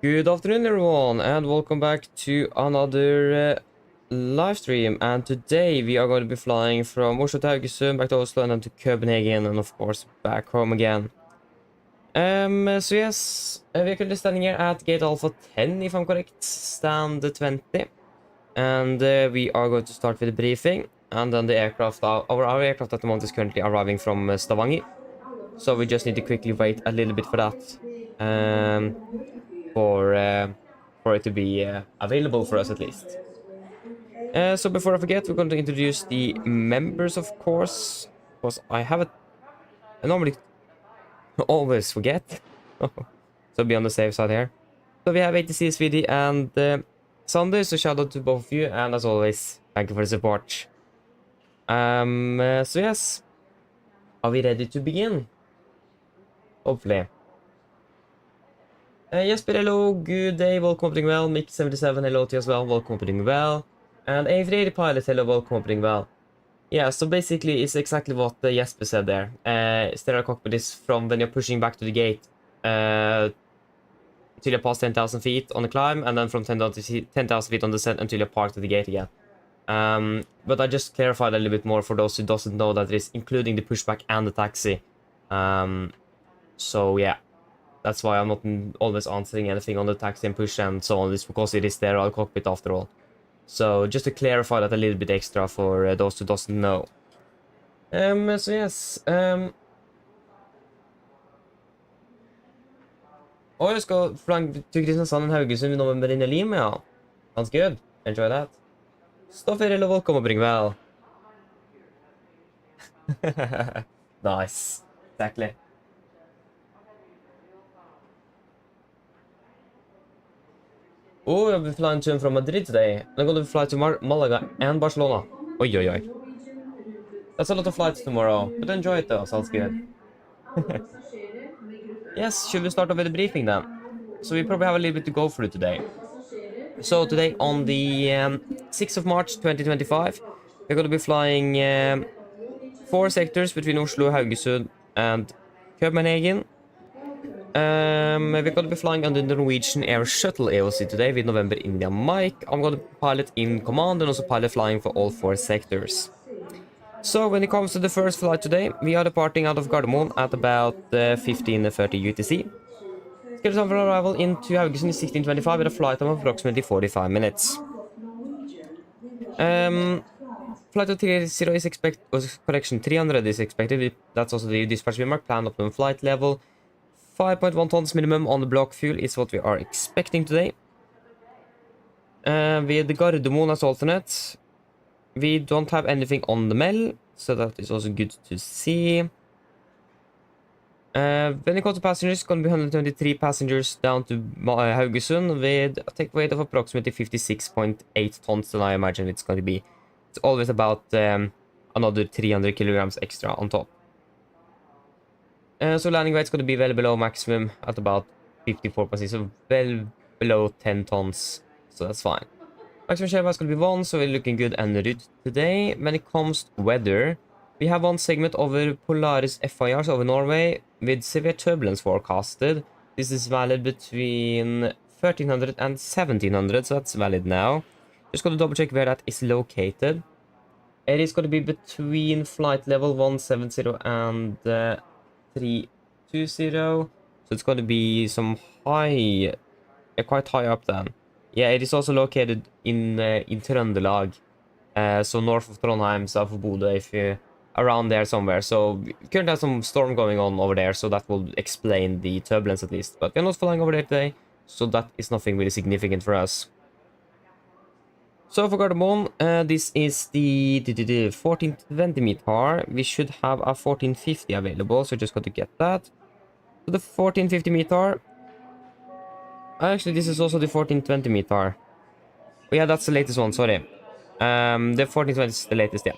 Good afternoon everyone and welcome back to another live stream, and today we are going to be flying from Oslo to Haugesund, back to Oslo and then to Copenhagen and of course back home again. So yes, we're currently standing here at gate Alpha 10 if I'm correct, stand 20, and we are going to start with the briefing, and then the aircraft, our aircraft at the moment is currently arriving from Stavanger, so we just need to quickly wait a little bit for that. For it to be available for us at least. So before I forget, we're going to introduce the members, of course, because I normally always forget. So be on the safe side here. So we have ATC, SVD, and Sander, so shout out to both of you, and as always, thank you for the support. So yes, are we ready to begin? Hopefully. Yes, but hello, good day, welcome doing well. Mick77, hello to you as well, welcome doing well. And A3 pilot, hello, welcome doing well. Yeah, so basically it's exactly what Jesper said there. Stereo cockpit is from when you're pushing back to the gate until you pass 10,000 feet on the climb, and then from 10,000 feet on the descent until you park to the gate again. But I just clarified a little bit more for those who doesn't know that it is including the pushback and the taxi. So yeah. That's why I'm not always answering anything on the taxi and push and so on. It's because it is there, cockpit after all. So just to clarify that a little bit extra for those who doesn't know. So yes. Jag ska flyga till Kristiansand och Haugesund i november in Lima, ja. Sounds good. Enjoy that. Stoffer, hello, welcome bring well. Nice. Exactly. Oh, I'll be flying to and from Madrid today. I'm going to fly to Malaga and Barcelona. Oi, oi, oi. That's a lot of flights tomorrow, but enjoy it though, sounds good. Yes, should we start off with the briefing then? So we probably have a little bit to go through today. So today on the 6th of March 2025, we're going to be flying 4 sectors between Oslo, Haugesund and Copenhagen. We're going to be flying on the Norwegian Air Shuttle AOC today with November India Mike. I'm going to pilot in command and also pilot flying for all 4 sectors. So when it comes to the first flight today, we are departing out of Gardermoen at about 15:30 UTC. Scheduled time for arrival into Haugesund is 16:25 with a flight time of approximately 45 minutes. Flight of 30 is expected, correction, 300 is expected. That's also the dispatch remark, planned optimum flight level. 5.1 tons minimum on the block fuel is what we are expecting today. With the Gardermoen as alternate, we don't have anything on the Mel, so that is also good to see. When it comes to passengers, it's going to be 123 passengers down to Haugesund with a take weight of approximately 56.8 tons, and I imagine it's going to be, it's always about another 300 kilograms extra on top. So landing weight is going to be well below maximum at about 54.6, so well below 10 tons, so that's fine. Maximum share is going to be 1, so we're looking good en route today. When it comes to weather, we have one segment over Polaris FIRs over Norway with severe turbulence forecasted. This is valid between 1300 and 1700, so that's valid now. Just going to double check where that is located. It is going to be between flight level 170 and 320, so it's going to be some high, quite high up then. Yeah, it is also located in Trøndelag, so north of Trondheim, south of Bodø, if you're around there somewhere. So we currently have some storm going on over there, so that will explain the turbulence at least. But we're not flying over there today, so that is nothing really significant for us. So for Gardermoen, this is the 1420 meter. We should have a 1450 available, so just got to get that. So the 1450 meter. Actually, this is also the 1420 meter. Oh, yeah, that's the latest one, sorry. The 1420 is the latest, yeah.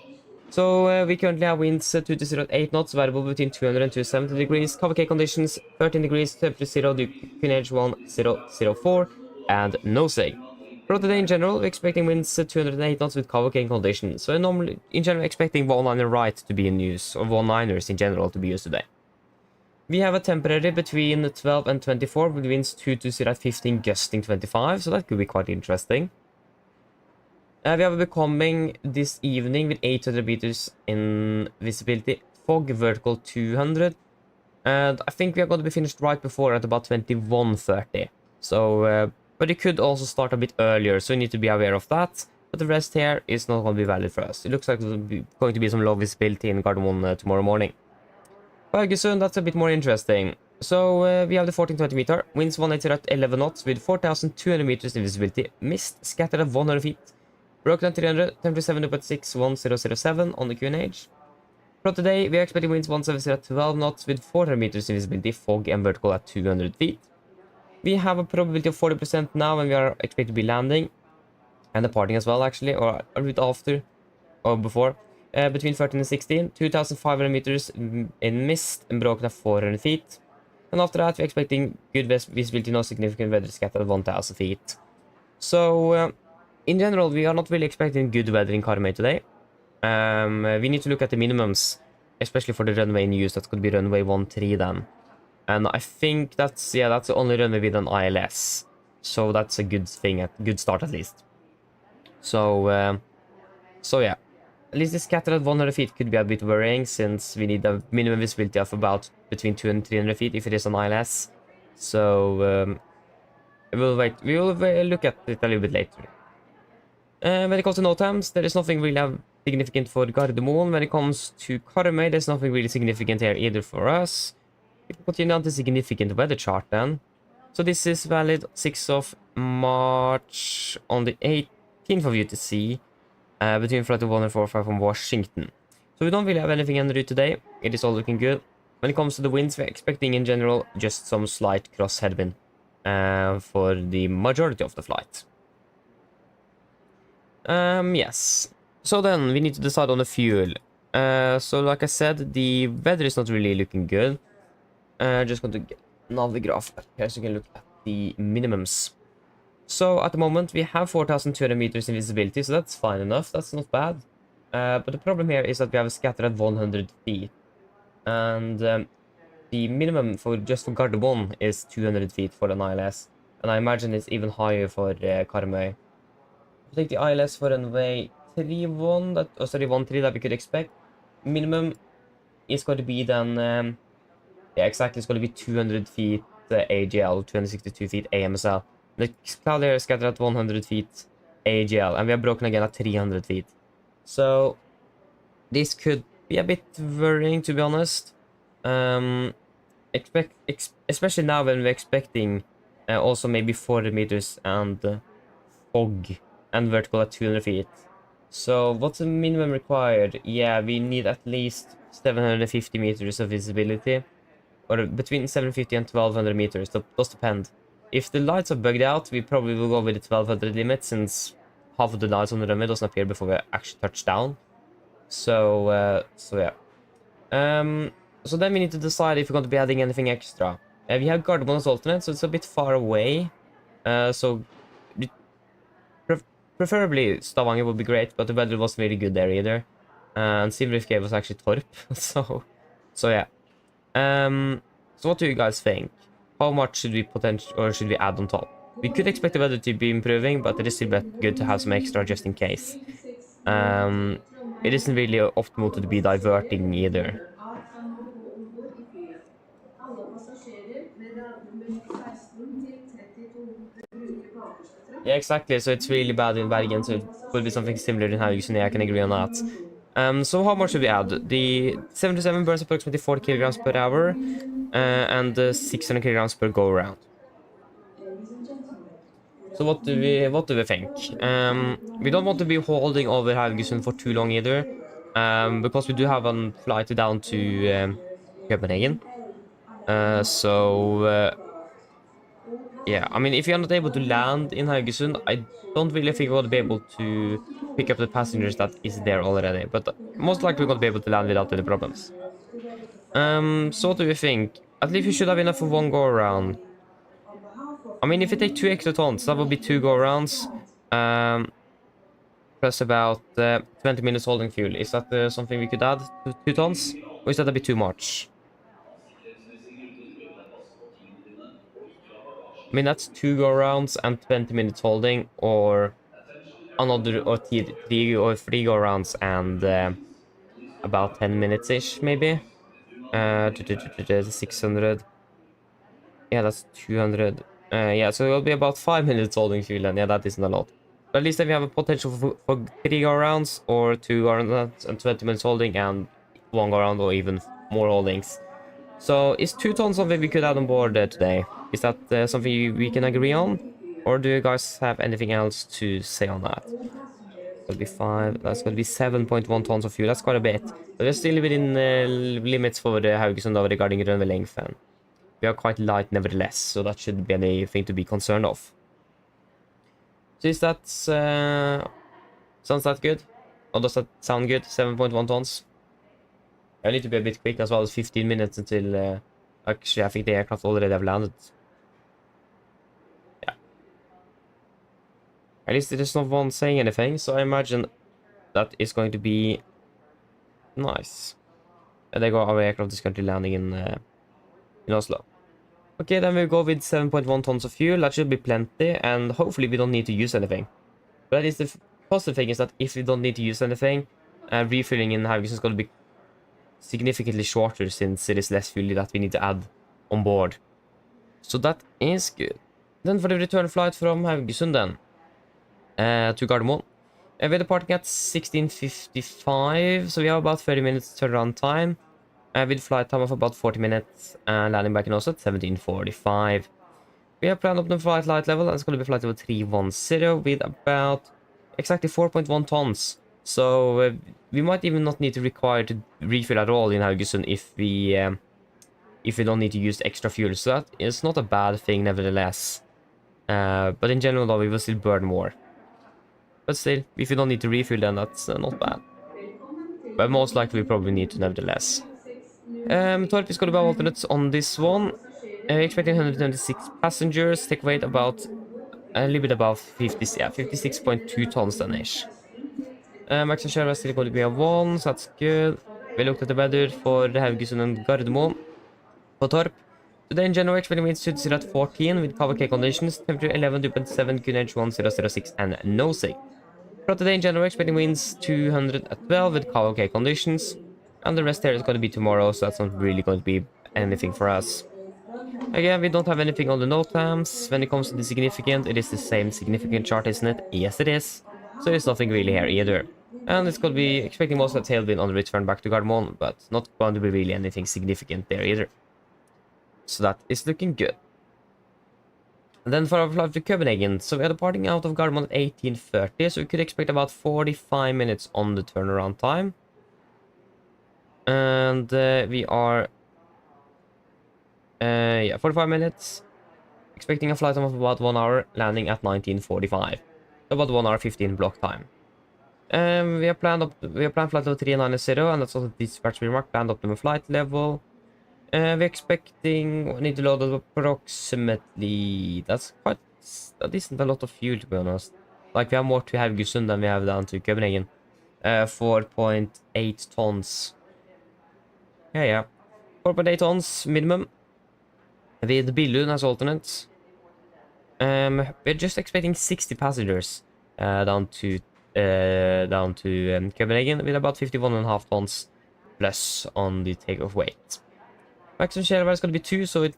So we currently have winds 2 to 0 at 8 knots, variable between 200 and 270 degrees. Cover K conditions 13 degrees, temperature 0, the Queen Edge 1004, and no say. For today in general, we're expecting winds 208 knots with cover K conditions. So normally, in general, expecting 1-liner right to be in use, or 1-liners in general to be used today. We have a temporary between 12 and 24 with winds 2 to 0 at 15, gusting 25, so that could be quite interesting. We have a becoming this evening with 800 meters in visibility, fog vertical 200, and I think we are going to be finished right before at about 21:30. So, but it could also start a bit earlier, so we need to be aware of that. But the rest here is not going to be valid for us. It looks like there's going to be some low visibility in Gardermoen tomorrow morning. Haugesund, that's a bit more interesting. So we have the 1420 meter, winds 180 at 11 knots with 4,200 meters in visibility, mist scattered at 100 feet, broken at 300, temperature 7.61007 on the QNH. For today, we are expecting winds 170 at 12 knots with 400 meters in visibility, fog and vertical at 200 feet. We have a probability of 40% now, and we are expected to be landing and departing as well, actually, or a bit after or before. Between 13 and 16, 2,500 meters in mist and broken at 400 feet. And after that, we're expecting good visibility, no significant weather scattered at 1,000 feet. So, in general, we are not really expecting good weather in Karmøy today. We need to look at the minimums, especially for the runway in use. That's going to be runway 13 then. And I think that's the only runway with an ILS. So that's a good thing, a good start at least. So yeah. At least the scattered at 100 feet could be a bit worrying, since we need a minimum visibility of about between 200 and 300 feet if it is an ILS. So we will look at it a little bit later. When it comes to NOTAMs, there is nothing really significant for Gardermoen. When it comes to Karmøy, there's nothing really significant here either for us. We can continue on the significant weather chart then. So this is valid 6th of March on the 18th of UTC. Between flight 1045 from Washington. So we don't really have anything en route today. It is all looking good. When it comes to the winds, we're expecting in general just some slight cross headwind for the majority of the flight. Yes. So then we need to decide on the fuel. So like I said, the weather is not really looking good. Just going to get another graph here so you can look at the minimums. So at the moment we have 4,200 meters in visibility, so that's fine enough. That's not bad. But the problem here is that we have a scatter at 100 feet. And the minimum for Gardermoen is 200 feet for an ILS. And I imagine it's even higher for Karmøy. I think the ILS for runway 13 that we could expect. Minimum is going to be then, yeah, exactly, it's going to be 200 feet AGL, 262 feet AMSL. The cloud layer is scattered at 100 feet AGL, and we are broken again at 300 feet. So this could be a bit worrying, to be honest. Especially now when we're expecting also maybe 40 meters and fog and vertical at 200 feet. So what's the minimum required? Yeah, we need at least 750 meters of visibility, or between 750 and 1200 meters. That does depend. If the lights are bugged out, we probably will go with the 1200 limit, since half of the lights on the runway doesn't appear before we actually touch down. So yeah. So then we need to decide if we're going to be adding anything extra. We have Gardermoen as alternate, so it's a bit far away. So preferably Stavanger would be great, but the weather wasn't really good there either. And Silverif was actually Torp, so yeah. So what do you guys think? How much should we should we add on top? We could expect the weather to be improving, but it is still good to have some extra just in case. It isn't really optimal to be diverting either. Yeah, exactly. So it's really bad in Bergen, so it will be something similar in Haugesund. I can agree on that. So how much should we add? The 77 burns approximately 40 kilograms per hour, and 600 kilograms per go around. So what do we think? We don't want to be holding over Haugesund for too long either, because we do have a flight down to Copenhagen. Yeah, I mean, if you're not able to land in Haugesund, I don't really think we'll be able to pick up the passengers that is there already, but most likely we're going to be able to land without any problems. So what do we think? At least we should have enough for one go around. I mean, if you take 2 extra tons, that would be 2 go arounds. Plus about 20 minutes holding fuel. Is that something we could add to 2 tons? Or is that a bit too much? I mean, that's 2 go-rounds and 20 minutes holding, or another, or 3 or 3 go-rounds and about 10 minutes-ish, maybe. 600. Yeah, that's 200. Yeah, so it'll be about 5 minutes holding fuel, and yeah, that isn't a lot. But at least if you have a potential for 3 go-rounds, or 2 go-rounds and 20 minutes holding, and 1 go-round, or even more holdings. So, is 2 tons something we could add on board today? Is that something we can agree on? Or do you guys have anything else to say on that? That'll be 5. That's going to be 7.1 tons of fuel. That's quite a bit. But we're still within limits for the Haugesund regarding runway length. And we are quite light nevertheless, so that shouldn't be anything to be concerned of. So is that... sounds that good? Or does that sound good? 7.1 tons? I need to be a bit quick as well. It's 15 minutes until... actually, I think the aircraft already have landed. Yeah. At least there's no one saying anything, so I imagine that is going to be nice. And there go our aircraft is currently landing in Oslo. Okay, then we'll go with 7.1 tons of fuel. That should be plenty, and hopefully we don't need to use anything. But at least the positive thing is that if we don't need to use anything, refilling in Haugesund is going to be significantly shorter since it is less fuel that we need to add on board. So that is good. Then for the return flight from Haugesund then, to Gardermoen. We're departing at 16:55, so we have about 30 minutes turnaround time. With flight time of about 40 minutes, and landing back in Oslo at 17:45. We have planned up the flight light level, and it's going to be flight level 310 with about exactly 4.1 tons. So we might even not need to require to refill at all in Haugesund if we don't need to use extra fuel. So that is not a bad thing nevertheless. But in general though, we will still burn more. But still, if you don't need to refill, then that's not bad. But most likely we probably need to nevertheless. Torp is going to be alternates on this one. Expecting 126 passengers. Take weight about a little bit above 50, yeah, 56.2 tons then-ish. Maximum share is still going to be a 1, so that's good. We looked at the weather for the Haugesund and Gardermoen. For Torp, today in general, expecting winds to 0 at 14 with cover K conditions, temperature 11, dew point 7, QNH 1006, and no sig. For today in general, expecting winds 200 at 12 with cover K conditions, and the rest here is going to be tomorrow, so that's not really going to be anything for us. Again, we don't have anything on the note times. When it comes to the significant, it is the same significant chart, isn't it? Yes, it is. So there's nothing really here either. And it's going to be expecting most of the tailwind on the return back to Gardermoen, but not going to be really anything significant there either. So that is looking good. And then for our flight to Copenhagen, so we are departing out of Gardermoen at 18:30, so we could expect about 45 minutes on the turnaround time. And we are... yeah, 45 minutes. Expecting a flight time of about 1 hour, landing at 19:45. About 1 hour 15 block time. We have planned flight level 390, and that's also the dispatch remark, planned optimum flight level. We're expecting, we need to load up approximately, that isn't a lot of fuel to be honest. Like we have more to Haugesund than we have down to Copenhagen. 4.8 tons. Yeah. 4.8 tons minimum. With Billund as alternates. We're just expecting 60 passengers down to Copenhagen with about 51.5 tons plus on the takeoff weight. Maximum share is going to be 2, so it's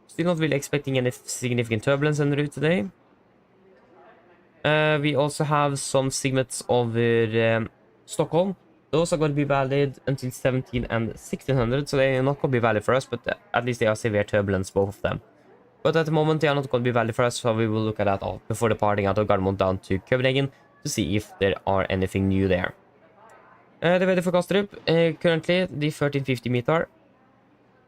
still not really expecting any significant turbulence en route today. We also have some segments over Stockholm. Those are going to be valid until 17 and 1600, so they are not going to be valid for us, but at least they are severe turbulence, both of them. But at the moment, they are not going to be valid for us, so we will look at that all before departing out of Gardermoen down to Copenhagen to see if there are anything new there. The weather for Kastrup, currently the 1350 meter.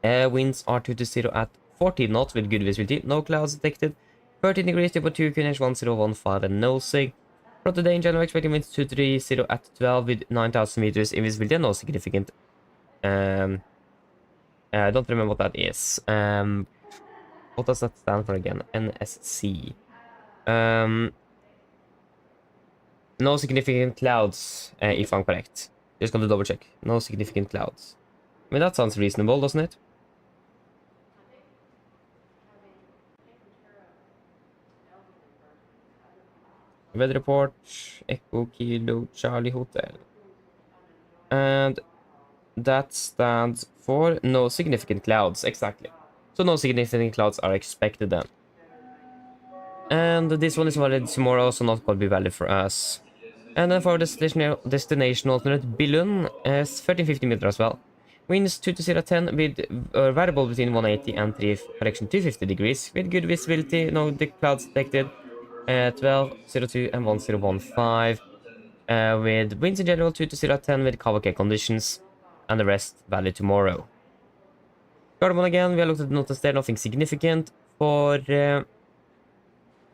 Winds are 2 to 0 at 14 knots with good visibility, no clouds detected. 13 degrees, temperature QNH 1015 and no sig. For today in general, expecting winds 230 at 12 with 9000 meters in visibility and no significant. I don't remember what that is. What does that stand for again? NSC. No significant clouds, if I'm correct. Just gonna double check. No significant clouds. I mean, that sounds reasonable, doesn't it? Weather report, Echo Kilo Charlie Hotel. And that stands for no significant clouds, exactly. So no significant clouds are expected then. And this one is valid tomorrow, so not going to be valid for us. And then for destination alternate Billund is 1350 meter as well. Winds 2 to 010 with variable between 180 and 3 correction 250 degrees with good visibility, no clouds detected. 1202 and 1015 with winds in general 2 to 010 with Kawake conditions, and the rest valid tomorrow. Gardermoen again, we have looked at the notice there, nothing significant. For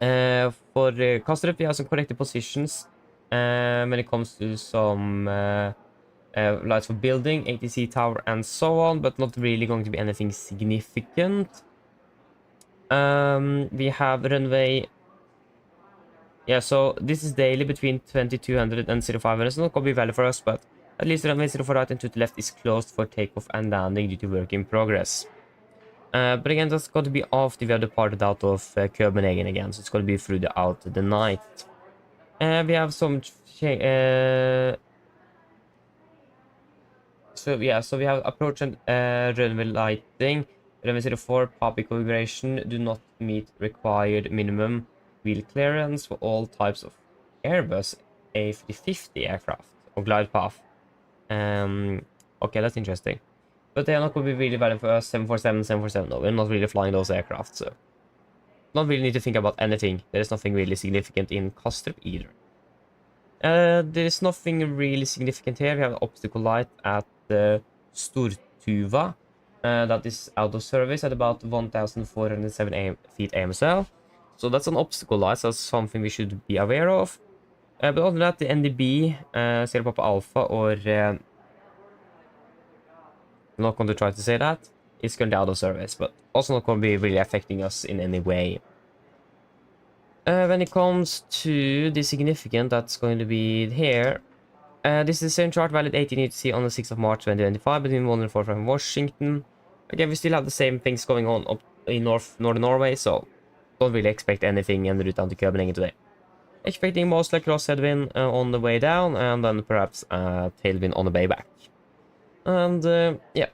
Kastrup, we have some corrected positions when it comes to some lights for building, ATC tower, and so on, but not really going to be anything significant. We have runway. Yeah, so this is daily between 2200 and 0500. It's not going to be valid for us, but at least runway 04 right and to the left is closed for takeoff and landing due to work in progress. But again, that's got to be after we have departed out of Copenhagen again, so it's going to be through the night. We have some so we have approach and runway lighting. Runway 04 public configuration do not meet required minimum wheel clearance for all types of Airbus A350 aircraft or glide path. Okay, that's interesting. But they are not going to be really valid for us. 747, 747. No, we're not really flying those aircraft, so not really need to think about anything. There is nothing really significant in Kastrup either. There is nothing really significant here. We have an obstacle light at Stortuva. That is out of service at about 1,407 feet AMSL. So that's an obstacle light, so that's something we should be aware of. But other than that, the NDB, Sierra Papa Alpha, or I'm not going to try to say that, is currently out of service, but also not going to be really affecting us in any way. When it comes to the significant, that's going to be here. This is the same chart, valid 18 UTC on the 6th of March 2025 between 1 and 4 from Washington. Again, we still have the same things going on up in northern Norway, so don't really expect anything en route down to Copenhagen today. Expecting mostly cross headwind on the way down, and then perhaps tailwind on the way back. And yeah,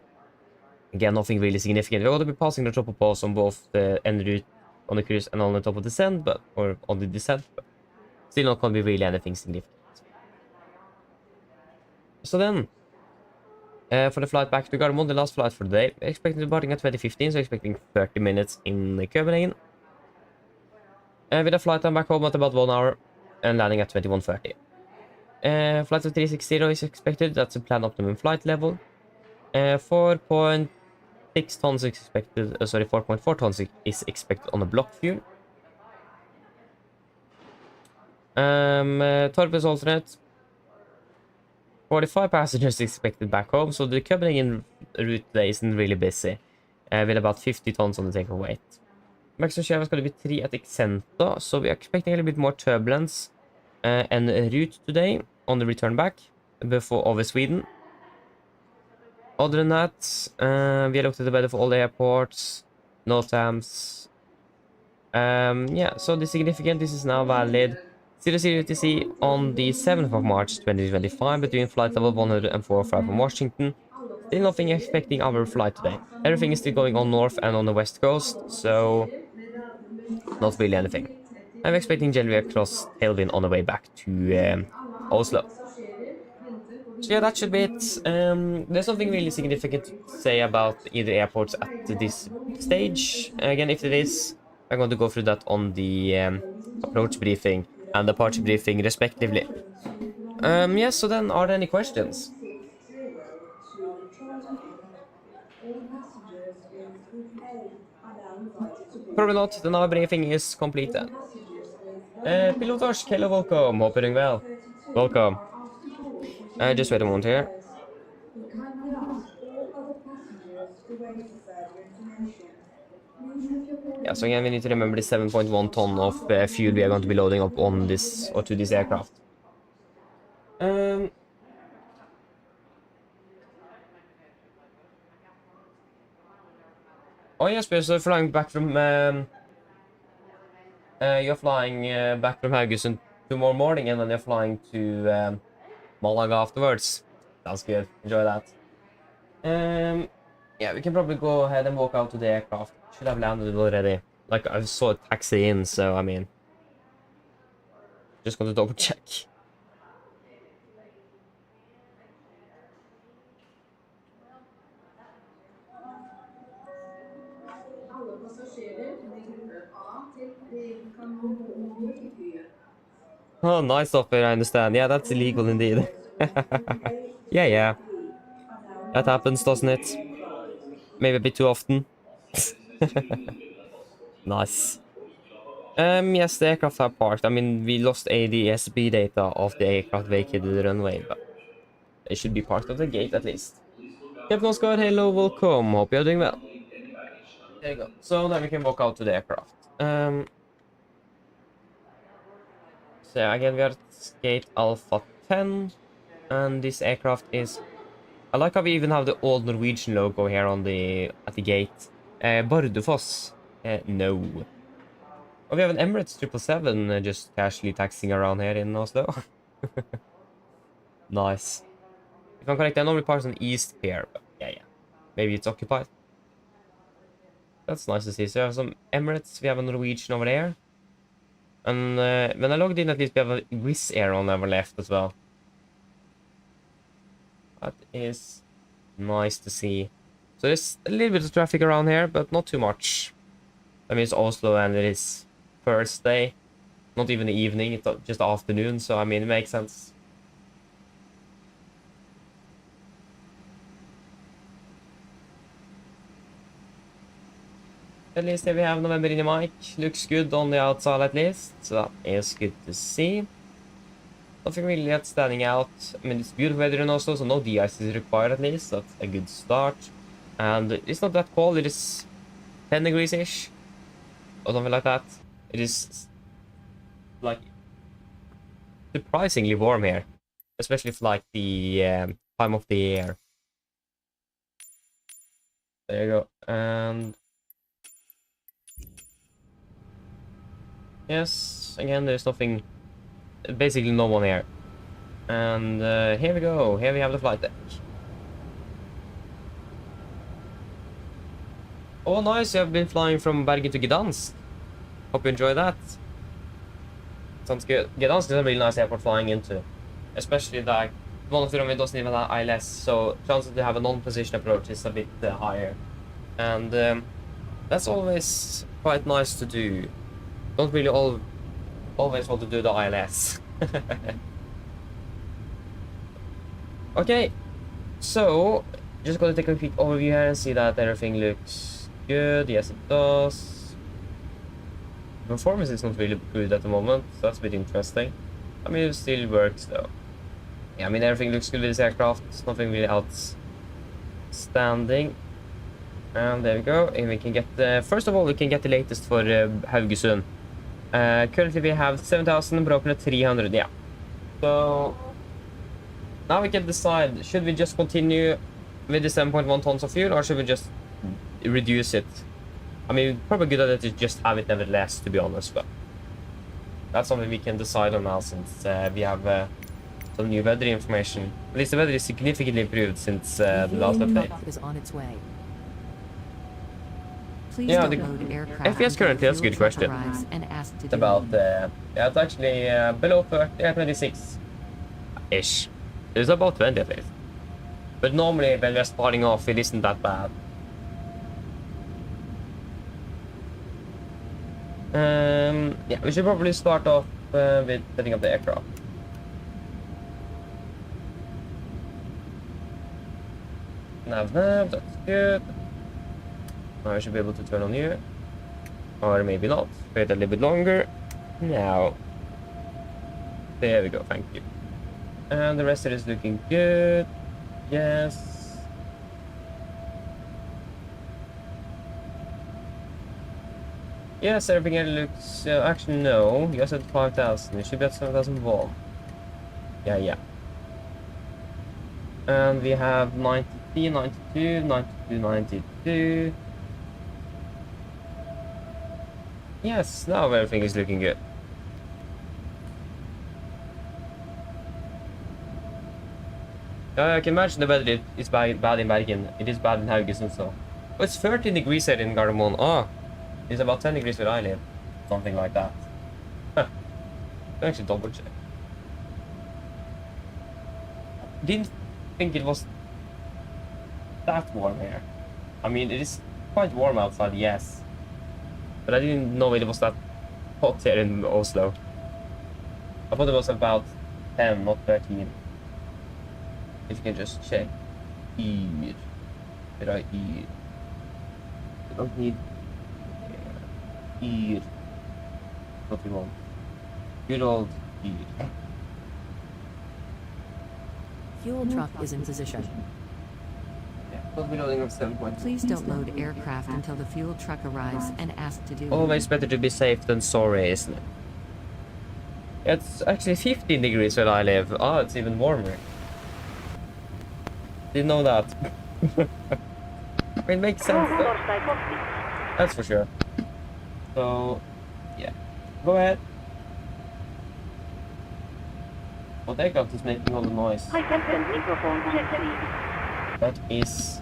again, nothing really significant. We're going to be passing the tropopause on both the Enroute on the cruise and on the top of the descent, or on the descent, but still not going to be really anything significant. So then, for the flight back to Gardermoen, the last flight for the day, expecting departing at 2015, so expecting 30 minutes in Copenhagen. With a flight time back home at about 1 hour and landing at 21:30. Flight of 360 is expected, that's a planned optimum flight level. 4.6 tons is expected, 4.4 tons is expected on the block fuel. Torpes alternate. 45 passengers expected back home, so the Copenhagen route today isn't really busy, with about 50 tons on the takeoff weight. Maximum share is going to be 3 at Exenta, so we are expecting a little bit more turbulence and route today on the return back before over Sweden. Other than that, we looked at the weather for all the airports, no TAMs. Yeah, so the significant, this is now valid 00 UTC on the 7th of March 2025 between flight level 104 from Washington. Still nothing expecting our flight today. Everything is still going on north and on the west coast, so not really anything. I'm expecting generally a cross tailwind on the way back to Oslo. So yeah, that should be it. There's nothing really significant to say about either airports at this stage. Again, if there is, I'm going to go through that on the approach briefing and departure briefing respectively. Yeah, so then are there any questions? Probably not, then our briefing is complete then. Pilotage, hello, welcome, hope you're doing well. Welcome. Just wait a moment here. Yeah, so again, we need to remember the 7.1 ton of fuel we are going to be loading up on this, or to this aircraft. Oh yes, but so flying back from you're flying back from Haugesund tomorrow morning, and then they're flying to Malaga afterwards. Sounds good. Enjoy that. Yeah, we can probably go ahead and walk out to the aircraft. Should have landed already. Like, I saw a taxi in, so I mean, just gonna double check. Oh, nice software, I understand. Yeah, that's illegal indeed. Yeah, yeah. That happens, doesn't it? Maybe a bit too often. Nice. Yes, the aircraft are parked. I mean, we lost ADS-B data of the aircraft vacated the runway, but they should be parked at the gate at least. Captain Oscar, hello, welcome. Hope you're doing well. There you go. So then we can walk out to the aircraft. So again, we are at gate Alpha 10, and this aircraft is. I like how we even have the old Norwegian logo here on at the gate. Bardufoss. No. Oh, we have an Emirates 777 just casually taxiing around here in Oslo. Nice. If I'm correct, I normally park on East Pier, but yeah. Maybe it's occupied. That's nice to see. So we have some Emirates, we have a Norwegian over there. And when I logged in, at least we have a Wizz Air on our left as well. That is nice to see. So there's a little bit of traffic around here, but not too much. I mean, it's Oslo and it is Thursday. Not even the evening, it's just afternoon, so I mean, it makes sense. At least here we have November in the mic. Looks good on the outside at least, so that is good to see. Nothing really yet standing out. I mean, it's beautiful weather in Oslo, so no de-ice is required at least. That's a good start. And it's not that cold, it is 10 degrees-ish. Or something like that. It is, like, surprisingly warm here. Especially for, like, the time of the year. There you go. And yes, again, there's nothing, basically no one here. And here we go. Here we have the flight deck. Oh, nice. You have been flying from Bergen to Gdansk. Hope you enjoy that. Sounds good. Gdansk is a really nice airport flying into. Especially that one of the runway doesn't even have ILS, so chances to have a non-position approach is a bit higher. And that's always quite nice to do. Don't really always want to do the ILS. Okay, so just gonna take a quick overview here and see that everything looks good. Yes, it does. Performance is not really good at the moment, so that's a bit interesting. I mean, it still works though. Yeah, I mean, everything looks good with this aircraft. Nothing really outstanding. And there we go. And we can get first of all, we can get the latest for Haugesund. Currently we have 7,000 broken at 300. Yeah. So now we can decide, should we just continue with the 7.1 tons of fuel, or should we just reduce it? I mean, probably good idea to just have it nevertheless, to be honest, but that's something we can decide on now, since we have some new weather information. At least the weather is significantly improved since the last update. Is on its way. Yeah, the FPS currently, that's a good question. It's about, yeah, it's actually below 30, yeah, 26-ish. It's about 20 at least. But normally when we're starting off, it isn't that bad. Yeah, we should probably start off with setting up the aircraft. Nav, that's good. Now I should be able to turn on here. Or maybe not. Wait a little bit longer. Now. There we go, thank you. And the rest of it is looking good. Yes. Yes, everything here looks... actually, no. You said 5,000. It should be at 7,001. Yeah. And we have 93, 92, 92, 92. Yes, now everything is looking good. I can imagine the weather is bad in Bergen. It is bad in Haugesund, so. Oh, it's 13 degrees here in Gardermoen. Oh, it's about 10 degrees where I live. Something like that. Huh. I actually double check. Didn't think it was that warm here. I mean, it is quite warm outside, yes. But I didn't know it was that hot here in Oslo. I thought it was about 10, not 13. If you can just check. Eat. Did I eat? I don't need... Eat. What we want. Good old eat. Fuel truck is in position. Please don't load aircraft until the fuel truck arrives and ask to do. Always better to be safe than sorry, isn't it? It's actually 15 degrees where I live. Oh, it's even warmer. Didn't know that. It makes sense though. That's for sure. So, yeah. Go ahead. Well, Takeoff is making all the noise. That is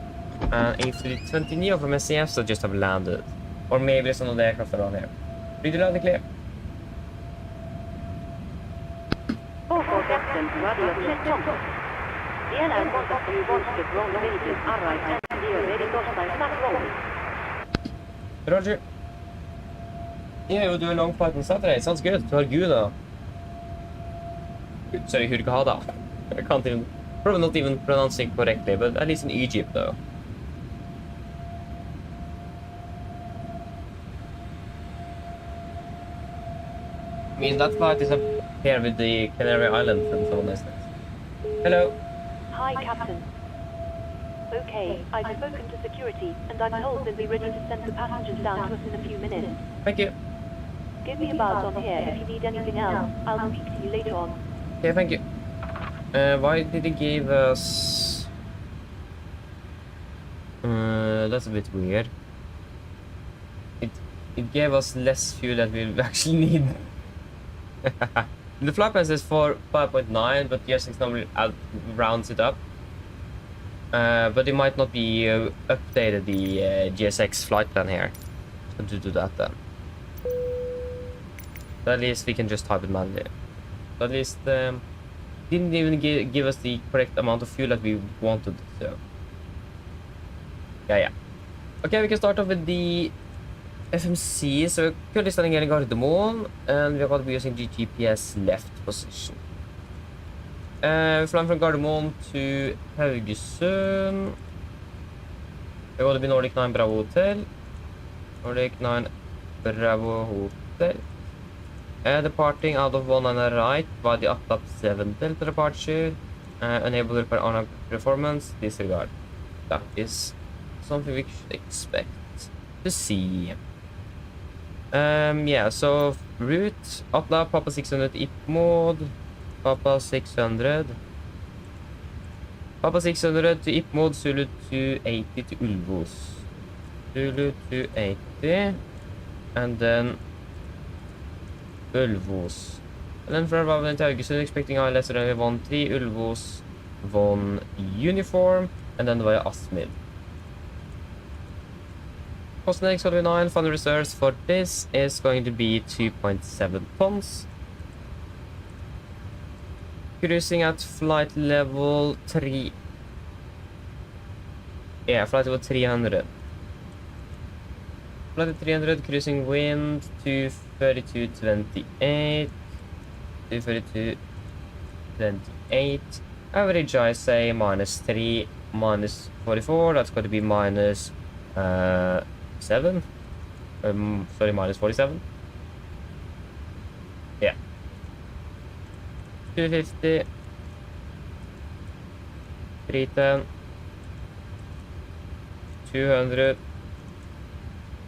an A320neo from SCF that just have landed. Or maybe there's another aircraft around here. Read it loud and clear. Captain Radio Vielä kontakti Pushback from Norwegian RX and ready to start. Roger. Yeah, we'll do a long flight on Saturday. Sounds good. Du har Guda. Sorry, Hurghada. I can't even, probably not even pronouncing correctly, but at least in Egypt though. I mean, that flight is up here with the Canary Islands and so on. Hello. Hi, Captain. Okay, I've spoken to security, and I'm told they'll be ready to send the passengers down to us in a few minutes. Thank you. Give me a buzz on here if you need anything else. I'll speak to you later on. Okay, thank you. Why did it give us... that's a bit weird. It gave us less fuel that we actually need. The flight plan says for 5.9, but GSX normally rounds it up. But it might not be updated the GSX flight plan here. So to do that then. But at least we can just type it manually. But at least didn't even give us the correct amount of fuel that we wanted. So yeah. Okay, we can start off with the FMC. So we're currently standing here in Gardermoen, and we're going to be using the GPS left position. We're flying from Gardermoen to Haugesund. We're going to be Nordic 9 Bravo Hotel. Nordic 9 Bravo Hotel. Departing out of 1 on the right by the up 7 Delta departure. Enable repair on performance. Disregard. That is something we should expect to see. Yeah, so route Atla, Papa 600 IP mode, Papa 600 to IP mode, Zulu 280 to Ulvos, Zulu 280, and then Ulvos, and then for about Haugesund expecting ILS runway 13, Ulvos 1 uniform, and then via Asmil. Cost next going to be 9. Final reserves for this is going to be 2.7 tons. Cruising at flight level 3. Yeah, flight level 300. Flight level 300, cruising wind 232.28. 232.28. Average I say -3, -44. That's going to be minus 7. Sorry, -47. Yeah. 250. 310. 200.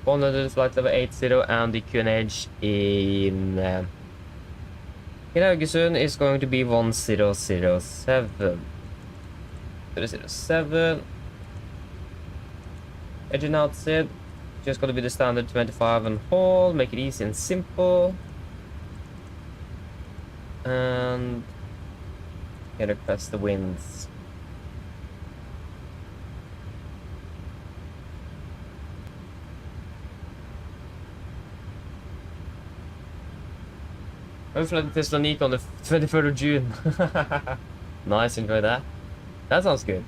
100 flight level 80, and the QNH in Haugesund is going to be 1007. 007. Engine outside. Just going to be the standard 25 and hold, make it easy and simple. And can request the winds. I will fly to Thessaloniki on the 23rd of June. Nice, enjoy that. That sounds good.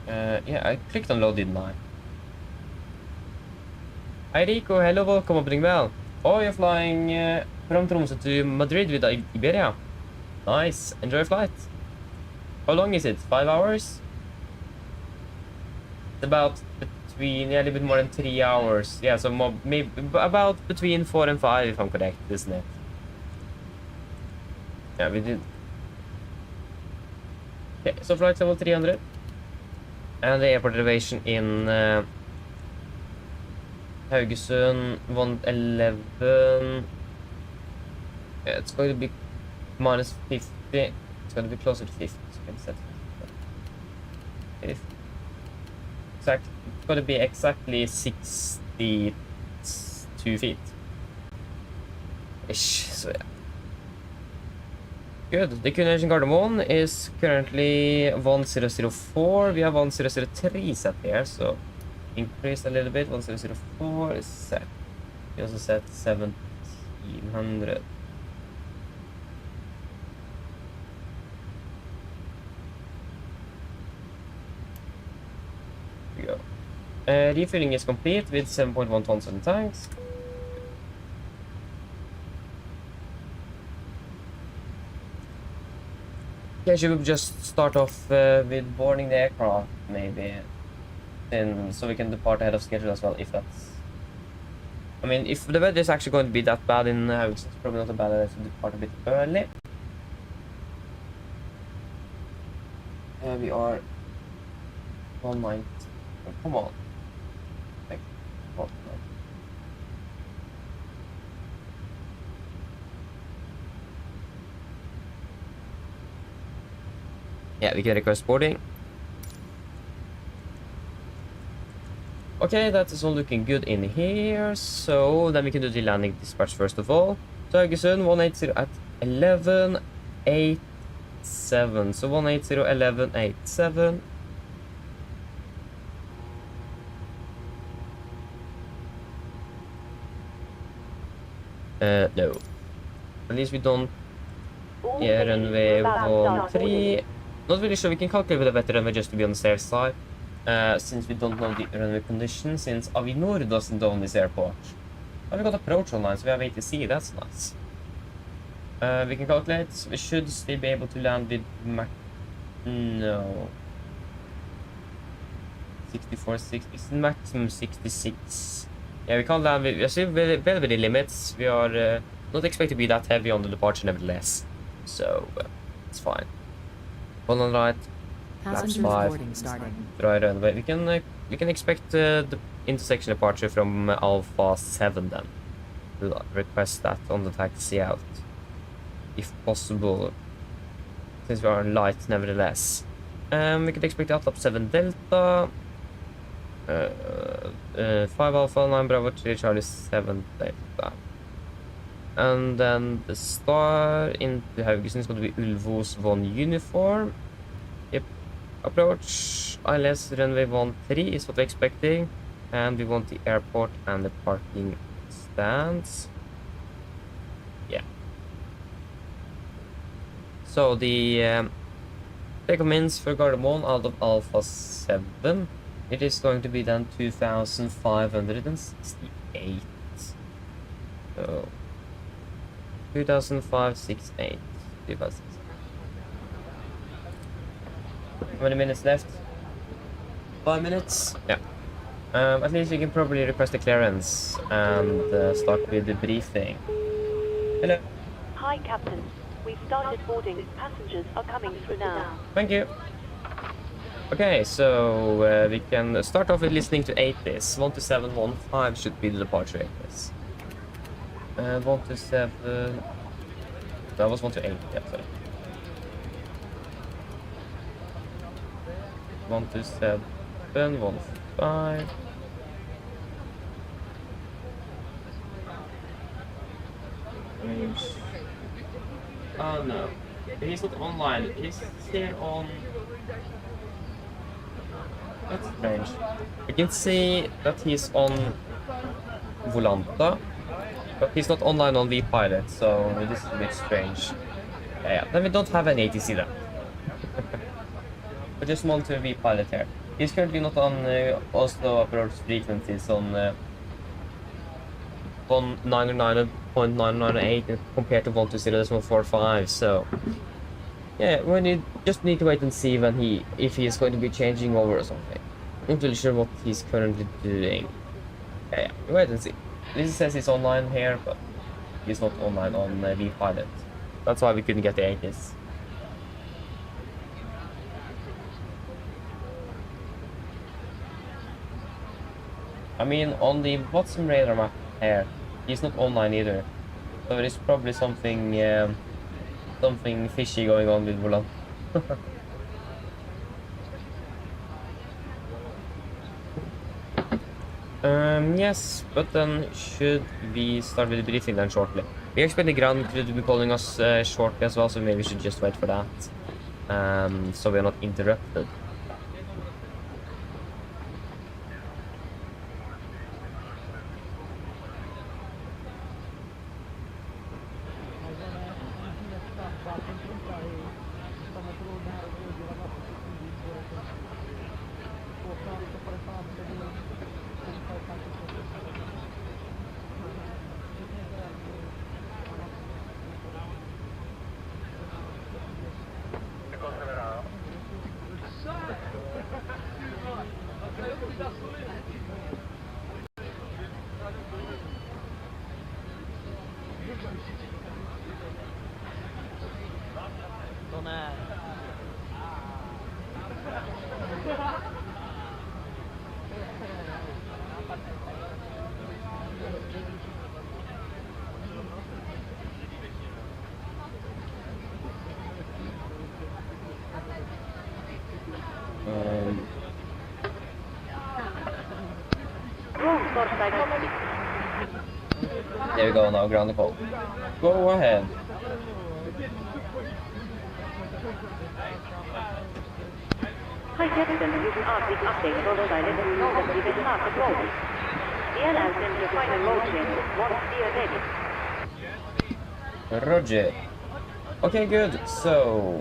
Yeah, I clicked on load, didn't I? Hi Rico, hello, welcome opening bell. Oh, you're flying from Tromsø to Madrid with Iberia. Nice, enjoy your flight. How long is it? 5 hours? It's about between, yeah, a little bit more than 3 hours. Yeah, so more, maybe about between 4 and 5 if I'm correct, isn't it? Yeah, we did. Okay, so flight level 300. And the airport reservation in Haugesund 111. Yeah, it's going to be minus 50. It's going to be closer to 50. So you can set 50. Exactly. It's going to be exactly 62 feet. Ish. So yeah. Good. The Copenhagen Gardermoen is currently 1004. We have 1003 set here, so increase a little bit. 1004 is set. We also set 1700. Here we go. Refilling is complete with 7.1 tons in tanks. Yeah, should we just start off with boarding the aircraft, maybe, and so we can depart ahead of schedule as well, if that's... I mean, if the weather is actually going to be that bad in Haugesund, it's probably not a bad idea to depart a bit early. We are 190. Oh, come on. Like, what? Yeah, we can request boarding. Okay, that is all looking good in here. So then we can do the landing dispatch first of all. So Haugesund 180 at 11:87. So 180 11:87. No. At least we don't. Yeah, runway 13. Not really sure. We can calculate with a better runway just to be on the safe side. Since we don't know the runway conditions, since Avinor doesn't own this airport. Oh, we got approach online, so we have ATC. That's nice. We can calculate. We should still be able to land with no. 64, 60. It's maximum 66. Yeah, we can't land with. We are still well within the limits. We are not expected to be that heavy on the departure, nevertheless. So it's fine. Hold on right. Passengers 5. boarding starting. Dry runway. We can expect the intersection departure from Alpha 7 then. We'll request that on the taxi out, if possible, since we are light nevertheless. We could expect Atlap 7 Delta, 5 Alpha 9 Bravo 3 Charlie 7 Delta. And then the star into Haugesund is going to be Ulvos 1 uniform. Yep. Approach ILS runway 13 is what we're expecting. And we want the airport and the parking stands. Yeah. So the takeoff minutes for Gardermoen out of Alpha 7. It is going to be then 2,568. So 2,568. How many minutes left? 5 minutes? Yeah. At least we can probably request a clearance and start with the briefing. Hello. Hi, Captain. We've started boarding. Passengers are coming through now. Thank you. Okay, so we can start off with listening to 80s. 12715 should be the departure 80s. 127. That was 128. Yeah, sorry. 127, 15. Oh no, he's not online. He's here on. That's strange. We can see that he's on Volanta, but he's not online on VPilot, so this is a bit strange. Yeah. Then we don't have an ATC then. We just monitor VPilot here. He's currently not on Oslo approach frequencies on 199.998 compared to 120.45, so yeah, we just need to wait and see if he is going to be changing over or something. I'm not really sure what he's currently doing. Yeah, wait and see. This says he's online here, but he's not online on VPilot. That's why we couldn't get the 80s. I mean, on the bottom radar map here, he's not online either. So there is probably something something fishy going on with Volant. Yes, but then should we start with the briefing then shortly? We expect the ground crew to be calling us shortly as well, so maybe we should just wait for that. So we're not interrupted. There we go now, ground call. Go ahead. Hi Captain, you can ask this update for the silent and know that we will start the call. The allows them to final road change once they are ready. Roger. Okay, good. So,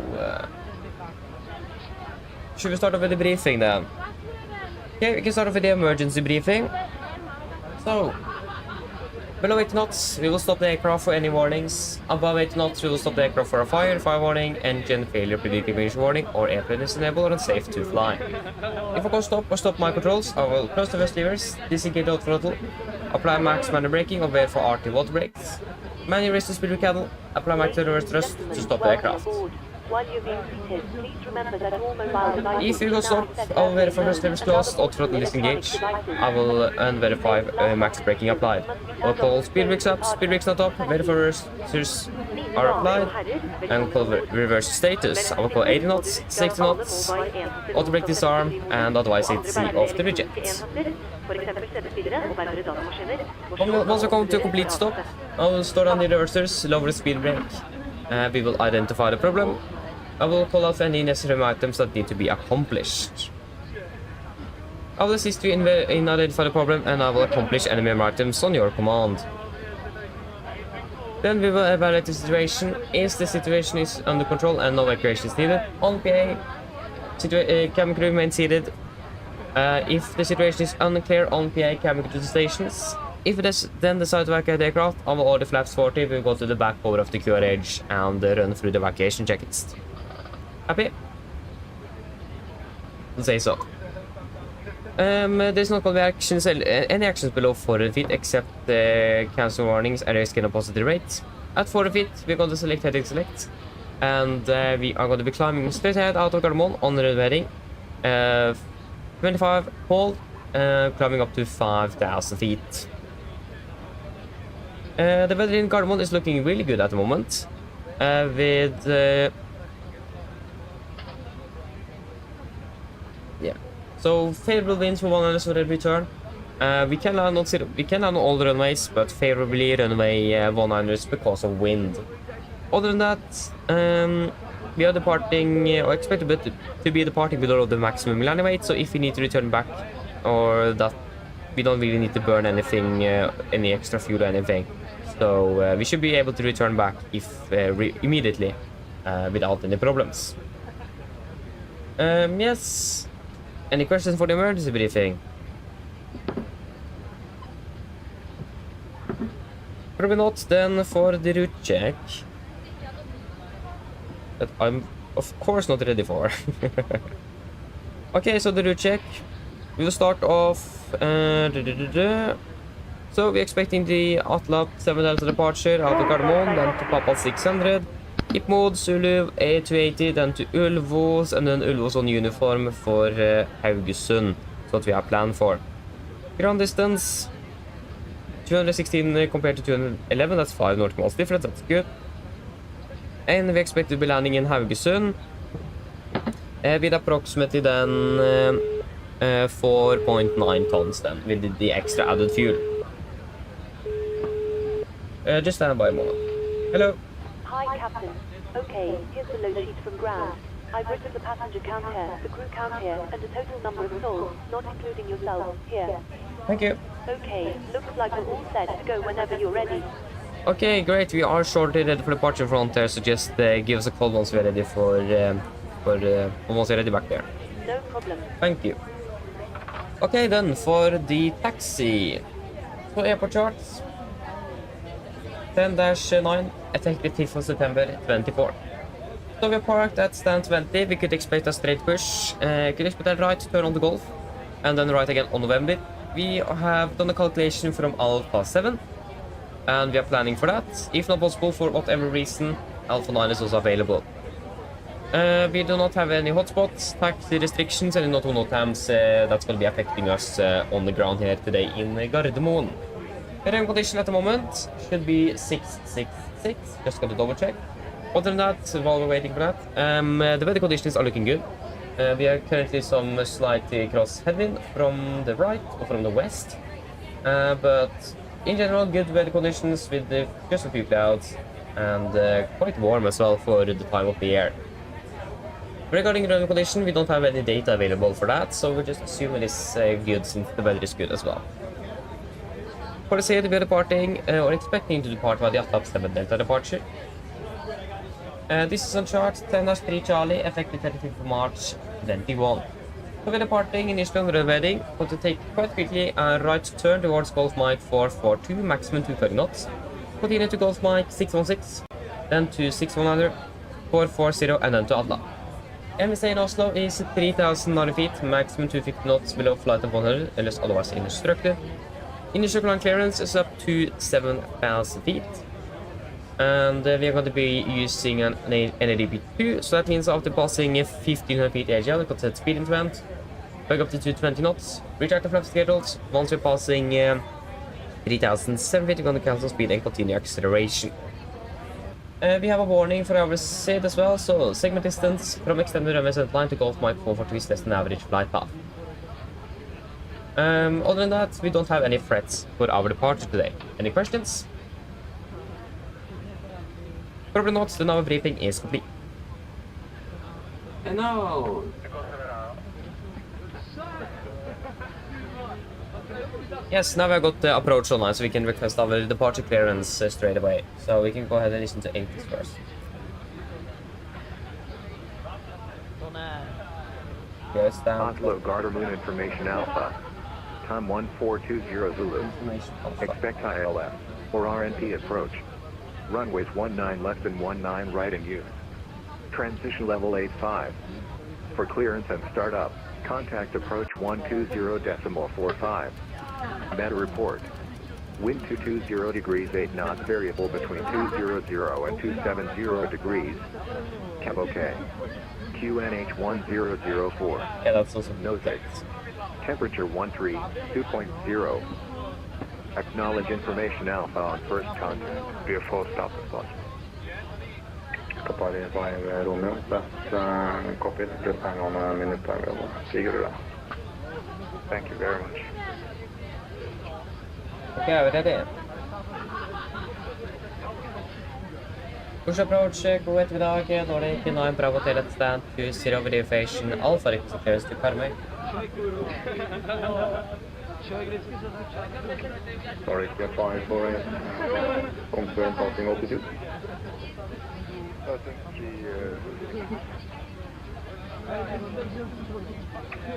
should we start off with the briefing then? Okay, we can start off with the emergency briefing. So, below 8 knots, we will stop the aircraft for any warnings. Above 8 knots, we will stop the aircraft for a fire warning, engine failure, predictive ignition warning, or airplane is enabled or unsafe to fly. If I go stop or stop my controls, I will close the first levers, disengage out throttle, apply max manual braking or wait for RT water brakes, manual raise the speed recadle, apply max reverse thrust to stop the aircraft. While you're being seated, please remember that all mobile devices... If you go stop, I will verify first levers closed or throttle disengage. I will unverify max braking applied. I'll call speed brakes up, speed brakes not up, verify reversers are applied, and call reverse status. I will call 80 knots, 60 knots, auto brake disarm, and otherwise it's C off the reject. Once I come to a complete stop, I will store on the reversers, lower the speed brake. We will identify the problem. I will call out any necessary items that need to be accomplished. I will assist you in identify the problem and I will accomplish any member items on your command. Then we will evaluate the situation. If the situation is under control and no evacuation is needed, on PA, cabin crew remain seated. If the situation is unclear, on PA, cabin crew to the stations. If it is then decide to evacuate the aircraft, I will order flaps 40, we will go to the back over of the QR edge and run through the evacuation checklist. Happy? I'll say so. There's not going to be actions, any actions below 400 feet except the cancel warnings and risk in a positive rate. At 400 feet, we're going to select heading select. And we are going to be climbing straight ahead out of Gardermoen on the heading. 25 hold, climbing up to 5,000 feet. The weather in Gardermoen is looking really good at the moment. So favorable winds for 100 for every turn. We can land on all the runways, but favorably runway 100 because of wind. Other than that, we are departing or expected to be departing below the maximum landing weight. So if we need to return back or that we don't really need to burn anything, any extra fuel or anything. So we should be able to return back if immediately without any problems. Yes. Any questions for the emergency briefing? Probably not. Then for the route check, that I'm of course not ready for. Okay, so the route check. We will start off. So we're expecting the Atla 7 Delta departure out of Gardermoen, then to Papa 600. Keep mode Zulu A280, then to Ulvås, and then Ulvås on uniform for Haugesund. That's what we have planned for. Ground distance 216 compared to 211, that's 5 nautical miles difference, that's good. And we expect to be landing in Haugesund with approximately then 4.9 tons then, with the extra added fuel. Just stand by a moment. Hello. Hi, Captain. Okay, here's the load sheet from ground. I've written the passenger count here, the crew count here, and the total number of souls, not including yourself, here. Thank you. Okay, looks like we're all set to go whenever you're ready. Okay, great. We are shortly ready for departure front there, so just give us a call once we're ready once we're ready back there. No problem. Thank you. Okay, then for the taxi. So airport charts. 10-9, effective 5th of September 24. So we're parked at stand 20. We could expect a straight push. Could expect a right turn on the Golf, and then right again on November. We have done a calculation from Alpha 7, and we are planning for that. If not possible for whatever reason, Alpha 9 is also available. We do not have any hotspots, taxi restrictions, and not no times that's going to be affecting us on the ground here today in Gardermoen. The rain condition at the moment should be 666, just got to double check. Other than that, while we're waiting for that, the weather conditions are looking good. We have currently some slight cross headwind from the right or from the west, but in general good weather conditions with just a few clouds and quite warm as well for the time of the year. Regarding runway condition, we don't have any data available for that, so we just assume it is good since the weather is good as well. For the city, we are departing or expecting to depart by the Atla 7 Delta departure. This is on chart 10-3 Charlie, effective 35th of March 21. So we're departing initially on the heading, but to take quite quickly a right turn towards Golf Mike 442, maximum 230 knots. Continue to Golf Mike 616, then to 6100, 440, and then to Atla. MSA in Oslo is 3,090 feet, maximum 250 knots below flight of 100, unless otherwise instructed. Initial ground clearance is up to 7,000 feet. And we are going to be using an NADP2, so that means after passing 1,500 feet AGL, we can set speed increment, back up to 220 knots, retract the flap schedules. Once we're passing 3,007 feet, we're going to cancel speed and continue acceleration. We have a warning for our SID as well, so segment distance from extended runway center line to Golf Mike 442 is less than average flight path. Other than that, we don't have any threats for our departure today. Any questions? Probably not, then our briefing is complete. No. Yes, now we've got the approach online, so we can request our departure clearance straight away. So we can go ahead and listen to 80s first. Yes, down. Oslo Gardermoen Information Alpha. Time 1420 Zulu. Information Alpha. Expect ILF or RNP approach. Runways 19 less than 19 right in use. Transition level 85. For clearance and startup, contact approach 120.45. Meta report. Wind 220 degrees 8 knots, variable between 200 and 270 degrees. Cab OK. QNH 1004. Yeah, that's also Notate. Temperature 13.2.0. Acknowledge information Alpha on first contact. Be a full stop at bus. Copenhagen by Romeo, that's Cockpit, just hang on a minute, I will see you there. Thank you very much. Okay, are we ready? Push approach, go at Vidag, Nordic 9 Bravo Tail at stand 20 verification Alpha request clearance to Karmøy. Nordic 548, confirm passing altitude.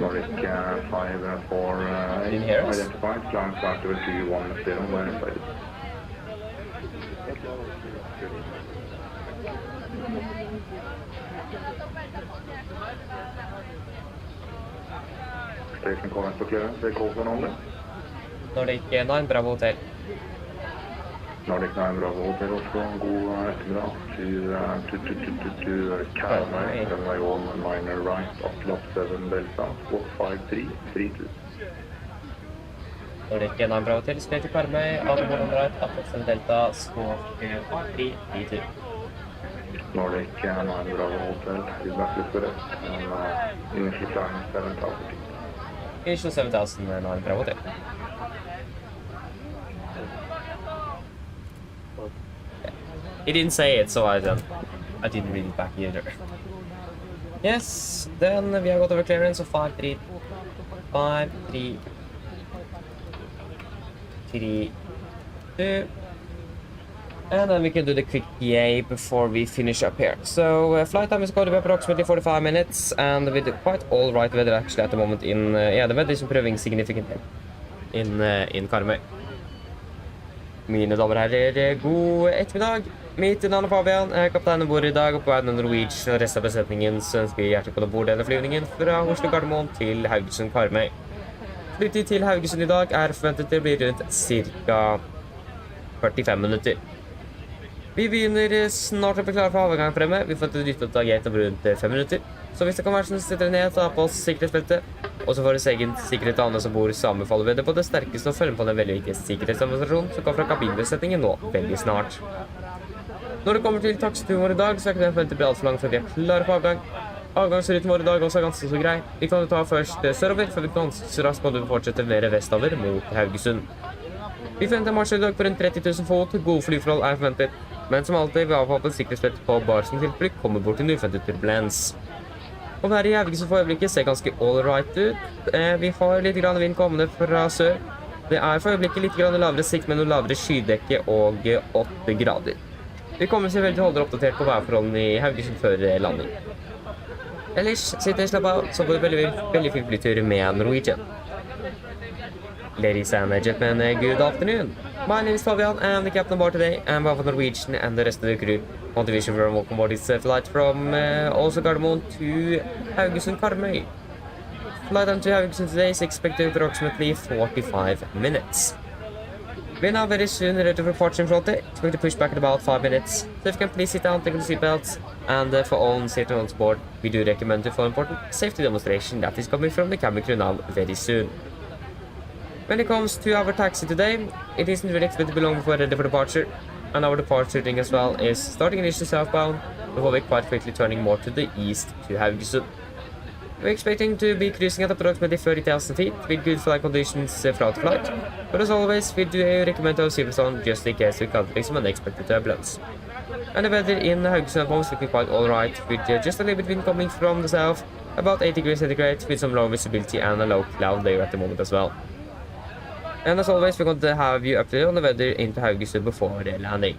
Nordic 548, Didn't hear us? identified, climb flight level 210, where inside. Station comments for clearance, they call for only. Nordic 9, Bravo Hotel. Nordic 9 Bravo Hotel Oslo, god ettermiddag til Karmøy, runway 1 minor right, up 7 Delta, squawk 5332. Nordic 9, Bravo Hotel, spiller til Karmøy, Haugesund right, Atlas Delta, squawk 332. Nordic 9 Bravo Hotel, feedback is correct, and initial climb 7000 feet. Initial 7009, Bravo Hotel. He didn't say it, so I didn't read it back either. Yes, then we have got over clearance of 5-3, 5-3, 3-2, and then we can do the quick PA before we finish up here. So flight time is going to be approximately 45 minutes, and with quite all right weather actually at the moment in yeah, the weather is improving significantly in Karmøy. Mine damer og herrer, god ettermiddag. Mitt navn er Fabian, jeg er kaptein ombord i dag, og på veien av Norwegian og resten av besetningen så ønsker vi hjertelig på bord denne flyvningen fra Oslo Gardermoen til Haugesund Karmøy. Flytid til Haugesund i dag er forventet til å bli rundt ca. 45 minutter. Vi begynner snart å bli klare for avgang fremme. Vi får dytte ut av gate om rundt 5 minutter. Så hvis det kan være sånn, sitter dere ned, ta på oss sikkerhetsbeltet. Og så får dere egen sikkerhet til andre som bor så anbefaler vi det på det sterkeste og følge på den veldig viktige sikkerhetsadministrasjonen som kommer fra kabinbesetningen nå veldig snart. Når det kommer til taxituren vår i dag, så er ikke den forventet bli alt for lang før vi er klare for avgang. Avgangsruten vår i dag også er ganske så grei. Vi kan ta først sørover, før vi ganske raskt må fortsette mer vestover mot Haugesund. Vi forventer marsj i dag på rundt 30 000 fot, gode flyforhold er forventet. Men som alltid, vi avholder på sikkerhetsbeltet på barsen til fly, kommer bort til en uforventet turbulens. Og her i Haugesund for øyeblikket ser ganske all right ut. Vi har litt grann vind kommende fra sør. Det er for øyeblikket litt grann lavere sikt med noe lavere skydekke og 8 grader. Vi kommer selvfølgelig til å holde dere oppdatert på værforholdene i Haugesund før landing. Ellers, sitter slapp av, så går det veldig fin flytur med Norwegian. Ladies and gentlemen, good afternoon. My name is Fabian, I am the captain aboard today, and both Norwegian and the rest of the crew want to wish you very welcome aboard this flight from Oslo Gardermoen to Haugesund Karmøy. Flight time to Haugesund today is expected approximately 45 minutes. We are now very soon ready for departure from Front. Expect to push back in about 5 minutes. So if you can please sit down, take the seatbelts, and for all safety on board, we do recommend you for important safety demonstration that is coming from the cabin crew now very soon. When it comes to our taxi today, it isn't really expected to be long before ready for departure, and our departure routing as well is starting initially southbound, before we're quite quickly turning more to the east to Haugesund. We're expecting to be cruising at approximately 30,000 feet with good flight conditions throughout the flight, but as always, we do recommend to have seatbelts on just in case we encounter some unexpected turbulence. And the weather in Haugesund is looking quite alright, with just a little bit wind coming from the south, about 8 degrees centigrade, with some low visibility and a low cloud layer at the moment as well. And as always, we're going to have you updated on the weather into Haugesund before the landing.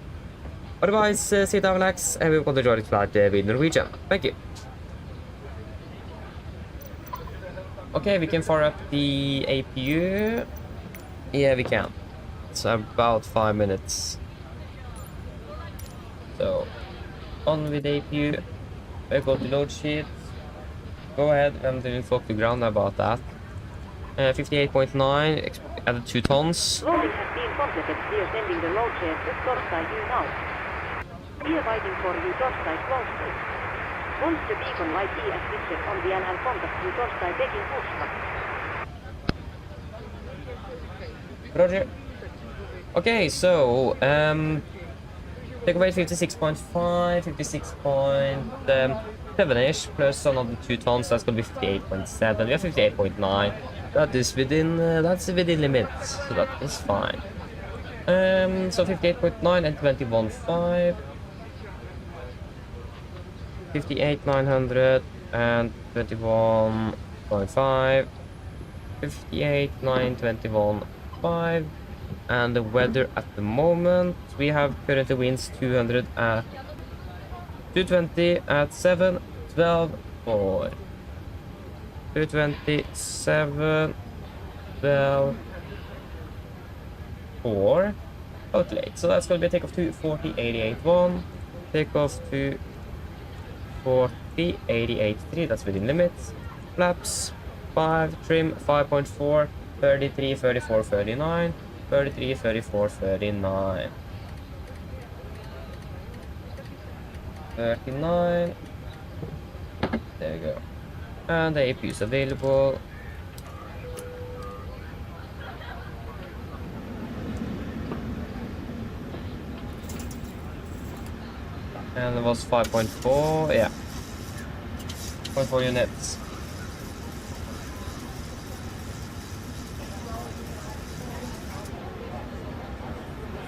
Otherwise, sit down, relax, and we're going to enjoy the flight with Norwegian. Thank you. Okay, we can fire up the APU. Yeah, we can. It's about 5 minutes. So, on with the APU. We go to load sheet. Go ahead, I'm doing fuck the ground about that. 58.9, added 2 tons. Loading has been completed. We are sending the load share to Dorsai U now. We are waiting for you Dorsai closely. Once the beacon light is switched on, the and contact you Dorsai taking Pushback. Roger. Okay, so take away 56.5, 56.7-ish plus another 2 tons. That's gonna be 58.7. We have 58.9. That is within limits, so that is fine. So 58.9 and 21.5. 58,900 and 21.5. 58, 9, 21, 5. And the weather at the moment, we have currently winds 200 at 220 at 7, 12, 4. 227, 12, 4. Out late. So that's going to be a takeoff to 40, 88, 1. Takeoff to 40, 88, 3. That's within limits. Flaps 5, trim 5.4, 33, 34, 39. 33, 34, 39. 39. There you go. And the AP is available. And it was 5.4, yeah. 0.4 units.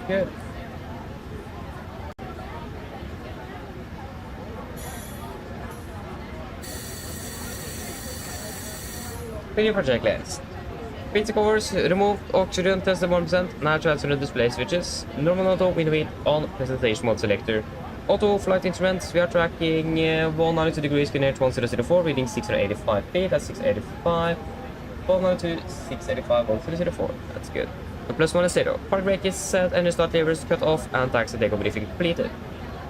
Good. Video project list. Pizza covers removed, oxygen tested 1%, natural instrument display switches, normal auto, window weight on presentation mode selector. Auto flight instruments, we are tracking 192 degrees, Q-Nair 1004, reading 685 feet, that's 685. 192, 685, 1004, that's good. The +1 is 0. Park brake is set, engine start levers cut off, and taxi takeoff briefing completed.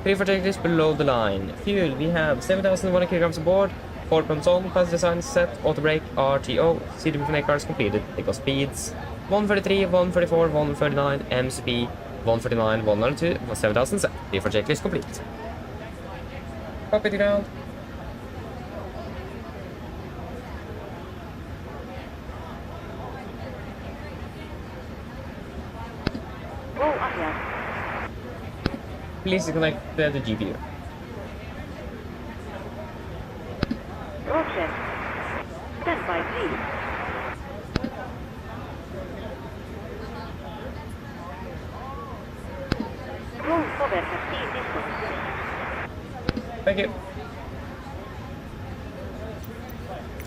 Free for checklist below the line. Fuel, we have 7,100 kilograms aboard, 4 pumps on, pass design set, auto brake, RTO, CD from cars completed, takeoff speeds 133, 134, 139, MCP 149, 192, 7,000 set. Free for checklist complete. Cockpit to ground. Go ahead. Please connect the GPU. Roger. Stand by, please. Roll cover has seen distance. Thank you.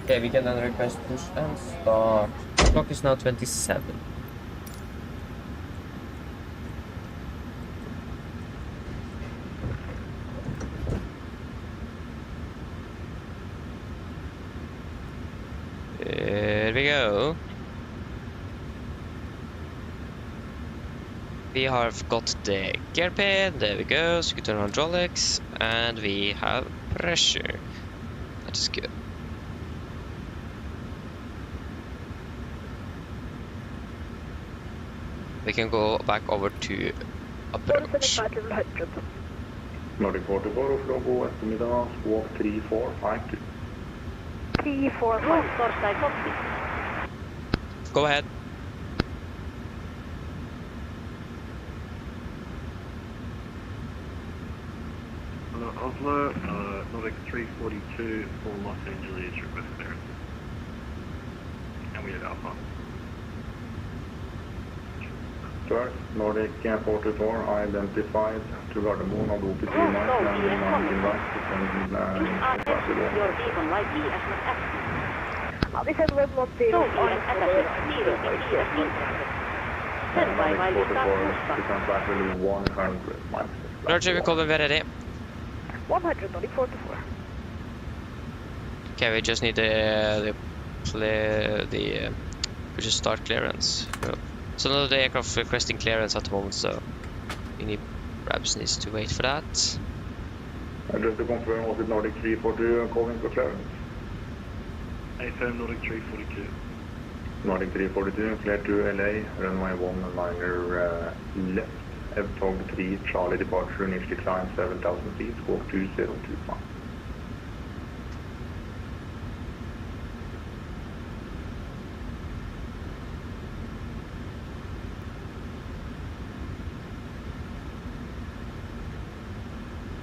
Okay, we can then request push and start. Clock is now 27. Here we go. We have got the gear pin, there we go, so you can turn on hydraulics, and we have pressure. That is good. We can go back over to approach. Nordic 44, Oslo, god eftermiddag, squawk 3452. 345. Torstai copy. Go ahead. Oslo, Nordic 342 for Los Angeles, request clearance. And we have Alpha. Sir, Nordic 44 identified to Gardermoen on OPT Mike landing on Enroute to send Your vehicle light E as not active. Vi sender den mot til Show E as attached. Zero E as intact. Stand by while we start pushback. Roger, we call when we're ready. 100, Nordic 44. Okay, we just need we just start clearance. So now the aircraft requesting clearance at the moment, so we need perhaps needs to wait for that. Just to confirm, was it Nordic 342 calling for clearance? AFM Nordic 342. Nordic 342, clear to LA, runway 1 liner left, FTOG 3, Charlie departure, initially climb 7,000 feet, squawk 2025.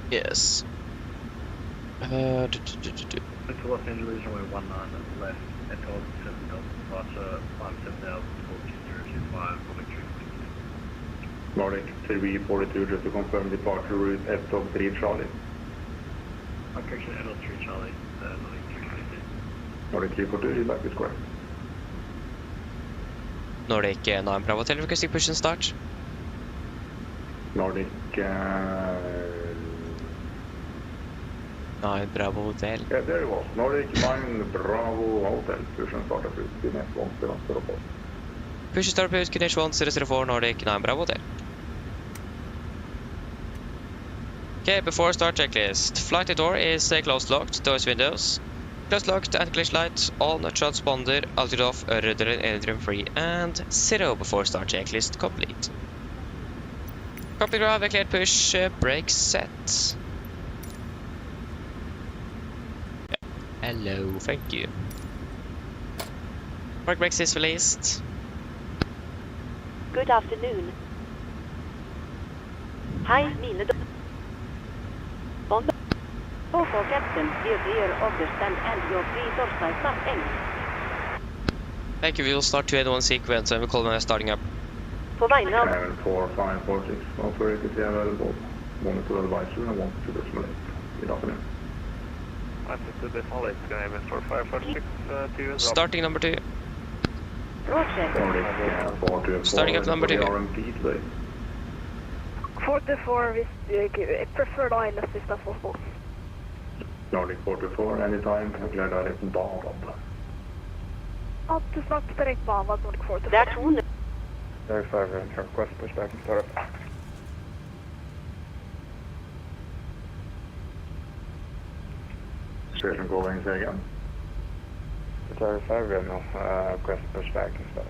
Yes. Into Los Angeles, runway 19 left, at 7,000 departure, 57,000, Nordic 342. Nordic 342, just to confirm departure route FTOG 3, Charlie. Correction, Adult 3 Charlie, Nordic 342. Nordic 342, is back is correct. Nordic 9 Bravo Hotel, requesting push and start. Nordic 9 Bravo Hotel. yeah, there it was. Nordic 9 Bravo Hotel. Push and start approved. Kinetic 1004. Push and start approved, Kinetic 1004, Nordic 9 Bravo Hotel. Okay, before start checklist. Flight door is closed locked, doors windows. Closed locked, anti-glitch light on, transponder, altitude off, rudder and aerodrome free, and 0 before start checklist complete. Copy ground, cleared push, brake set. Yeah. Hello, thank you. Park brakes is released. Good afternoon. Hi, mine Bond. For Captain, we're clear of the stand and your free Torstai start engine. Thank you, we will start 281 sequence and we'll call when starting up. For right now, 74546. Operator is available. Monitor advisor and 12.8. Good afternoon. Starting number 2. Roger. Nordic 424. Starting up number 2. RMP today. 44 with preferred island if that's possible. Nordic 44, anytime. Clear direct Bavad. Ja, du snart direkt Bavad, Nordic 44. That's one. Verify request pushback and start up. Station calling, say again. Verify request pushback and start.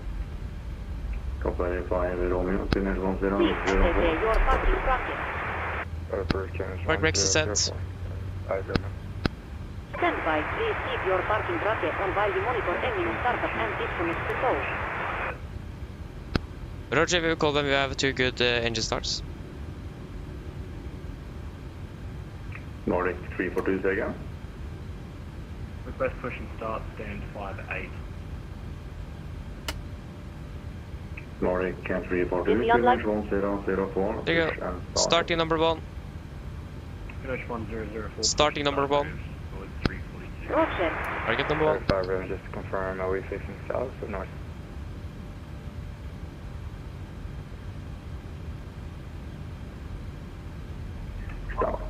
Copy verify Romeo, Kinetic 1004. Please take your parking bracket. Park brakes is set. Stand by. Please keep your parking bracket on while we monitor engine startup and disconnect the tow. Roger, we will call when we have 2 good engine starts. Nordic 342, say again. Request push and start, stand 58. Nordic 342, Is he unlocked? Kinetic 1004. There you Push go. and start. Starting number 1. Finish 1004. Starting number 1. Roger. Target number 1. Verify room, just to confirm, are we facing south or north? Stop.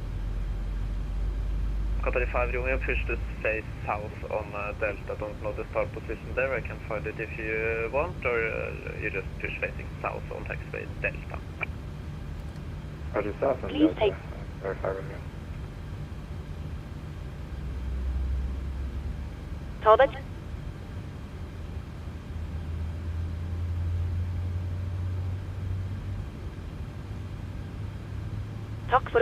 Qatar 5 Romeo, push to face south on Delta. Don't know the start position there. I can find it if you want, or you just push facing south on taxiway Delta. Roger, south and Please Delta. take- Verify Romeo. Torbet. Takk for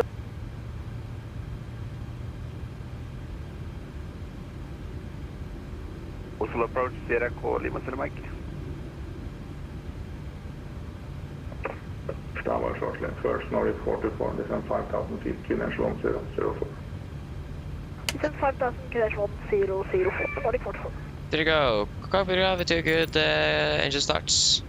Oslo approach, Sierra K, Lima Mike. Standby short left first, Nordic 44, descend 5,000 feet, Kinetic 1004. Descend 5,000, Kinetic 1004, Nordic 44. There you go. Copy, we have 2 good engine starts.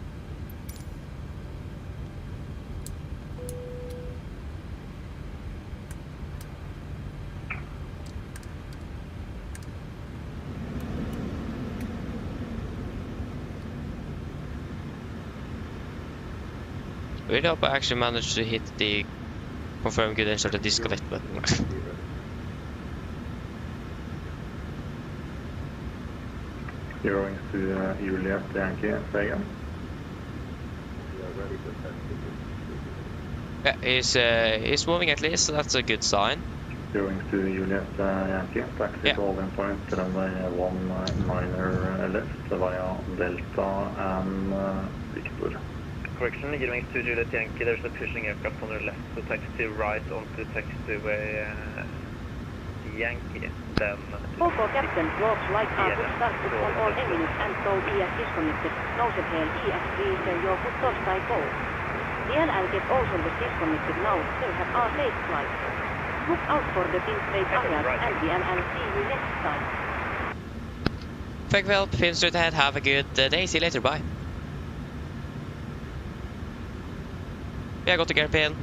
I really hope I actually managed to hit the confirm good engine start and disconnect button. Zeroing to Juliet Yankee, say again. Yeah, he's moving at least, so that's a good sign. Zeroing to Juliet Yankee, taxi Yeah. to holding point, runway 19 left via Delta and Victor. Correction, Giving to Juliet Yankee, there's a pushing aircraft on your left, so taxi right onto taxiway Yankee, then... Koko Captain, close light are good started on all engines and so ES disconnected. Nouset hell ES3 your good Torstai go. DLL get also the disconnected now, still have our safe flight. Look out for the pin straight areas and DLL see you next time. Thank you, help. Pin straight ahead. Have a good day. See you later. Bye. Yeah, got the gear pin.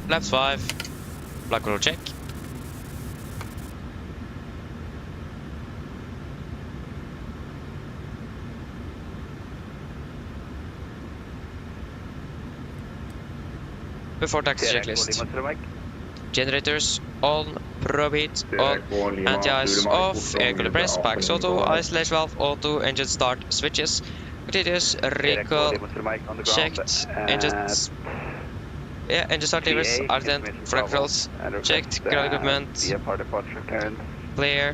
Left 5. Black roll check. before taxi checklist. Generators on, probe heat on, anti-ice off, air cooler press, packs auto, isolation valve auto, engine start switches, continuous, recall, checked, engines, yeah, engine start levers, ardent, flight controls, checked, ground equipment, clear,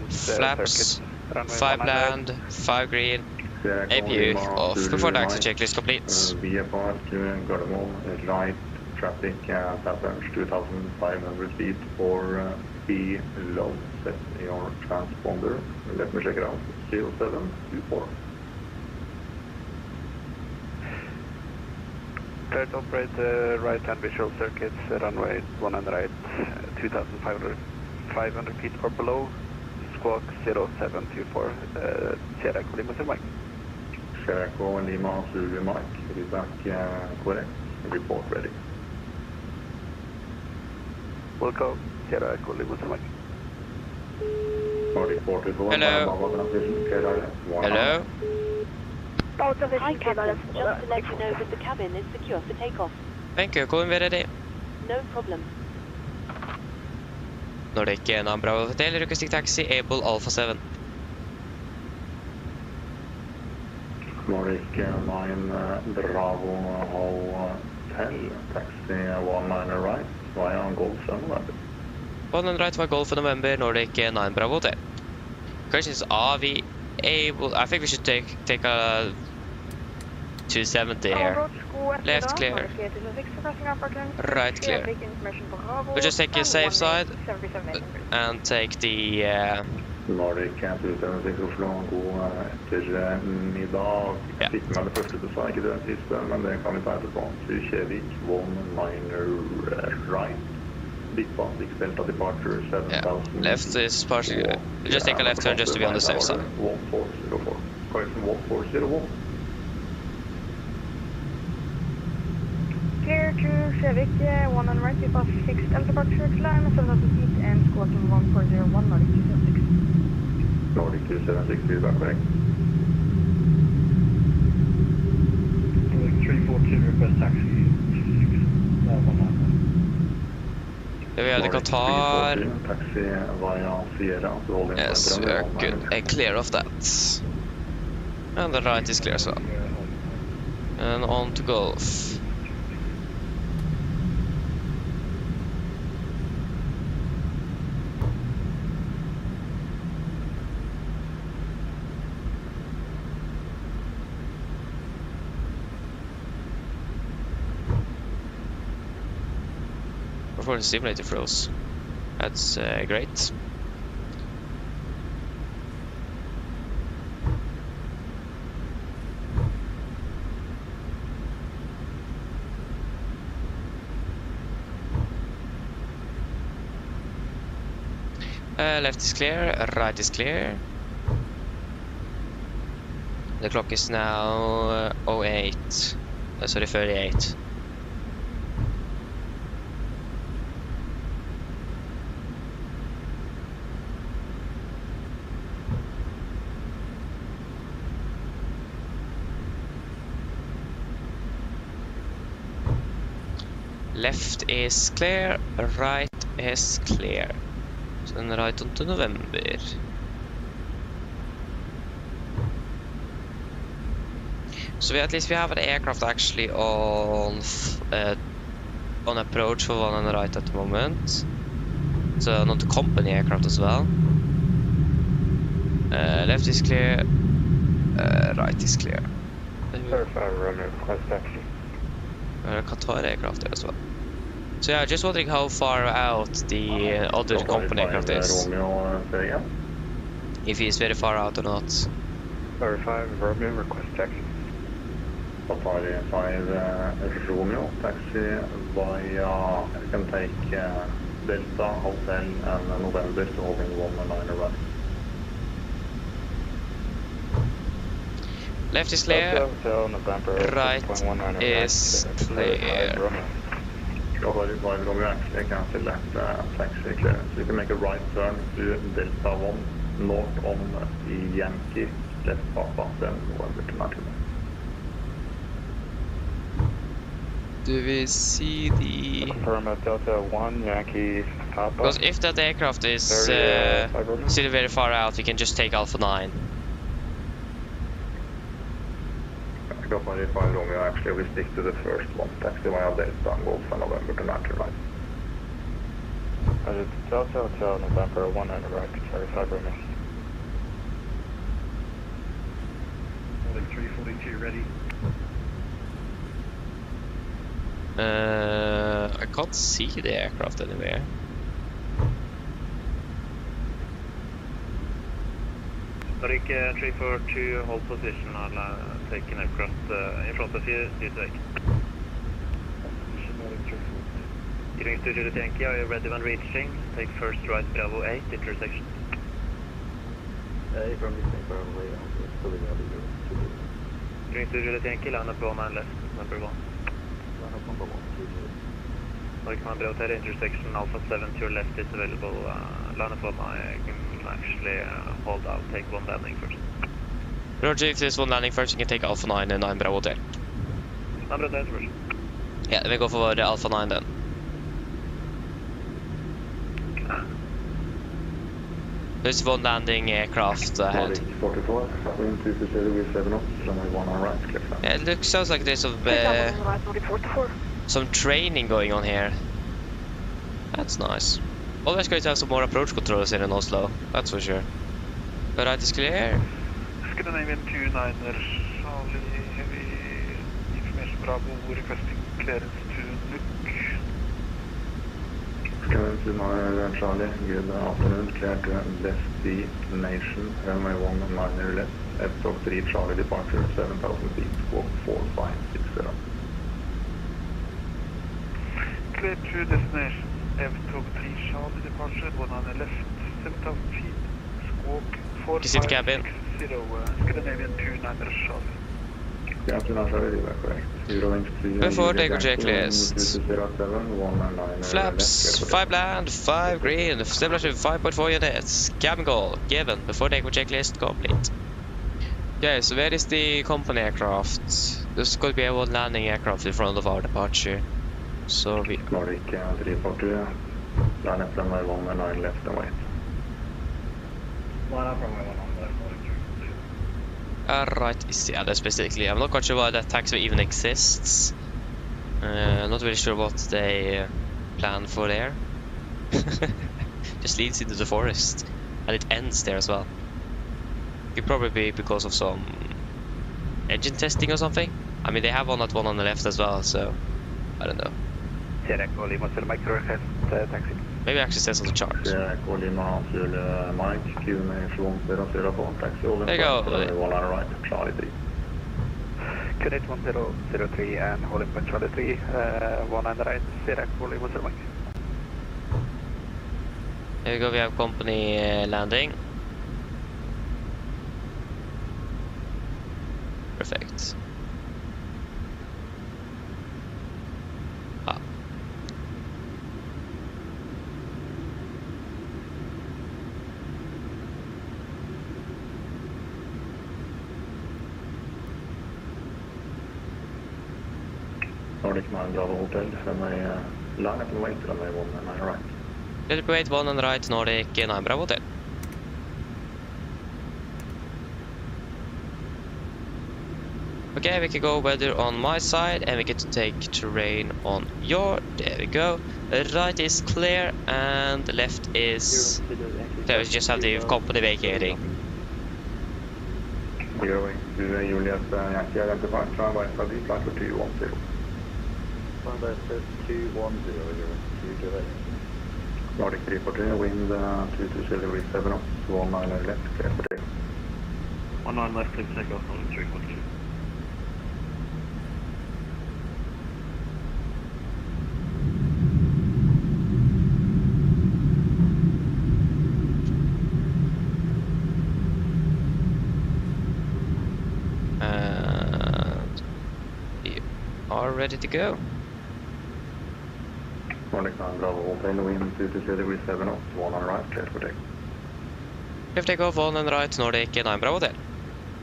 flaps, 5 land, 5 green, APU off, before taxi checklist completes. VFR to Gardermoen, right traffic patterns 2500 feet or below. Set your transponder. Let me check it out. 0724. Clear to operate right hand visual circuits, runway 1 and right, 2500 feet or below, squawk 0724, Sierra Lima Zulu Mike. Sierra Lima Zulu Mike, feedback correct, report ready. Welcome, Sierra Lima Zulu Mike. Hello. Hello. Hi Captain, just to let you know that the cabin is secure for takeoff. Thank you, calling ready. No problem. Nordic 9 Bravo Hotel, requesting taxi, able Alpha 7. Nordic 9 Bravo Hotel, taxi 19 right, via Golf November. 1 right via Golf November, Nordic 9 Bravo Hotel. Questions, are we able, I think we should take a 270 here. Left clear. Right clear. We'll just take a safe side and take the Nordic 276 Oslo, god ettermiddag. Fikk med det første du sa, ikke det siste, men det kan vi ta etterpå. Kjevik, 19 right. Dippa, Delta departure, 7000. Left is partially, just take a left turn just to be on the safe side. 1404. Correction 1401. Clear to Kjevik, 1 and right, we pass 6 Delta departure climb, 7000 feet and squawking 1401, Nordic 276. Nordic 276, feedback correct. 342, request taxi. We have the Qatar. Taxi via Sierra. Yes, we are good and clear of that. And the right is clear as well. And on to Golf. Before the simulator froze. That's great. Left is clear, right is clear. The clock is now 08, sorry 38. Left is clear, right is clear. So then right onto November. So at least we have an aircraft actually on approach for 1 and right at the moment. So not the company aircraft as well. Left is clear, right is clear. Verify runner request taxi. Qatar aircraft there as well. So yeah, just wondering how far out the other company aircraft is. If he's very far out or not. Verify Romeo request taxi. Qatar 5 Romeo, taxi via, you can take Delta, Hotel and November to holding 19 right. Left is clear, right is clear. Qatar 5 Romeo actually cancel that taxi clearance. You can make a right turn to Delta 1 north on the Yankee, left Papa, then November to 19. Do we see the... Confirm at Delta 1, Yankee Papa. Because if that aircraft is still very far out, we can just take Alpha 9. Takeoff 185 Romeo, actually we stick to the first one. Taxi 1 of Delta, Golf and November to naturalize. Delta Hotel, November 1 and right, carry 5 Romeo. 342 ready. I can't see the aircraft anywhere. Nordic 342, hold position. I'll take an aircraft in front of you. Do take. Hearing to Juliet Yankee, are you ready when reaching? Take first right Bravo 8, intersection. From Eastern Bravo 8, fully ready. Hearing to Juliet Yankee, line up 1 and left, number 1. Nordic Commander Hotel, intersection Alpha 7 to your left is available. Line up 1, I can actually hold out, take 1 landing first. Roger, if there's 1 landing first, you can take Alpha 9 and 9 Bravo Hotel. Number 10 first. Yeah, then we go for the Alpha 9 then. There's 1 landing aircraft ahead. 44, wind 220 with 7 knots, runway 1 on right, clear. Yeah, it sounds like there's some training going on here. That's nice. Always great to have some more approach controllers here in Oslo, that's for sure. The right is clear. Scandinavian 29er, Charlie Heavy Information Bravo, requesting clearance to Nuuk. Scandinavian 29er, Charlie, good afternoon, clear to destination, runway 1 and 9 left, F-Talk 3 Charlie departure, 7,000 feet, squawk 4560. Clear to destination, F-Talk 3 Charlie departure, 1 on the left, 7,000 feet, squawk 4560, Scandinavian 29er, Charlie. Before takeoff checklist. Flaps, 5 land, 5 green, stabilization 5.4 units. Cabin call given. Before takeoff checklist complete. Okay, so where is the company aircraft? There's going to be a 1 landing aircraft in front of our departure. So we... Nordic 342, line up runway 1 and 9 left and wait. Line up runway 1 on left, Right, yeah, that's basically. I'm not quite sure why that taxiway even exists. Not really sure what they plan for there. Just leads into the forest, and it ends there as well. Could probably be because of some engine testing or something. I mean, they have one on the left as well, so I don't know. Maybe it actually says on the chart. There you go. Connect 1003 and holding point Charlie 3, 1 and right, Sierra calling was Mike. There we go, we have company landing. Perfect. Nordic 9 Bravo Hotel, runway line up and wait, runway 1 and 9 right. Let wait 1 and right, Nordic 9 Bravo Hotel. Okay, we can go weather on my side and we get to take terrain on your. There we go. Right is clear and the left is. There we just have the company vacating. Zeroing to Juliet Yankee identified, runway flight 210. Runway 210, Nordic 340, wind 220 degrees 7 knots, 19 left, clear for takeoff. 19 left, clear takeoff, Nordic 342. Are ready to go. Nordic 9 Bravo, Hotel, wind 220 degrees 7 knots, 1 on right, clear for takeoff. If take off 1 and right, Nordic 9 Bravo Hotel.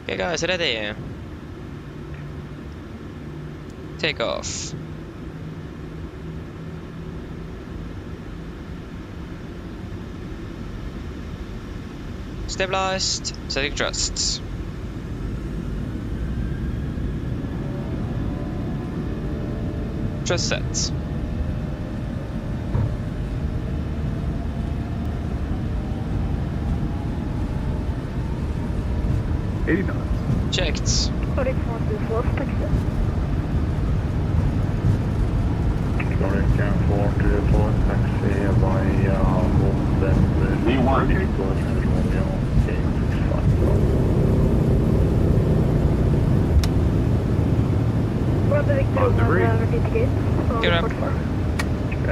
Okay guys, ready. Take off. Stabilized. Setting thrust. Thrust set. Checked. Nordic 424, taxi. Nordic 424, taxi via November. We want it. Brother Victor, repeat the gate. Good up.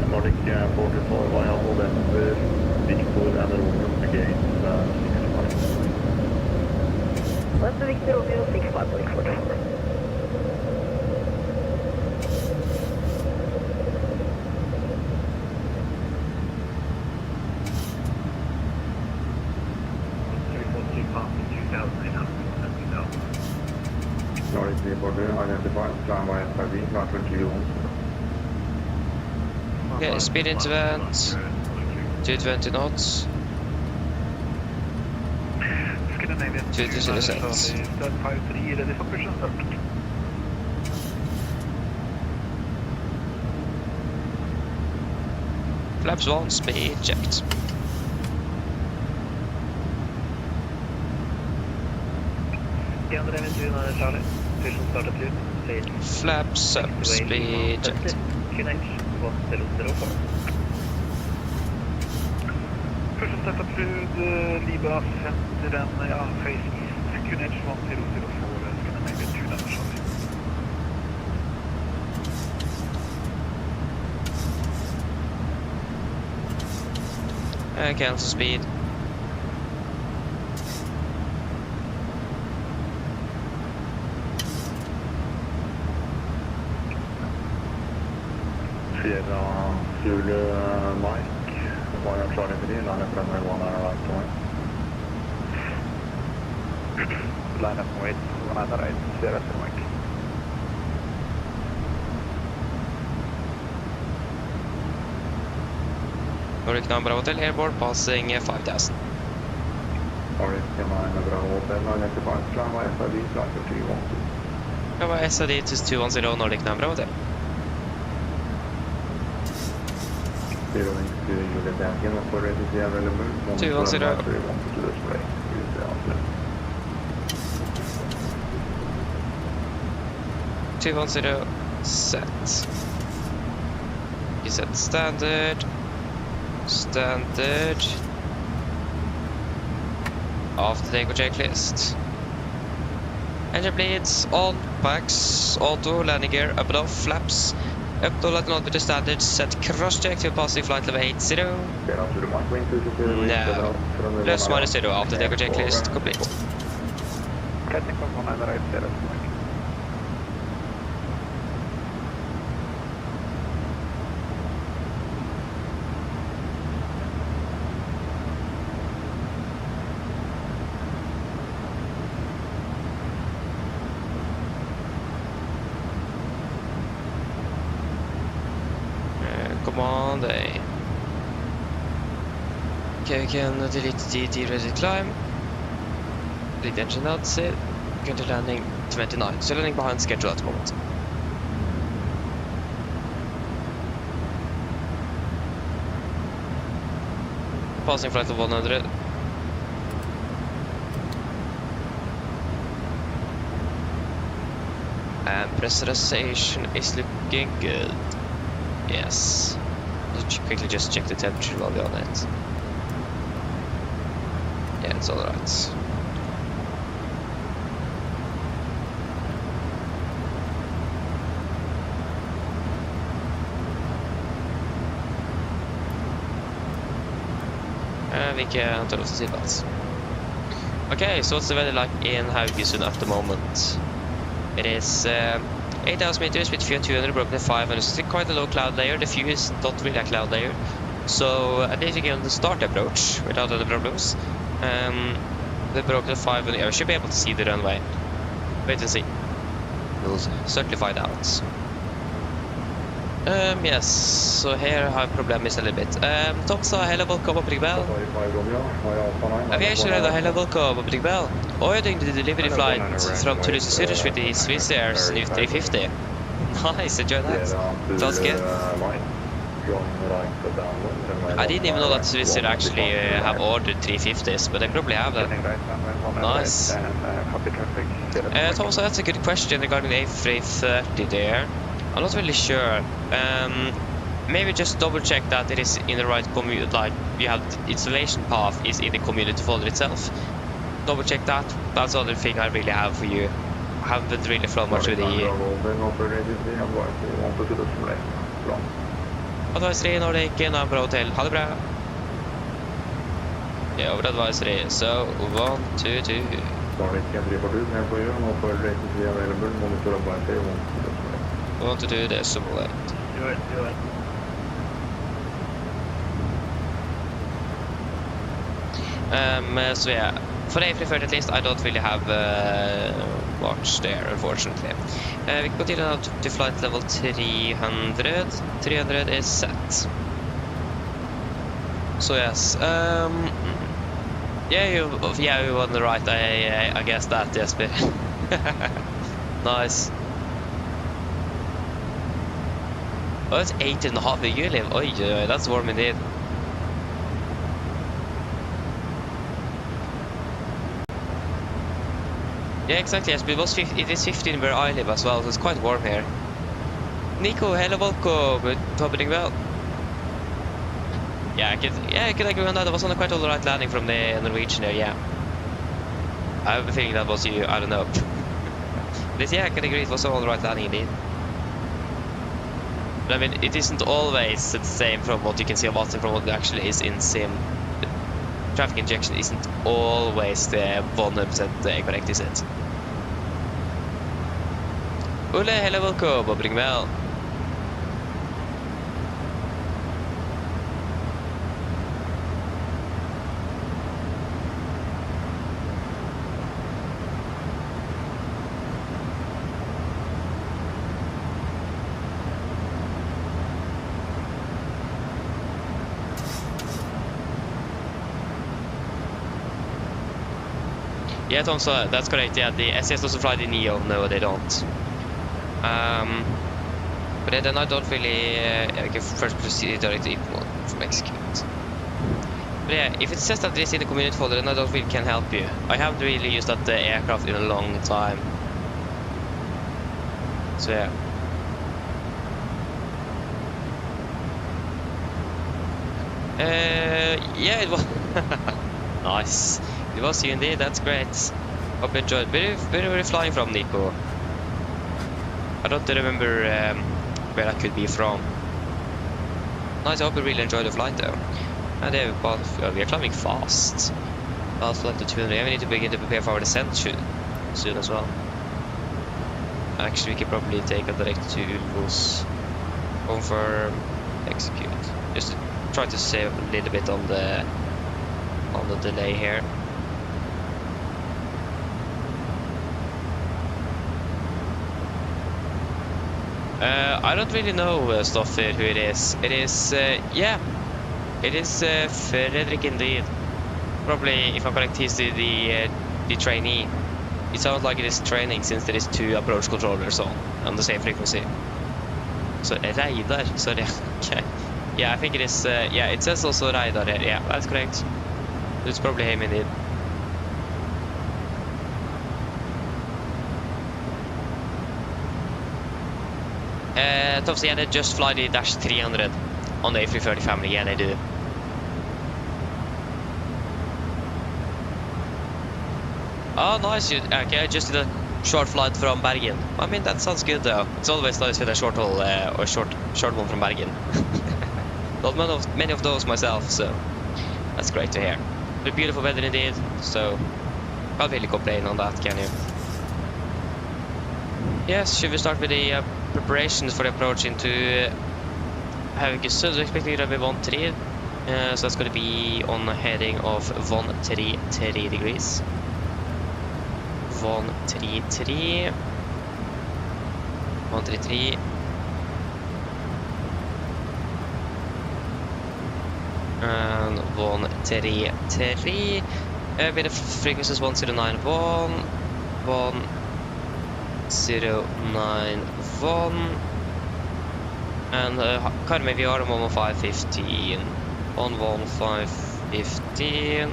Nordic 44 via November. Victor and Romeo again. Brother Victor, Romeo 65, Nordic 44. Nordic border identified, runway SRV, not 21. Okay, speed intervent. 220 knots. Scandinavian 2006. Start 53, ready for push and start. Flaps 1, speed checked. Scandinavian 29 Charlie. Push and start at 2. Please. Flaps up, speed checked. QNH 1004. Push and start approved, Libra center and face east. QNH 1004, Scandinavian 29 Charlie. Cancel speed. Sierra Zulu Mike, via Charlie 3, line up runway 1 hour right point. Line up and wait, 1 hour right, Sierra Zulu Mike. Nordic number hotel airborne passing 5000. Nordic 9 Bravo Hotel, identified, runway SRV, flight 312. Runway SRD to 210 Nordic number hotel. 0 into Juliet Yankee, not for ready available. 210. Want to display. Use the outlet. 210 set. You set standard. Standard. After takeoff checklist. Engine bleeds, on, packs, auto, landing gear, up and off, flaps. Up to let not be the standard, set cross check to passing flight level 80. No. Plus minus 0 after takeoff checklist complete. Catching from 1 hour right, Sierra Zulu Mike. Command A. Okay, we can delete DT ready climb. Delete engine outside. Go to landing 29. So landing behind schedule at the moment. Passing flight level 100. And pressurization is looking good. Yes. Let's quickly just check the temperature while we're on it. Yeah, it's alright. And we can turn off the seatbelts. Okay, so what's the weather like in Haugesund at the moment? It is 8,000 meters with view 200, broken at 500. It's quite a low cloud layer. The view is not really a cloud layer. So at least we can start approach without any problems. The broken at 500, yeah, we should be able to see the runway. Wait and see. We'll certainly find out. Yes, so here I have problem is a little bit. Tom sa hej och welcome på Bell. Aviation Radar, hello, welcome på Bell. Oh, you're doing the delivery flight from Toulouse to Zurich with the Swiss Air's new 350. Nice, enjoy that. Sounds good. I didn't even know that Swiss Air actually have ordered 350s, but they probably have that. Nice. Tom, so that's a good question regarding the A330 there. I'm not really sure. Maybe just double check that it is in the right commute, like you have the installation path is in the community folder itself. Double check that. That's the other thing I really have for you. I haven't really flown much with the advisory Nordic in Bra Hotel. Ha det bra. Yeah, over advisory. So 1, 2, 2. Nordic 342 here for you. No further latency available. Monitor advisory 1. I want to do this simulate. Do it. So yeah, for A330 at least, I don't really have watch there, unfortunately. We can continue now to flight level 300. 300 is set. So yes, yeah, you on the right. I guess that, Jesper. Nice. Oh, it's 8.5 where you live. Oi, that's warm indeed. Yeah, exactly. Yes, but it is 15 where I live as well, so it's quite warm here. Nico, hello, welcome. Hopping well. Yeah, I could agree on that. It was on a quite alright landing from the Norwegian there. Yeah, I have a feeling that was you. I don't know. But yeah, I can agree. It was an alright landing indeed. I mean, it isn't always the same from what you can see on bottom from what it actually is in sim. The traffic injection isn't always the 100% correct, is it? Ole, hello, welcome, Bobbing Bell. Yeah, Tom, so that's correct. Yeah, the SS doesn't fly the Neo. No, they don't. But then I don't really. I can first proceed directly from execute. But yeah, if it says that it is in the community folder, then I don't really can help you. I haven't really used that aircraft in a long time. So yeah. Yeah, it was nice. It was you indeed, that's great. Hope you enjoyed. Where were you flying from, Nico? I don't remember where I could be from. Nice, I hope you really enjoyed the flight though. And we are climbing fast. Last flight to 200. Yeah, we need to begin to prepare for our descent soon as well. Actually, we could probably take a direct to Ulvos. Confirm, execute. Just to try to save a little bit on the delay here. I don't really know stuff here who it is. It is yeah, it is Frederick indeed. Probably, if I'm correct, he's the trainee. It sounds like it is training since there is 2 approach controllers on the same frequency. So radar, sorry. Okay. Yeah, I think it is. Yeah, it says also radar here. Yeah, that's correct. It's probably him indeed. Tops, yeah, they just fly the Dash 300 on the A330 family. Yeah, they do. Oh, nice. Okay, I just did a short flight from Bergen. I mean, that sounds good though. It's always nice with a short haul or short one from Bergen. Not many of those myself, so that's great to hear. But beautiful weather indeed, so can't really complain on that, can you? Yes, should we start with the preparations for the approach into Haugesund? So expecting it to be 1-3, so that's going to be on a heading of 133 degrees. 133. and 133. With the frequencies 1091, 1091, and Karmøy VR 115, 11515,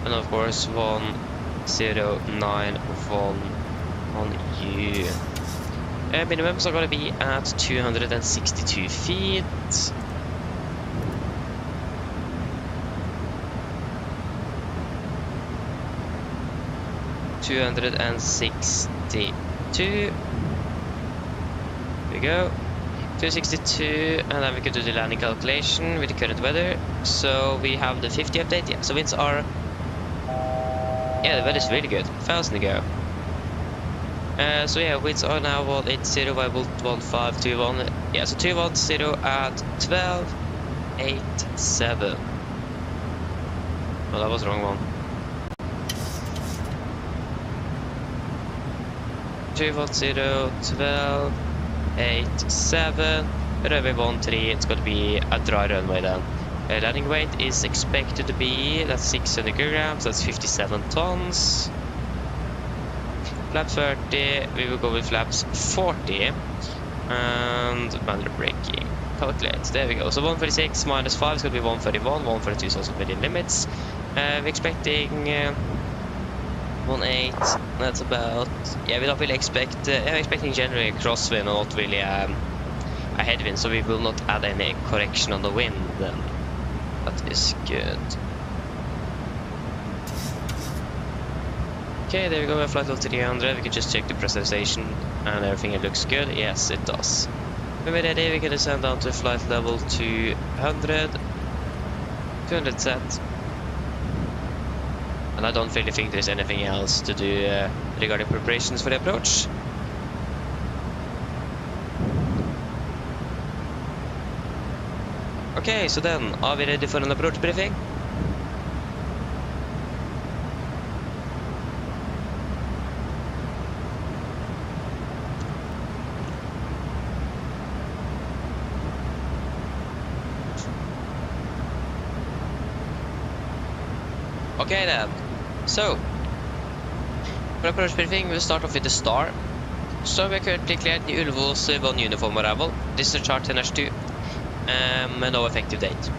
and of course 1091 on U. Minimums are going to be at 262 feet. Here we go. 262, and then we can do the landing calculation with the current weather. So we have the 50 update. Yeah, so winds are. Yeah, the weather is really good. 1,000 to go. So yeah, winds are now 180 by 1521. Yeah, so 210 at 1287. Oh, that was the wrong one. 210, 1287. Runway 13. It's going to be a dry runway then. Landing weight is expected to be, that's 600 kilograms, that's 57 tons. Flap 30, we will go with flaps 40. And manual braking. Calculate, there we go. So 136 minus 5 is going to be 131. 132 is also within limits. We're expecting 18. That's about. Yeah, we don't really expect. I'm expecting generally a crosswind and not really a headwind, so we will not add any correction on the wind. Then that is good. Okay, there we go. We have flight level 300. We can just check the pressurization and everything. It looks good. Yes, it does. When we're ready, we can descend down to flight level 200. 200 set. And I don't really think there's anything else to do regarding preparations for the approach. Okay, so then, are we ready for an approach briefing? Okay then. So, for approach briefing, we'll start off with the star. So we are currently cleared the Ulvos 1 uniform arrival. This is chart NH2, no effective date.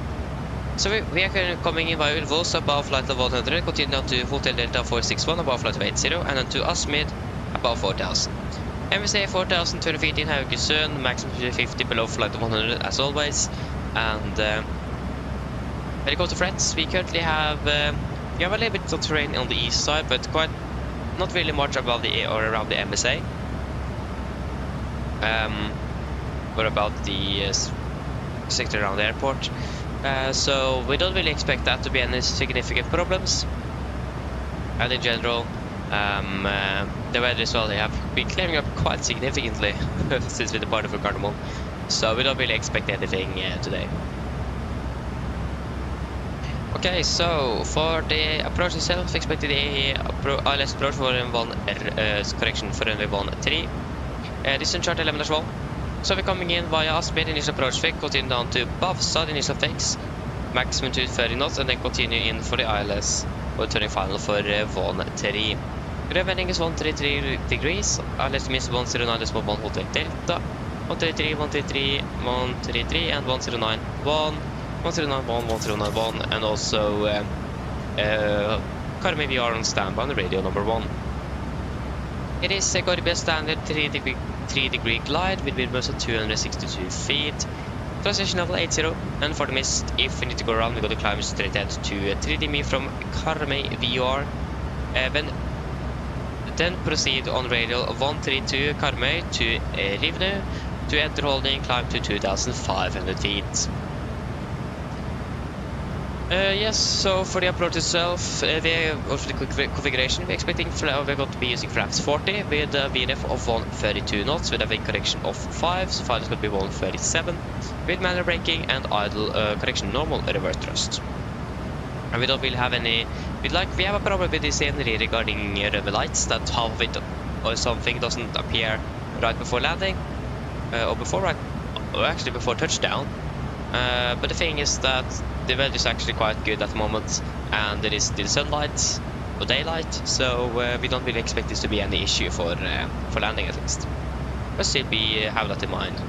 So we are currently coming in by Ulvos above flight level 100, continue down to Hotel Delta 461 above flight level 80, and then to Asmid above 4000. MSA 4200 feet in Haugesund, maximum 50 below flight level 100 as always. And when it comes to threats, we currently have we have a little bit of terrain on the east side, but quite not really much above the or around the MSA. Or about the sector around the airport. So we don't really expect that to be any significant problems. And in general, the weather as well, they have been clearing up quite significantly since we departed for Gardermoen. So we don't really expect anything today. Okay, so for the approach itself, expected a ILS approach for correction for runway 13. Distance chart 11-1. So we're coming in via Asmid initial approach fix, continue down to Bavstad initial fix, maximum to 30 knots, and then continue in for the ILS or turning final for 13. Reventing is 133 degrees, ILS means 109.1 Hotel Delta, 133, 133, 133, and 109, 1091, 1091, and also Karmøy VR on standby on the radio number 1. It is going to be a standard 3 degree glide with minimums of 262 feet. Transition level 80, and for the mist, if we need to go around, we're going to climb straight ahead to 3D from Karmøy VR. Then proceed on radial 132 Karmøy to Rivne to enter holding, climb to 2,500 feet. Yes, so for the approach itself, for the configuration, we're expecting we're going to be using flaps 40 with a VNF of 132 knots with a wind correction of 5, so final is going to be 137 with manual braking and idle correction normal reverse thrust. And we don't really have any. We have a problem with this scenery regarding runway lights, that half of it or something doesn't appear right before landing, or before before touchdown. But the thing is that the weather is actually quite good at the moment, and there is still sunlight or daylight, so we don't really expect this to be any issue for landing at least. But still, have that in mind.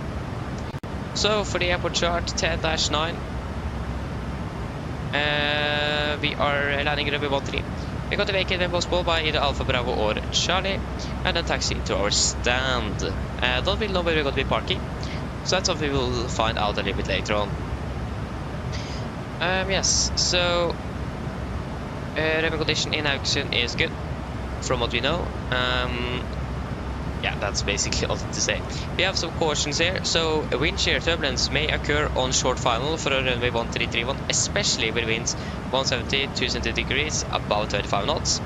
So for the airport chart 10-9, we are landing runway 13. We got to vacate when possible by either Alpha Bravo or Charlie, and then taxi to our stand. Don't really know where we're going to be parking, so that's what we will find out a little bit later on. Yes, so runway condition in Haugesund is good, from what we know. Yeah, that's basically all to say. We have some cautions here. So wind shear turbulence may occur on short final for a runway 1331, especially with winds 170-270 degrees, about 25 knots.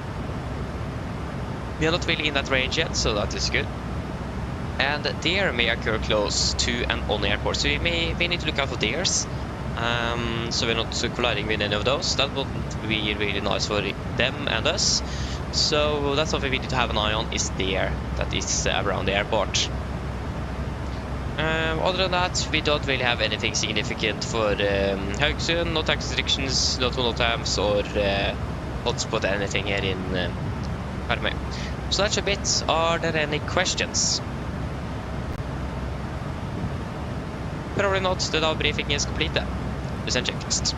We are not really in that range yet, so that is good. And deer may occur close to and on the airport, so we need to look out for deers. So we're not colliding with any of those. That wouldn't be really nice for them and us. So that's something we need to have an eye on, is deer that is around the airport. Other than that, we don't really have anything significant for Haugesund. No tax restrictions, no times or hotspot anything here in Karmøy. So that's a bit. Are there any questions? Probably not. The DAO briefing is completed. Descent checklist.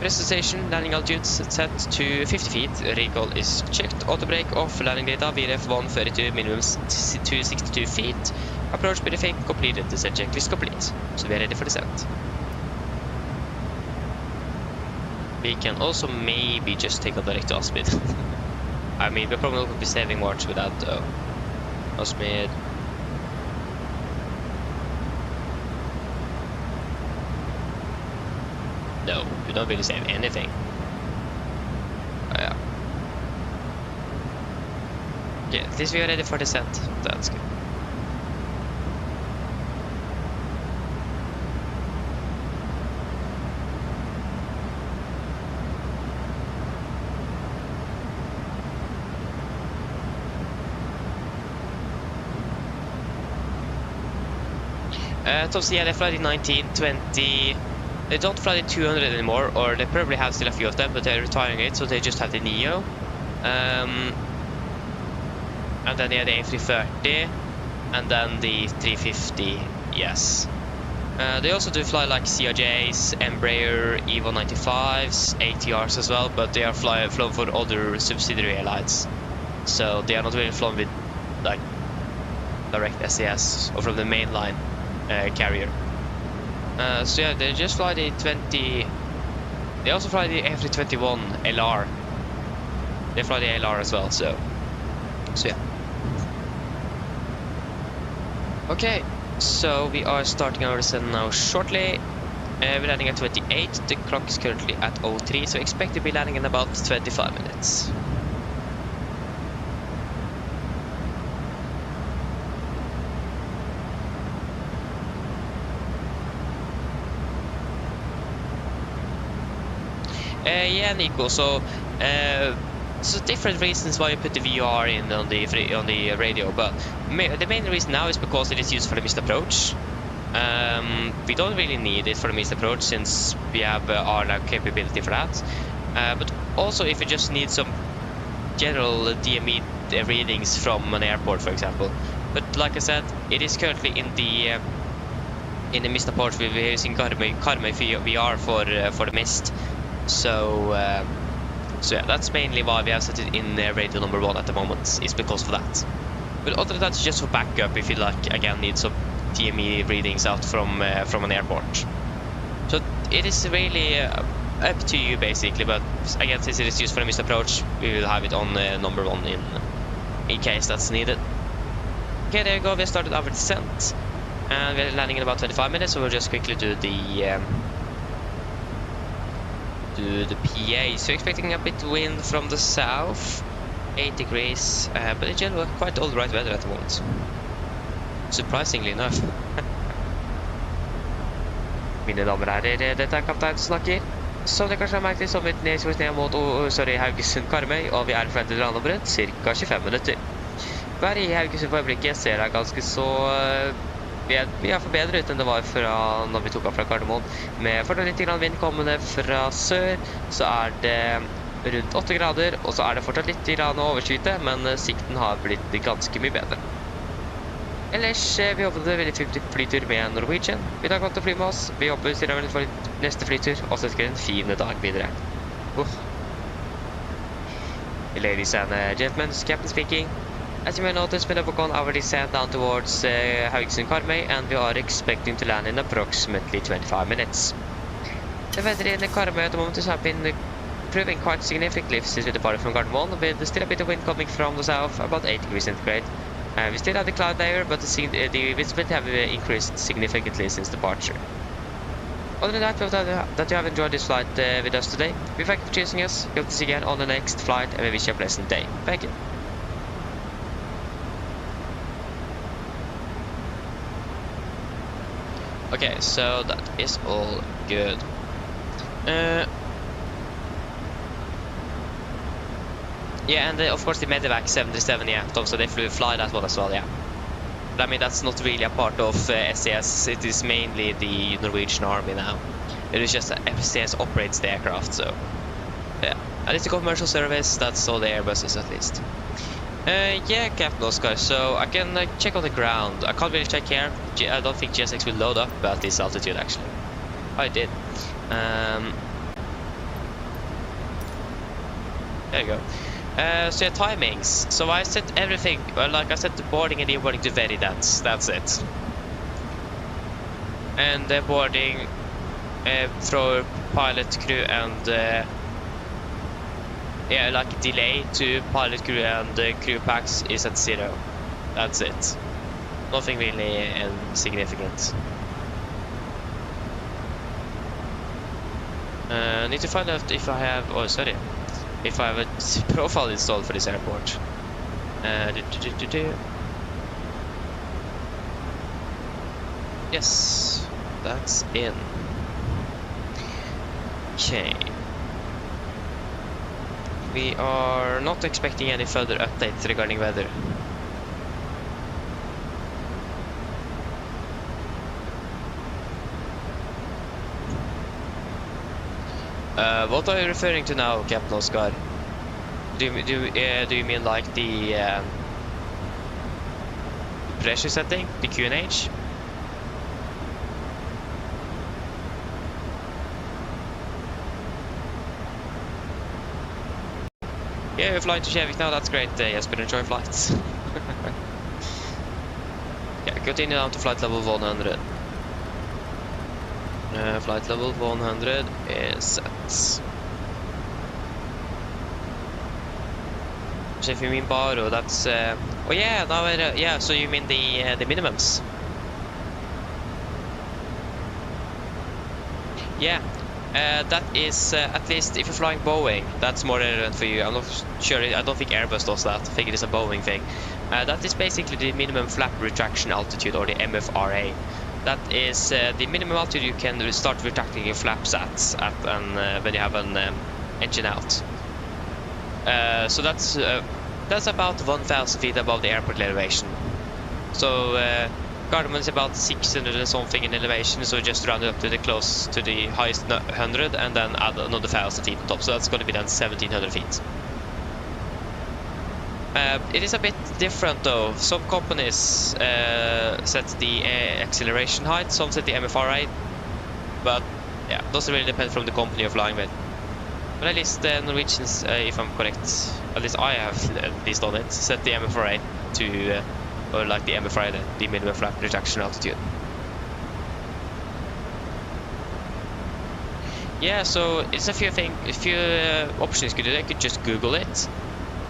Present station, landing altitude set to 50 feet, recall is checked, auto brake off, landing data, VRF 132, minimum to 62 feet, approach briefing completed, descent checklist complete, so we are ready for descent. We can also maybe just take a direct to Oslo. I mean, we're probably not going to be saving much with that though. Oslo. No, you don't really save anything. Yeah. Yeah, at least we are ready for descent. That's good. So yeah, they fly in 1920. They don't fly the 200 anymore, or they probably have still a few of them, but they're retiring it, so they just have the Neo. And then yeah, the A330, and then the 350, yes. They also do fly like CRJs, Embraer, E195s, ATRs as well, but they are flown for other subsidiary airlines. So they are not really flown with like direct SAS or from the mainline carrier. So yeah, they just fly the 20. They also fly the A321 LR. They fly the LR as well. So yeah. Okay, so we are starting our descent now shortly. We're landing at 28. The clock is currently at 03, so expect to be landing in about 25 minutes. Yeah, Nico. So different reasons why you put the VR in on the radio, but the main reason now is because it is used for the missed approach. We don't really need it for the missed approach since we have RNAV capability for that. But also if you just need some general DME readings from an airport, for example. But like I said, it is currently in the missed approach. We're using Karmøy VR for the missed. So yeah, that's mainly why we have set it in radio number 1 at the moment, is because of that. But other than that, it's just for backup if you like again need some TME readings out from an airport. So it is really up to you basically, but again, since it is used for a missed approach, we will have it on number 1 in case that's needed. Okay, there you go. We started our descent, and we're landing in about 25 minutes. So we'll just quickly do the PA. So expecting a bit wind from the south, 8 degrees, but in general quite all right weather at the moment, surprisingly enough. Mine damer og herrer, dette er kaptein som snakker. Som dere kanskje har merket, så har vi nedsvist ned mot Haugesund-Karmøy, og vi er forventet til landområdet ca. 25 minutter. Været i Haugesund for øyeblikket ser jeg ganske så Vi er I hvert fall bedre ut enn det var fra når vi tok av fra Gardermoen. Med fortsatt litt grann vind kommende fra sør, så er det rundt 8 grader, og så er det fortsatt litt grann overskyte, men sikten har blitt ganske mye bedre. Ellers, vi håper det veldig fint flytur med Norwegian. Vi tar godt å fly med oss. Vi håper vi veldig for neste flytur, og så ønsker en fin dag videre. Ladies and gentlemen, Captain speaking. As you may notice, we have gone our descent down towards Haugesund Karmøy, and we are expecting to land in approximately 25 minutes. The weather in Karmøy at the moment has been improving quite significantly since we departed from Gardermoen, with still a bit of wind coming from the south, about 8 degrees centigrade. We still have the cloud layer, but the visibility have increased significantly since departure. Other than that, we hope that you have enjoyed this flight with us today. We thank you for choosing us. We hope to see you again on the next flight, and we wish you a pleasant day. Thank you. Okay, so that is all good. Yeah, and of course the Medevac 737, yeah, so they fly that one as well, yeah. But I mean, that's not really a part of SAS, it is mainly the Norwegian Army now. It is just that SAS operates the aircraft, so yeah. At least the commercial service, that's all the Airbuses at least. Yeah, Captain Oscar, so I can check on the ground. I can't really check here. I don't think GSX will load up at this altitude actually. Oh, it did. There you go. So yeah, timings. So I set everything, like I set the boarding and the boarding to very that's it. And the boarding for pilot, crew and yeah, like delay to pilot, crew and crew packs is at 0. That's it. Nothing really significant. Need to find out if I have, oh sorry, if I have a profile installed for this airport. Yes, that's in. Okay. We are not expecting any further updates regarding weather. What are you referring to now, Captain Oscar? Do you mean like the pressure setting, the QNH? Yeah, we're flying to Kjevik now, that's great, Jesper, enjoy flights. Yeah, continue down to flight level 100. Flight level 100 is set. So if you mean Baro, that's... oh yeah, now yeah, so you mean the minimums? Yeah. That is, at least if you're flying Boeing, that's more relevant for you. I'm not sure, I don't think Airbus does that. I think it is a Boeing thing. That is basically the minimum flap retraction altitude, or the MFRA. That is the minimum altitude you can start retracting your flaps at when you have an engine out. So that's about 1,000 feet above the airport elevation. So Gardermoen is about 600 and something in elevation, so just round it up to the close to the highest 100 and then add another 1,000 feet on top, so that's going to be then 1,700 feet. It is a bit different though. Some companies set the acceleration height, some set the MFRA, but yeah, doesn't really depend from the company you're flying with. But at least the Norwegians, if I'm correct, at least I have at least on it, set the MFRA to or like the MFRA, the minimum flap retraction altitude. Yeah, so it's a few options you could do. You could just Google it.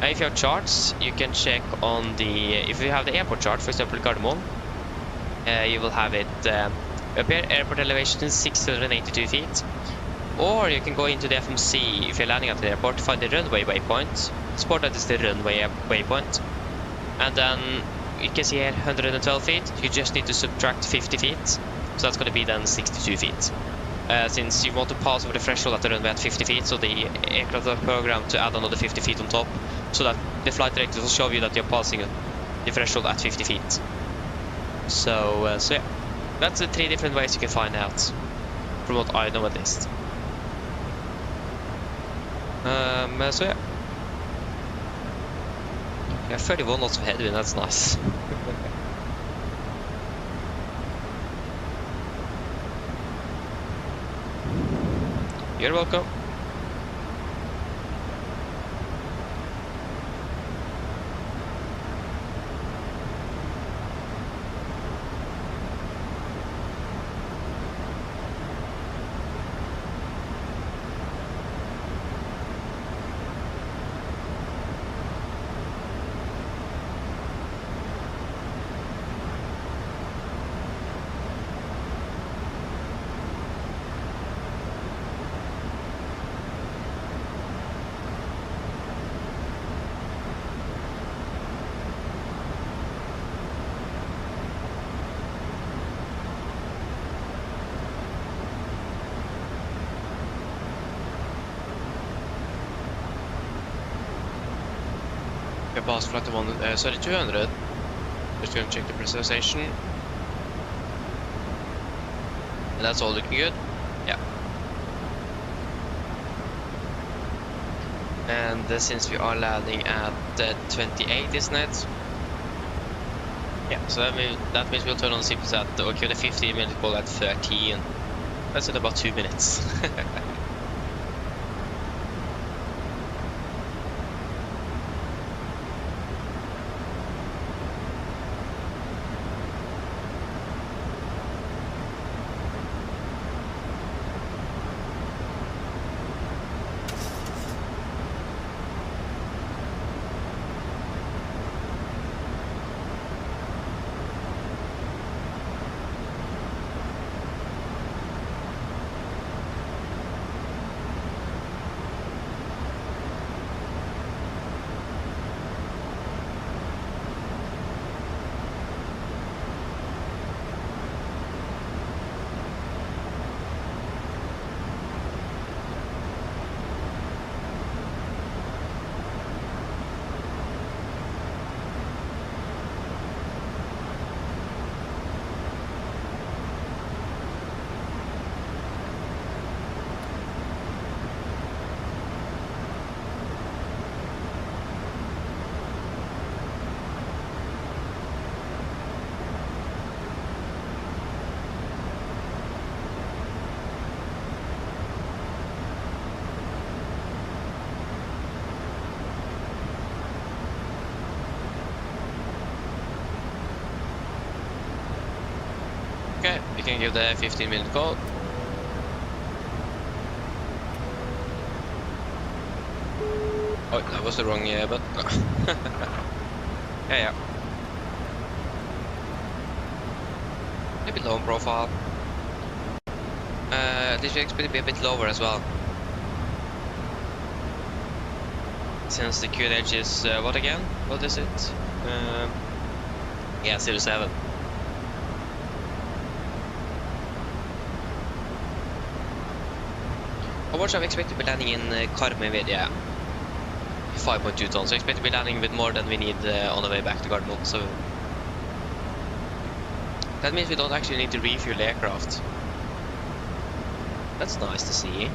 If you have charts, you can check on the, if you have the airport chart, for example Gardermoen, you will have it up here, airport elevation is 682 feet. Or you can go into the FMC if you're landing at the airport, find the runway waypoint, spot that is the runway waypoint, and then you can see here 112 feet, you just need to subtract 50 feet, so that's going to be then 62 feet. Since you want to pass over the threshold at the runway at 50 feet, so the aircraft are programmed to add another 50 feet on top, so that the flight director will show you that you're passing the threshold at 50 feet. So yeah, that's the 3 different ways you can find out, from what I know at least. So yeah. Yeah, 31 knots of headwind, that's nice. You're welcome. I passed flight 200. Just gonna check the pressurization. And that's all looking good. Yeah. And since we are landing at 28, isn't it? Yeah, so that means we'll turn on the seatbelts at, okay, the 15-minute call at 13. That's in about 2 minutes. Okay, we can give the 15-minute call. Oh, that was the wrong button. Yeah. Maybe low profile. This will expect to be a bit lower as well. Since the QNH is, what again? What is it? Yeah, 07. Watch, I expect to be landing in Karmøy with 5.2 tons. So I expect to be landing with more than we need on the way back to Gardermoen. So that means we don't actually need to refuel the aircraft. That's nice to see.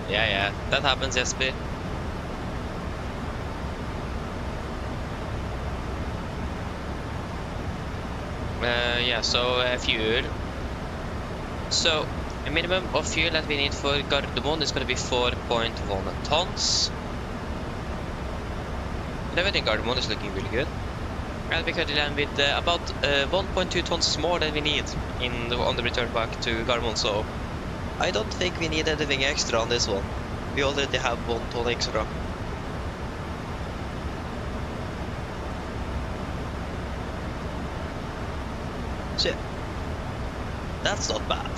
Yeah, that happens, Jesper. Yeah, so fuel. So a minimum of fuel that we need for Gardermoen is going to be 4.1 tons. And everything Gardermoen is looking really good. And we could land with about 1.2 tons more than we need on the return back to Gardermoen. So I don't think we need anything extra on this one. We already have 1 ton extra. So that's not bad.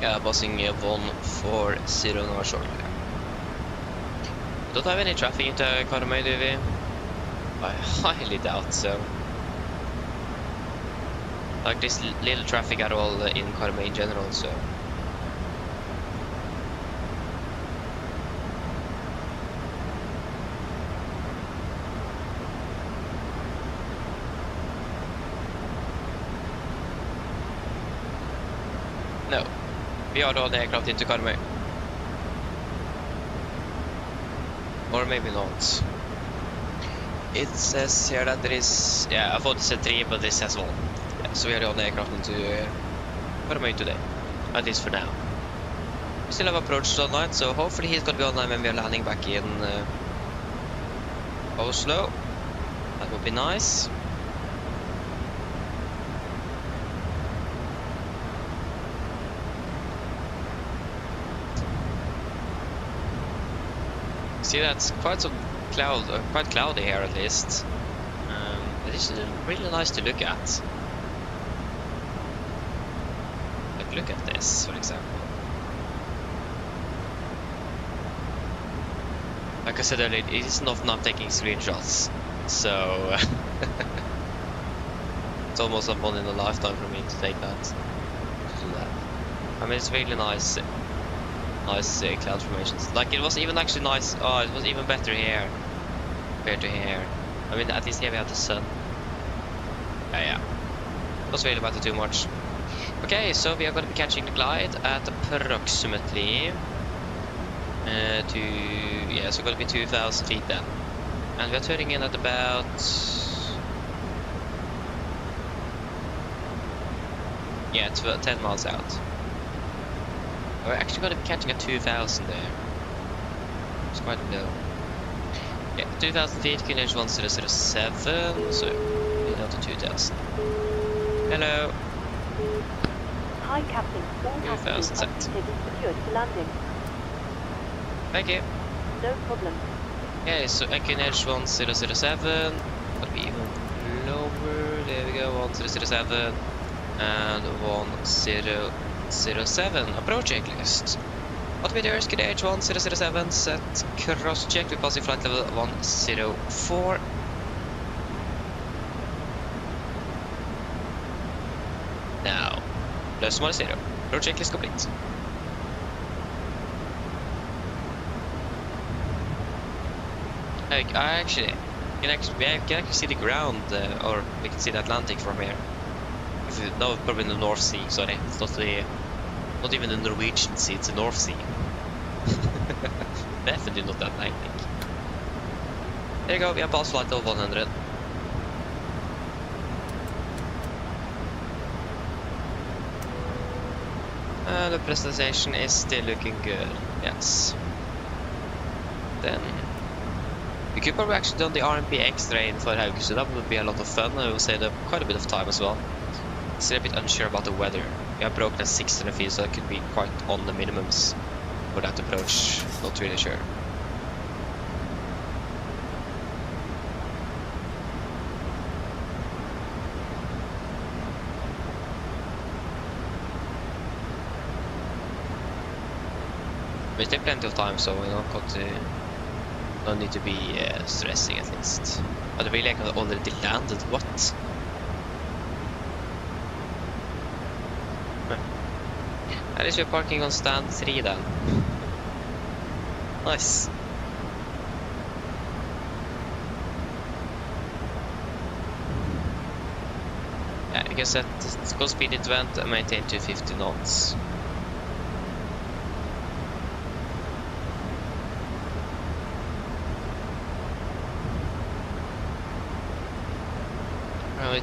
Yeah, passing 140 now shortly. Don't have any traffic into Karmøy, do we? I highly doubt so. Like, there's little traffic at all in Karmøy in general, so. No, we are the aircraft into Karmøy. Or maybe not. It says here that there is, yeah, I thought it said 3, but this says 1. Yeah, so we are the only aircraft into Karmøy today, at least for now. We still have approached online, so hopefully he's gonna be online when we are landing back in Oslo. That would be nice. See, that's quite some quite cloudy here at least. It is really nice to look at. Like, look at this, for example. Like I said earlier, it isn't often I'm taking screenshots, so it's almost a one in a lifetime for me to take that. To do that. I mean, it's really nice. Nice cloud formations. Like, it was even actually nice. Oh, it was even better here compared to here. I mean, at least here we have the sun. Yeah. Doesn't really matter too much. Okay, so we are going to be catching the glide at approximately so going to be 2,000 feet then, and we are turning in at about 10 miles out. We're actually going to be catching at 2,000 there. It's quite low. Yeah, 2,000 feet, QNH 1007, so we're down to 2,000. Hello. Hi, Captain. All 2,000 passengers set. are secured to landing. Thank you. No problem. Okay, so QNH 1007, but be even lower. There we go, 1007 and 1007. Approach checklist. Altimeters, QNH 1007, set cross check with passing flight level 104. Now, plus 10. Approach checklist complete. Like, I can actually see the ground, or we can see the Atlantic from here. No, probably the North Sea. Sorry, it's not even the Norwegian Sea. It's the North Sea. Definitely not the Atlantic. There you go. We have passed flight level 100. The presentation is still looking good. Yes. Then. We could probably actually done the RMP extra in for Haugesund, so that would be a lot of fun. I will save up quite a bit of time as well. Still a bit unsure about the weather. We have broken at 600 feet, so it could be quite on the minimums for that approach. Not really sure. We still have plenty of time, so we don't need to be stressing at least. But really, I could already landed. What? At least we're parking on stand 3 then. Nice. Yeah, I guess that go speed into vent and maintain 250 knots.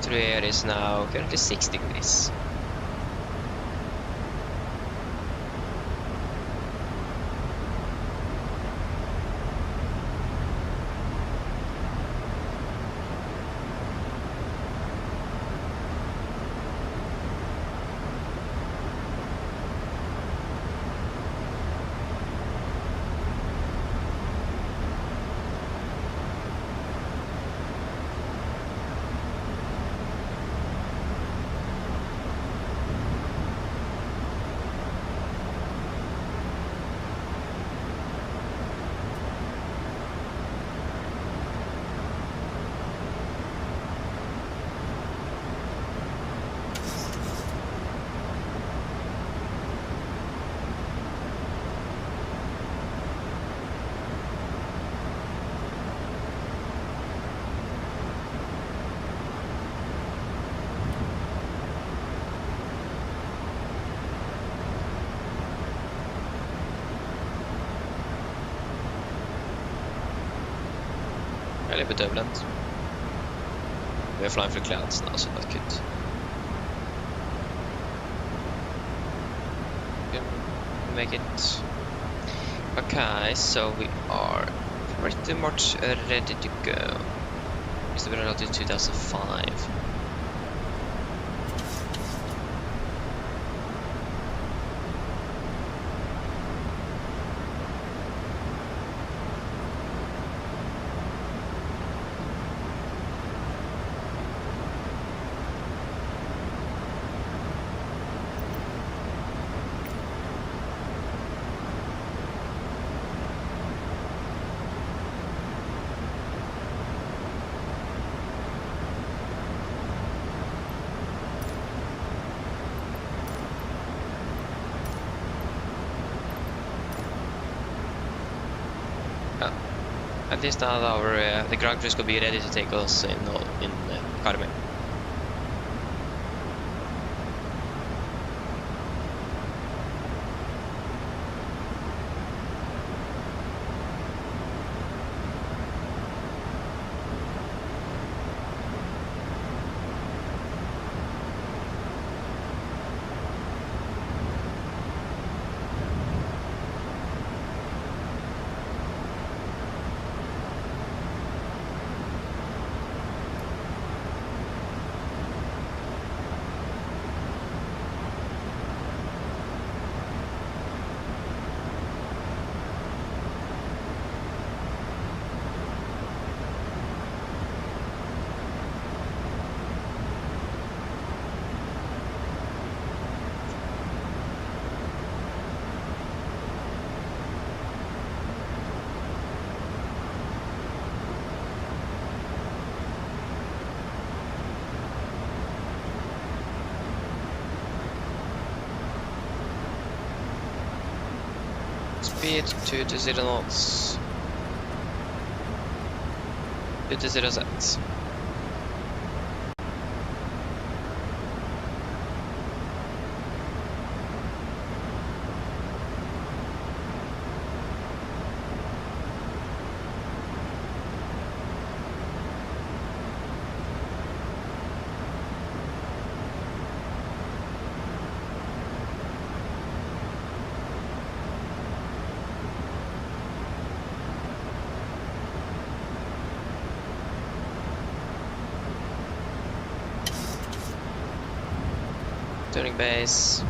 Through air is now currently 6 degrees. A little bit turbulent. We're flying through clouds now, so that could make it. Okay, so we are pretty much ready to go. It's the Renault 2005. At least now our the ground crews will be ready to take us in Karmøy. Speed 220 knots. 220 sets. Turning base.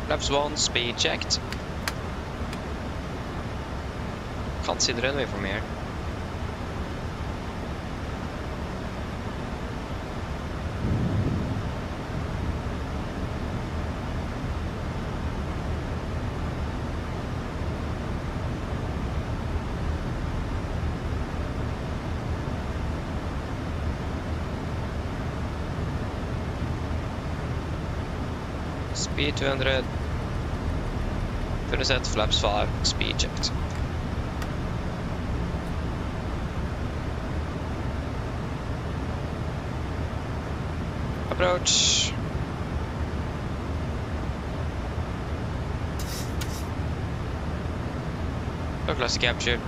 Flaps 1, speed checked. Can't see the runway from here. Speed 200. Turn set, flaps 5, speed checked. Approach. Low class captured.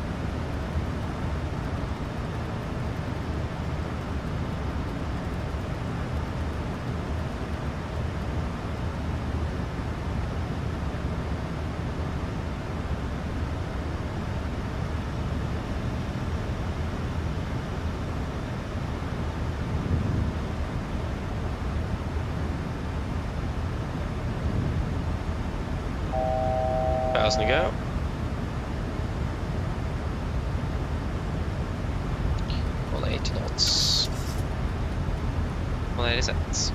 To go. Well, 80 knots. 180 sets.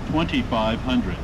2500.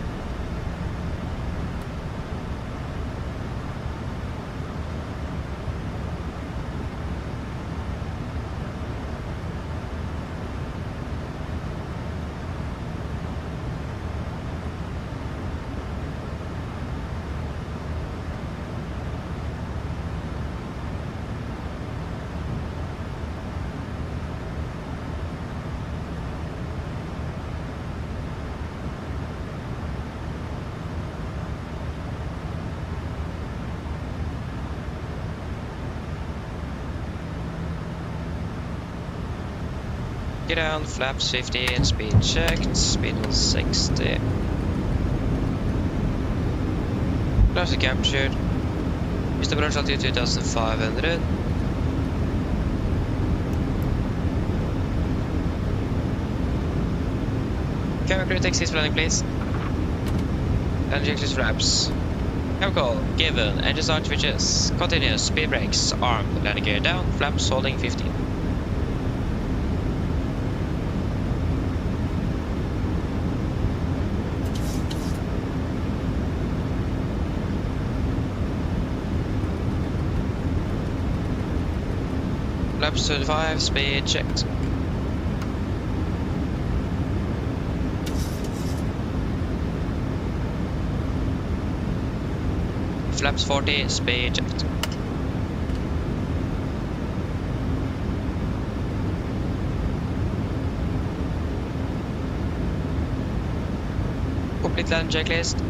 Get down, flaps 15, speed checked, speed 160. Flaps are captured. Just approach altitude 2500. Camera crew takes his landing, please. Landing checklist flaps. Chemical, given, engine start switches, continuous, speed brakes, armed, landing gear down, flaps holding 15. Flaps 35, speed checked. Flaps 40, speed checked. Complete landing checklist.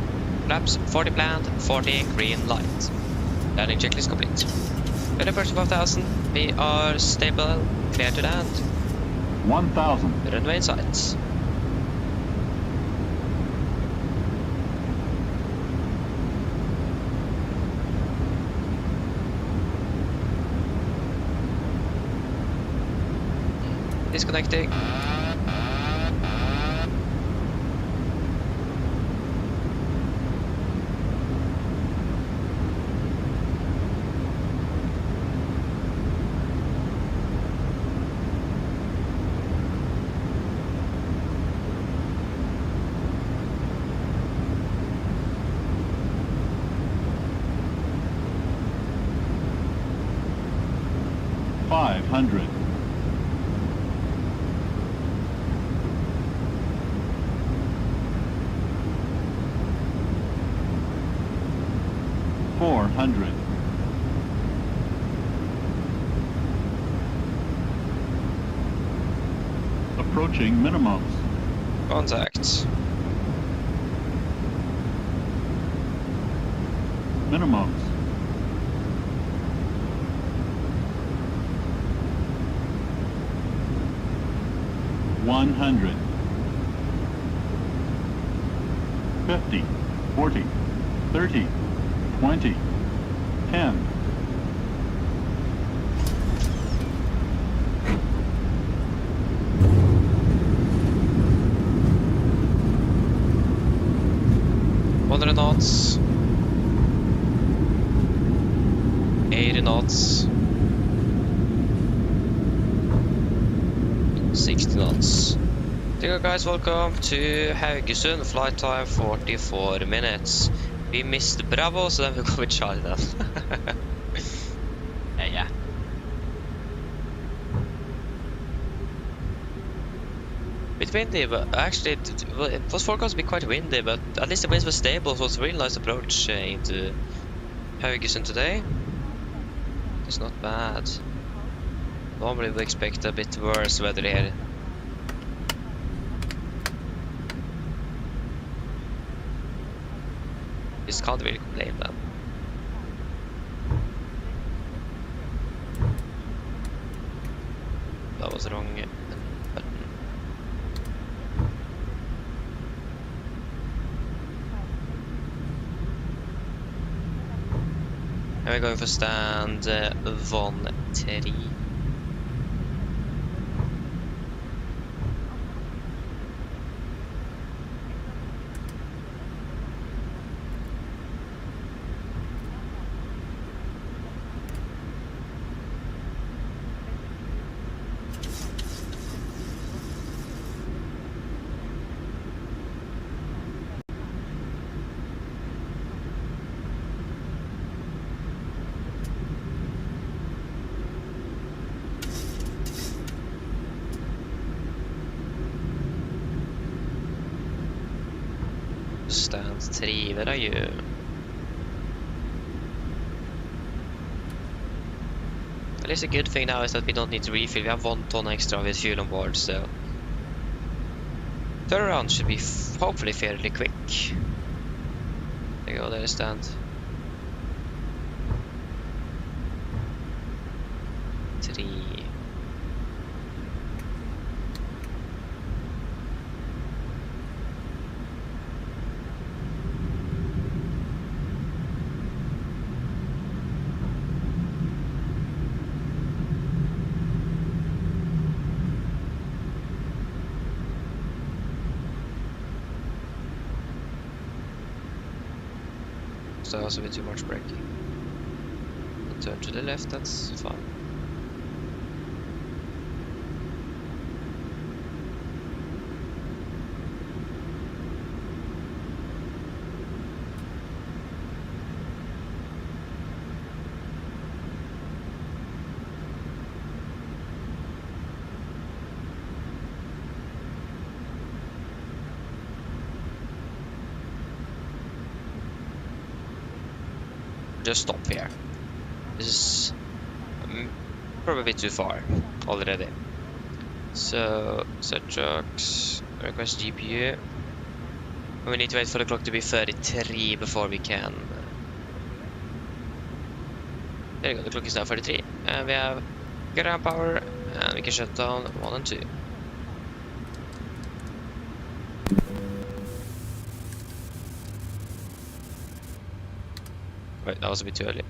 Flaps 40 planned, 40 green light. Landing checklist complete. Weather approach 5000. We are stable, clear to land. 1000. Runway in sight. Disconnecting. $500. $400. Approaching minimums. Contact. Minimums. $100. 50, 40, 30, 20, 10. Knots, 80 knots, 60 knots. Hello guys, welcome to Haugesund, flight time 44 minutes. We missed Bravo, so then we'll go with Charlie then. yeah. Bit windy, but actually it was forecast to be quite windy, but at least the winds were stable, so it's a really nice approach into Haugesund today. It's not bad. Normally we expect a bit worse weather here. Just can't really complain then. That was wrong button. And we're going for stand 1-3. Stand 3, where are you? At least a good thing now is that we don't need to refill. We have 1 ton extra with fuel on board, so turnaround should be hopefully fairly quick. There you go, there is stand 3. that was a bit too much braking. And turn to the left, that's fine. Just stop here. This is probably a bit too far already. So set trucks, request GPU. We need to wait for the clock to be 33 before we can. There you go, the clock is now 33. And we have ground power, and we can shut down 1 and 2. Wait, that was a bit too early.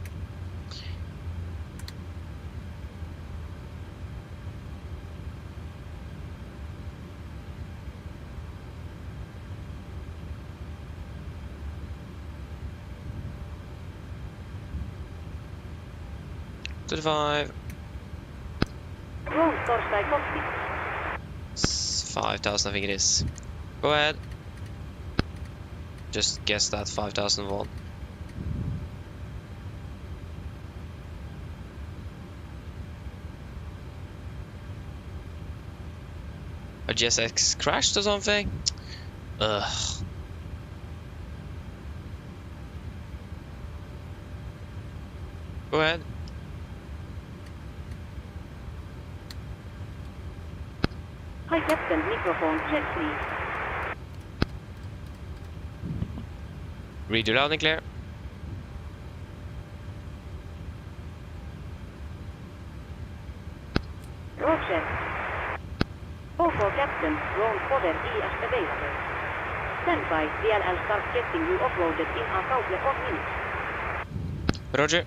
To the 5. Road torstai Cockpit. 5,000 I think it is. Go ahead. Just guess that 5,001. A GSX crashed or something? Ugh. Go ahead. Hi Captain, microphone check please. Read you loud and clear. Roger. OK Captain, ground power is available. Stand by, DLL start getting you offloaded in a couple of minutes. Roger.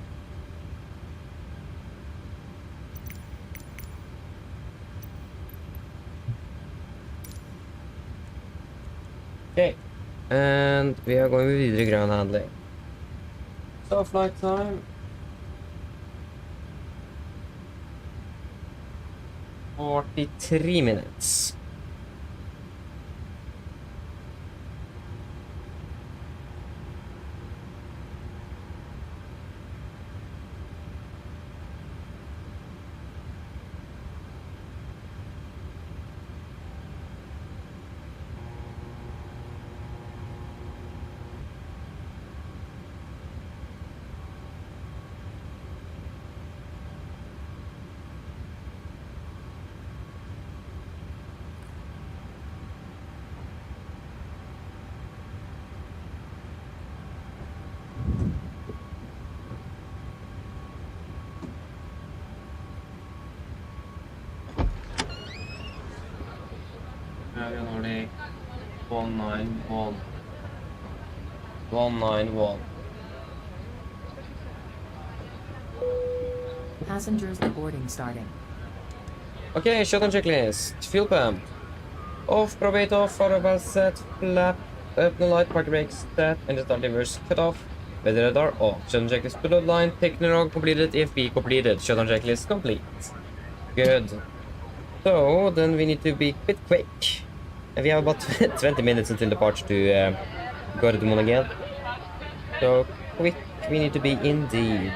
Okay, and we are going videre ground handling. So flight time. 43 minutes. Radeon RX 191. Passengers boarding starting. Okay, shutdown checklist. Fuel pump. Off, probate off, fire valve set, flap, open light, parking brakes set, engine start levers cut off, weather radar off. Shutdown checklist below line, technolog completed, EFB completed, shutdown checklist complete. Good. So, then we need to be a bit quick. And we have about 20 minutes until departure to Gardermoen again. So, quick we need to be indeed.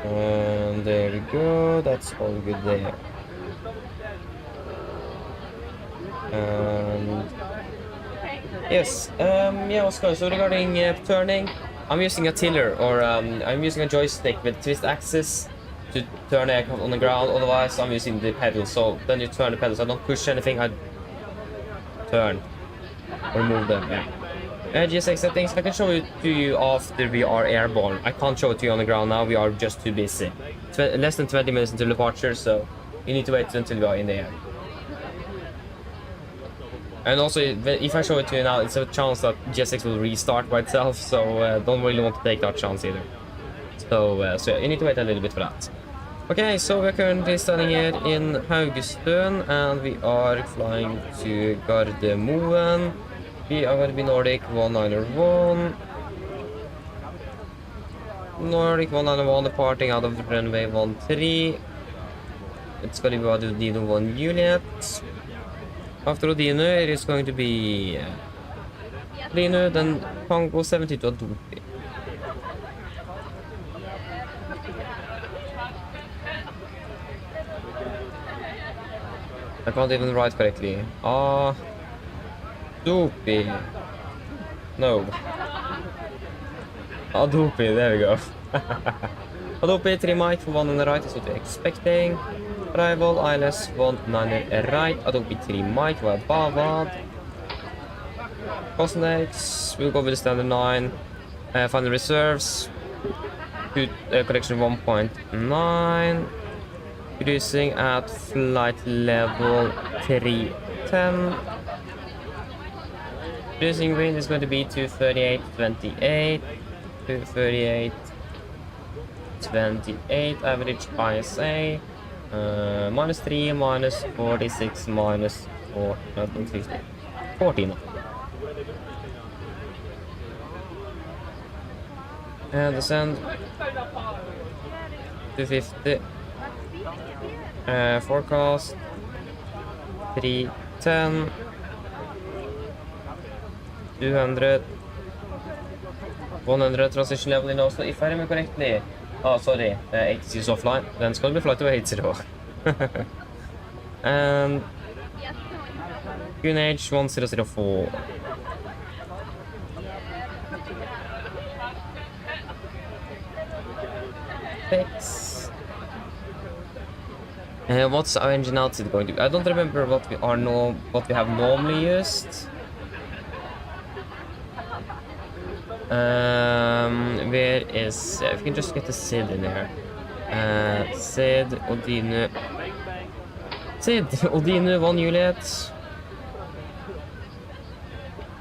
And there we go, that's all good there. And yes, yeah, Oscar, so regarding turning, I'm using a tiller, or I'm using a joystick with twist axis to turn the aircraft on the ground, otherwise I'm using the pedal, so then you turn the pedals. I don't push anything, I turn or move them, yeah. GSX settings, I can show it to you after we are airborne. I can't show it to you on the ground now, we are just too busy. Less than 20 minutes until departure, so you need to wait until we are in the air. And also, if I show it to you now, it's a chance that GSX will restart by itself, so don't really want to take that chance either. So, so you need to wait a little bit for that. Okay, so we're currently standing here in Haugesund and we are flying to Gardermoen. We are going to be Nordic 191. Nordic 191 departing out of runway 13. It's going to be Odino 1 Juliet. After Odino, it is going to be Odino, then Tango 72 Adobe. I can't even write correctly. Adobe. No. Adobe, there we go. Adobe 3 mic for 1 on the right is what we're expecting. Arrival, ILS 19 right, Adobe 3 mic, we're Bavad. Cosnex, we'll go with the standard 9. Final reserves. Correction 1.9. Cruising at flight level 310. Cruising wind is going to be 238.28. 238.28. Average ISA. -3, -46, -4, 50. 14. And descend. 250. Forecast 310 200 100 transition level in Oslo. If I remember correctly, sorry, 80 is offline, then it's going to be flight to 80. And QNH 1004. Fix. What's our engine output going to be? I don't remember what we have normally used. Where is if we can just get the SID in here. SID Odino 1 Juliet.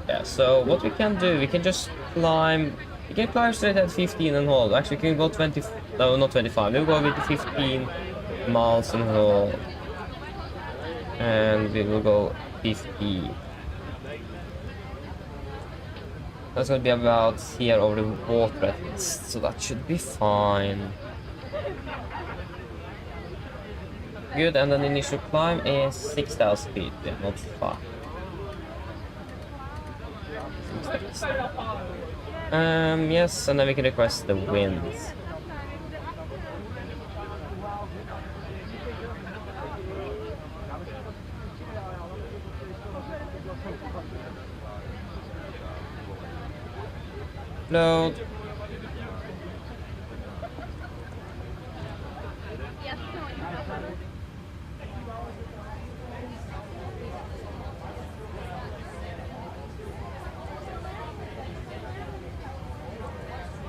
Yeah, so what we can do, we can just climb. We can climb straight at 15 and hold. Actually, we can go 20. No, not 25. We'll go with the 15 miles and hold. And we will go 50. That's going to be about here over the water at least, so that should be fine. Good, and then the initial climb is 6,000 feet, yeah, not far. Yes, and then we can request the winds. Load.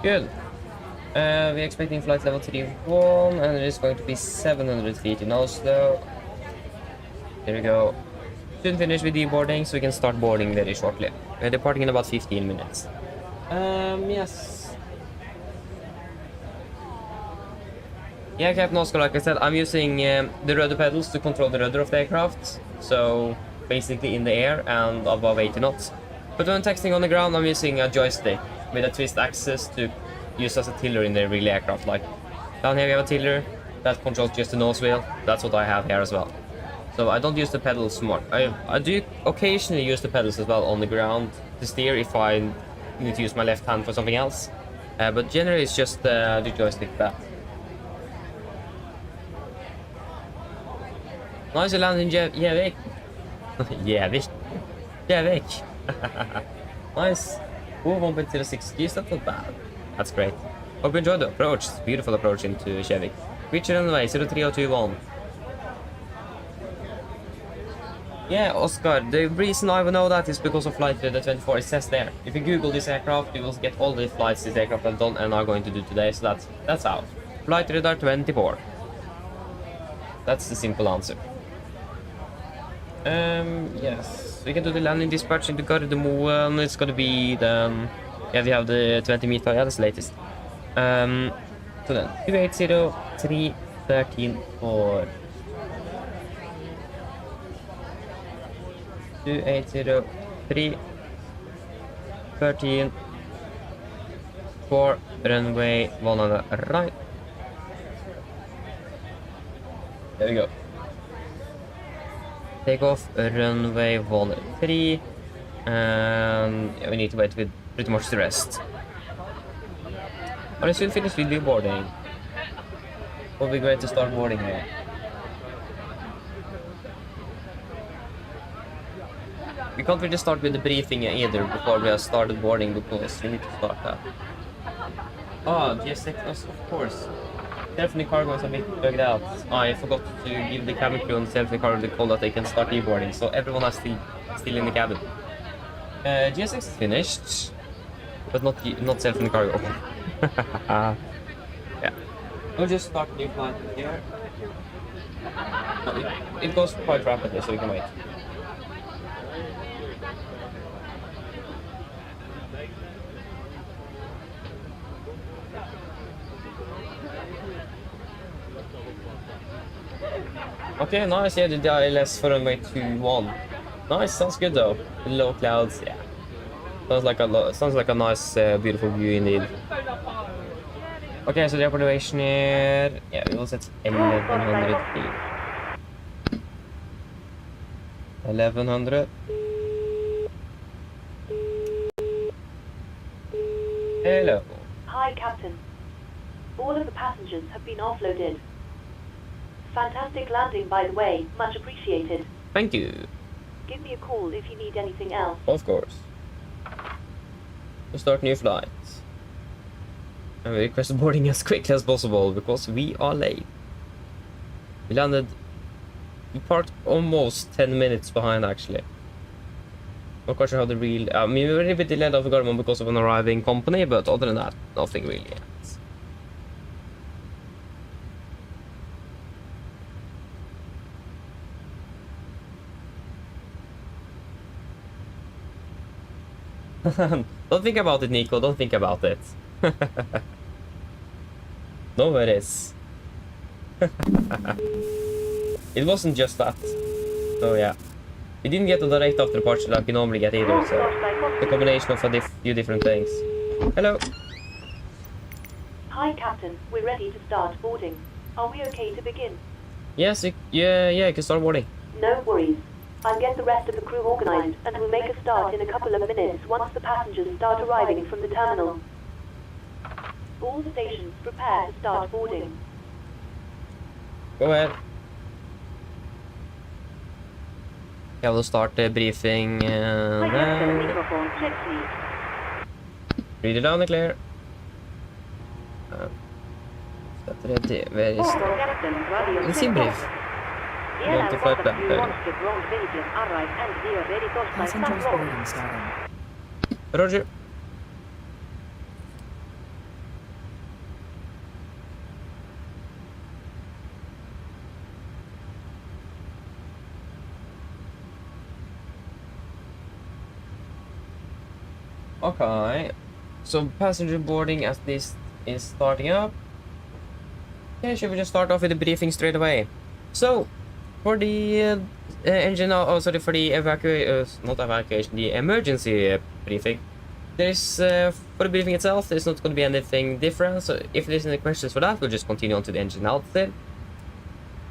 Good. We're expecting flight level 31 and it is going to be 700 feet in Oslo. There we go. Should finish with deboarding so we can start boarding very shortly. We're departing in about 15 minutes. Yes. Yeah, Captain Oscar, like I said, I'm using the rudder pedals to control the rudder of the aircraft. So, basically in the air and above 80 knots. But when texting on the ground, I'm using a joystick with a twist axis to use as a tiller in the real aircraft. Like, down here we have a tiller that controls just the nose wheel. That's what I have here as well. So I don't use the pedals much. I do occasionally use the pedals as well on the ground to steer if I need to use my left hand for something else. But generally it's just the joystick back. Nice to land in Gjevik. Gjevik. Nice. Oh, 1.06 Gs, that's not bad. That's great. Hope you enjoyed the approach. It's a beautiful approach into Gjevik. Reach runway 03021. Yeah, Oscar, the reason I will know that is because of flight radar 24. It says there. If you Google this aircraft, you will get all the flights this aircraft has done and are going to do today. So that's out. Flight radar 24. That's the simple answer. Yes, we can do the landing dispatch into Gardermoen. It's gonna be then. Yeah, we have the 20 meter. Yeah, that's the latest. So then 280, 13-4. 2803. 13-4. Runway 1 on the right. There we go. Takeoff runway 13. And yeah, we need to wait with pretty much the rest. But I soon finish with the boarding. Will be great to start boarding here. We can't really start with the briefing either before we have started boarding because we need to start that. Oh, GS6, of course. Self-in cargo is a bit bugged out. I forgot to give the cabin crew on self-in cargo the call that they can start deboarding, so everyone is still in the cabin. GS6 is finished, but not self-in cargo. Yeah. We'll just start new flight here. No, it goes quite rapidly, so we can wait. Okay, nice. Yeah, the ILS for runway 21. Nice, sounds good though. The low clouds, yeah. Sounds like a nice, beautiful view indeed. Okay, so the upper elevation here, yeah, we will set 1100 feet. 1100. Hello. Hi, Captain. All of the passengers have been offloaded. Fantastic landing, by the way. Much appreciated. Thank you. Give me a call if you need anything else. Of course. To start new flights. And we request boarding as quickly as possible because we are late. We parked almost 10 minutes behind actually. Not quite sure how the real... I mean, we were a bit delayed off Gardermoen because of an arriving company, but other than that, nothing really else. Don't think about it, Nico. Don't think about it. No worries. It wasn't just that. So yeah. We didn't get a direct after departure like we normally get either, so the combination of a few different things. Hello. Hi, Captain. We're ready to start boarding. Are we okay to begin? Yes, yeah, you can start boarding. No worries. I'll get the rest of the crew organized and we'll make a start in a couple of minutes once the passengers start arriving from the terminal. All stations prepare to start boarding. Go ahead. Yeah, we'll start the briefing and Microphone check, please. read it down and clear. Start ready. Where is it? Let's see brief. Want to flight back there. Passengers boarding starting. Roger. Okay, so passenger boarding as this is starting up. Okay, should we just start off with the briefing straight away? So, for the engine, for the not evacuation, the emergency briefing, there's, for the briefing itself, there's not going to be anything different, so if there's any questions for that, we'll just continue on to the engine outside.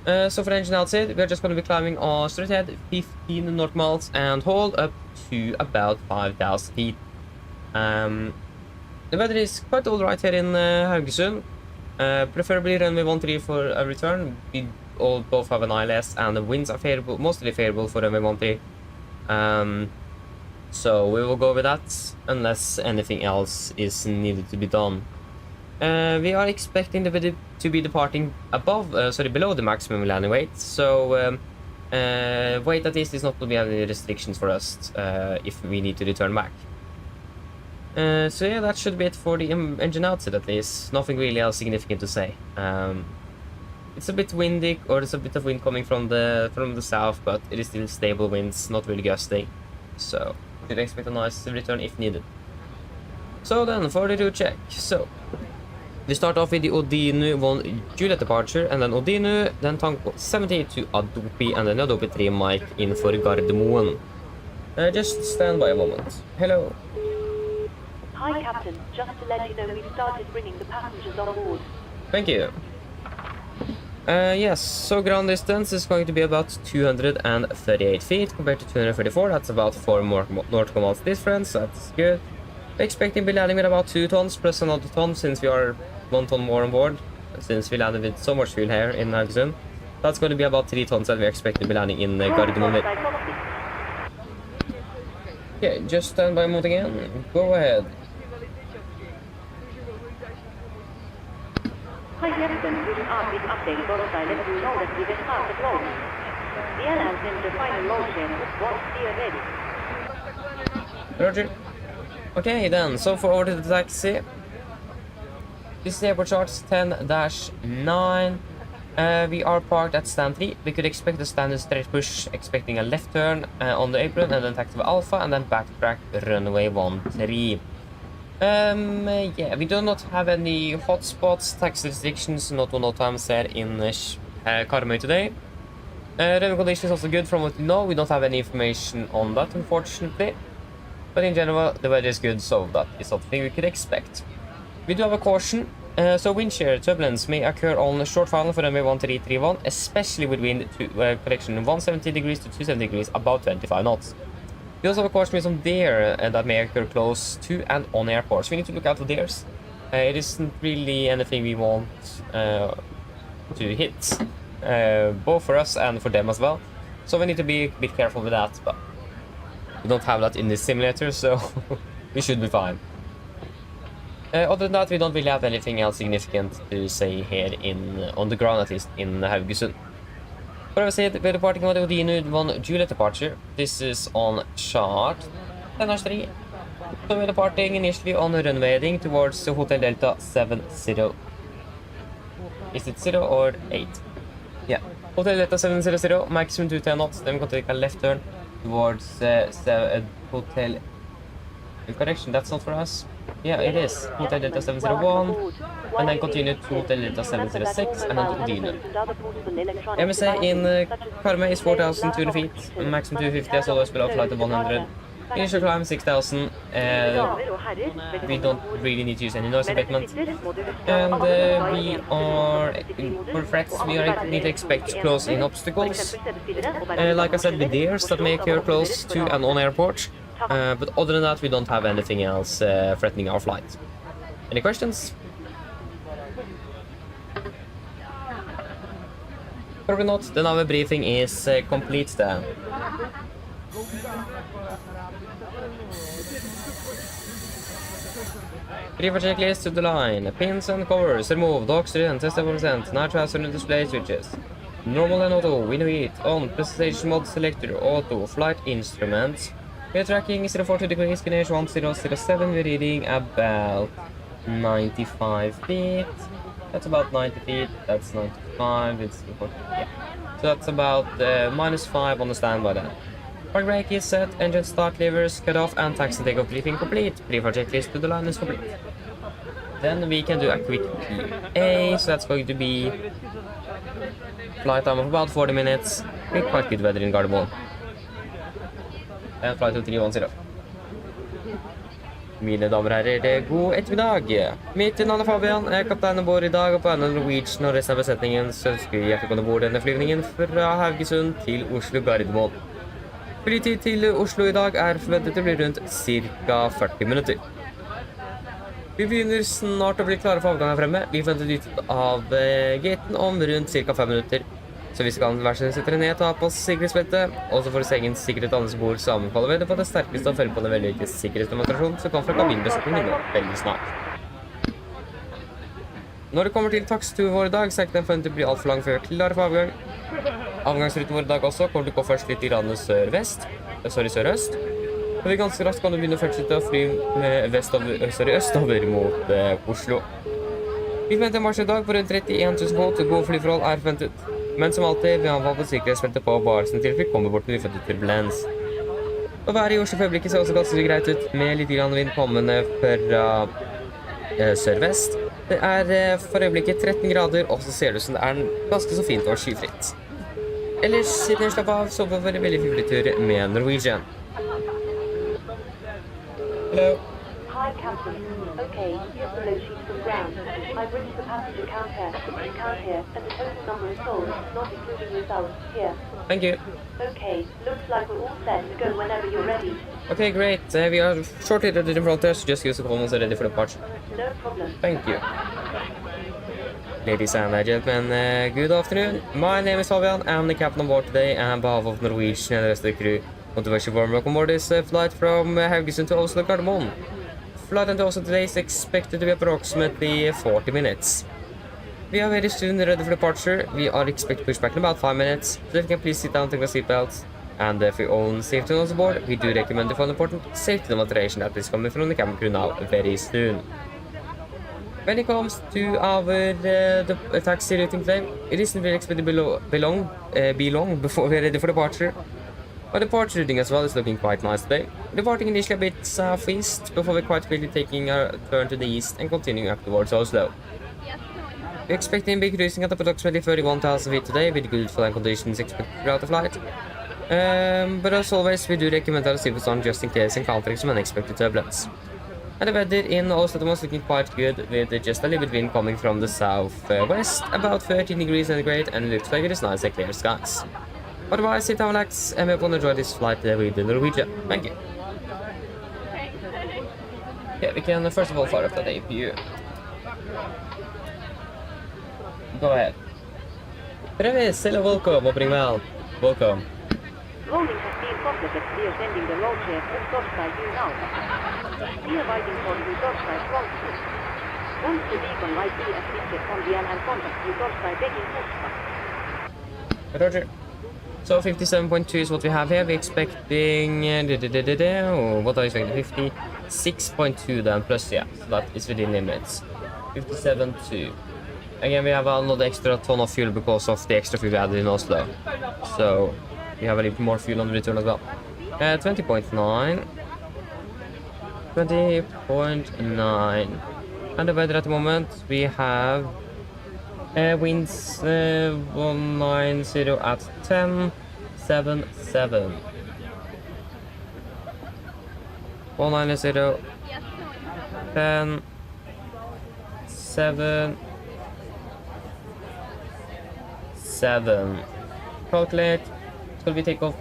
So for the engine outside, we're just going to be climbing straight ahead, 15 north miles, and hold up to about 5,000 feet. The weather is quite alright here in Haugesund. Preferably runway 13 for a return. We both have an ILS and the winds are favorable, mostly favorable for runway 13. So we will go with that unless anything else is needed to be done. We are expecting the weather to be departing below the maximum landing weight. So weight at least is not going to be any restrictions for us if we need to return back. So yeah, that should be it for the engine outside at least. Nothing really else significant to say. It's a bit windy, or there's a bit of wind coming from the south, but it is still stable winds, not really gusty. So you should expect a nice return if needed. So then, for the route check. So We start off with the Odinu 1 Juliet departure, and then Odinu, then Tango 70 to Adopi, and then Adopi 3 Mike in for Gardermoen. Just stand by a moment. Hello. Hi, Captain. Just to let you know, we've started bringing the passengers on board. Thank you. Yes, so ground distance is going to be about 238 feet compared to 234. That's about 4 more nautical miles difference. That's good. We're expecting to be landing with about 2 tons plus another ton since we are 1 ton more on board. Since we landed with so much fuel here in Haugesund. That's going to be about 3 tons that we expect to be landing in Gardermoen with. Okay, just stand by a moment again. Go ahead. Hi, Captain. With an update, Dorothy let you know that we will start the load. The airline sent the final load share once we are ready. Roger. Okay then, so for over to the taxi. This is airport charts 10-9. We are parked at stand 3. We could expect a standard straight push, expecting a left turn on the apron, and then taxi with Alpha, and then backtrack runway 13. Yeah, we do not have any hotspots, taxi restrictions, not on all times here in Karmøy today. Runway condition is also good from what we know. We don't have any information on that, unfortunately. But in general, the weather is good, so that is something we could expect. We do have a caution. So wind shear turbulence may occur on the short final for runway 1331, especially with wind to correction 170 degrees to 270 degrees, about 25 knots. We also have a caution with some dare that may occur close to and on airports. We need to look out for dares. It isn't really anything we want to hit, both for us and for them as well. So we need to be a bit careful with that, but we don't have that in this simulator, so we should be fine. Other than that, we don't really have anything else significant to say here on the ground, at least in Haugesund. But as I said, we're departing on the Odinu 1 Juliet departure. This is on chart 10-3. So we're departing initially on a runway heading towards Hotel Delta 70. Is it 0 or 8? Yeah. Hotel Delta 700, maximum 210 knots. Then we're going to take a left turn towards Hotel... Correction, that's not for us. Yeah, it is. Hotel Delta 701, and then continue to Hotel Delta 706, and then to Odinu. MSA in Karmøy is 4,200 feet, maximum 250 as always below flight of 100. Initial climb 6,000. We don't really need to use any noise abatement. And we are, for threats, we need to expect close-in obstacles. Like I said, with dares that may occur close to and on airport. But other than that, we don't have anything else threatening our flight. Any questions? Probably not. Then our briefing is complete then. Brief checklist to the line. Pins and covers removed. Oxygen test 1%. Now transfer to display switches. Normal and auto. Window heat on. Presentation mode selector. Auto. Flight instruments. We're tracking 042 degrees, Ganesh 1007, we're reading about 95 feet. That's about 90 feet, that's 95, it's yeah. So that's about -5 on the standby then. Park brake is set, engine start levers cut off, and taxi takeoff briefing complete. Pre-flight checklist to the line is complete. Then we can do a quick PA, so that's going to be flight time of about 40 minutes, with quite good weather in Gardermoen. And flight to 310. Mine damer og herrer, god ettermiddag. Mitt navn er Fabian, jeg er kaptein ombord i dag, og på vegne av Norwegian og resten av besetningen så ønsker vi hjertelig ombord denne flyvningen fra Haugesund til Oslo Gardermoen. Flytid til Oslo i dag er forventet å bli rundt ca. 40 minutter. Vi begynner snart å bli klare for avgang her fremme. Vi forventer ut av gaten om rundt ca. 5 minutter. Så vi skal hver sin sette ned, ta på oss sikkerhetsbeltet, og så for sengens sikkerhet alle som bor sammenfaller ved det på det sterkeste og følge på den vellykkede sikkerhetsdemonstrasjonen som kom fra kabinbesetningen veldig snart. Når det kommer til takstturen vår i dag, så er ikke den forventet å bli alt for lang før klare for avgang. Avgangsruten vår i dag også kommer til å gå først litt i sørøst. Og vi ganske raskt kan du begynne å fortsette å fly med østover mot Oslo. Vi forventer marsj i dag på rundt 31 000 fot, og gode flyforhold er forventet. Men som alltid, vi har valgt på sikkerhetsbeltet på barsen til vi kommer bort med uforventet turbulens. Og været i Oslo for øyeblikket ser også ganske greit ut, med litt vind kommende fra sørvest. Det er for øyeblikket 13 grader, og så ser det ut som det er ganske så fint og skyfritt. Ellers sitter jeg slapp av, så for en veldig hyggelig tur med Norwegian. Hello. Hi, Captain. Okay, here's the load sheet from ground. I've written the passenger count here, and the total number is sold, not including yourself, here. Thank you. Okay, looks like we're all set to go whenever you're ready. Okay, great. We are shortly ready in front of us. Just give us a call once we're ready for departure. No problem. Thank you. Ladies and gentlemen, good afternoon. My name is Fabian. I'm the captain on board today, and on behalf of Norwegian and the rest of the crew, I want to wish you warm welcome aboard this flight from Haugesund to Oslo, Copenhagen. Flight into Oslo today is expected to be approximately 40 minutes. We are very soon ready for departure. We are expected to push back in about 5 minutes, so if you can please sit down, take your seatbelts, and for your own safety on board, we do recommend the following important safety demonstration that is coming from the cabin crew now very soon. When it comes to our the taxi routing today, it isn't really expected to be long before we're ready for departure. But departure routing as well is looking quite nice today. Departing initially a bit southeast before we're quite quickly taking a turn to the east and continuing up towards Oslo. We're expecting to be cruising at approximately 31,000 feet today with good flying conditions expected throughout the flight. But as always, we do recommend our seatbelts on just in case encountering some unexpected turbulence. And the weather in Oslo was looking quite good, with just a little bit wind coming from the southwest, about 13 degrees centigrade, and it looks like it is nice and clear skies. Otherwise, sit down, relax, and we hope you enjoy this flight with the Norwegian. Thank you. Yeah, we can first of all fire up the APU. Go ahead. Travis, hello, welcome, opening well. Welcome. Loading has been completed. We are sending the load share to Torstai you now. We are waiting for you Torstai Pushback. Once the beacon light is fixed on the and contact you Torstai taking Pushback. Roger. So 57.2 is what we have here. We're expecting what are you expecting? 56.2 then plus, yeah, so that is within limits. 57.2. Again, we have another extra ton of fuel because of the extra fuel we added in Oslo. So we have a little more fuel on the return as well. 20.9. 20.9. And the weather at the moment, we have winds 190 at 10, 7, 7. 190, 10, 7, 7. Calculate. It's going to be takeoff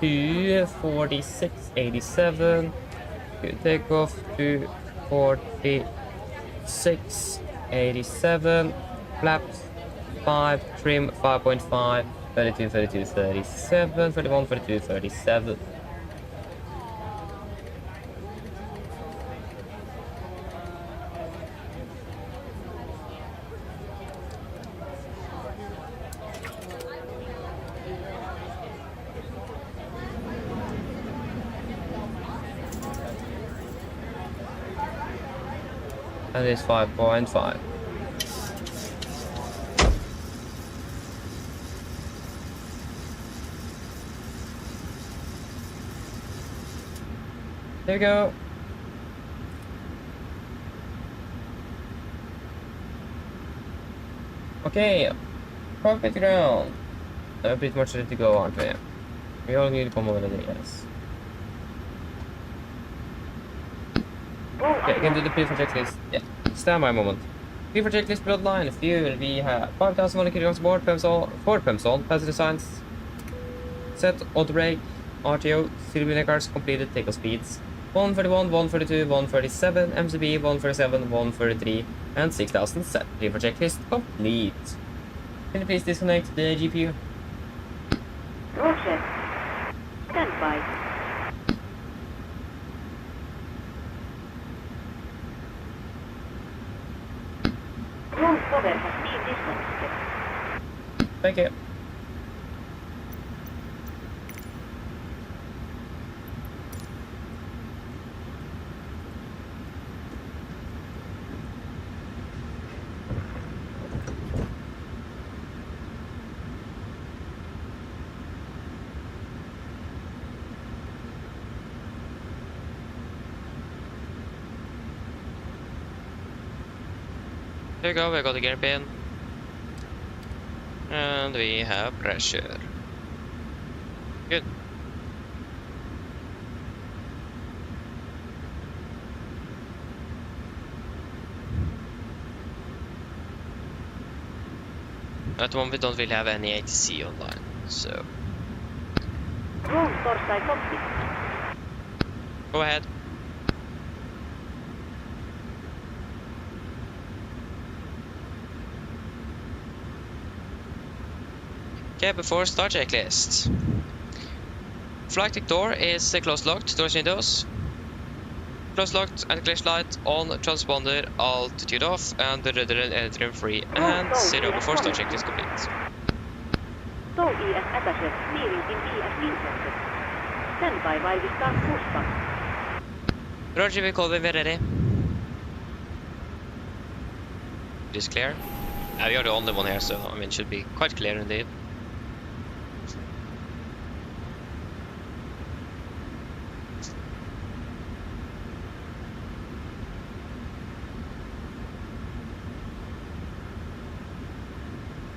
to 46.87. Takeoff to 46.87. Flaps 5, trim 5.5, 32, 32, 37, 31, 32, 37. And it's 5.5. There we go. Okay, cockpit ground. Pretty much ready to go, aren't we? We all need to come over the yes. Okay, I can do the P for checklist. Yeah, stand by a moment. P for checklist bloodline, fuel, we have 5,100 kilograms aboard, PEMS on, 4 PEMS on, passenger signs, set, auto brake, RTO, civilian cars completed, takeoff speeds, 131, 132, 137, MCB, 147, 133, and 6,000 set. P for checklist complete. Can you please disconnect the GPU? Roger. Stand by. Roll cover has been disconnected. Thank you. There we go, we got the gear pin. And we have pressure. Good. At the moment we don't really have any ATC online, so... Wrong Torstai Cockpit. Go ahead. Okay, before start checklist. Flight deck door is closed locked, doors windows. Closed locked, anti-glitch light on, transponder, altitude off, and the rudder and entry free, and 0 before start checklist complete. Tow ES attaches, steering in ES intercepted. Stand by while we start pushback. Roger, we call when we're ready. It is clear. We are the only one here, so I mean, it should be quite clear indeed.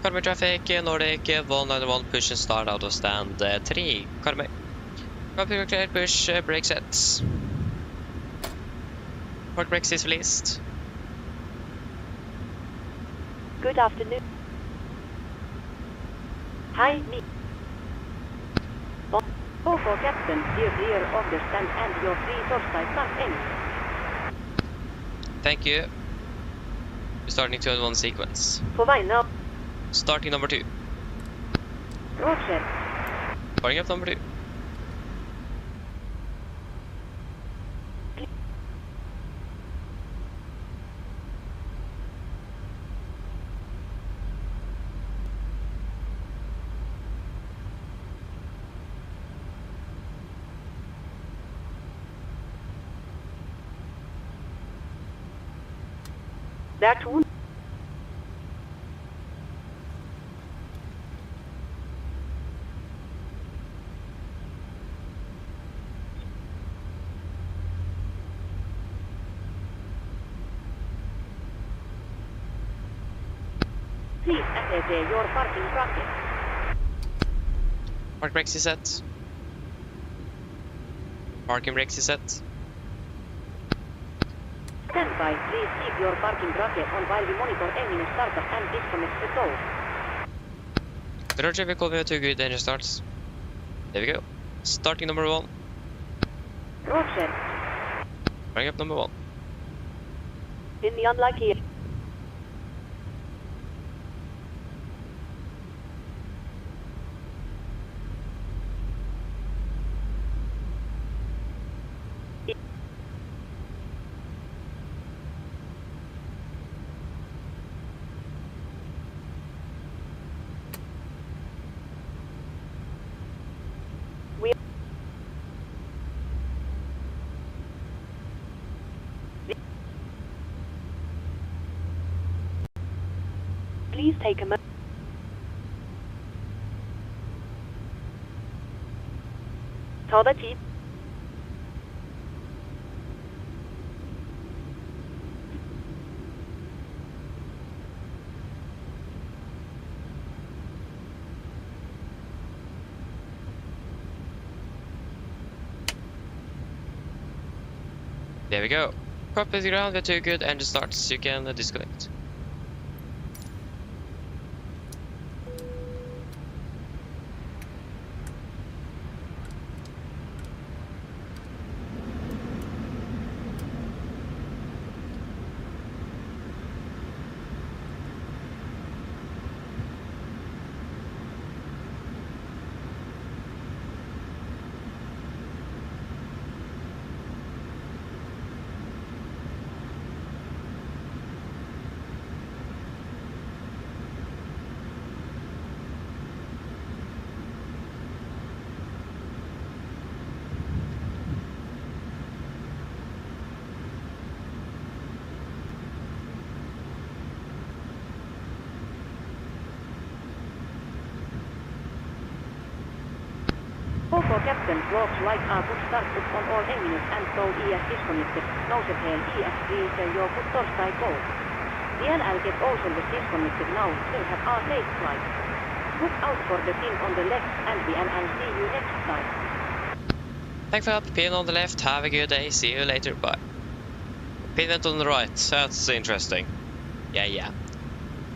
Karma traffic, Nordic 191, push and start out of stand 3. Karma. Computer clear, push, brake sets. Park brakes is released. Good afternoon. Hi, me. Go for captain, steer clear of the stand and your free Torstai start engine. Thank you. Starting 2-1 sequence. For why now? Starting number 2. Roger. Starting up number 2. That one. Please attach your parking bracket. Park brakes is set. Parking brakes is set. Stand by, please keep your parking bracket on while we monitor engine startup and disconnect the tow. Roger, we call me 2 good engine starts. There we go. Starting number 1. Roger. Bring up number 1. In the unlucky. Please take a moment. Ta deg tid. There we go. Cockpit is ground with 2 good engine starts. You can disconnect. For captain, walks light are put start put on all engines and tow ES disconnected. Nousepel ES please your put Torstai code. DLL get also was disconnected now, will have a safe flight. Look out for the pin on the left and I'll see you next time. Thanks for help. Pin on the left. Have a good day. See you later. Bye. Pin went on the right. That's interesting. Yeah.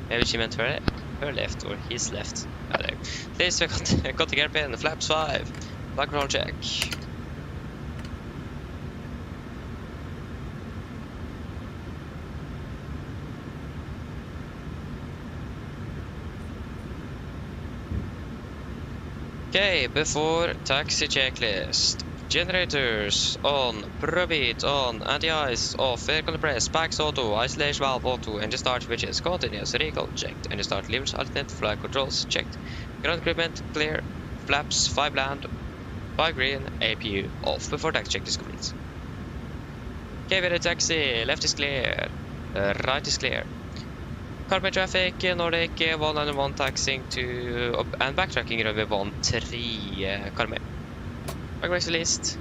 Maybe she meant her left or his left. I don't know. Please, we got the gear pin. Flaps 5. Flight control check. Okay, before taxi checklist. Generators on, probeat on, anti-ice off, air compress, packs auto, isolation valve auto, engine start switches, continuous, recall checked, engine start levers alternate, flight controls checked, ground equipment clear, flaps 5 land, 5 green, APU off before taxi check is complete. Okay, we're at taxi, left is clear, right is clear. Carpet traffic, Nordic 191 taxiing to and backtracking runway 13 Carmen. Backbrakes released.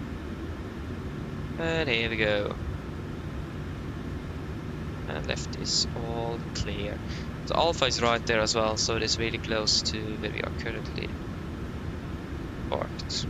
And here we go. And left is all clear. The Alpha is right there as well, so it is really close to where we are currently parked.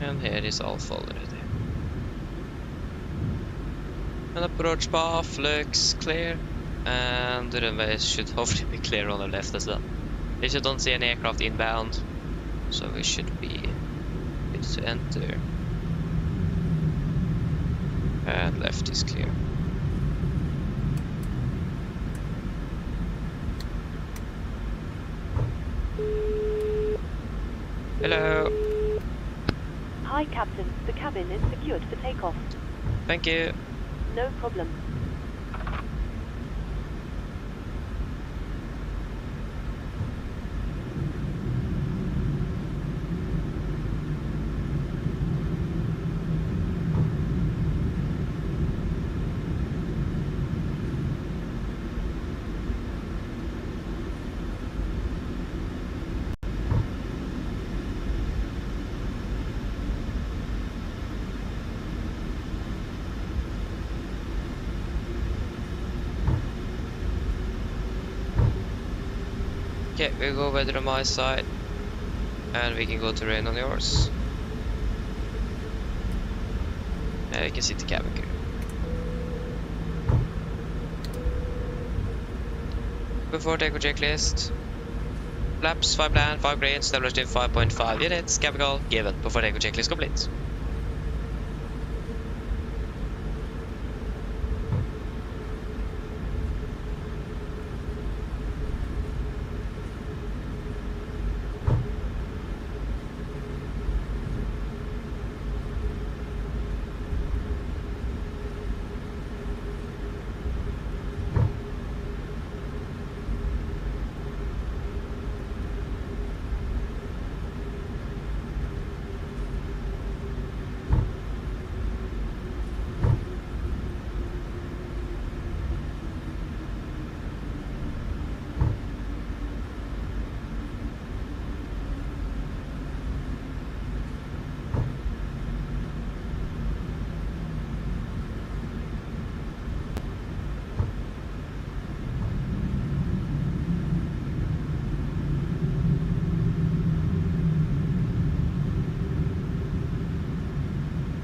And here is Alpha already. And approach path looks clear. And the runway should hopefully be clear on the left as well. We should don't see any aircraft inbound. So we should be good to enter. And left is clear. Hello. Hi, Captain. The cabin is secured for takeoff. Thank you. No problem. Okay, we go weather on my side, and we can go terrain on yours. And we can see the cabin crew. Before takeoff checklist. Flaps 5 land, 5 green, established in 5.5 units, capital given. Before takeoff checklist complete.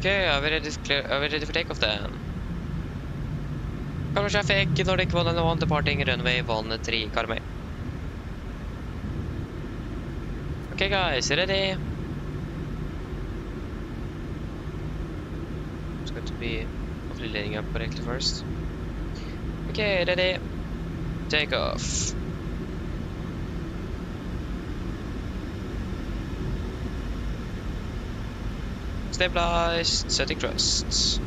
Okay, are we ready for takeoff then? Cover traffic, Nordic 191 departing runway 13 Carme. Okay guys, ready? It's going to be hopefully laying up correctly first. Okay, ready? Takeoff. Stabilized, setting thrusts.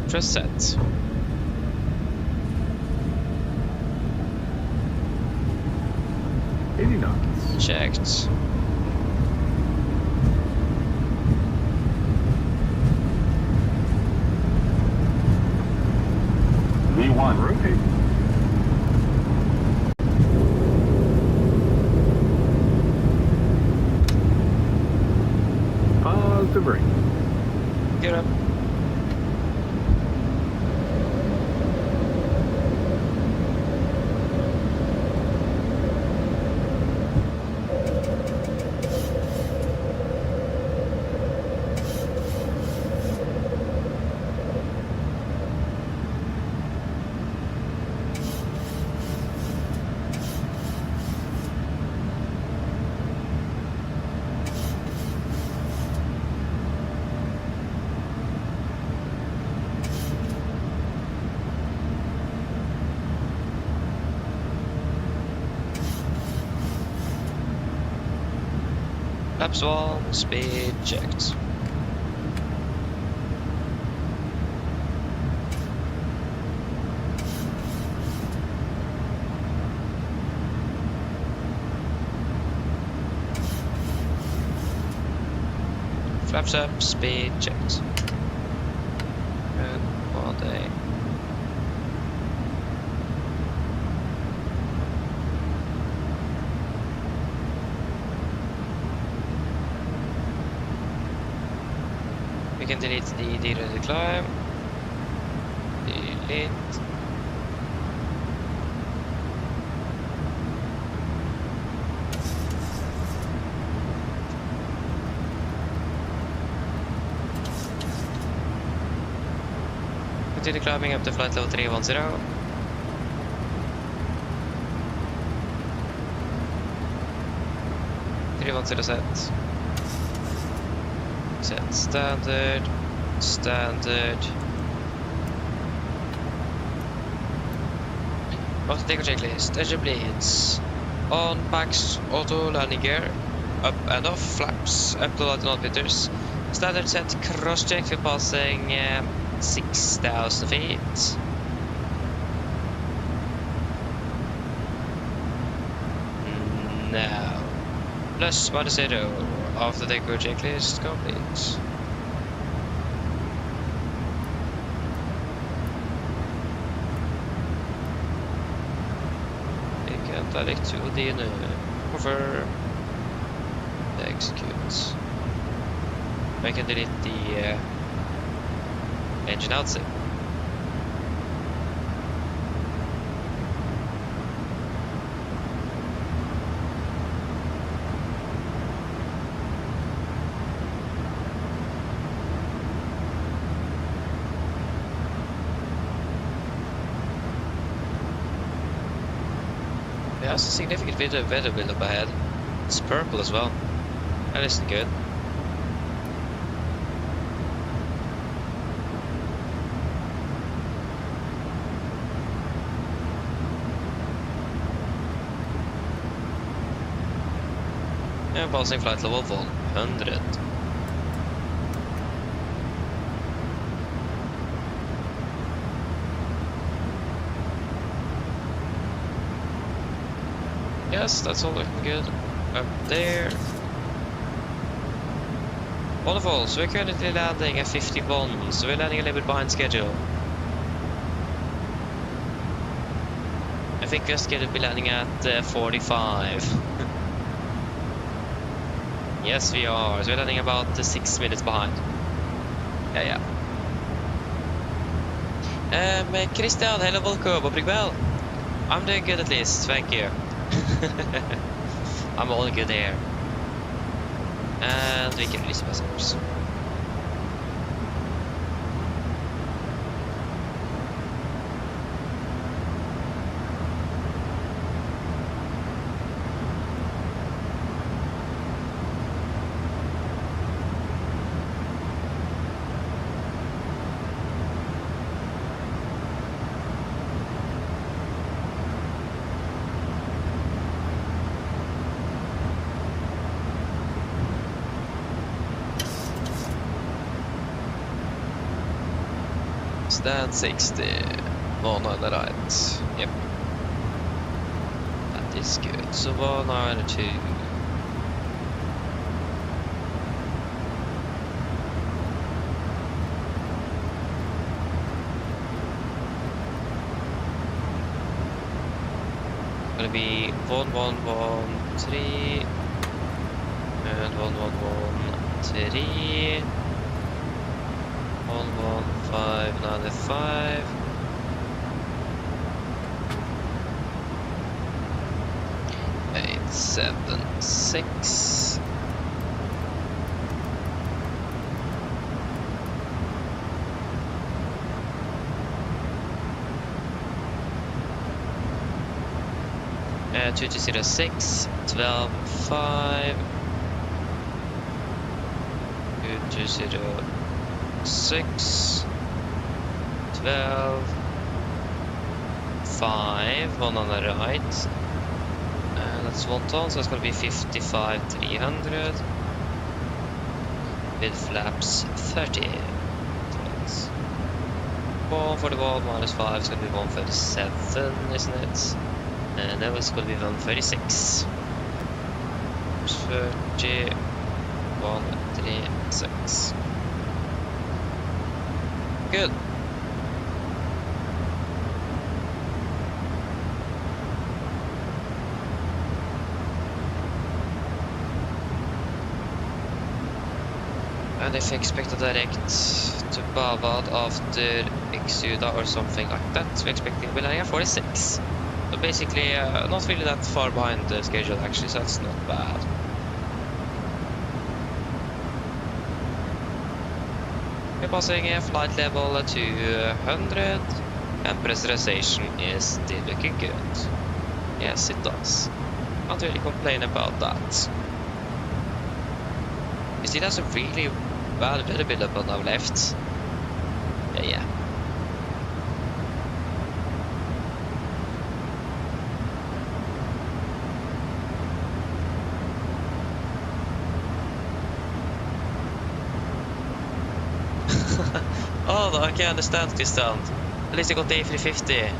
Thrust set. Knots. checked. V1, rotate. Positive brake. Get up. Laps 1, speed checked. Flaps up, speed checked. Good body. We can delete the deready climb. Delete. Continue climbing up to flight level 310. Set. Set standard, standard. After takeoff checklist, engine bleeds. On packs, auto landing gear, up and off, flaps, up to 90 meters. Standard set, cross check for passing 6,000 feet. Now, plus -0 after takeoff checklist complete. Vi kan ta direkt to de nu. Confirm. Execute. I can delete the engine outset. There's a significant bit of weather build-up ahead. It's purple as well. That isn't good. I'm passing flight level 100. Yes, that's all looking good. Up there. Wonderful, so we're currently landing at 51, so we're landing a little bit behind schedule. I think we're scheduled to be landing at 45. Yes, we are, so we're landing about 6 minutes behind. Yeah. Christian, hello, welcome, opening bell. I'm doing good at least, thank you. I'm all good here. And we can release the passengers. Stand 60, 100 right. Yep. That is good. So 192. going to be 1113 and 1113, 11595. 876. Uh, 2206, 125, 2206, 12, 5, one on the right. That's 1 ton, so it's going to be 55,300 with flaps 30 tons. 141 minus 5 is going to be 137, isn't it? And that was going to be 136. 30, 136. Good. And if you expect a direct to Bavad after Exuda or something like that, we're expecting to be like 46. So basically, not really that far behind the schedule actually, so that's not bad. We're passing a flight level 200, and pressurization is still looking good. Yes, it does. Can't really complain about that. You see, that's a really bad weather build-up on our left. Yeah. Oh, I can understand, Christian. At least you got the A350.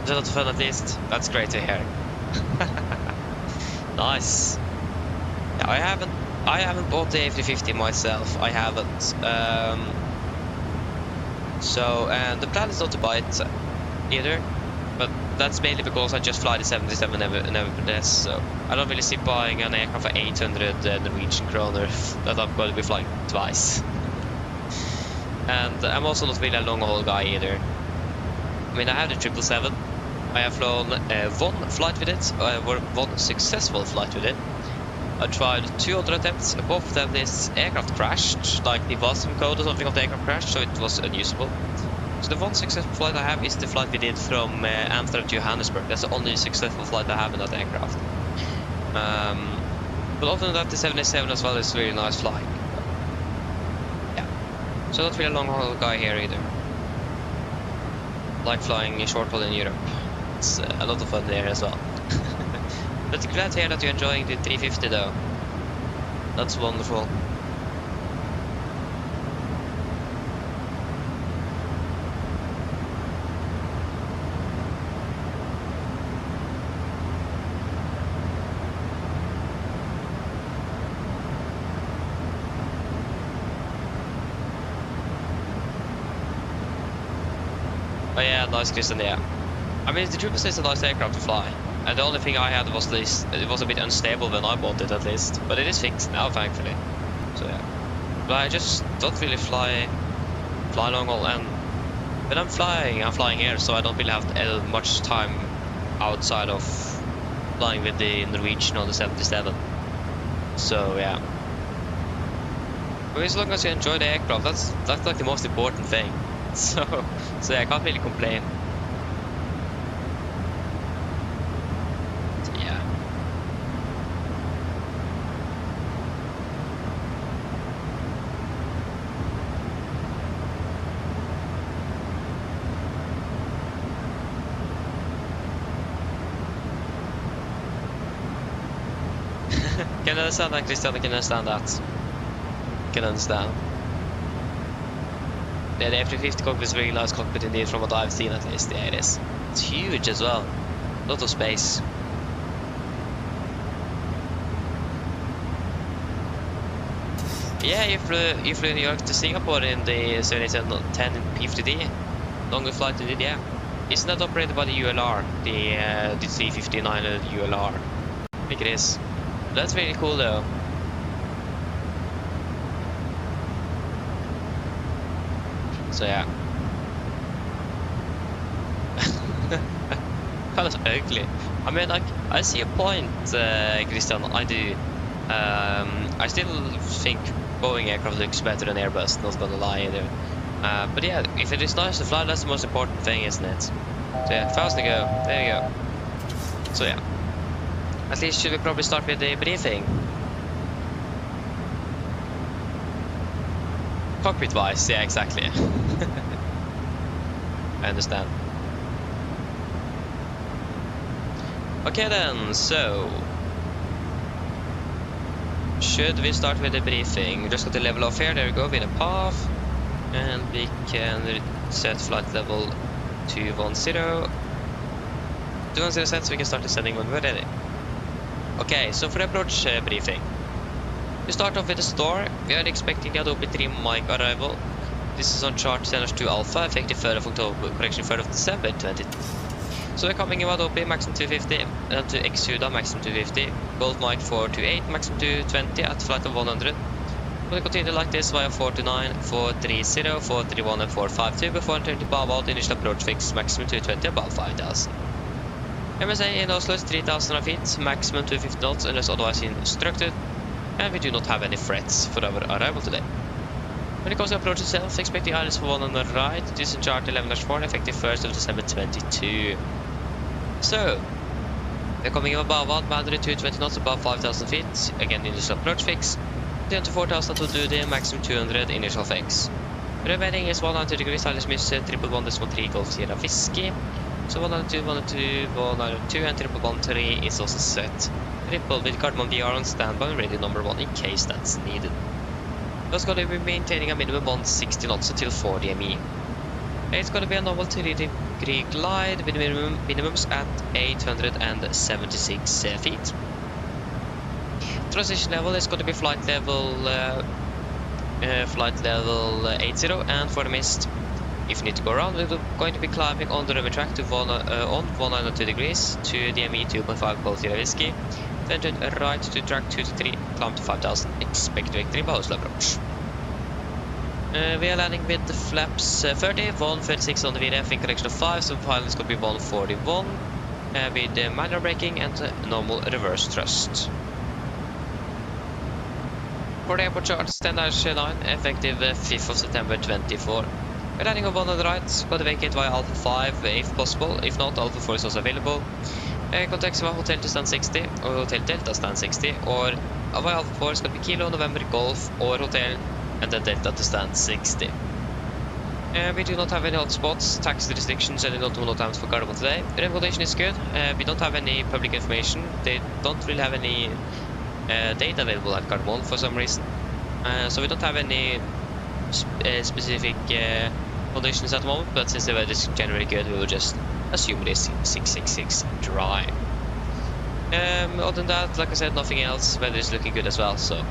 Is that fun at least? That's great to hear. Nice. Yeah, I haven't bought the A350 myself. I haven't. And the plan is not to buy it either. But that's mainly because I just fly the 77 nevertheless. So I don't really see buying an aircraft for 800 Norwegian kroner that I'm going to be flying twice. And I'm also not really a long-haul guy either. I mean, I have the 777. I have flown one flight with it, or one successful flight with it. I tried 2 other attempts. Both of them, this aircraft crashed, like the Wasm code or something of the aircraft crashed, so it was unusable. So the one successful flight I have is the flight we did from Amsterdam to Johannesburg. That's the only successful flight I have in that aircraft. But other than that, the 787 as well is really nice flying. So not really a long haul guy here either. Like flying short haul in Europe. It's a lot of fun there as well. But glad to hear that you're enjoying the 350 though. That's wonderful. Oh yeah, nice Christian, yeah. I mean, the Trooper is a nice aircraft to fly. And the only thing I had was this, it was a bit unstable when I bought it at least. But it is fixed now, thankfully. So yeah. But I just don't really fly long haul, and when I'm flying here, so I don't really have much time outside of flying with the Norwegian on the 77. So yeah. But as long as you enjoy the aircraft, that's like the most important thing. So yeah, I can't really complain. So, yeah. Can understand that, Christian. I can understand that. Can understand. Yeah, the F350 cockpit is a very nice cockpit indeed, from what I've seen at least. Yeah, it is. It's huge as well. A lot of space. Yeah, you flew in New York to Singapore in the 7710 P50D. Longer flight indeed, yeah. Isn't that operated by the ULR? The C59 ULR? I think it is. That's really cool though. So yeah. Kind of ugly. I mean, like, I see a point, Christian, I do. I still think Boeing aircraft looks better than Airbus, not gonna lie either. But yeah, if it is nice to fly, that's the most important thing, isn't it? So yeah, fast to go. There you go. So yeah. At least should we probably start with the briefing? Cockpit wise, yeah, exactly. I understand. Okay then, so should we start with the briefing? Just got the level off here, there we go, with a path. And we can set flight level 210. 210 set, so we can start descending when we're ready. Okay, so for the approach briefing. We start off with the store. We are expecting the Adobe 3 mic arrival. This is on chart NH2 Alpha, effective 3rd of October, correction 3rd of December 2020. So we're coming in Adobe maximum 250, and to Exuda maximum 250, Golf mic 428, maximum 220 at flight of 100. We'll continue like this via 429, 430, 431 and 452 before entering to Bavard, initial approach fix maximum 220 above 5000. MSA in Oslo is 3000 feet, maximum 250 knots unless otherwise instructed, and we do not have any threats for our arrival today. When it comes to approach itself, expect the islands for 1 on the right, this is chart 11-4, effective 1st of December 22. So, we're coming in above Bavard, boundary 220 knots above 5000 feet, again initial approach fix. Down to 4000 to do the maximum 200 initial fix. Remaining is 190 degrees, Alice Miss 111.3 Golf Sierra Whiskey. So 192, 192, 192 and 113 is also set. Triple with Cardamom VR on standby and ready number 1 in case that's needed. That's going to be maintaining a minimum 160 knots until 40 ME. It's going to be a normal 3-degree glide with minimums at 876 feet. Transition level is going to be flight level 80, and for the mist, if you need to go around, we're going to be climbing on the runway track to on 192 degrees to the ME 2.5 Golf Sierra Whiskey, then turn right to track 2 to 3, climb to 5000, expect victory by Oslo approach. We are landing with the flaps 30, 136 on the VRF in correction of 5, so final is going to be 141 with manual braking and normal reverse thrust. For the airport chart, standard 9, effective 5th of September 24. We're landing on 1 on the right, got to vacate via Alpha 5 if possible, if not, Alpha 4 is also available. Contacts via Hotel to stand 60, or Hotel Delta stand 60, or via Alpha 4 is going to be Kilo, November, Golf, or Hotel, and then Delta to stand 60. We do not have any hotspots, tax restrictions, and no times for Gardermoen today. The condition is good, we don't have any public information, they don't really have any data available at Gardermoen for some reason, so we don't have any specific conditions at the moment, but since the weather is generally good, we will just assume it is 666 dry. Other than that, like I said, nothing else. Weather is looking good as well, so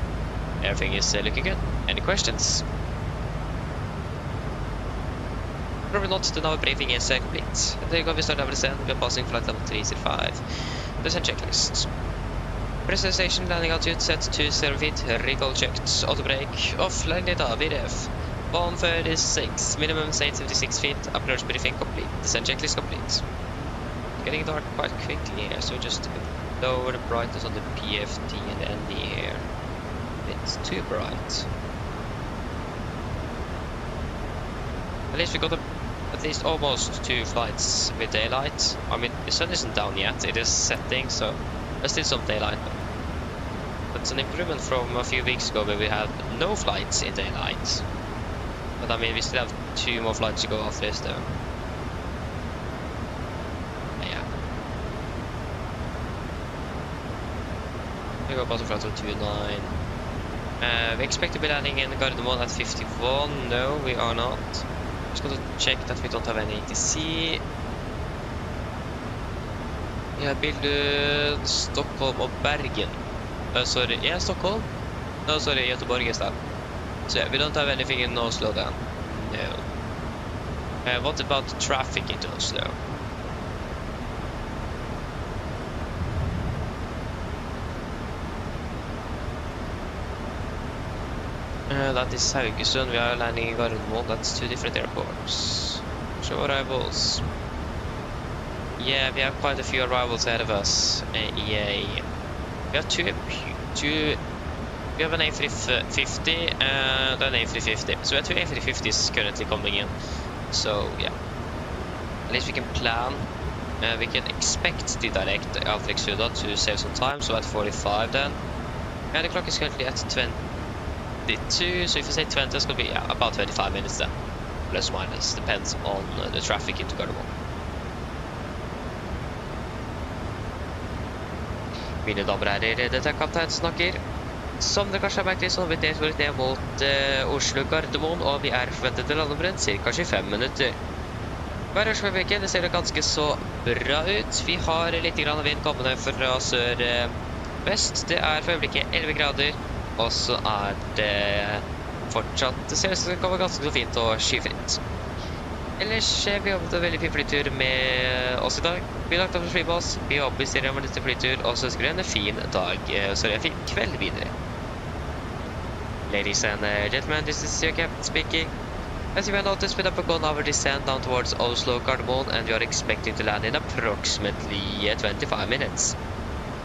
everything is looking good. Any questions? Probably not, then our briefing is complete. There you go, we start our descent, we are passing flight level 305. Descent checklist. Pressurization, landing altitude set to 0 feet, recall checked, auto brake, off, line data, VRF, 136, minimum 876 feet, approach briefing complete, descent checklist complete. Getting dark quite quickly here, so just lower the brightness on the PFD and the ND here. It's too bright. At least we got at least almost 2 flights with daylight. I mean, the sun isn't down yet, it is setting, so there's still some daylight. It's an improvement from a few weeks ago where we had no flights in daylight. But I mean, we still have 2 more flights to go after this though. Yeah. We go bottom flight of 29. We expect to be landing in Gardermoen at 51. No, we are not. Just going to check that we don't have any ATC. Yeah, build Stockholm or Bergen. Sorry, yeah, Stockholm? No, sorry, Göteborg is that. So yeah, we don't have anything in Oslo then. No. What about traffic into Oslo? That is Haugesund. We are landing in Gardermoen. That's two different airports. Show arrivals. Yeah, we have quite a few arrivals ahead of us. EA. We have two. We have an A350 and an A350. So we have two A350s currently coming in. So yeah, at least we can plan. We can expect the direct Alfred Suda to save some time. So at 45 then. And the clock is currently at 22. So if you say 20, it's going to be about 25 minutes then. Plus minus. Depends on the traffic into Gardermoen. Mine damer og herrer, dette er kaptein snakker. Som dere kanskje har merket, så har vi deltagit ned mot Oslo Gardermoen, og vi er forventet til landområdet ca. 25 minutter. Værørsforvirket, det ser ganske så bra ut. Vi har litt grann vind kommende fra sør-vest. Det er for øyeblikket 11 grader, og så er det fortsatt, det ser ut som det kommer ganske så fint og skyfritt. Ellers vi jobbet en veldig fin flytur med oss i dag. Vi lagt opp en flybass, vi håper vi ser en litt flytur, og så ønsker vi en fin dag, så en fin kveld videre. Ladies and gentlemen, this is your captain speaking. As you may notice, we have begun our descent down towards Oslo Gardermoen, and we are expecting to land in approximately 25 minutes.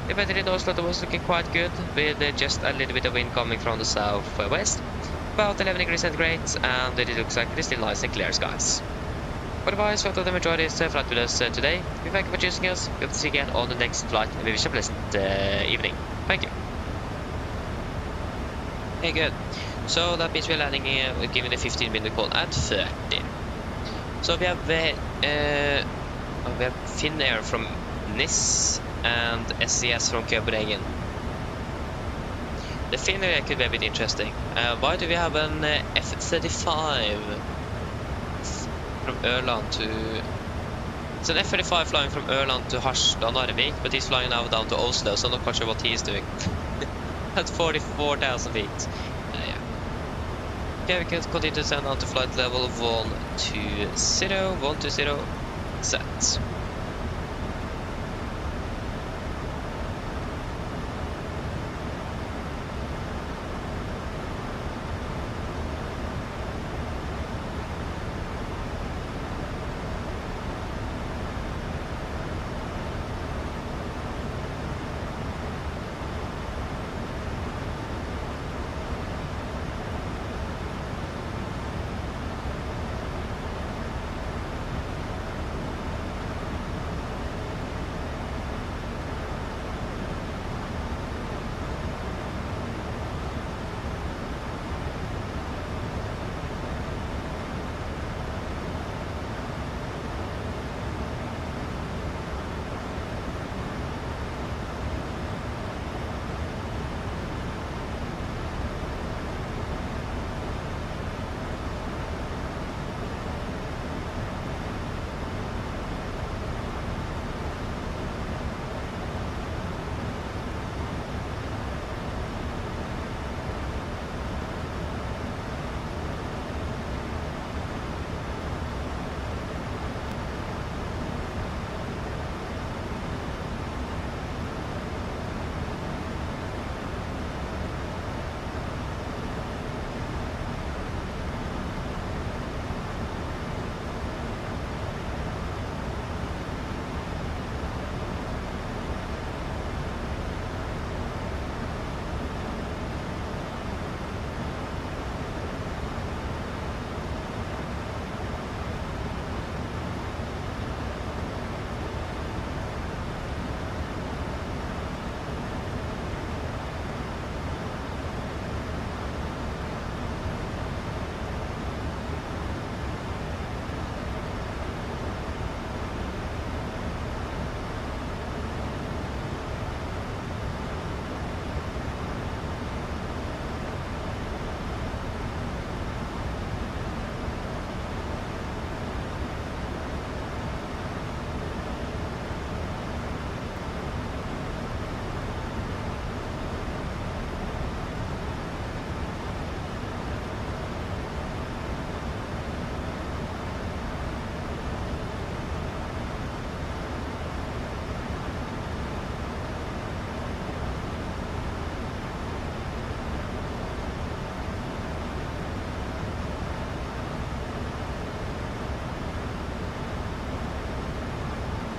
The weather in Oslo was looking quite good, with just a little bit of wind coming from the southwest, about 11 degrees centigrade, and it looks like it is still nice and clear skies. Otherwise, we hope that enjoyed this flight with us today. We thank you for choosing us. We hope to see you again on the next flight, and we wish you a pleasant evening. Thank you. Okay, good. So that means we're landing giving the 15-minute call at 30. So we have Finnair from Nis and SCS from Copenhagen. The Finnair could be a bit interesting. Why do we have an F-35 from Ørland to... It's an F-35 flying from Ørland to Haugesund, Narvik, but he's flying now down to Oslo, so I'm not quite sure what he's doing. At 44,000 feet. Yeah. Okay, we can continue to send out to flight level 120, set.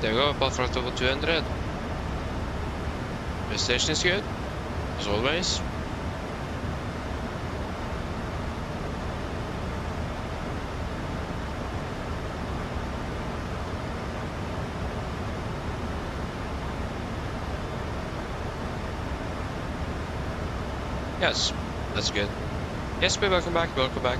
There we go, path flight over 200. Precision is good, as always. Yes, that's good. Yes, welcome back, welcome back.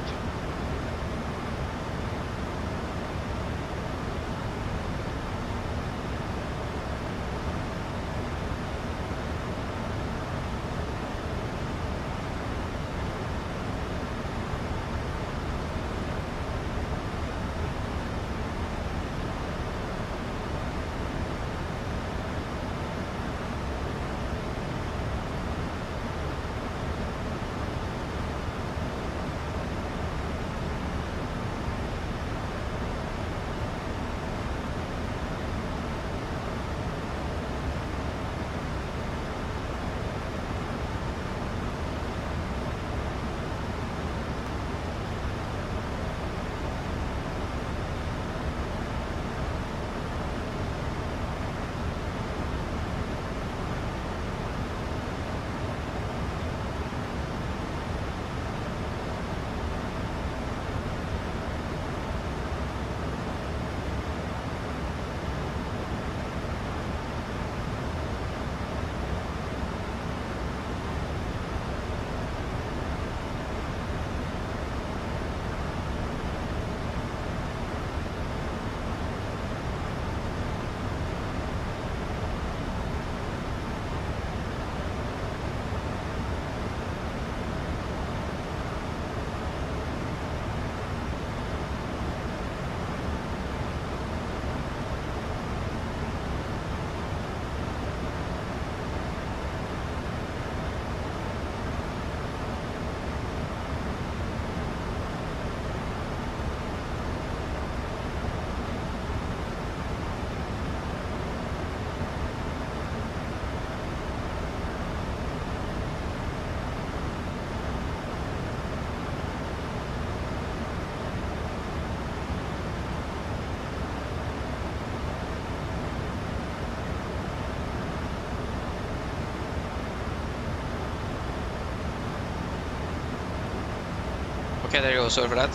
Okay, there you go, sorry for that.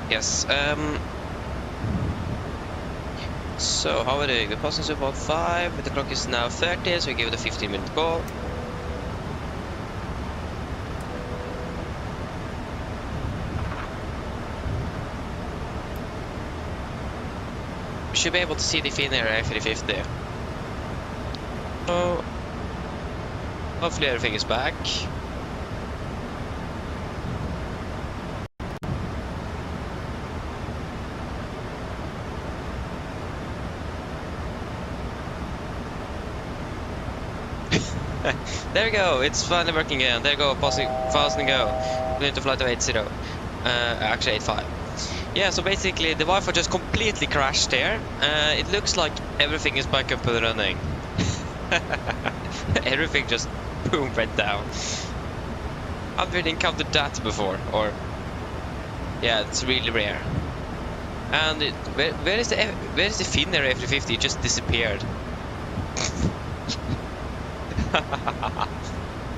Yes, so how are we doing? We're passing to about 5, the clock is now 30, so we give it a 15-minute call. We should be able to see the Finnair A350. So, hopefully everything is back. There we go, it's finally working again. There you go, passing fast and go. We need to fly to 80. Actually 85. Yeah, so basically the Wi-Fi just completely crashed here. It looks like everything is back up and running. Everything just boom went down. I've really encountered that before, or yeah, it's really rare. And where is the Finnair F350? It just disappeared.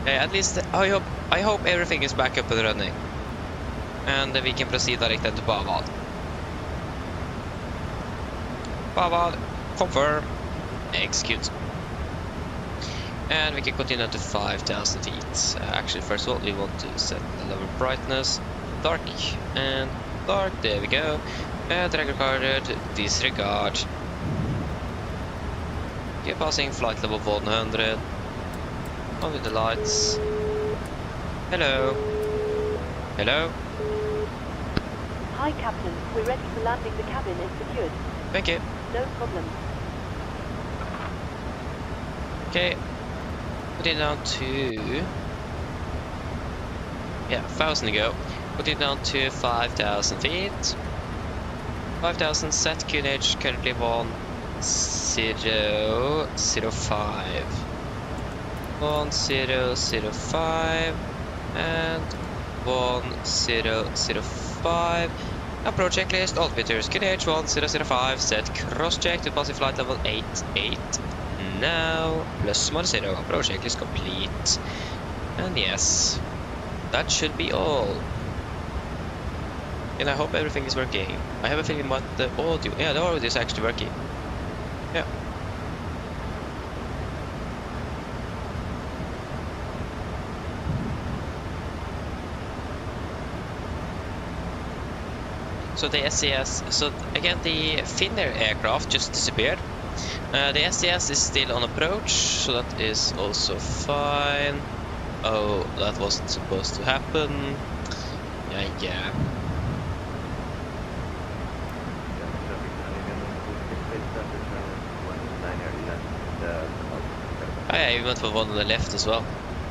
Yeah, at least I hope everything is back up and running, and we can proceed directly to Bavad. Bavad, confirm, execute, and we can continue to 5,000 feet. Actually, first of all, we want to set the lower brightness, dark and dark. There we go. Drag recorded, disregard. Okay, passing flight level 100. On with the lights. Hello. Hello. Hi, Captain. We're ready for landing. The cabin is secured. Thank you. No problem. Okay. Put it down to... yeah, 1,000 to go. Put it down to 5,000 feet. 5,000 set QNH currently 1005. 1005 and 1005, Approach checklist, altimeters, QNH1005, set cross check to passing flight level 88. Now, plus minus 0, approach checklist complete. And yes, that should be all. And I hope everything is working. I have a feeling about the audio. Yeah, the audio is actually working. Yeah. So the SCS, so again the Finnair aircraft just disappeared. The SCS is still on approach, so that is also fine. Oh, that wasn't supposed to happen. Yeah. I even went for one on the left as well.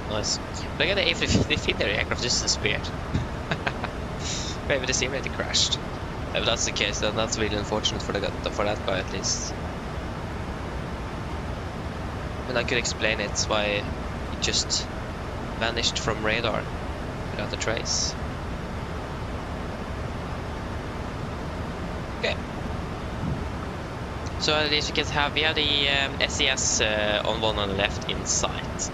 Nice. But again, the Finnair aircraft just disappeared. Maybe the simulator crashed. If that's the case, then that's really unfortunate for that guy at least. I mean, I could explain it why it just vanished from radar without a trace. Okay. So at least we have the SES on one on the left in sight.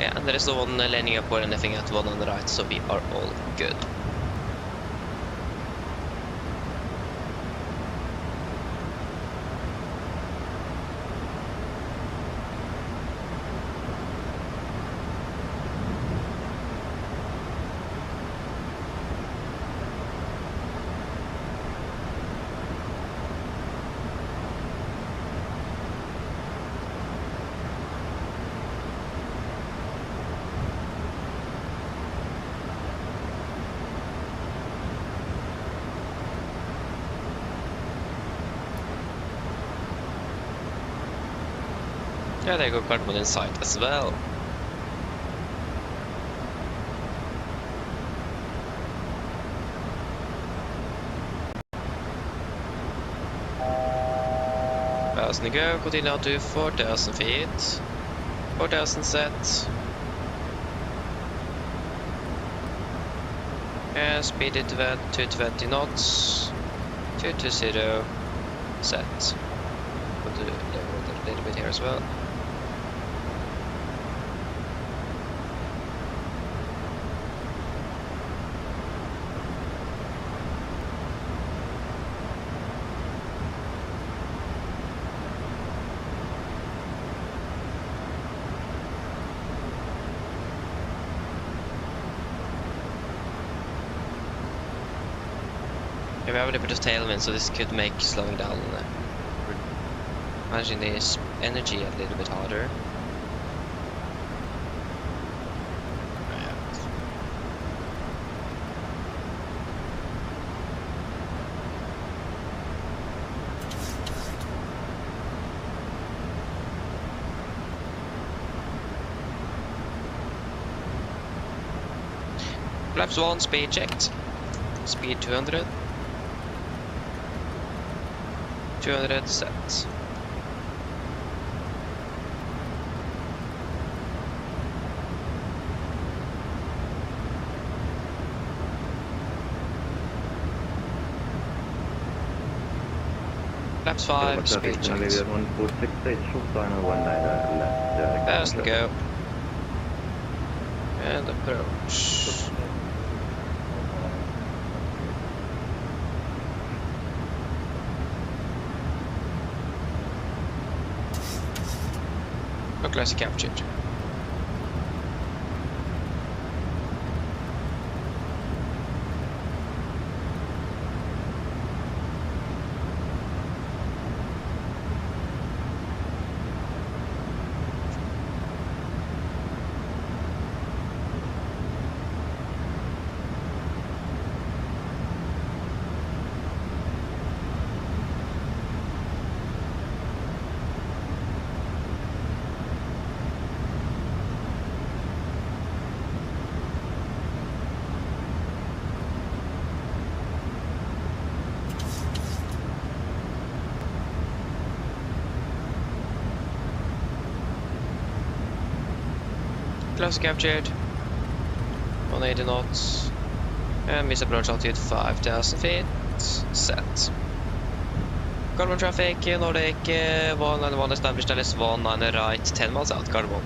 Yeah, and there is no one landing up or anything at one on the right, so we are all good. Yeah, there you go, carbon in sight as well. As we go, continue out to 4,000 feet. 4,000 set. Yeah, speed it to 20 knots. 220 set. We'll do a little bit here as well. Yeah, we have a little bit of tailwind, so this could make slowing down managing this energy a little bit harder. Flaps 1, speed checked. Speed 200. 200 set. Flaps 5, speed checked. There's the go. And approach. Closely captured. Close captured. 180 knots. And miss approach altitude 5,000 feet. Set. Gardermoen traffic, Nordic 191 established LS 19 right, 10 miles out, Gardermoen.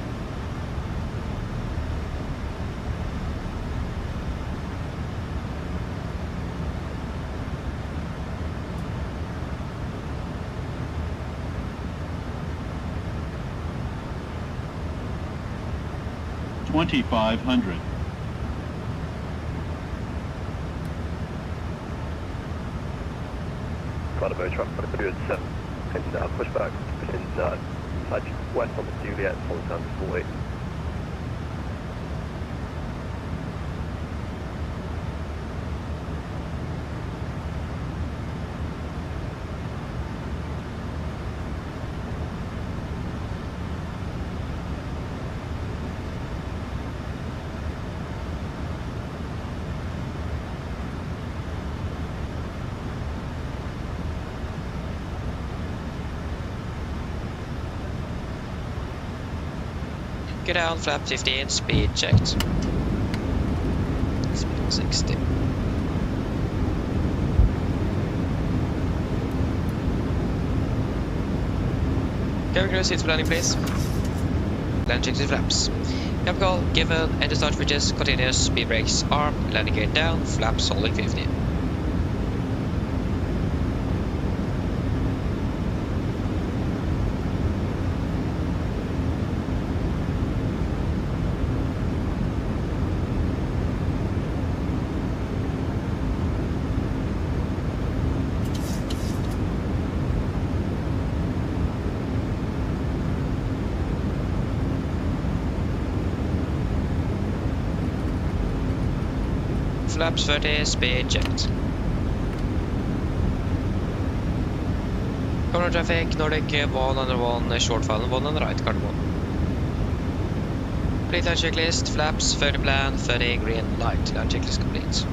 $2,500. Bravo truck, good 7 in pushback in west on the Juliet, on down to 40. Get down, flap 15, speed checked. Speed 60. Cabin crew, seats for landing, please. Land checks with flaps. Cap call, given, enter start switches, continuous, speed brakes, arm, landing gear down, flaps holding 50. Flaps 30, speed checked. Corner traffic, Nordic 101, short file, 1 on the right, Gardermoen. Complete land checklist, flaps 30 plan, 30 green light, land checklist complete.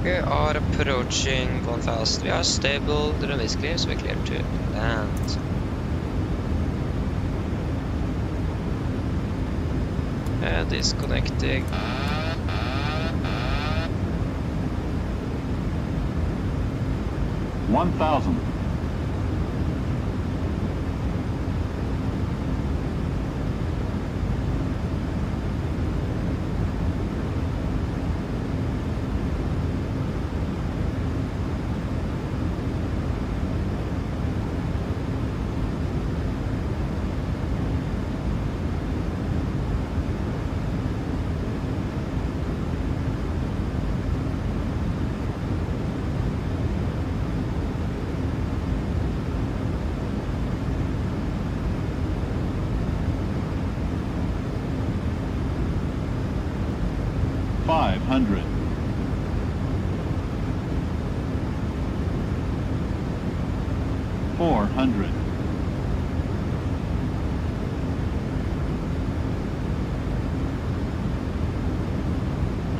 We are approaching 1000, we are stable, the runway is clear, so we're clear to land. And disconnecting. 1,000. $500. $400.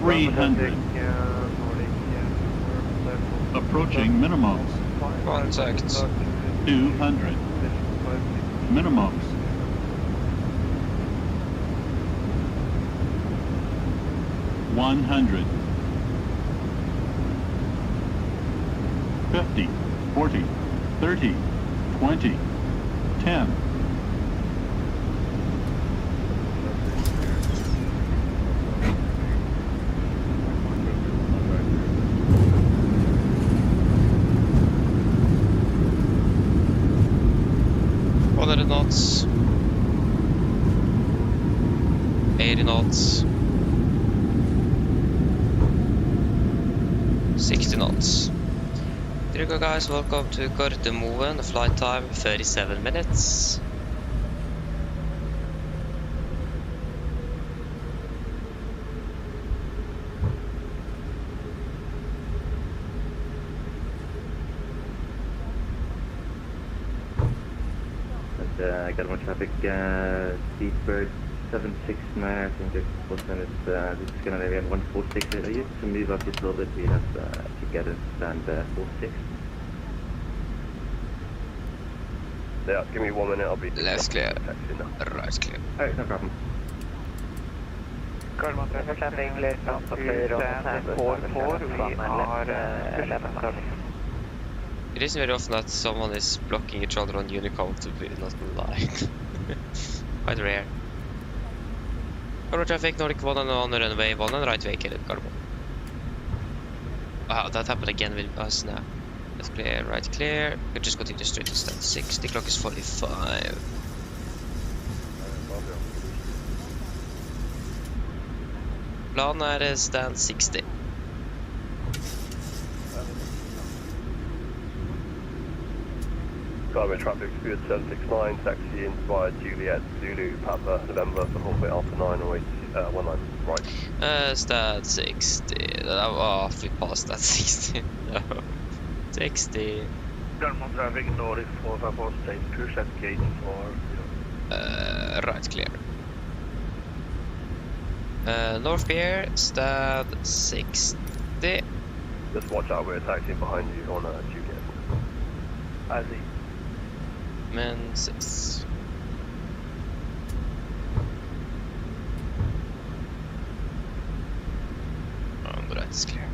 $300. Approaching minimums. 1 second. 200. Minimums. 100. 50, 40, 30, 20, 10. What are the knots? 80 knots. 60 knots. There you go, guys. Welcome to Gardermoen. The flight time 37 minutes. Gardermoen traffic, Seabird 769, I think this is Scandinavian 146. Are you to move up just a little bit? We have to get it stand 46. Yeah, give me 1 minute, I'll be... Left clear. Right clear. Alright, no problem. Gardermoen traffic clear down to stand 44, we are left. It isn't very often that someone is blocking each other on Unicom, to be not gonna lie. Quite rare. Gardermoen traffic, Nordic 1 and on runway 1 and right vacated, Gardermoen. Wow, that happened again with us now. Left clear, right clear. We'll just continue straight to stand 6. The clock is 45. Planen är stand 60. Garmin traffic, Spirit 769, taxi inspired Juliet, Zulu, Papa, November for halfway after 908, 19, right. Stand 60. Oh, we passed that 60. No. 60. Gardermoen traffic, Nordic 454, state push at gate 4. Right clear. North Pier, stand 60. Just watch out, we're taxiing behind you on Juliet. I see. Men 6. On the right is clear.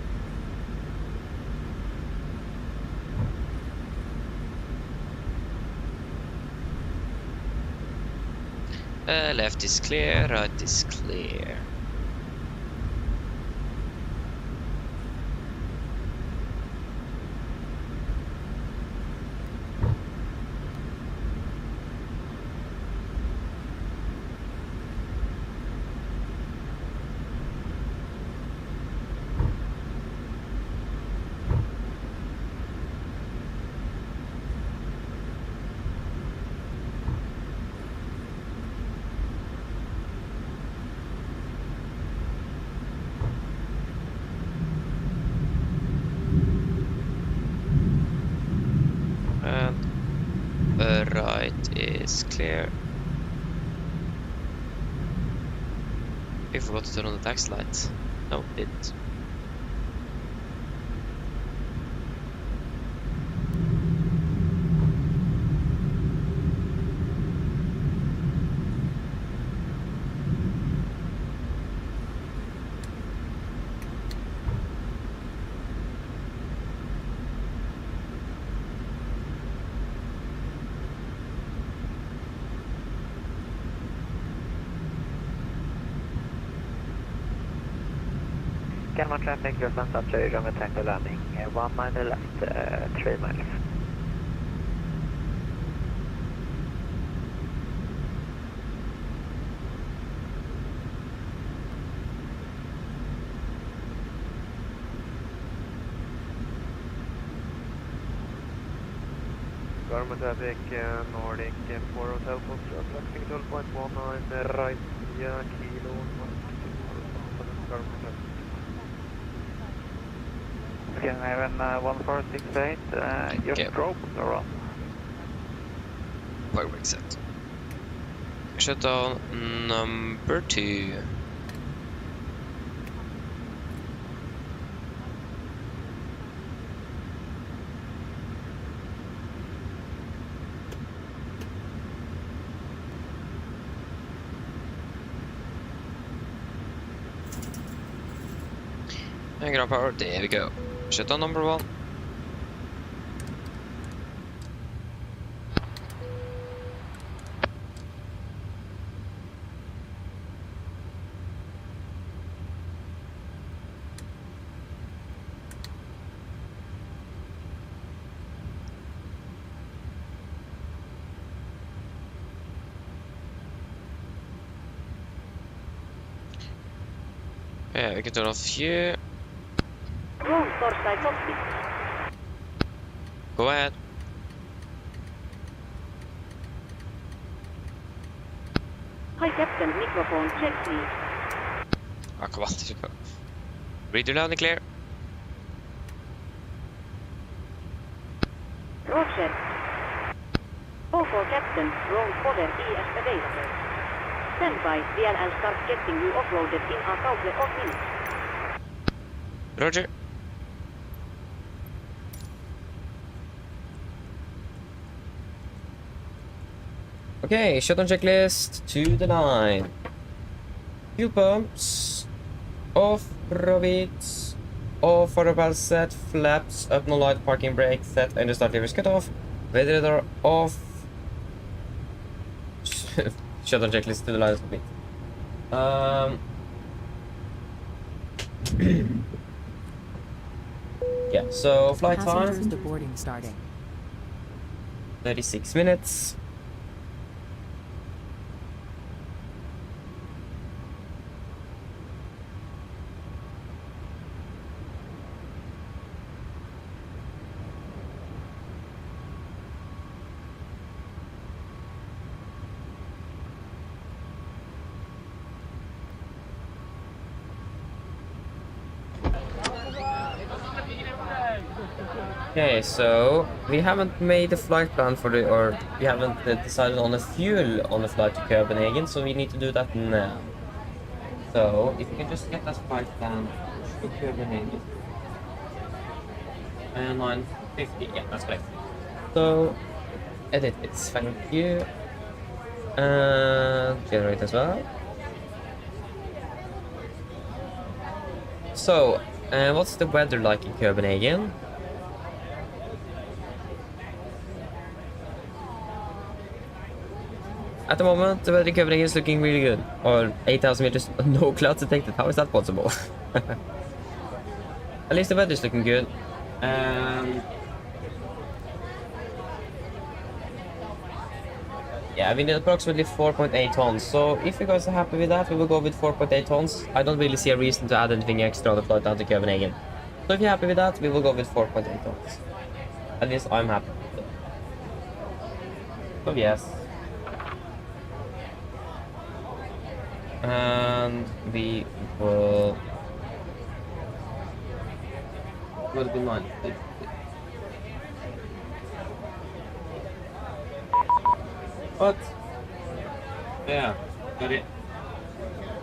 Left is clear, right is clear. Right is clear. We forgot to turn on the taxi light. No, didn't. Gardermoen traffic, just on touch runway tango landing, 1 mile left, 3 miles. Gardermoen traffic, Nordic 4 hotel post, flaxing 12.19, right, yeah, kilo, 1 Gardermoen traffic. Copenhagen 1468, just okay. drop or on. Perfect set. Shutdown number 2. And ground power, there we go. Shutdown number 1. Yeah, we can turn off here. Roll Torstai Cockpit. Go ahead. Hi Captain, microphone check please. Ah, come on, there you go. Read your loud and clear. Roger. OK Captain, roll fodder ES available. Stand by, VLL start getting you offloaded in a couple of minutes. Roger. Okay, shutdown checklist to the 9. Fuel pumps. Off, Robit. Off, photo set, flaps, up no light, parking brake set, and the start levers cut off. Weather radar off. Shutdown checklist to the line is complete. Yeah, so flight Passengers time to boarding starting. 36 minutes. Okay, so we haven't made a flight plan for the, or we haven't decided on a fuel on the flight to Copenhagen, so we need to do that now. So if you can just get that flight plan to Copenhagen. And 950, yeah, that's correct. So edit it, thank you. And generate as well. So, what's the weather like in Copenhagen? At the moment, the weather in Copenhagen is looking really good. Or 8,000 meters, no clouds detected. How is that possible? At least the weather is looking good. Yeah, we need approximately 4.8 tons. So if you guys are happy with that, we will go with 4.8 tons. I don't really see a reason to add anything extra on the flight down to Copenhagen. So if you're happy with that, we will go with 4.8 tons. At least I'm happy with it. So yes. And we will be 9. But yeah, got it.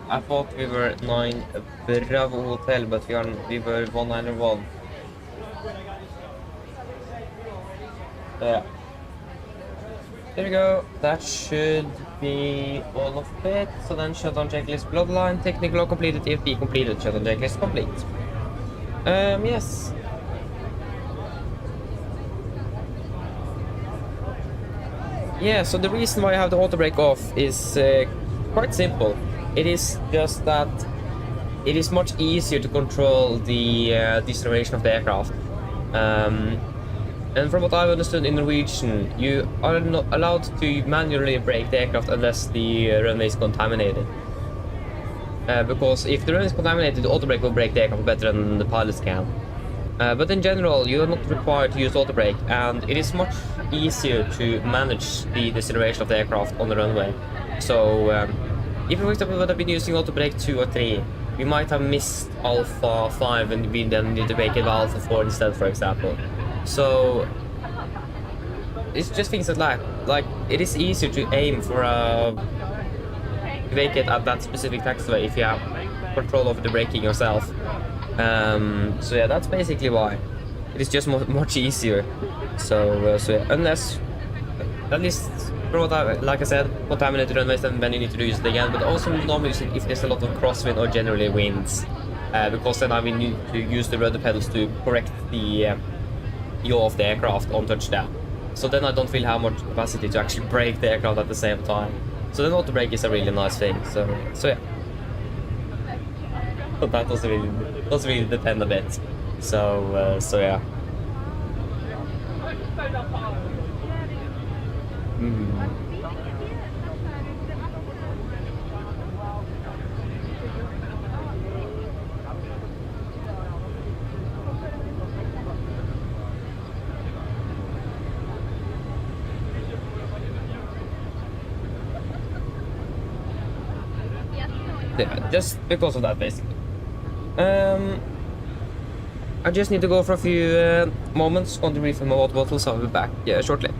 I thought we were 9 Bravo Hotel, but we were 191. Yeah. There we go. That should be all of it. So then shutdown checklist bloodline, technical completed, TFP completed, shutdown checklist complete. Yes. Yeah, so the reason why I have the auto brake off is quite simple. It is just that it is much easier to control the deceleration of the aircraft. And from what I've understood in Norwegian, you are not allowed to manually brake the aircraft unless the runway is contaminated. Because if the runway is contaminated, the auto brake will brake the aircraft better than the pilots can. But in general, you are not required to use auto brake, and it is much easier to manage the deceleration of the aircraft on the runway. So, if for example we would have been using auto brake 2 or 3, we might have missed Alpha 5 and we then need to brake it Alpha 4 instead, for example. So, it's just things like it is easier to aim for a brake it at that specific taxiway if you have control over the braking yourself. So yeah, that's basically why. It is just much easier. So yeah, unless, at least from what like I said, contaminated runways, then you need to use it again. But also normally if there's a lot of crosswind or generally winds, because then I will need to use the rudder pedals to correct the yaw of the aircraft on touchdown. So then I don't feel how much capacity to actually brake the aircraft at the same time. So then auto brake is a really nice thing. So yeah. But that does really depend a bit. So yeah. Yeah, just because of that, basically. I just need to go for a few moments on the refill my water bottle, so I'll be back shortly.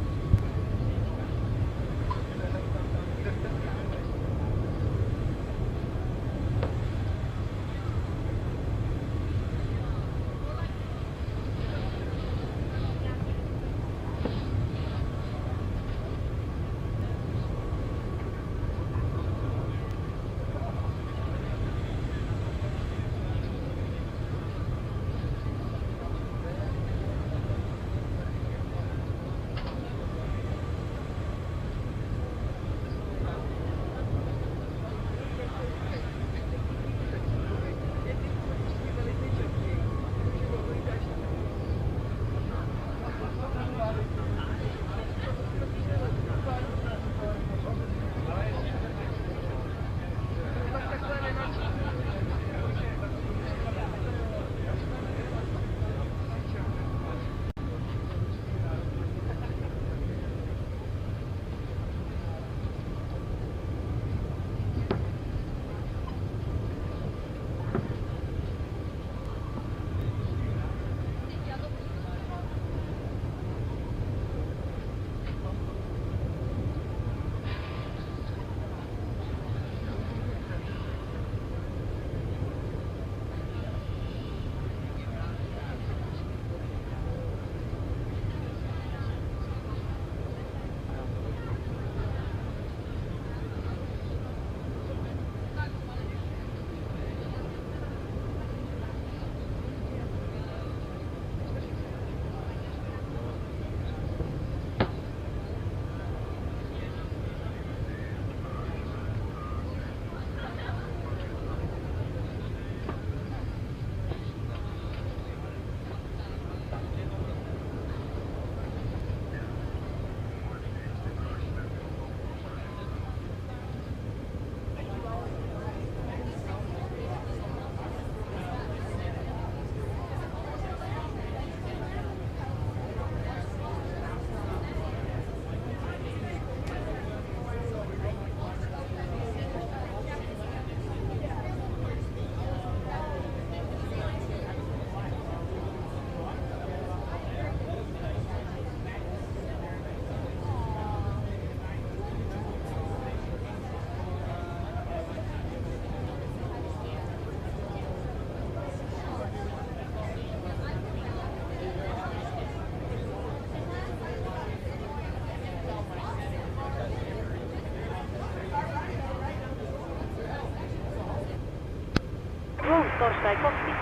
Torstai Cockpit.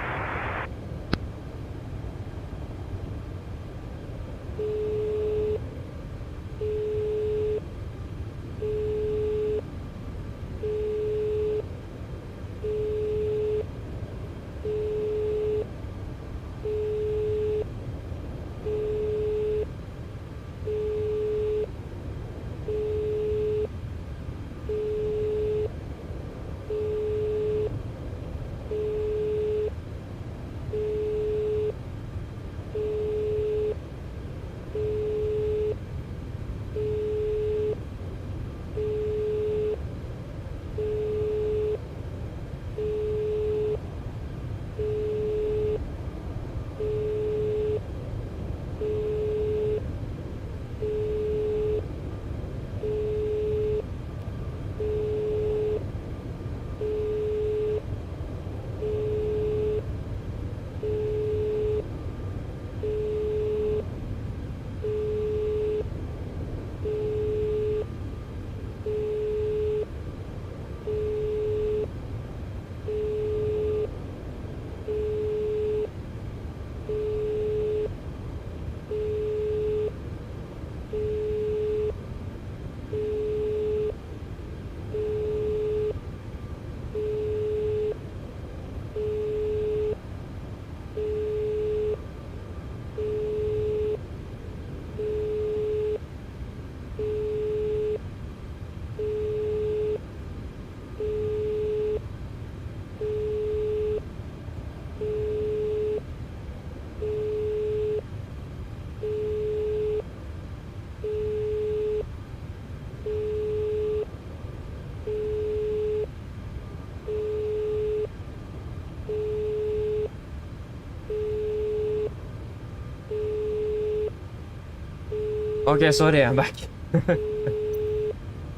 Okay, sorry, I'm back.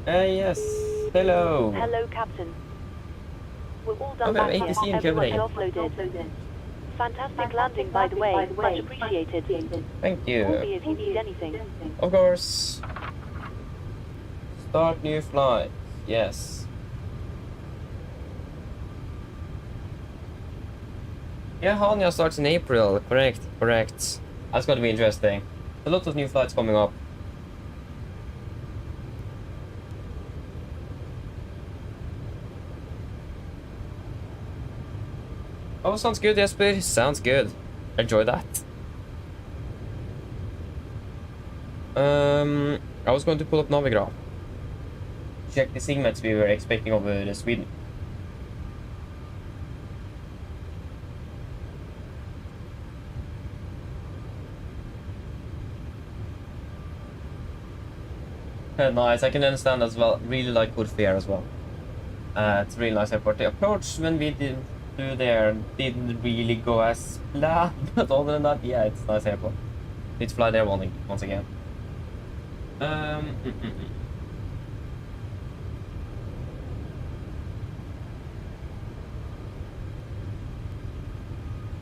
Yes, hello. Hello, Captain. We're all Oh, done back here. 80 in Everyone is Copenhagen. offloaded. Fantastic landing, by the way. Much appreciated. Thank Call me you. if you need anything. Of course. Start new flight. Yes. Yeah, Hania starts in April. Correct, correct. That's going to be interesting. A lot of new flights coming up. Oh, sounds good, Jesper. Sounds good. Enjoy that. I was going to pull up Navigraph. Check the segments we were expecting over Sweden. Nice, I can understand as well. Really like good fare as well. It's a really nice airport. The approach when we did through there didn't really go as planned, but other than that, yeah, it's a nice airport. Let's fly there once again.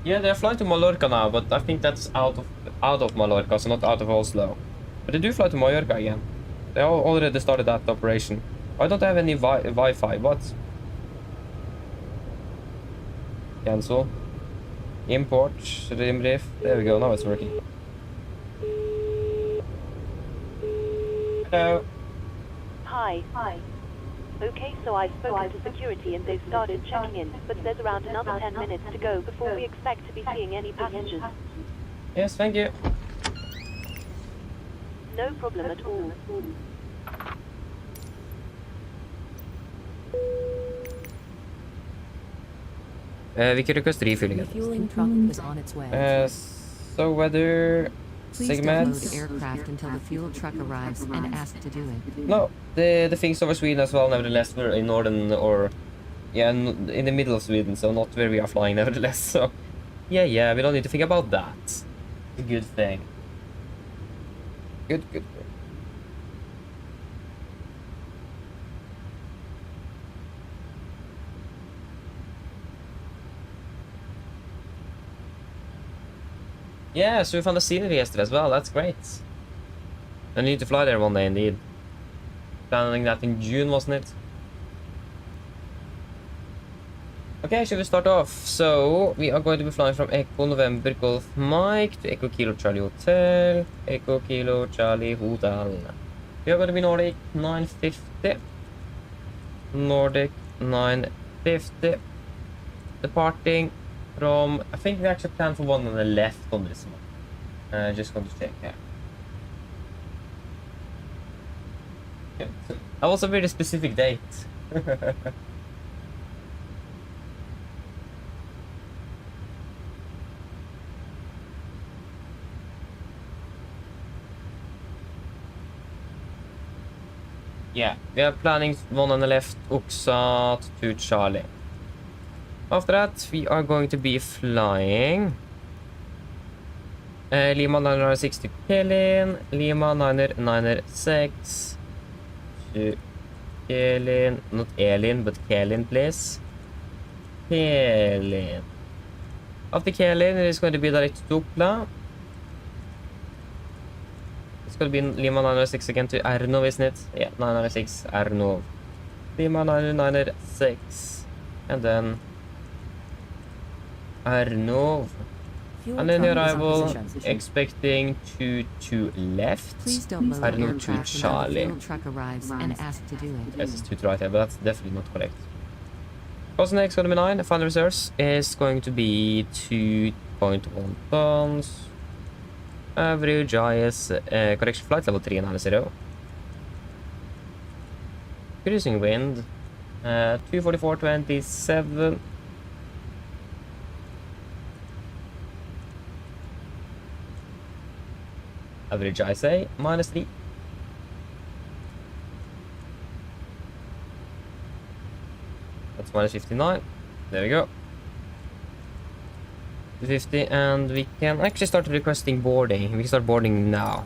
Yeah, they're flying to Mallorca now, but I think that's out of Mallorca, so not out of Oslo. But they do fly to Mallorca again. They already started that operation. I don't have any Wi-Fi. What? Cancel. Import. Rimbrief. There we go. Now it's working. Hello. Hi. Okay, so I've spoken to security and they've started checking in, but there's around another 10 minutes to go before we expect to be seeing any passengers. Yes, thank you. No problem at all. We can request refueling. Refueling truck is on its way. So weather Please don't segments. load aircraft until the fuel truck arrives and ask to do it. No, the things over Sweden as well. Nevertheless, we're in northern or yeah, in the middle of Sweden, so not where we are flying. Nevertheless, so yeah, we don't need to think about that. It's a good thing. Good. Yeah, so we found the scenery yesterday as well. That's great. I need to fly there one day indeed. Planning that in June, wasn't it? Okay, should we start off? So, we are going to be flying from Echo November Golf Mike to Echo Kilo Charlie Hotel, Echo Kilo Charlie Hotel. We are going to be Nordic 950. Nordic 950. Departing from, I think we actually planned for one on the left on this one. Just going to check here. Yeah, so that was a very specific date. Yeah, we are planning one on the left, Oxa to Charlie. After that, we are going to be flying Lima 906 to Kelin, Lima 996 to Kelin, not Elin, but Kelin, please. Kelin. After Kelin, it is going to be direct to Tupla. It's going to be Lima 906 again to Arnov, isn't it? Yeah, 996 Arnov. Lima 996. And then Arnov. And then the arrival, expecting to left. Please don't load Arnov to aircraft until the Charlie. fuel truck arrives and ask to do it. Yes, it's 2 to right here, but that's definitely not correct. Cost next going to be 9. Final reserves is going to be 2.1 tons. Average IS, correction flight level 390. Cruising wind, 244.27. Average ISA, -3. That's -59. There we go. 250, and we can actually start requesting boarding. We can start boarding now.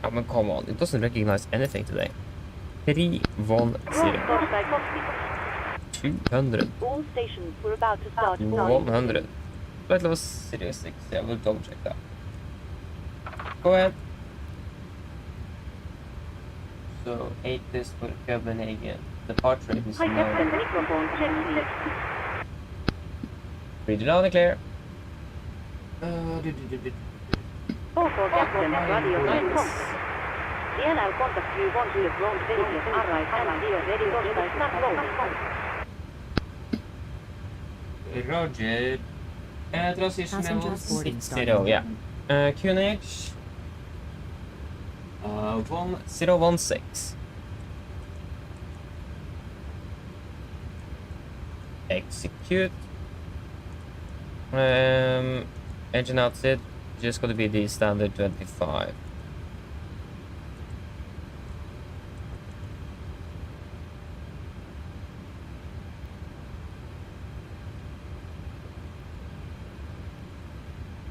Oh, come on, it doesn't recognize anything today. 310. 200. All stations were about to start 100. Flight level 06. Yeah, we'll double check that. Go ahead. So 8 is for Copenhagen. Departure is Hi, Captain. now. Microphone check, please. Read it loud and clear. Call for Captain Radio 9 contact. DNL contact you 10 ground Belgium arrive and dear ready Rostock snap loading. Roger. Transition level Passengers boarding 60, starting. yeah. QNH 1016. Execute. Engine outset, just gonna be the standard 25.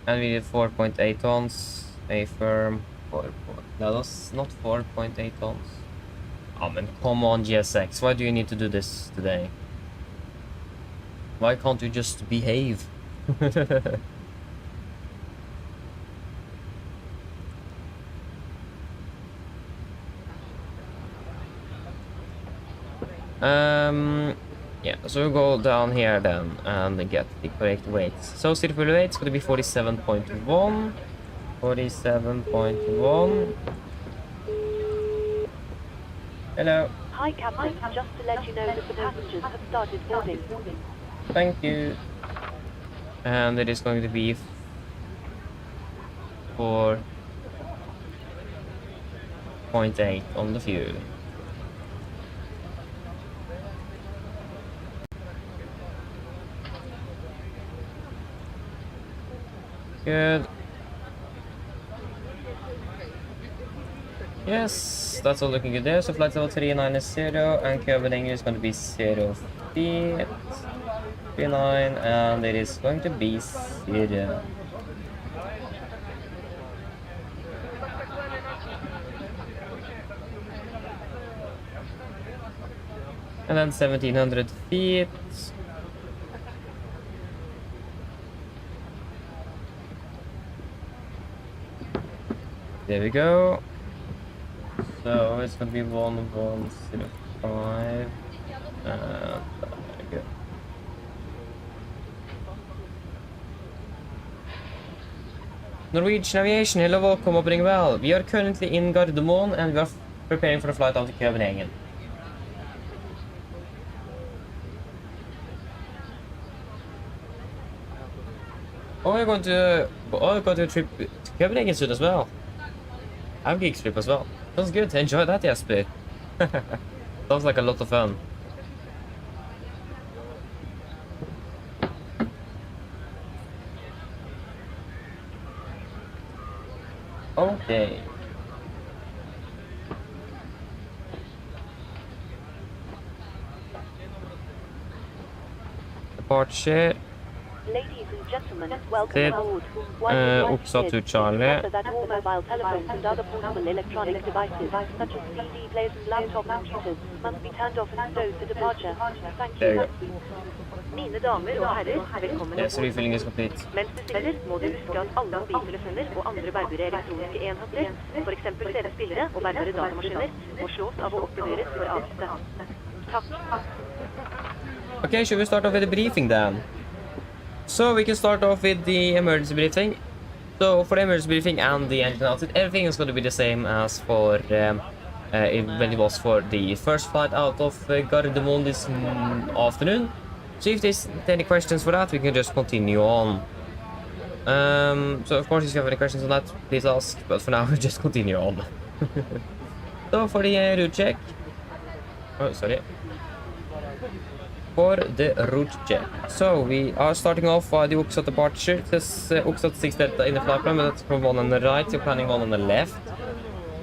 And we did 4.8 tons, a firm, that was not 4.8 tons. Oh man, come on GSX, why do you need to do this today? Why can't you just behave? Yeah, so we'll go down here then and get the correct weights. So city fuel weight is going to be 47.1. 47.1. Hello. Hi, Captain. Just to let you know that the passengers have started boarding. Thank you. And it is going to be 4.8 on the fuel. Good. Yes, that's all looking good there. So flight level 390 and Copenhagen is going to be 0 feet. 39, and it is going to be 0. And then 1700 feet. There we go. So it's gonna be 1105. Good. Norwegian Aviation, hello, welcome, opening well. We are currently in Gardermoen and we are preparing for a flight out to Copenhagen. Oh, you're going to a trip to Copenhagen soon as well. I have a geek trip as well. Sounds good. Enjoy that, Jesper. Sounds like a lot of fun. Okay. Departure. Ladies and gentlemen, welcome Sit. aboard. Upsat to Charlie. Remember that all mobile telephones and other portable electronic devices, such as CD players and laptop computers, must be turned off and stowed for departure. Thank There you you. Mine damer og herrer, velkommen Yes, refilling is complete. Mens du spiller, må du huske at alle mobiltelefoner og andre bærbare elektroniske enheter, for eksempel CD-spillere og bærbare datamaskiner, må slås av og oppbevares for avsted. Takk. Okay, should we start off with the briefing then? So we can start off with the emergency briefing. So for the emergency briefing and the engine outfit, everything is going to be the same as for when it was for the first flight out of Gardermoen this afternoon. So if there's any questions for that, we can just continue on. So of course, if you have any questions on that, please ask. But for now, we'll just continue on. So for the route check. Oh, sorry. For the route check. So we are starting off by the Oxford departure. It says Oxford 6 Delta in the flight plan, but that's from one on the right, you're planning one on the left.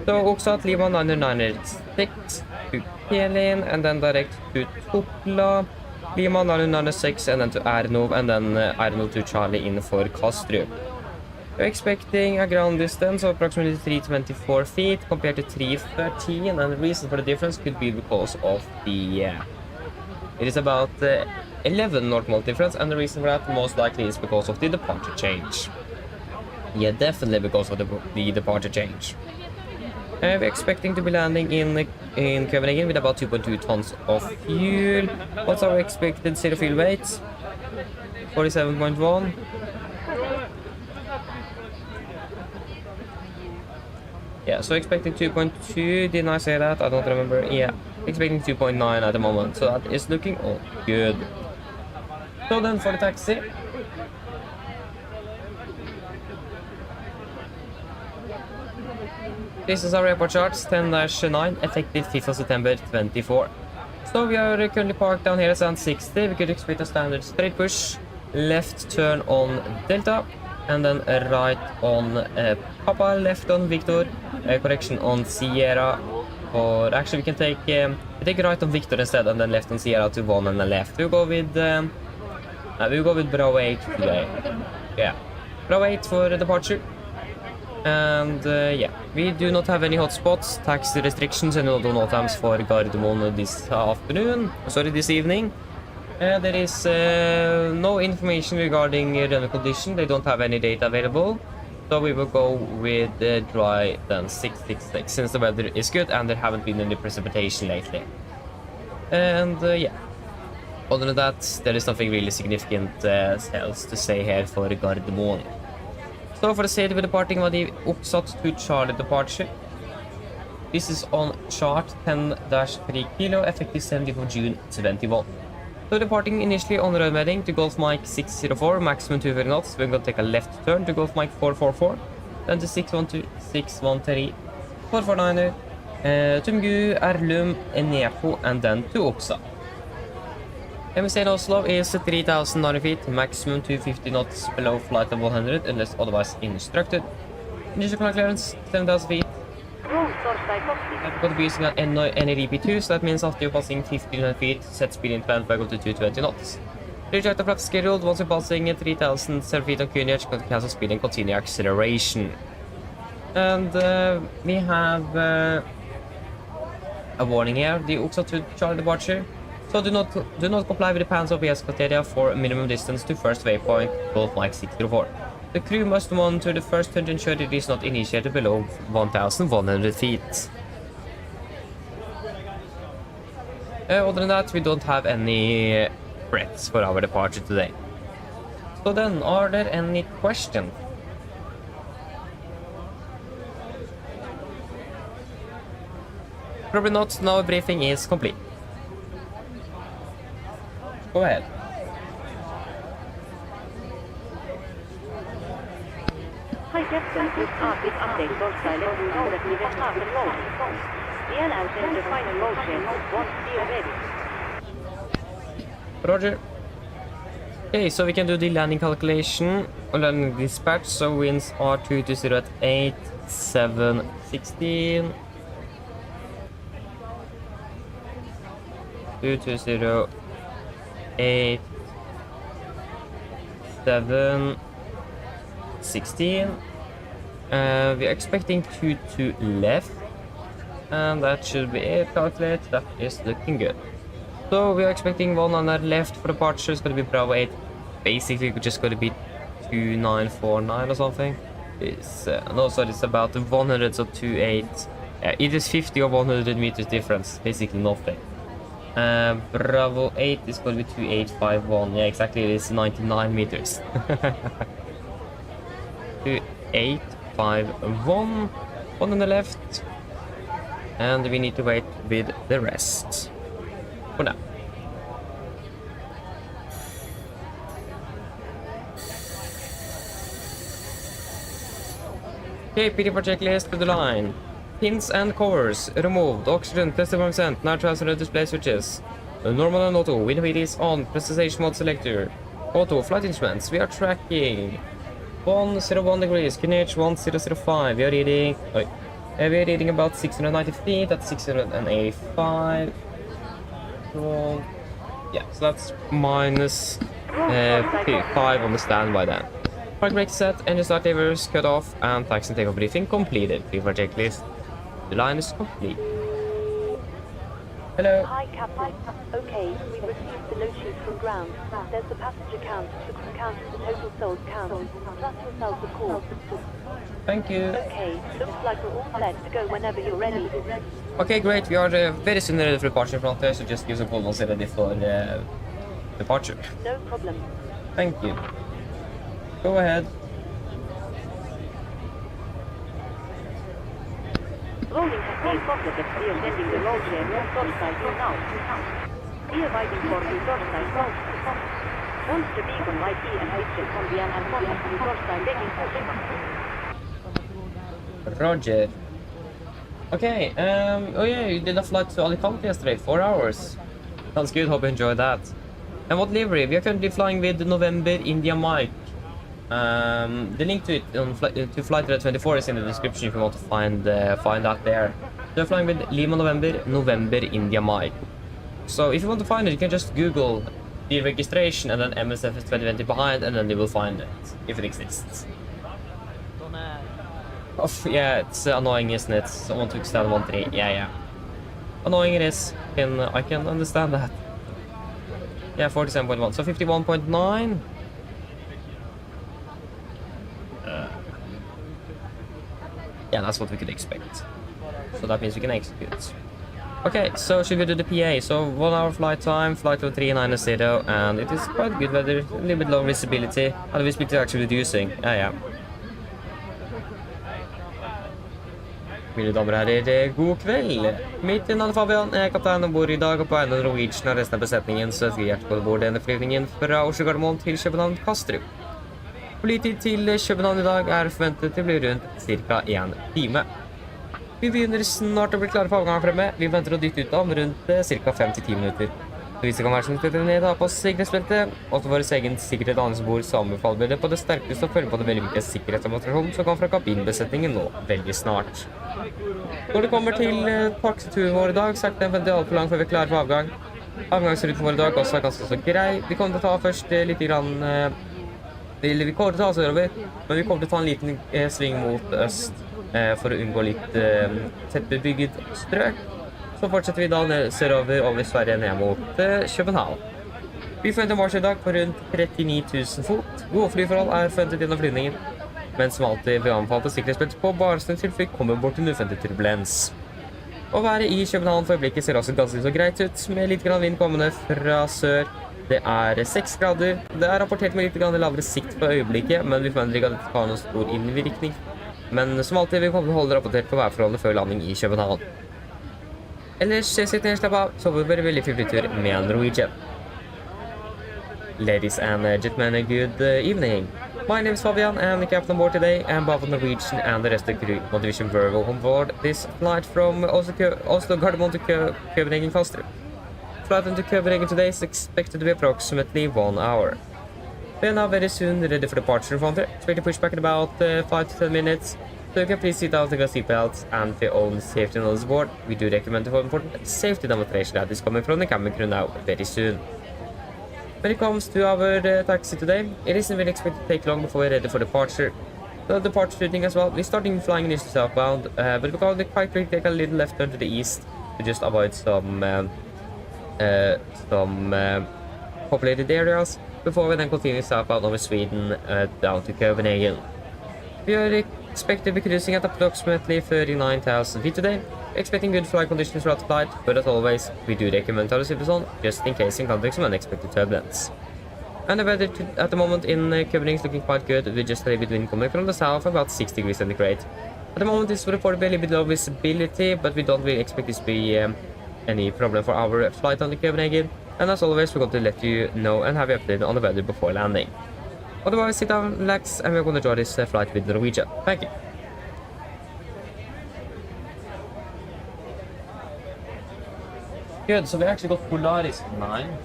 So Oxford Lima 996 to Pelin, and then direct to Topla, Lima 996, and then to Ernov, and then Ernov to Charlie in for Kastrup. We're expecting a ground distance of approximately 324 feet compared to 313, and the reason for the difference could be because of the it is about 11 normal difference, and the reason for that most likely is because of the departure change. Yeah, definitely because of the departure change. We're expecting to be landing in Copenhagen with about 2.2 tons of fuel. What's our expected zero fuel weight? 47.1. Yeah, so expecting 2.2. Didn't I say that? I don't remember. Yeah. Expecting 2.9 at the moment, so that is looking all good. So then for the taxi. This is our airport charts, 10-9, effective 5th of September 24. So we are currently parked down here at Stand 60. We could expect a standard straight push, left turn on Delta, and then a right on Papa, left on Victor, correction on Sierra. Or actually, we can take right on Victor instead, and then left on Sierra to 1 and then left. We'll go with Bravo 8 today. Yeah, Bravo 8 for the departure. And yeah, we do not have any hotspots, taxi restrictions, and no times for Gardermoen this afternoon. Sorry, this evening. There is no information regarding runway condition. They don't have any data available. So we will go with dry then 666 since the weather is good and there haven't been any precipitation lately. And yeah, other than that, there is nothing really significant else to say here for Gardermoen. So for the city, we're departing on the Oppsat to Charlie departure. This is on chart 10-3 kilo, effective 17th of June 21. So departing initially on road heading to Golf Mike 604, maximum 240 knots. We're going to take a left turn to Golf Mike 444, then to 612, 613, 449, Tumgu, Erlum, Enepo, and then to Oppsa. MSA in Oslo is 3,900 feet, maximum 250 knots below flight of 100 unless otherwise instructed. Initial clearance 7,000 feet. We're going to be using an NADP2, so that means after you're passing 1,500 feet, set speed increment by go to 220 knots. Reach flap scheduled. Once you're passing 3,007 feet on QNH, you're going to cancel speed and continue acceleration. And we have a warning here, the Oxford to Charlie departure. So do not comply with the PANS OPS criteria for minimum distance to first waypoint, Golf Mike 604. The crew must monitor the first turn to ensure it is not initiated below 1,100 feet. Other than that, we don't have any threats for our departure today. So then, are there any questions? Probably not. Now briefing is complete. Go ahead. Hi Captain, this update Torstai let you know that we will start the load. The NL sent the final load change once we are ready. Roger. Okay, so we can do the landing calculation or landing dispatch. So winds are 220 at 8, 7, 16. 220, 8, 7, 16. We're expecting 22 left, and that should be it. Calculate. That is looking good. So we are expecting 100 left for departure. It's going to be Bravo 8. Basically, it's just going to be 2949 or something. It's no, sorry, it's about 100, so 28. It is 50 or 100 meters difference. Basically nothing. Bravo 8 is going to be 2851. Yeah, exactly. It is 99 meters. 2851. One on the left, and we need to wait with the rest for now. Okay, PD for checklist to the line. Pins and covers removed. Oxygen, tested 1%. Now transfer the display switches. Normal and auto. Wind speed is on. Precision mode selector. Auto. Flight instruments. We are tracking 101 degrees. QNH 1005. We are reading. We are reading about 690 feet at 685. So, yeah, so that's minus 5 on the standby then. Park brake set, engine start levers cut off, and taxi and takeoff briefing completed. Pre-flight checklist. The line is complete. Hello. Hi Captain. Okay, we've received the load sheet from ground. There's the passenger count, the crew count, the total souls count. Plus yourselves of course. Thank you. Okay, looks like we're all set to go whenever you're ready. Okay, great. We are very soon ready for departure front there, so just use a call once ready for departure. No problem. Thank you. Go ahead. Rolling has been completed. We are sending the roll chain to Torstai you now. We are waiting for you Torstai close. Once the beacon light E and switches on the and contact you Torstai taking pushback. Roger. Okay, oh yeah, you did a flight to Alicante yesterday, 4 hours. Sounds good, hope you enjoyed that. And what livery? We are currently flying with November India Mike. The link to it on to Flight Red 24 is in the description if you want to find that there. So we're flying with Lima November India Mike. So if you want to find it, you can just Google the registration and then MSFS2020 behind, and then you will find it if it exists. Oh, yeah, it's annoying, isn't it? Someone took stand 1-3. Yeah. Annoying it is. I can understand that. Yeah, 47.1. So 51.9. Yeah, that's what we could expect. So that means we can execute. Okay, so should we do the PA? So 1 hour flight time, flight of 390, and it is quite good weather, a little bit low visibility. And the visibility is actually reducing. Yeah. Mine damer og herrer, god kveld. Mitt navn er Fabian, jeg er kaptein ombord i dag, og på vegne av Norwegian og resten av besetningen så ønsker vi hjertelig på bord denne flyvningen fra Oslo Gardermoen til København Kastrup. Flytid til København i dag er forventet til å bli rundt ca. 1 time. Vi begynner snart å bli klare for avgang fremme. Vi venter å dytte ut av rundt ca. 5-10 minutter. Så hvis det kan være som stedet ned, ha på sikkerhetsbeltet, og til vår egen sikkerhet annet så anbefaler vi det på det sterkeste å følge på det veldig mye sikkerhetsdemonstrasjon som kan fra kabinbesetningen nå veldig snart. Når det kommer til taxituren vår i dag, så er den ventet alt for lang før vi er klare for avgang. Avgangsruten vår i dag også er ganske så grei. Vi kommer til å ta først litt grann vi kommer til å ta oss ørover, men vi kommer til å ta en liten sving mot øst for å unngå litt tettbebygget strøk. Så fortsetter vi da sørover over Sverige ned mot København. Vi forventer marsj i dag på rundt 39 000 fot. Gode flyforhold er forventet gjennom flyvningen, men som alltid vil anbefale sikkerhetsbelte på bare sånn tilfelle vi kommer bort til uventet turbulens. Og været i København for øyeblikket ser også ganske så greit ut, med litt grann vind kommende fra sør. Det er 6 grader. Det er rapportert med litt grann lavere sikt på øyeblikket, men vi forventer ikke at det har noen stor innvirkning. Men som alltid vil vi holde rapportert på værforholdene før landing i København. Ellers sitter jeg slapp av, så vi bare veldig fri tur med Norwegian. Ladies and gentlemen, good evening. My name is Fabian, and the captain on board today, and both Norwegian and the rest of the crew on Division Vervo on board this flight from Oslo Gardermoen to Copenhagen faster. Flight into Copenhagen today is expected to be approximately 1 hour. We are now very soon ready for departure from here. Expect to push back in about 5 to 10 minutes. So you can please sit out and get seatbelts and for your own safety on the board. We do recommend for important safety demonstration that is coming from the cabin crew now very soon. When it comes to our taxi today, it isn't really expected to take long before we're ready for departure. The departure routing as well, we're starting flying initially southbound, but we're going to quite quickly take a little left turn to the east to just avoid some populated areas before we then continue southbound over Sweden down to Copenhagen. We are expected to be cruising at approximately 39,000 feet today, expecting good flight conditions throughout the flight, but as always, we do recommend our seatbelts on just in case in context of unexpected turbulence. And the weather at the moment in Copenhagen is looking quite good, with just a little bit wind coming from the south, about 6 degrees centigrade. At the moment, it's reported to be a little bit low visibility, but we don't really expect this to be any problem for our flight on the Copenhagen. And as always, we're going to let you know and have you updated on the weather before landing. Otherwise, sit down, relax, and we're going to enjoy this flight with Norwegian. Thank you. Good, so we actually got Polaris 9.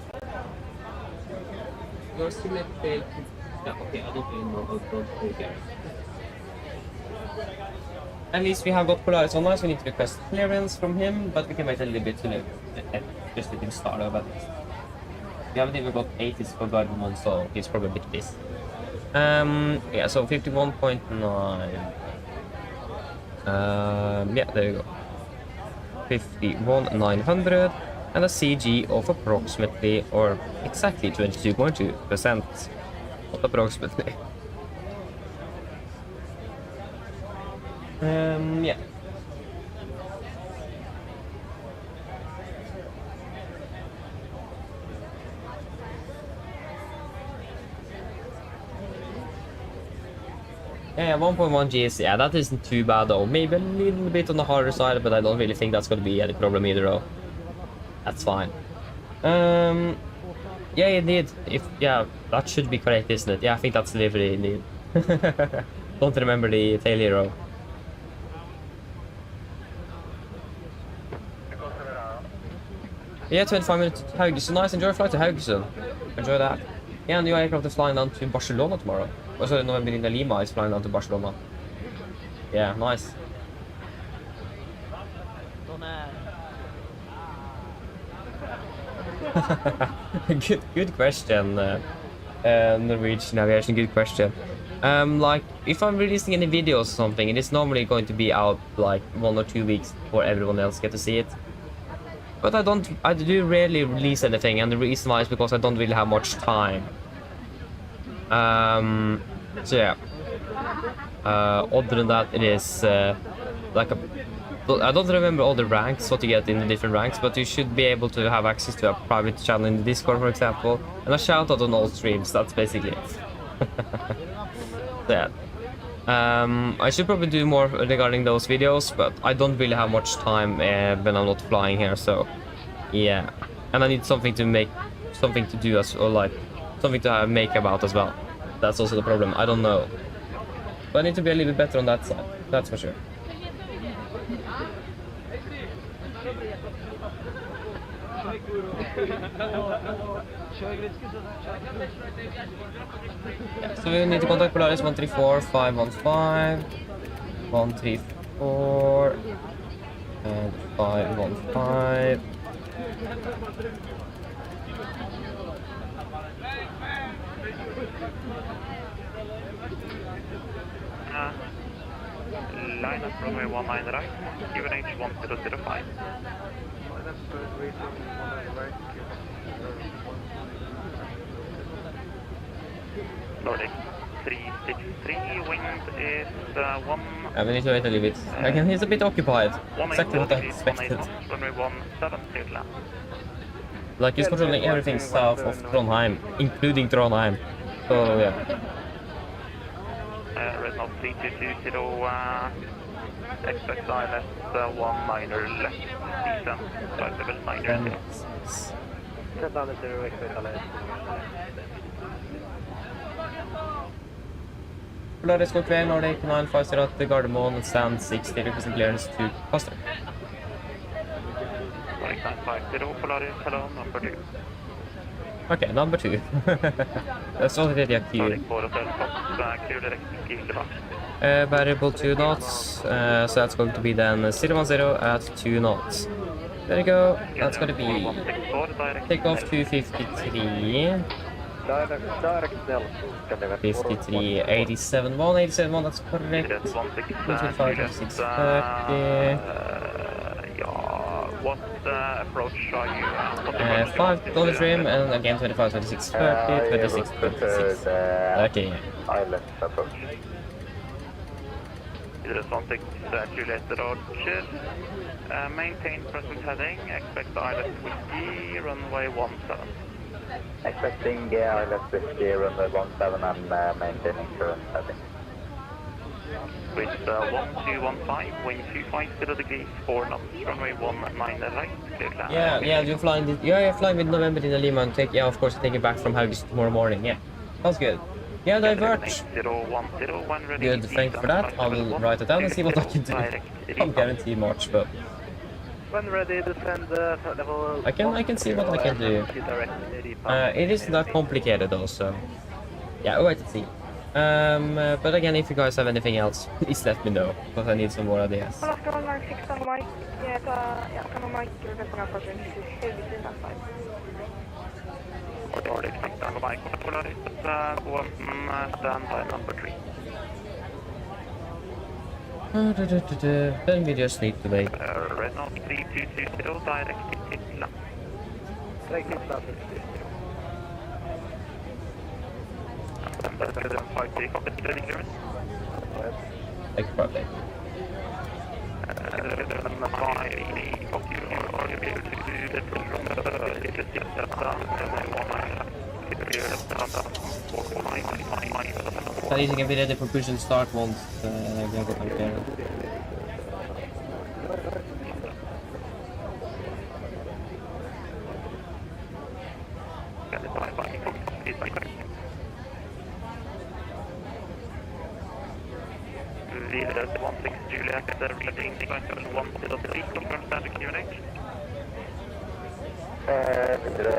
You're still at the... Yeah, okay, I don't really know how to go here. At least we have got Polaris online, so we need to request clearance from him, but we can wait a little bit to just let him start over. We haven't even got 80s for Gardermoen, so he's probably a bit busy. Yeah, so 51.9. Yeah, there you go. 51,900 and a CG of approximately or exactly 22.2%. Not approximately. Yeah. Yeah, 1.1 GS, yeah, that isn't too bad though. Maybe a little bit on the harder side, but I don't really think that's going to be any problem either though. That's fine. Yeah, indeed. Yeah, that should be correct, isn't it? Yeah, I think that's delivery indeed. Don't remember the tail hero. Yeah, 25 minutes to Haugesund. Nice, enjoy a flight to Haugesund. Enjoy that. Yeah, and your aircraft is flying down to Barcelona tomorrow. Oh, sorry, no, Medina Lima is flying down to Barcelona. Yeah, nice. Good question. Norwegian Aviation, good question. Like, if I'm releasing any videos or something, it is normally going to be out like 1 or 2 weeks before everyone else get to see it. But I do rarely release anything, and the reason why is because I don't really have much time. So yeah. Other than that, it is like I don't remember all the ranks, what you get in the different ranks, but you should be able to have access to a private channel in the Discord, for example, and a shout out on all streams. That's basically it. So yeah. I should probably do more regarding those videos, but I don't really have much time when I'm not flying here, so yeah. And I need something to do as, or like something to make about as well. That's also the problem. I don't know, but I need to be a little bit better on that side. That's for sure. Yeah, so we need to contact Polaris 134 515 134 and 515. Line up runway 19 right, QNH 1005. Nordic 30 163, wind is 1... Yeah, we need to wait a little bit. Again, he's a bit occupied. Exactly what I expected. Runway 17, clear to land. Like, he's controlling everything south of Trondheim, including Trondheim. So, yeah. Red North 3220, expect ILS 1 minor left, descent, flight level 90. Set down the 0, expect ILS. Polaris Squawk 1, Nordic 950 at the Gardermoen, stand 60, requesting clearance to Costa. Nordic 950, Polaris, hello, number 2. Okay, number 2. That's already a queue. Nordic 4 Hotel Fox, clear direct to Kiev. Variable 2 knots, so that's going to be then 010 at 2 knots. There you go, that's going to be takeoff 253. Direct Snell. 53, 87, 1, that's correct. 225, 26, 30. What approach are you? 5 dollar trim, and again 25, 26, 30, 26, 26. Okay. Island approach. Either 16 Juliet Roger. Maintain present heading, expect ILS Whiskey, runway 17. Expecting ILS Whiskey, runway 17 and maintaining current heading. With 1215, wind 250 degrees, 4 knots, runway 19 right, clear to land. Yeah, you're flying you're flying with November in Lima and take, yeah, of course, take it back from Haugesund tomorrow morning, yeah. Sounds good. Yeah, divert. Good, thank you for that. I will write it down and see what I can do. Can't guarantee much, but When ready, descend third level. I can see what I can do. It isn't that complicated though, so yeah, we'll wait and see. But again, if you guys have anything else, please let me know, because I need some more ideas. Nordic, stand by, Polaris, stand by number 3. Then we just need to wait. Red North 3220, direct to land. Direct to land. Cockpit, ready clearance. Thank you, probably. So you can be ready for push and start once we have got them clearance. Videre til 16 Juliet, reading flight level 103, confirm standard QNH. Videre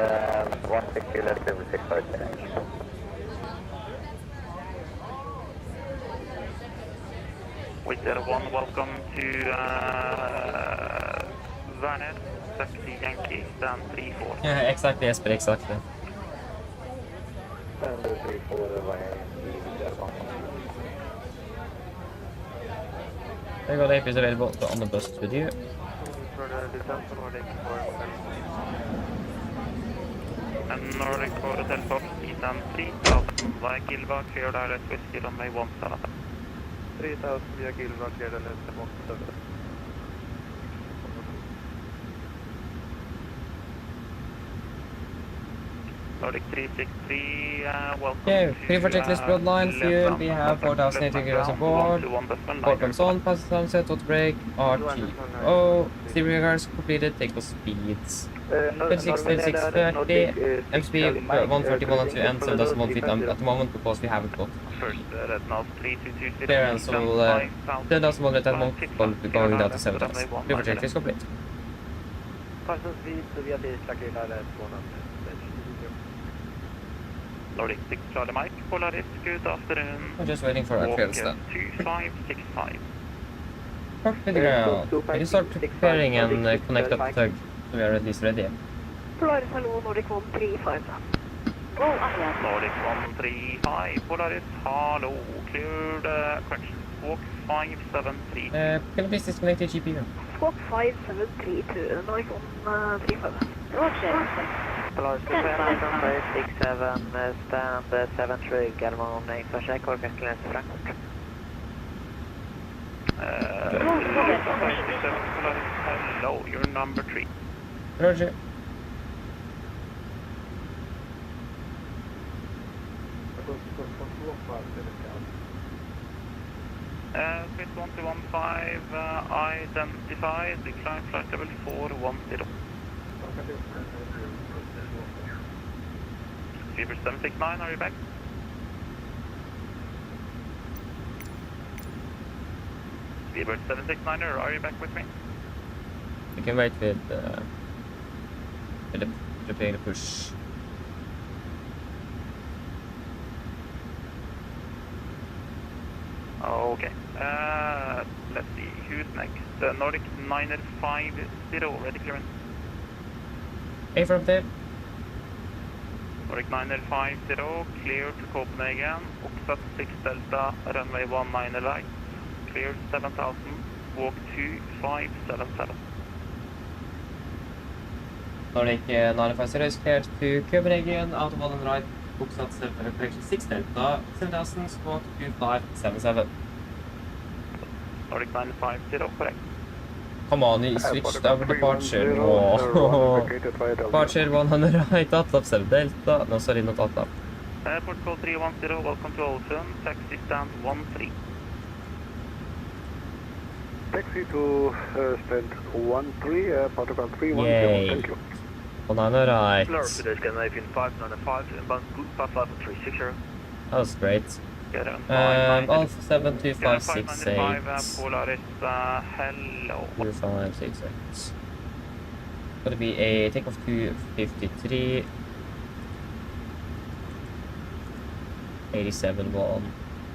16 Juliet, level 65 QNH. With 1, welcome to Vernet, taxi Yankee, stand 34. Yeah, exactly, Esper, exactly. Stand 34, There you go, the AP is available on the bus with you. And Nordic for Hotel Fox, stand 3000, via Gilva, cleared ILS Whiskey, runway 17. 3000 via Gilva, cleared ILS 17. Nordic 363, welcome. Okay, free for checklist Broadline, fuel, we have 4,080 euros aboard. Port comes on, passes sunset, auto brake, RTO, steering regards completed, takeoff speeds. 36, 36, 30, MSP 131 and 2 and 7,000 feet at the moment because we haven't got clearance, so 10,000 at the moment going down to 7,000. Free for checklist complete. Carson speed via Tisla, cleared ILS 100. Nordic 6 Charlie Mike, Polaris, good afternoon. I'm just waiting for our clearance then. 2565. Perfect ground. We can start preparing and connect up the tug so we are at least ready. Polaris, hello, Nordic 135. Go ahead. Nordic 135, Polaris, hello, cleared, correction, squawk 573. Can you please disconnect the GPU? Squawk 5732, Nordic 135. Roger. Polaris 67, stand 73, get on infracheck or get clearance to Frankfurt. Hello, you're number 3. Roger. Swiss 1215, identify, decline flight level 410. Fever 769, are you back? Fever 769, are you back with me? We can wait with preparing the push. Okay. Let's see, who's next? Nordic 950, ready clearance. A from there. Nordic 950, clear to Copenhagen, Oxford 6 Delta, runway 19 light, clear 7000, walk 2577. Nordic 950 is cleared to Copenhagen, out of all and right, Oxford 6 Delta, 7000, squawk 2577. Nordic 950, correct. Come on, he switched over departure. Oh. Departure 100 right, Atlas 7 Delta. No, sorry, not Atlas. Airport code 310, welcome to Haugesund, taxi stand 13. Taxi to stand 13, protocol 310, Yay. thank you. 100 right. Fleur to the Scandinavian 595, inbound 55360. That was great. Alpha 72568. Polaris, hello. 2568. Gonna be a takeoff 253. 87 1.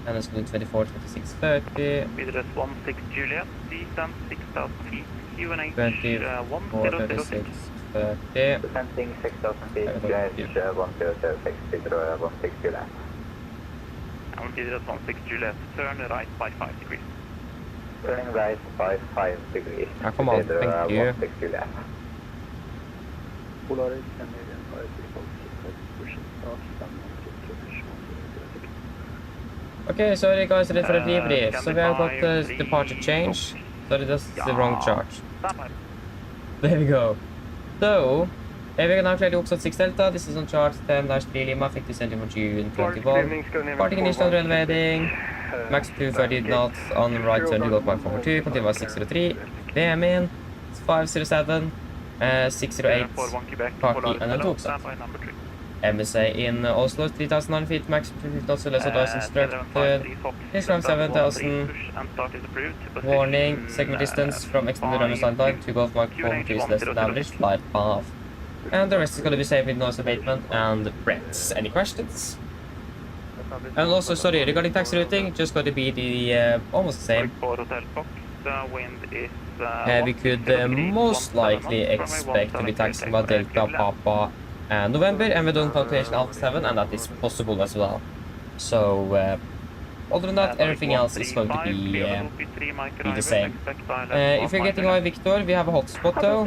And it's going 24, 26, 30. Address 16 Juliet, descent 6000 feet, QNH 24, 36, 30. Descending 6,000 feet, QNH 1006, 16 Juliet. Address 16 Juliet, turn right by 5 degrees. Turning right by 5 degrees. Ah, come on, thank you. 16 Juliet. Polaris, Canadian 534, pushing start, Okay, sorry guys, ready for a debrief. So we have got the departure change. Sorry, that's the wrong chart. There we go. So, we can now clear the Oxford 6 Delta. This is on chart 10-3 Lima, 50 cm for June 21. Parting initial runway heading. Max 230 knots on right turn to go mark forward 2. Continue by 603. VM in. It's 507. 608. Parking and then to Oxford. MSA in Oslo, 3,009 feet, max 250 knots, less advice instructed. This from 7,000. Warning, segment distance from extended runway line to Golf Mark 4 is less than average flight path. And the rest is going to be safe with noise abatement and breaths. Any questions? And also, sorry, regarding taxi routing, just going to be the almost the same. We could most likely expect to be taxiing by Delta Papa November, and we're doing calculation Alpha 7, and that is possible as well. So, other than that, everything else is going to be the same. If you're getting away Victor, we have a hotspot though,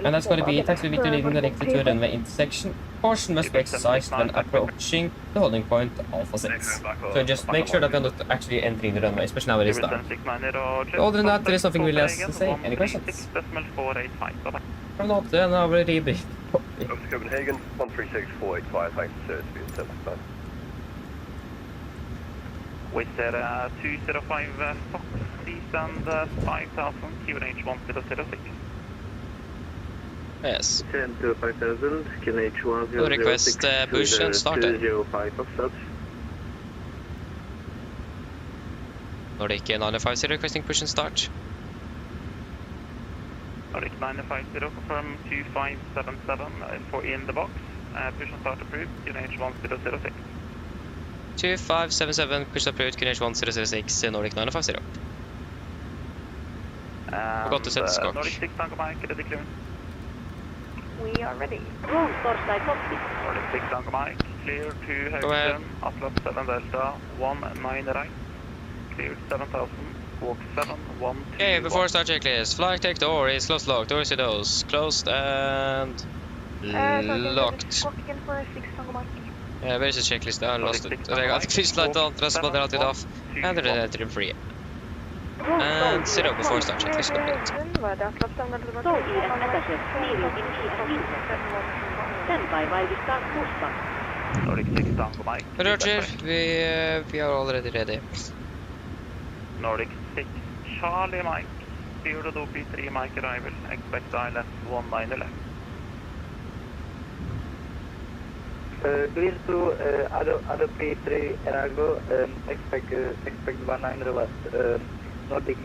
and that's going to be taxi Victor leading directly to runway intersection. Caution must be exercised when approaching the holding point Alpha 6. So just make sure that you're not actually entering the runway, especially now it is dark. So other than that, there is nothing really else to say. Any questions? From not, then I will debrief. Over to Copenhagen, 136485, thanks to be in 7. Wizz Air 205 Fox, descend 5000, QNH 1006. Yes. 10 to 5000, QNH 1006. Request push and start it. 205 Oxford. Nordic 950 requesting push and start. Nordic 950, confirm 2577 for in the box. Push and start approved, QNH 1006. 2577, push approved, QNH 1006, Nordic 950. Forgot to set the skok. Nordic 6 Tango Mike, ready clearance. We are ready. Room Torstai Cockpit. Nordic 6 Tango Mike, clear to Haugesund, Atlas 7 Delta, 19 right. Clear 7000, walk 712. Okay, before start checklist, flight deck door is closed locked, doors are those, closed and Locked. Squawking for 6 Tango Mike. Where's the checklist? I lost it. I got clear light on, transponder out it off, and then enter in free. And 0 before start checklist complete. So ES attaches, leaving in ES intercept. Stand by while we start pushback. Nordic 6 Tango Mike. Roger, we are already ready. Nordic 6 Charlie Mike. 023 Mike arrival. Expect ILS 19 left. Clear to other P3 Erago, expect 19 left. Nordic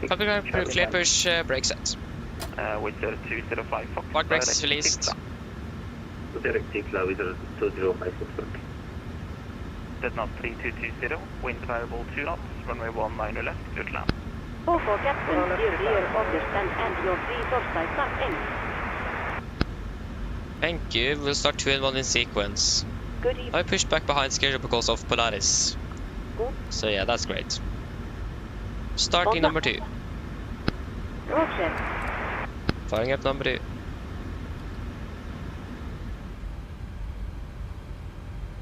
Copy, clear push, brake set. With 205 Fox. Park brakes is released. Direct Tikla with 205 Foxtrot. Dead knot 3220, wind variable 2 knots, runway 19 left, clear to land. Go for captain, steer clear of the stand and your 3 torch start end. Thank you, we'll start 2 and 1 in sequence. Good evening. I pushed back behind schedule because of Polaris. Good. So yeah, that's great. Starting number 2. Roger. Firing up number 2.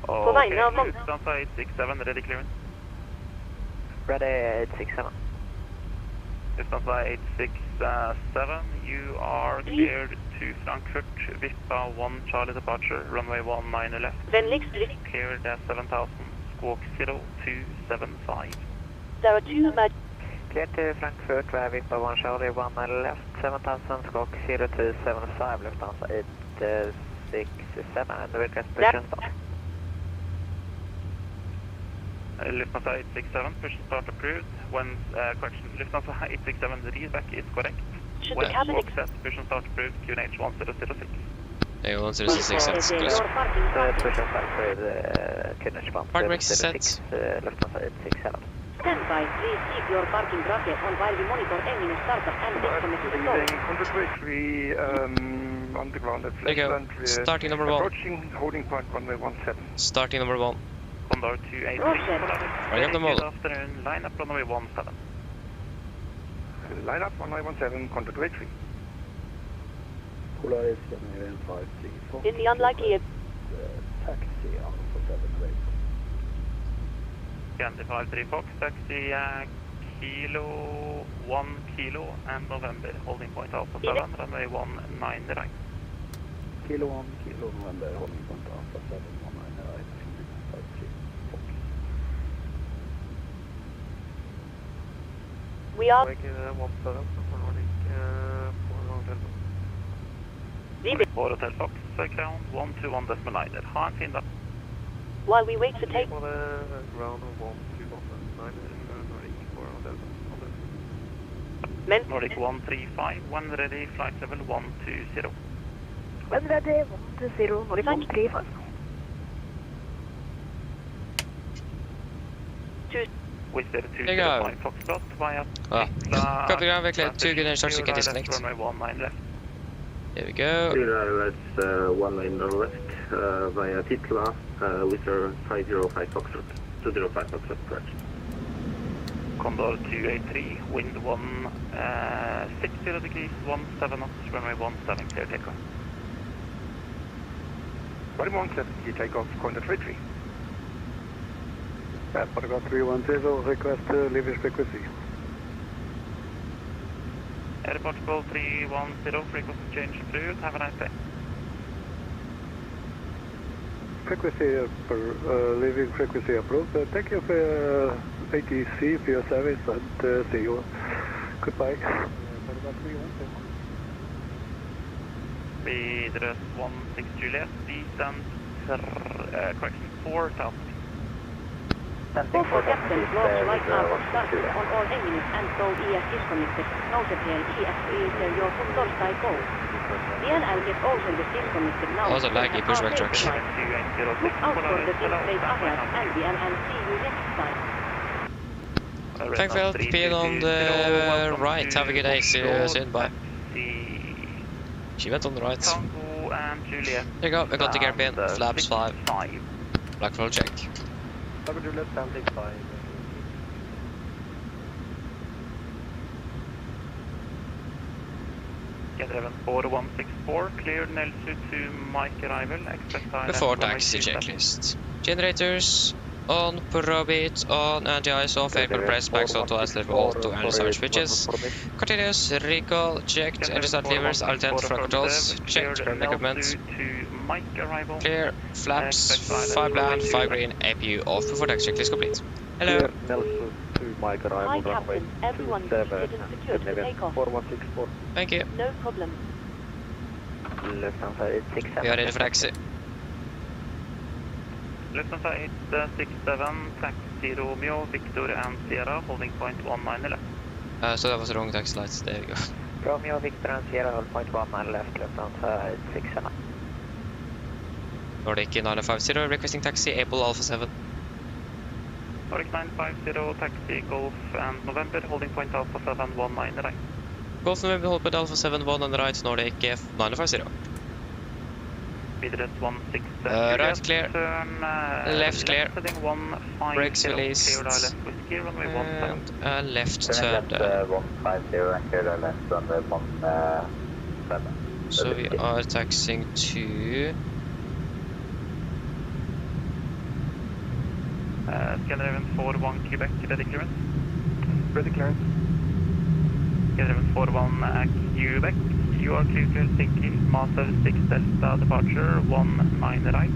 Okay, Lufthansa 867, ready clearance. Ready 867. Lufthansa 867, you are cleared to Frankfurt, Vippa 1 Charlie departure, runway 19 left. Vänligst Cleared at 7000, squawk 0275. there are 2 match. Clear to Frankfurt, Vippa 1 Charlie 19 left, 7000, squawk 0275, Lufthansa 867, and the request position start. Lufthansa 867, push and start approved. When, correction, Lufthansa 867, the readback is correct. Should When the cabin squawk set, push and start approved, QNH 1006. Yeah, 1006, that's Your close. parking Push and start with Kunich 1 Park brakes is set. Lufthansa 867. Stand by, please keep your parking bracket on while we monitor engine startup and disconnect the door. Contact underground at There you go. Flatland. Starting number 1. Approaching holding point runway 17. Starting number 1. Condor 283. Right up the model. Good afternoon, line up runway 17. Line up runway 17, contact rate 3. Polaris, Scandinavian 53. In the unlikely Taxi Alpha 7 rate. Scandi 53 Fox, taxi kilo 1 kilo and November, holding point Alpha 7, runway 19 right. Kilo 1, Kilo November, holding point Alpha 7, 19 right. 53 Fox. we are For Hotel Fox, ground 121.9. Ha en fin dag. while we wait for take. Ground 121.9. Men Nordic 135, when ready, flight level 120. When ready 120, Nordic 135. Wizard There you go. 205 Foxtrot via Copy ground, we clear 2 good and start seeking disconnect. Runway 19 left. Here we go. Clear ILS 19 left via Tikla, Wizard 505 Foxtrot. 205 Foxtrot, correct. Condor 283, wind 60 degrees, 17 knots, runway 17, clear takeoff. Runway 170, takeoff, contact rate 3. Protocol 310, request leaving frequency. Air Protocol 310, frequency change approved, have a nice day. Frequency, leaving frequency approved. Thank you for ATC for your service and see you. Goodbye. Protocol 310. Videre 16 Juliet, descent, correction 4,000. go for captain, launch right now or start on all engines and so ES disconnected. Nousetel ES clear your torch side go. DNL get also the disconnected now. Also like a pushback truck. Look out for the big straight ahead and DNL see you next time. Frankfurt, pin on the right. Have a good day. See you soon. Bye. She went on the right. Tango and Juliet. There you go. I got the gear pin. Flaps 5. Black roll check. Tango Juliet, standing 5. Skydiven 4164, clear Nelsu to Mike arrival, expect island. Before taxi checklist. Generators on, probate on, anti-ice off, aircraft press, backs on to ice level auto and research switches. Continuous recall, checked, and restart levers, alternate front controls, checked, ground equipment. Clear, flaps, 5 land, 5 green, APU off before taxi checklist complete. Hello. Nelson to Mike arrival, Hi, Captain. Everyone seated and secured for takeoff. 4164. Thank you. No problem. Lufthansa 867. Vi är redo för taxi. Lufthansa 867, taxi Romeo, Victor and Sierra, holding point 19 left. So that was the wrong taxi lights, there we go. Romeo, Victor and Sierra, hold point 19 left, Lufthansa 867. Nordic 950, requesting taxi, Apple Alpha 7. Nordic 950, taxi Golf and November, holding point Alpha 7, 19 right. Golf November, hold point Alpha 7, 1 on the right, Nordic 950. Vidare 16. Right clear, Turn, left clear, heading 15, brakes released, clear left whiskey, runway 17. and left turn there. 150 and clear left on the 17. So we are taxiing to... Skydiven 41 Quebec, ready clearance. Ready clearance. Skydiven 41 Quebec, you are clear to Helsinki, Master 6 Delta departure, 19 right,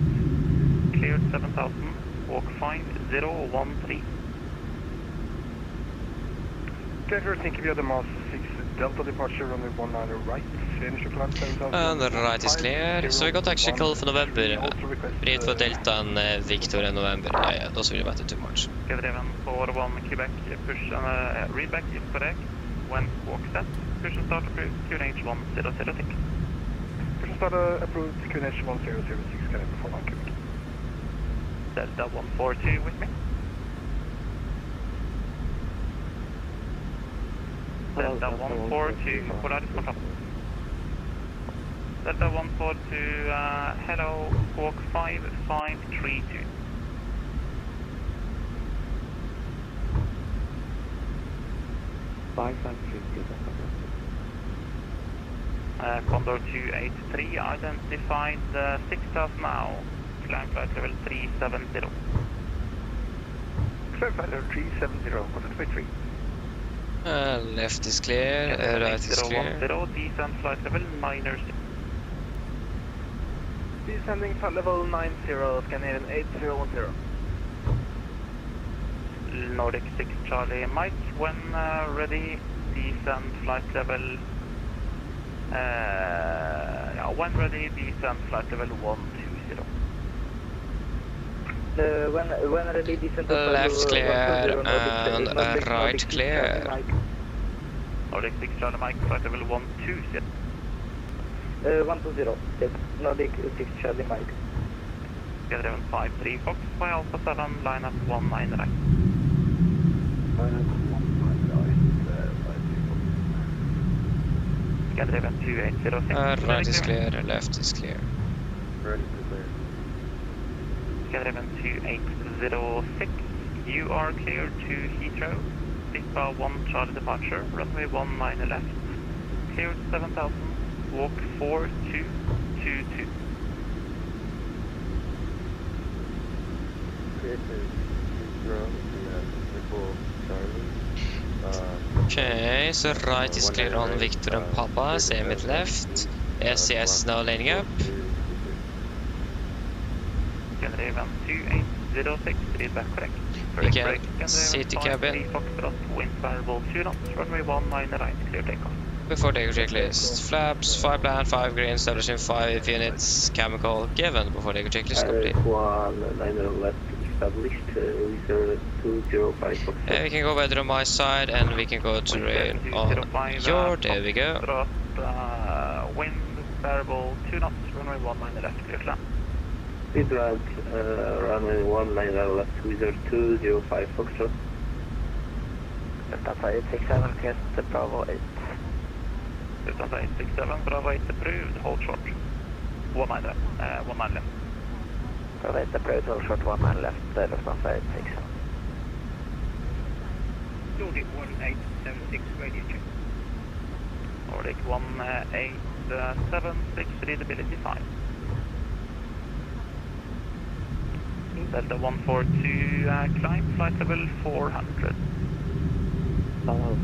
cleared 7000, walk 5013. Clear to Helsinki via the Master 6 Delta departure, runway 19 right, finish your climb 7000. And the right is clear, so we got actually call for November. Read for Delta and Victor and November. Yeah, those will matter too much. Skydiven 41 Quebec, push and read back is correct. When walk set, push and start approved, QNH 1006. Push and start approved, QNH 1006, can I perform on Quebec? Delta 142 with me. Delta 142, Polaris control. Delta 142, hello, squawk 5532. Condor 283, identified 6000 now, climb flight level 370. Climb flight level 370, Condor 283. Left is clear, right is clear. 010, descent flight level 90. Descending flight level 90, Scandinavian 8010. Nordic 6 Charlie Mike, when ready, descend flight level. When ready, descend flight level 120. When ready, descend Left clear and right clear. Nordic 6 Charlie Mike, flight level 120. 120, yes. Nordic 6 Charlie Mike. Skydiven 53 Fox by Alpha 7, line up 19 right. Skydiven 2806. Right is clear, left is clear. Ready to clear. Skydiven 2806, you are clear to Heathrow. Sigma 1 Charlie departure, runway 19 left. Cleared 7000, walk 4222. Clear to Heathrow, Triple Charlie. Okay, so right is clear on Victor and Papa, same with left. SCS now laning up. Skydiven 2806, read back correct. We can city cabin. Foxtrot, wind variable 2 knots, runway 19 right, clear takeoff. Before the checklist, flaps, 5 land, 5 green, establishing 5 units, chemical given before the checklist complete. 19 left established, reserve 205. We can go weather on my side and we can go to rain on your, there we go. Foxtrot, wind variable 2 knots, runway 19 left, clear land. Speed right, runway 19 left, reserve 205 Foxtrot. Lufthansa 867, clear to Bravo 8. Lufthansa 867, Bravo 8 approved, hold short. 19 left. Bravo 8 approved, hold short, 19 left, Lufthansa 867. Jordi 1876, radio check. Nordic 1876, readability 5. Delta 142, climb, flight level 400. Nordic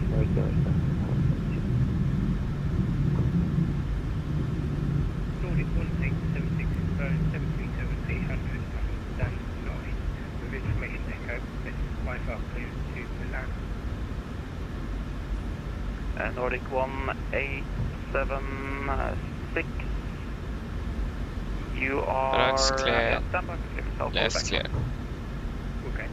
1876, 737 800, dash 9, with information echo, this is Wi-Fi clear to Milan. Nordic 1876. You are... Looks clear. Standby for clear. I'll Yes, back. clear. Okay.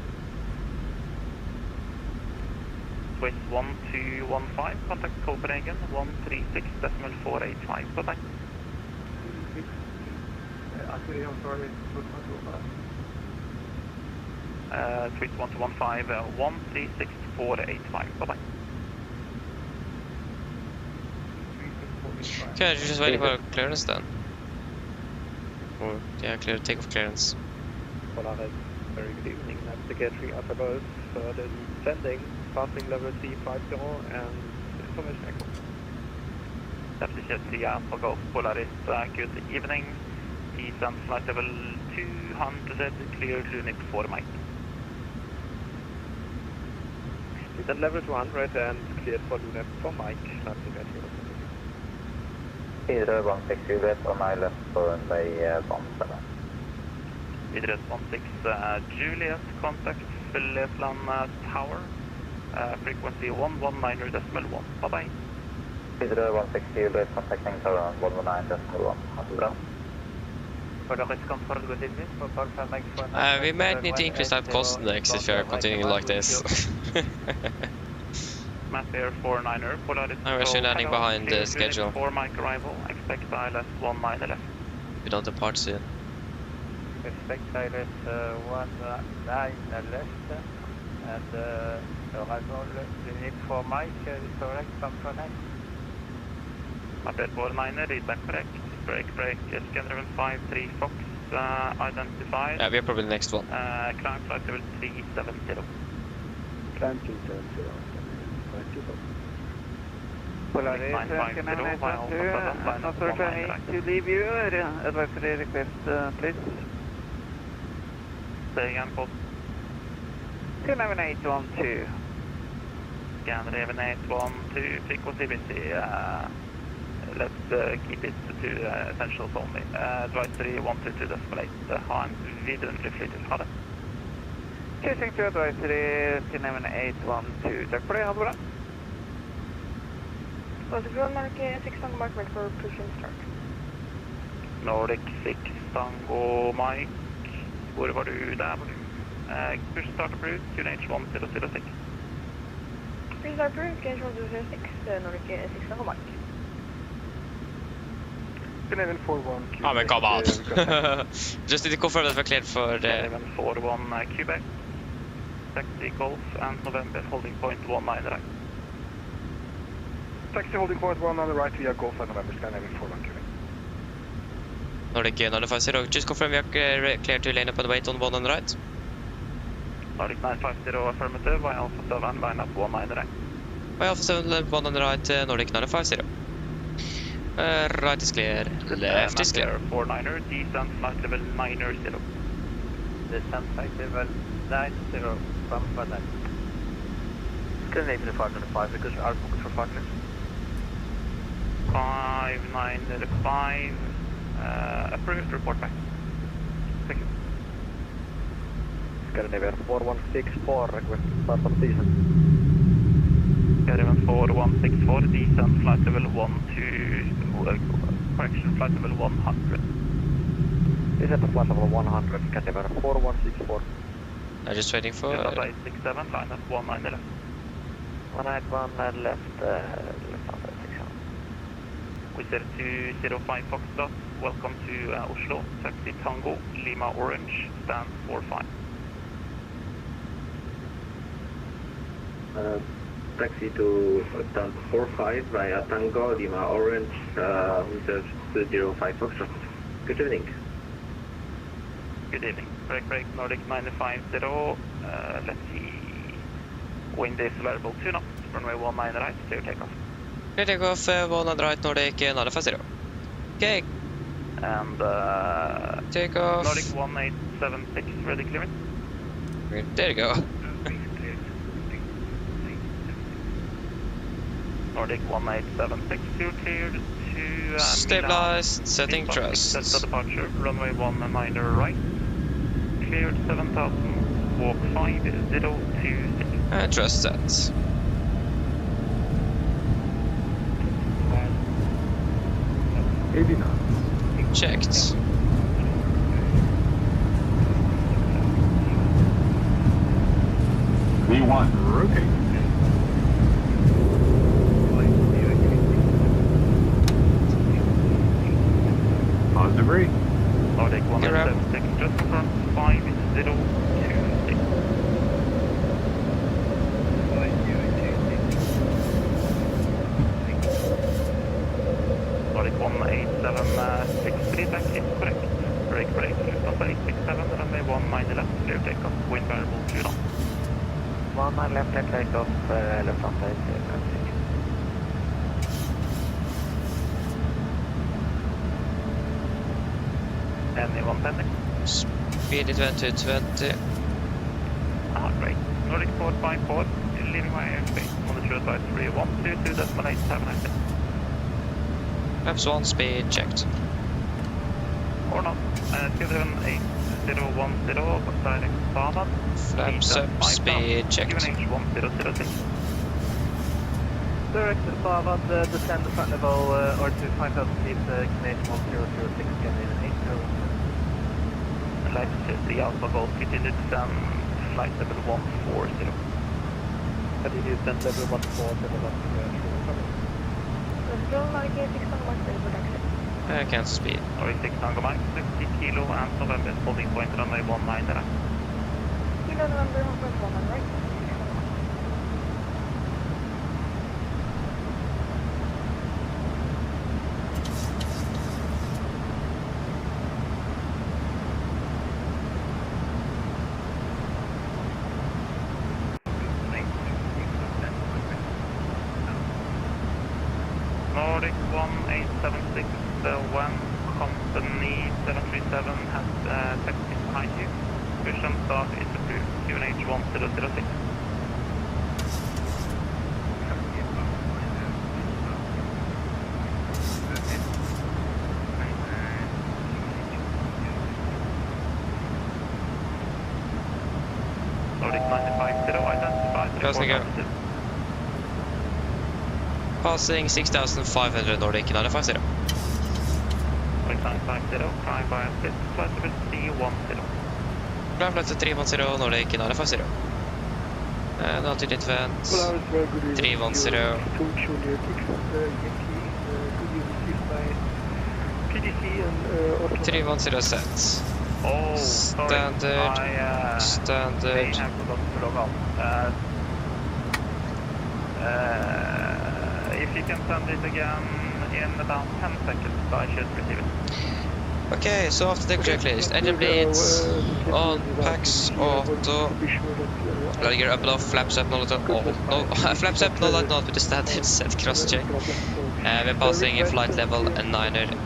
Swiss 1215, contact Copenhagen 136.485. Bye-bye. Swiss 1215, 136.485. Bye-bye. Okay, you're just waiting for clearance then? Or, yeah, clear takeoff clearance. Polaris, very good evening. Navigatory Alphabet, descending, passing level C50 and information echo. FCC Alpha Golf Polaris, good evening. Descent flight level 200, cleared unit for Mike. Descent level 200 and cleared for unit for Mike. Navigatory. Either 16 Juliet on my left for runway 17. Idris 16 Juliet, contact Flesland Tower, frequency 119.1. Bye-bye. Idris 16 Juliet, contacting tower 119.1. Bra. We might need to increase that cost next if you are continuing like this. Matt Air 49er, Polaris. I'm actually landing behind the schedule. For Mike arrival, expect ILS 19 left. We don't depart soon. Expect ILS 19 left, and arrival unit for Mike is correct from connect. Matt Air 49er, read back correct. Break, scanner 53 Fox, identified. Yeah, we are probably the next one. Climb flight level 370. Climb 370. Polaris, can I not returning to leave you? Advisory request, please. Say again, Paul. 29812. Scanner 7812, frequency busy. Let's keep it to essentials only. Advisory 122.8. Ha en videre flyttet. Ha det. Choosing to advisory 29812. Takk for det, ha det bra. Positive ground mark 6 Tango Mark, ready for push and start. Nordic 6 Tango Mike. Hvor var du? Der var du. Push start approved, QNH 1006. Push start approved, QNH 1006, Nordic 6 Tango Mark. Canadian 41. Oh my god, man. Just need to confirm that we're cleared for Canadian 41 Quebec. Taxi Golf and November holding point 19 right. Taxi holding point 1 on the right via Golf and November, Scandinavian 41 Quebec. Nordic 950, just confirm we are clear to lane up and wait on 1 on the right. Nordic 950 affirmative, by Alpha 7, line up 19 right. By Alpha 7, 1 on the right, Nordic 950. Right is clear, left is clear. 49er, descent flight level 90. Descent flight level 90 from Pushback. Scandinavian 505, because our focus for 5 minutes. 595, approved, report back. Thank you. Scandinavian 4164, request start of descent. Scandinavian 4164, descent flight level correction, flight level 100. Descent of flight level 100, Scandinavian 4164. I'm just waiting for... 867, line up 19 left. 191 left, Wizard 205 Foxtrot, welcome to Oslo, taxi Tango, Lima Orange, stand 45. Taxi to stand 45 via Tango, Lima Orange, Wizard 205 Foxtrot. Good evening. Good evening. Break, Nordic 950, let's see. Wind is variable 2 knots, runway 19 right, clear takeoff. Clear takeoff, 1 right Nordic, Alpha 0. Okay, And takeoff. Nordic 1876, ready clearance. There you go. Nordic 1876, you're cleared to Stabilized, setting thrust. Set the departure, runway 19 right. Cleared 7000, walk 5026. And thrust set. Checked. V1, rotate. Positive rate. Nordic 1876, just confirm 5026. Nordic 1876, feedback is correct. Brake, lift off 867, runway 19 left, clear takeoff, wind variable 2 knots. 19 left, clear takeoff, left on 866. Anyone pending? Speed 2020. Great. Nordic 454, leaving my airspace. On the true advice 3122.87. Flaps 1, speed checked. Or not. 278, 010, direct starboard. Flaps up, speed checked. QNH 1006. Direct starboard, descend the front level, or to 5000 feet, QNH 1006, Scandinavian 80. Flight 3 Alpha Golf, continue to descend flight level 140. Continue to descend level 140, level 140. Still Nordic 6 on 1 ready for taxi. Cancel speed. Nordic 6 Tango Mike, 60 kilo and November, holding point runway 19 left. Kilo November 1.1 on right. Nordic 1876, when company 737 has taxi behind you. Push and start is approved, QNH 1006. Nordic 950, identified. Closing go. Passing 6,500 Nordic 950. Nordic 950, climb by split, flight level 310. Climb flight 310, Nordic 950. And altitude vent 310. PDC and Oslo. 310 set. Oh, Standard. sorry. Standard. They have forgotten to log on. If you can send it again in about 10 seconds, I should receive it. Okay, so after the checklist, engine bleeds on, packs, auto, gear up and off, flaps up, not flaps up, not like not with the standard set cross check. We're passing a flight level 90.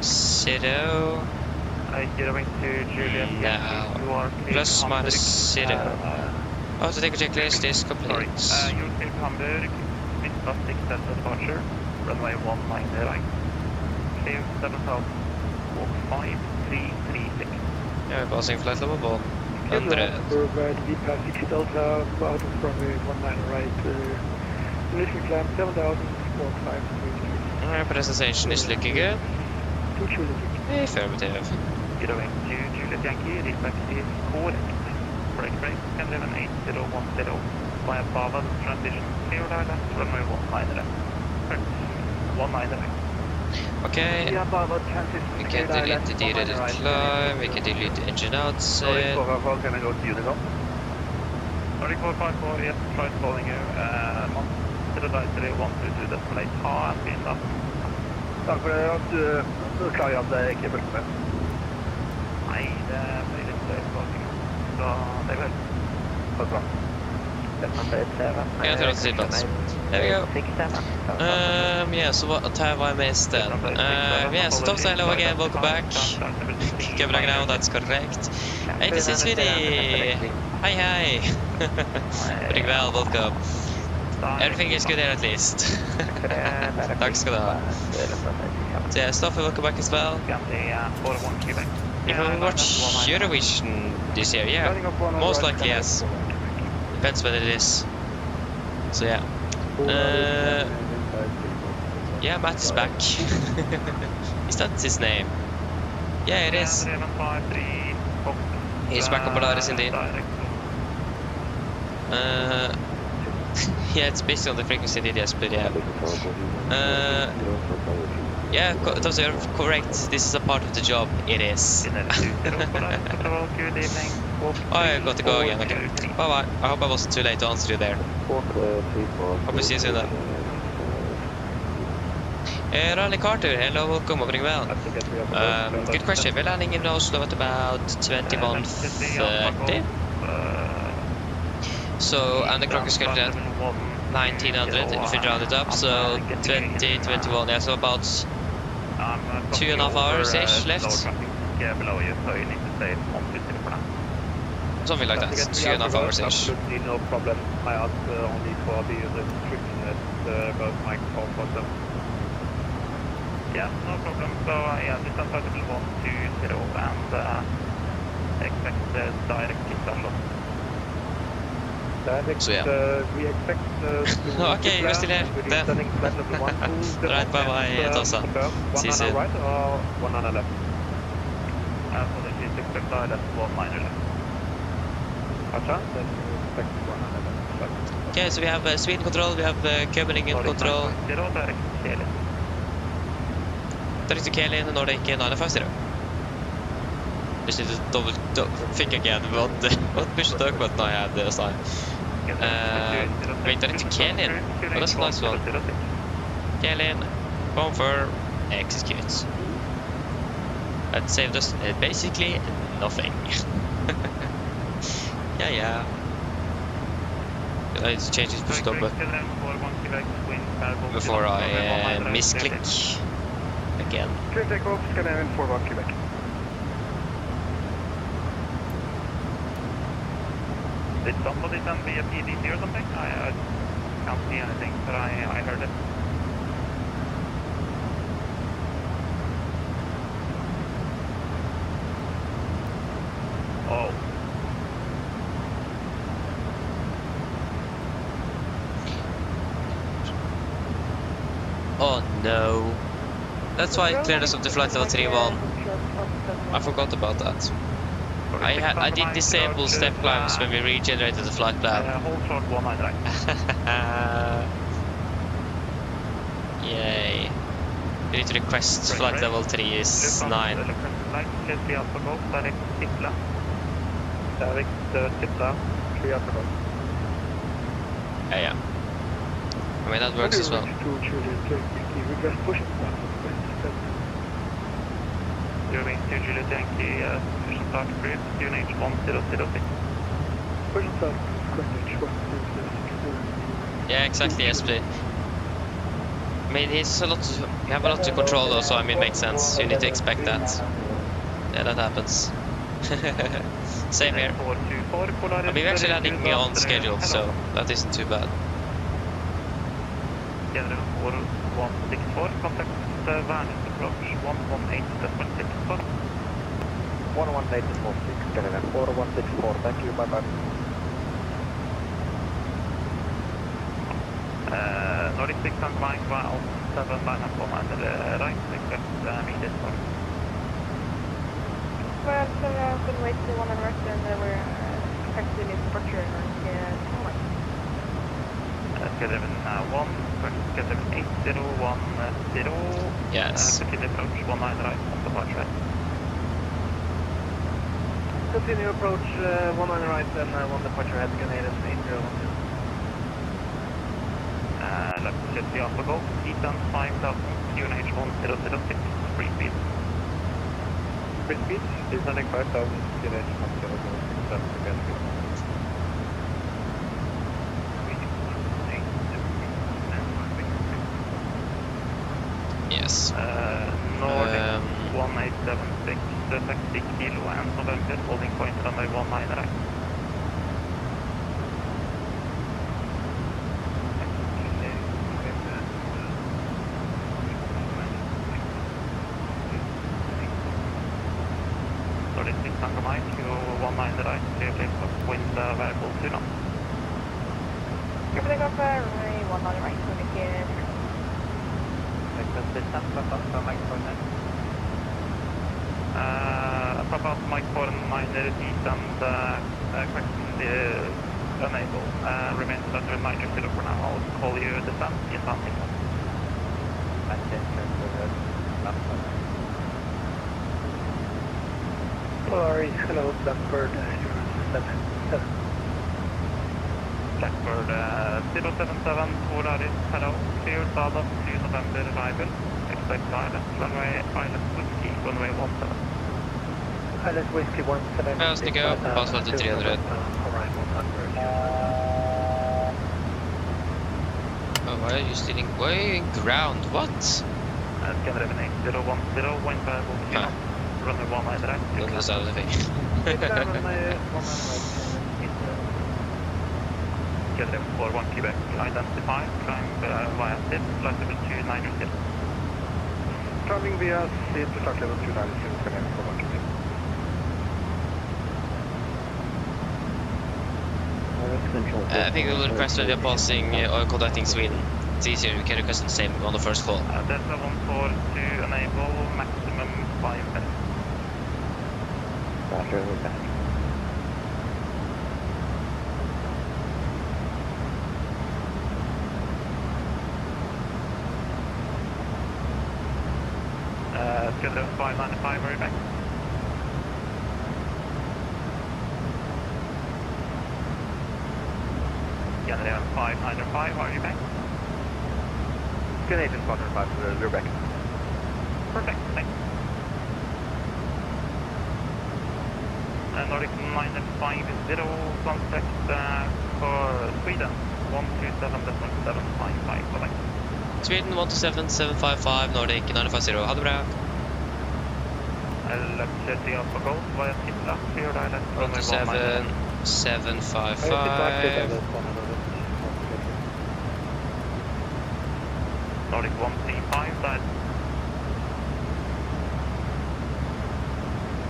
Gearing to Juliet. Now, plus minus 0. After the checklist is complete. Sorry, you're clear to Hamburg, Midbus 6 Delta departure, runway 19 right. Clear 7000, walk 5336. Yeah, we're passing flight level 100. We pass 6 Delta, out of runway 19 right. Initial climb 7000, walk 536. Presentation is looking good. To Juliet. Affirmative. Gearing to Juliet Yankee, reflex is correct. Brake, Scandinavian 8010. Via Bava, transition 0 left, runway 19 left. 19 left. Okay, we can delete the de-rated climb, we can delete the engine outside. Can I go to Unigon? Nordic 454, yes, try calling you. Til deg 3122 destinate ha en fin da. Takk for det, at du beklager at jeg ikke følte med. Nei, det blir litt støy på. Så det er vel. Takk bra. Yeah, turn off the seatbelts. There we go. Yeah, so what have I missed then? Yeah, so top side, hello again, welcome back. Copenhagen now, that's correct. 8650! Hi! Pretty well, welcome. Everything is good here at least. Tack ska du ha. So yeah, Stoffer, welcome back as well. If I watch Eurovision this year, yeah, most likely yes. Depends when it is. So yeah. Yeah, Matt is back. Is that his name? Yeah, it is. He's back on Polaris indeed. Yeah, it's based on the frequency indeed, yes, but yeah. Yeah, those are correct. This is a part of the job. It is. Oh, I got to go again. Okay. Bye bye. I hope I wasn't too late to answer you there. Hope we see you soon then. Rally Carter, hello, welcome, opening well. Good question. We're landing in Oslo at about 21:30. So, and the clock is currently at 1900 if we round it up, so 2021, yeah, so about 2.5 hours-ish left. Something like that, 2.5 hours-ish. Absolutely no problem. I asked only for the restriction about my call for them. Yeah, no problem. So, yeah, this is Particle 120 and expect direct kick Oslo. So yeah. We expect okay, we're still here. Right, bye bye, Tossa. See you soon. Right or one on the left? So the she's expect direct 19 left. Then you expect one on the left. Okay, so we have Sweden control, we have Copenhagen control. Direct to Kelin, Nordic 950. Just need to double think again what push the talk button I had this time. Wait, direct to Kelin. Oh, that's a nice one. Kelin, confirm, execute. That saved us basically nothing. Yeah. I need to change this push stop button before I misclick again. Clear takeoff, Scandinavian 41 Quebec. Did somebody send me a PDC or something? I can't see anything, but I heard it. Oh. Oh no. That's why I cleared us of the flight level 31. I forgot about that. I did disable step climbs when we regenerated the flight plan. Hold short 19 right. Yay. We need to request flight level 3 is 9. Direct Tipla. Direct Tipla, 3 after golf. Yeah. I mean, that works as well. Request pushing start. Moving to Juliet Yankee, pushing start grid, QNH 1006. Pushing start, QNH 1006. Yeah, exactly, yes, please. I mean, you have a lot to control though, so I mean, it makes sense. You need to expect that. Yeah, that happens. Same here. I mean, we're actually landing on schedule, so that isn't too bad. General 4164, contact Värnäs approach 118.6. 118.6, General 4164, thank you, bye bye. Nordic 6 and flying by 7 line-up on the right, expect immediate start. Well, so good wait to one on the rest and we're expecting a departure on Schedule 1, schedule 8010. Yes. Continue approach 19 right on the departure right. Continue approach 19 right and 1 departure head, Canadian 8010. Left jet the Oslo Golf, Eton 5000, QNH 1006, free speed. Free speed, descending 5000, QNH 1006, again. Yes. Nordic 1876, taxi Kilo and November, holding point runway 19 right. Nordic 600 miles, Kilo 19 right, clear takeoff, wind variable 2 knots. Clear takeoff, runway 19 right, indicated. Papa Mike 49er descent, question unable. Remains under 90 for now. I'll call you descent, descent. Polaris, hello, Blackbird, 077. Blackbird 077, Polaris, hello. Clear Dallas to November arrival. Expect Island, runway Island Whiskey, runway 17. Island Whiskey 17. Ja, sticker upp, Oslo till 300. Oh, why are you stealing? Why are you in ground? What? Scanner 8010, wind variable 2 knots. Runway 19 right. Don't understand anything. Scanner 41 Quebec, identified, climb via SID, flight level 290. Climbing via SID, flight level 290, Scanner 41 Quebec. I think we will request that we are passing or contacting Sweden. It's easier, we can request the same on the first call. Delta 14 to enable maximum 5 minutes. Roger, we're back. Schedule 595, are you back? Canadian 595, are you back? Canadian 595, we're back. Perfect, thanks. Nordic 950, contact for Sweden, 127.755, bye-bye. Sweden 127.755, Nordic 950, ha det bra. Left jetting up for gold via Titla, cleared island, runway 19. 127.755. Nordic 135, dial.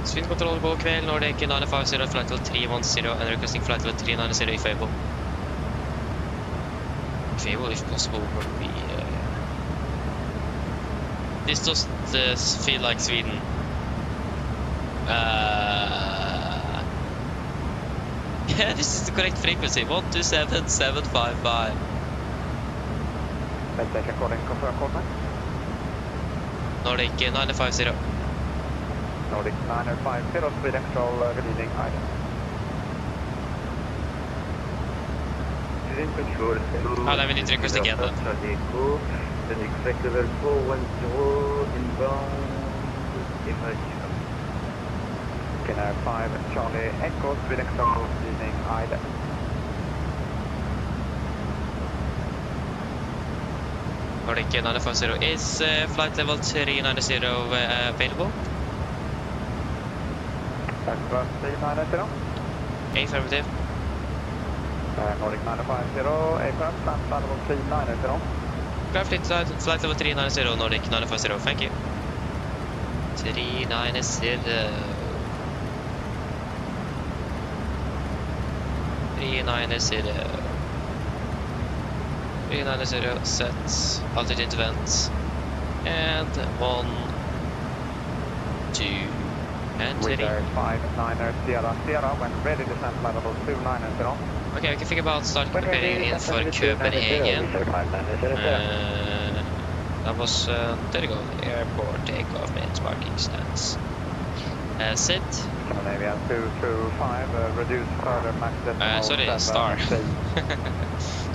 Sweden control, god kväll, Nordic 950, flight level 310, and requesting flight level 390 if able. If able, if possible, would be... This doesn't feel like Sweden. Yeah, this is the correct frequency, 127.755. Let's take a calling, confirm contact. Nordic 950. Nordic 950, Sweden control, reading island. Sweden control, Alla vill inte request again then. Takeoff, then expect level 410, inbound, emerge. Scanner 5, Charlie Echo, Sweden control, reading island. Nordic 950, is flight level 390 available? Blackbird 390. Affirmative. Nordic 950, affirm, flight level 390. Clear flight level 390, Nordic 950, thank you. 390. 390, set, altitude vent, and 1, 2, and 3. 59er Sierra Sierra, when ready, descend flight level 290. Okay, we can think about starting preparing in for Copenhagen. That was there you go, airport takeoff, main parking stands. Sit. Scandinavian 225, reduce further max decimal. Sorry, star.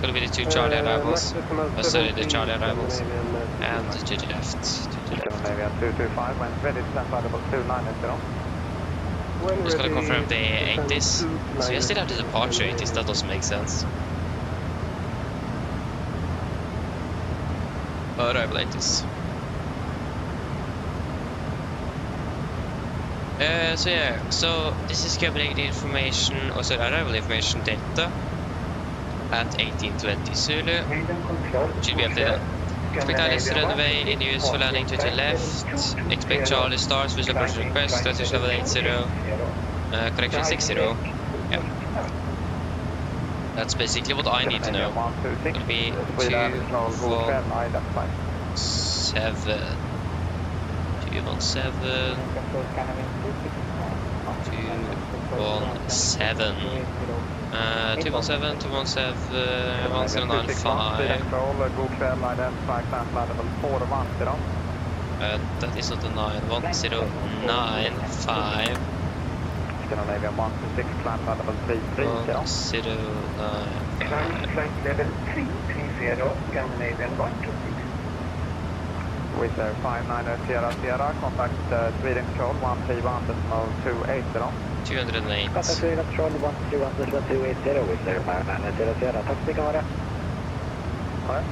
Gonna be the 2 Charlie arrivals. Sorry, the Charlie arrivals. And to the left. Scandinavian 225, when ready, descend flight level 290. I'm just gonna confirm the 80s. So we still have the departure 80s, that doesn't make sense. Arrival 80s. So yeah, so this is Copenhagen information, also arrival information data at 1820 Zulu. Should be updated. Expect Alice runway in use for landing to the left. Expect Charlie stars with approach request, status level 80, correction 60. Yeah. That's basically what I need to know. It'll be 217. 217. 217, 1795. That is not the 9, 1095. Scandinavian 126, climb level 330. 1095. Flight level 330, Scandinavian 126. With 59 Sierra Sierra, contact Sweden Control 131.280. 208. Contact Sweden Control 131.280 with 59 Sierra Sierra. Tack så mycket, ha det. Ha det.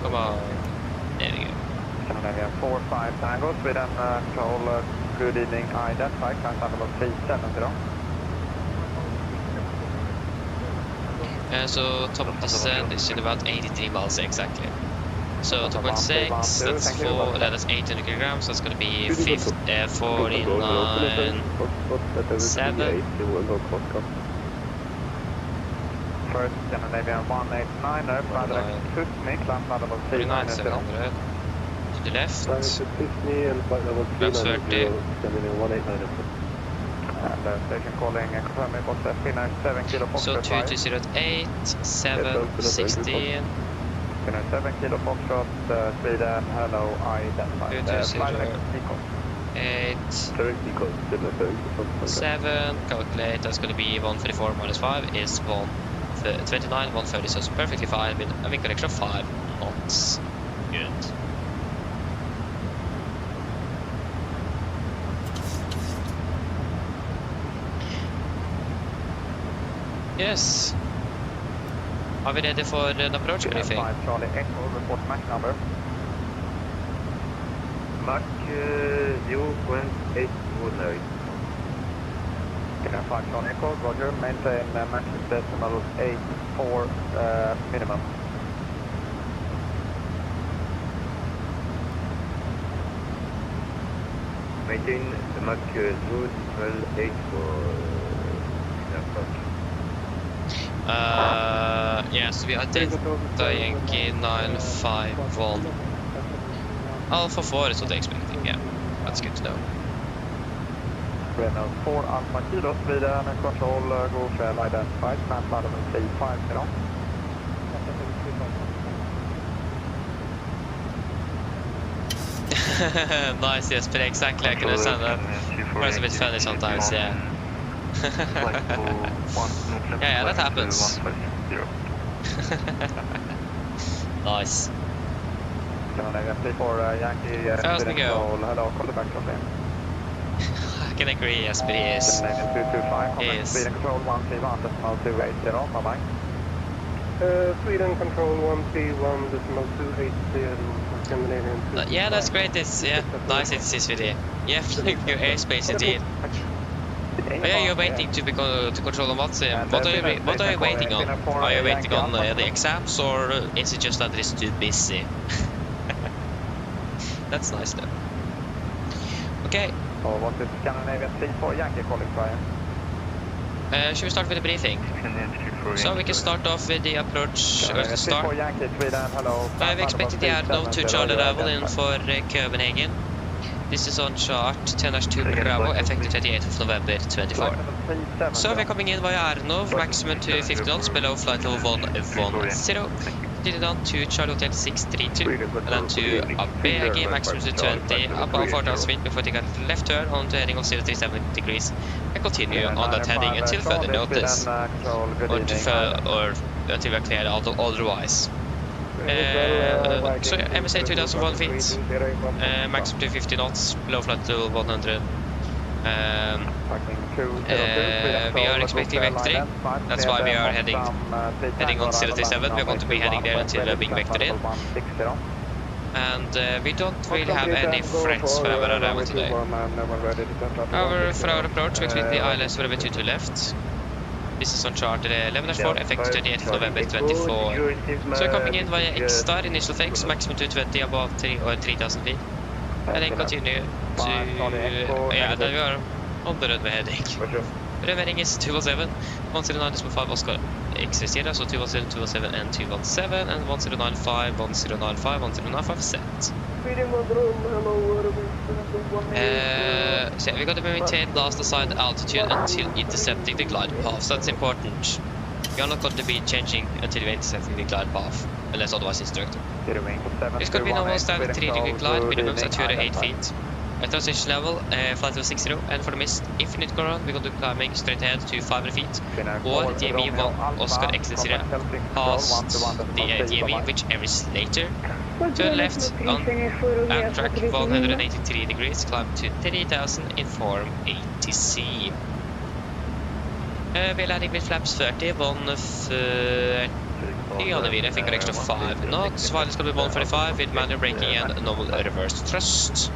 Come on. There we go. Scandinavian 45 Tango, Sweden Control, good evening, identify, climb level 370. So top descent is in about 83 miles exactly. So 2.6, that's 4, that's 800 kilograms, that's gonna be 49, 7. First Scandinavian 189, flight direct to me, climb level 49, 390. 700. To the left. Max 30. And station calling, confirming what's that, 7 kilo Foxtrot. So 2208, 716. 7 kilo Foxtrot, Sweden, hello, identify. 8, 7, calculate, that's going to be 134 minus 5 is 129, 130, so it's perfectly fine with a wing correction of 5 knots. Good. Yes. Are we ready for an approach briefing? Charlie Echo, report Mach number. Mach 0.8 ordinary. 5 Charlie Echo, roger, maintain Mach decimal 84 minimum. Maintain Mach 0.8 for approach. Yeah, so we are Yankee 951. Alpha 4 is what they're expecting, yeah. That's good to know. Renault 4 Alpha Kilo, Sweden, control, go shell identified, man level 350. Nice, yes, but exactly, I can understand that. It's a bit funny sometimes, yeah. Yeah, that happens. Nice. How's we go? I can agree, yes, but he is. He is. Sweden control 131.280, bye-bye. Sweden control 131.280, Scandinavian. Yeah, that's great. It's nice it is with you. Yeah, your airspace indeed. Oh, yeah, you're waiting to control on what are you waiting on? Are you waiting on the exams, or is it just that it's too busy? That's nice though. Okay. What is Scandinavian 34 Yankee calling Brian? Should we start with the briefing? So we can start off with the approach. We expected the Arnold to Charlie Bravo in for Copenhagen. This is on chart 10-2 Bravo, effective 28th of November 24. So we're coming in via Arnov, maximum to 50 knots, below flight level 110. Continued on to Charlie Hotel 632, and then to ABG, maximum to 20, above 4,000 feet before taking a left turn onto heading of 037 degrees, and continue on that heading until further notice, or until we are cleared otherwise. So yeah, MSA 2001 feet, maximum to 50 knots, below flight level 100, We are expecting vectoring. That's why we are heading on 037. We want to be heading there until being vectored in. And we don't really have any threats for our arrival today. However, for our approach, we expect the ILS will be to left. This is on chart 11-4, effect 28th November 24. So coming in via X-Star, initial fix, maximum 220 above 3,000 feet. And then continue to, yeah, then we are on the runway heading. Runway heading is 217, 109 is 5 Oscar X0, so 217, 217 and 217, and 1095, 1095, 1095 set. So yeah, we got to maintain last assigned altitude until intercepting the glide path, so that's important. We are not going to be changing until we intercepting the glide path, unless otherwise instructed. It's going to be normal standard 3-degree glide, minimums at 208 feet. At transition level, flight level 60, and for the missed infinite go around, we're going to be climbing straight ahead to 500 feet, or DME 1 Oscar X0 past the DME, whichever is later. To the left, on track 183 degrees, climb to 30,000, inform ATC. We're landing with flaps 30, 130 on the wheel, I think extra 5 knots, while it's going to be 145 with manual braking and normal reverse thrust.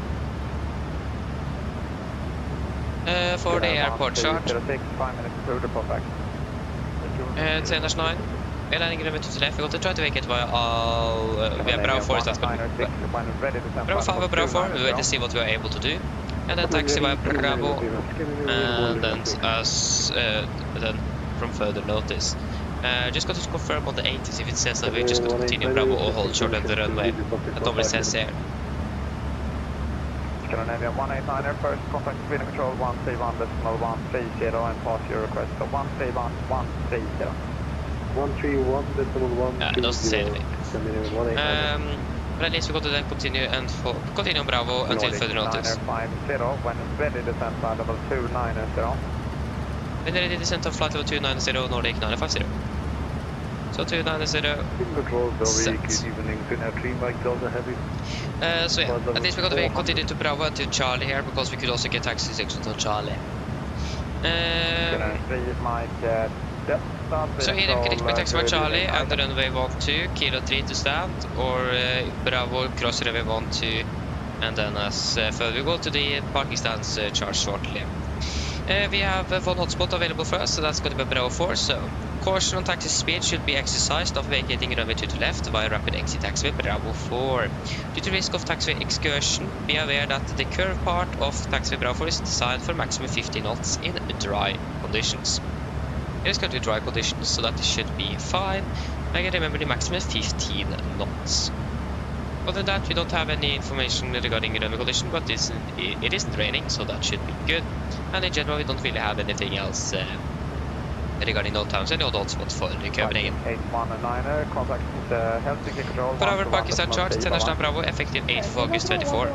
For the airport chart, 10-9, we're landing runway to the left. We're going to try to make it via all, we have Bravo 4, is that good? Bravo 5 or Bravo 4, we'll wait to see what we are able to do. And then taxi via Bravo, and then then from further notice. Just got to confirm on the 80s if it says that we just got to continue Bravo or hold short of the runway. That normally says here. Scandinavian 189er, first contact with control 131.130 and pass your request of 131.130. 131.130. It doesn't say anything. But at least we got to then continue and continue on Bravo until further notice. 50, when ready descent flight level 290. When ready descent of flight level 290, Nordic 950. So 290 set. So yeah, at least we got to continue to Bravo and to Charlie here, because we could also get taxi sections on Charlie. So here we can expect taxi for Charlie and runway 12, kilo 3 to stand, or Bravo cross runway 12, and then as further we go to the parking stands charge shortly. We have one hotspot available for us, so that's going to be Bravo 4, so caution on taxi speed should be exercised of vacating runway to the left via rapid exit taxiway Bravo 4. Due to risk of taxiway excursion, be aware that the curve part of taxiway Bravo 4 is designed for maximum 50 knots in dry conditions. It is going to be dry conditions, so that should be fine. Again, remember the maximum is 15 knots. Other than that, we don't have any information regarding runway condition, but it isn't raining, so that should be good. And in general, we don't really have anything else regarding no times, any other hotspots for Copenhagen. For our Pakistan chart, 10-9 Bravo, effective 8th of August 24.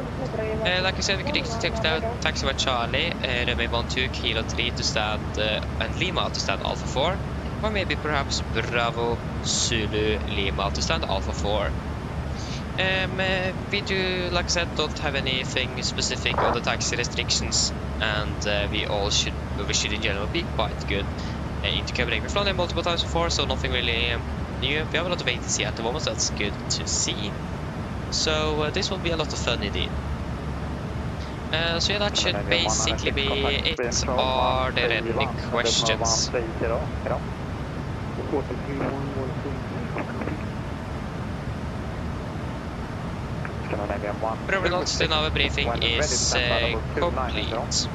Like I said, we could take down taxi by Charlie, runway 12, kilo 3 to stand, and Lima to stand Alpha 4. Or maybe perhaps Bravo, Zulu, Lima to stand Alpha 4. We do, like I said, don't have anything specific on the taxi restrictions, and we should in general be quite good into Copenhagen. We've flown there multiple times before, so nothing really new. We have a lot of ATC at the moment, so that's good to see. So this will be a lot of fun indeed. So yeah, that should basically be it. Are there any questions? Whatever notes in our briefing is complete.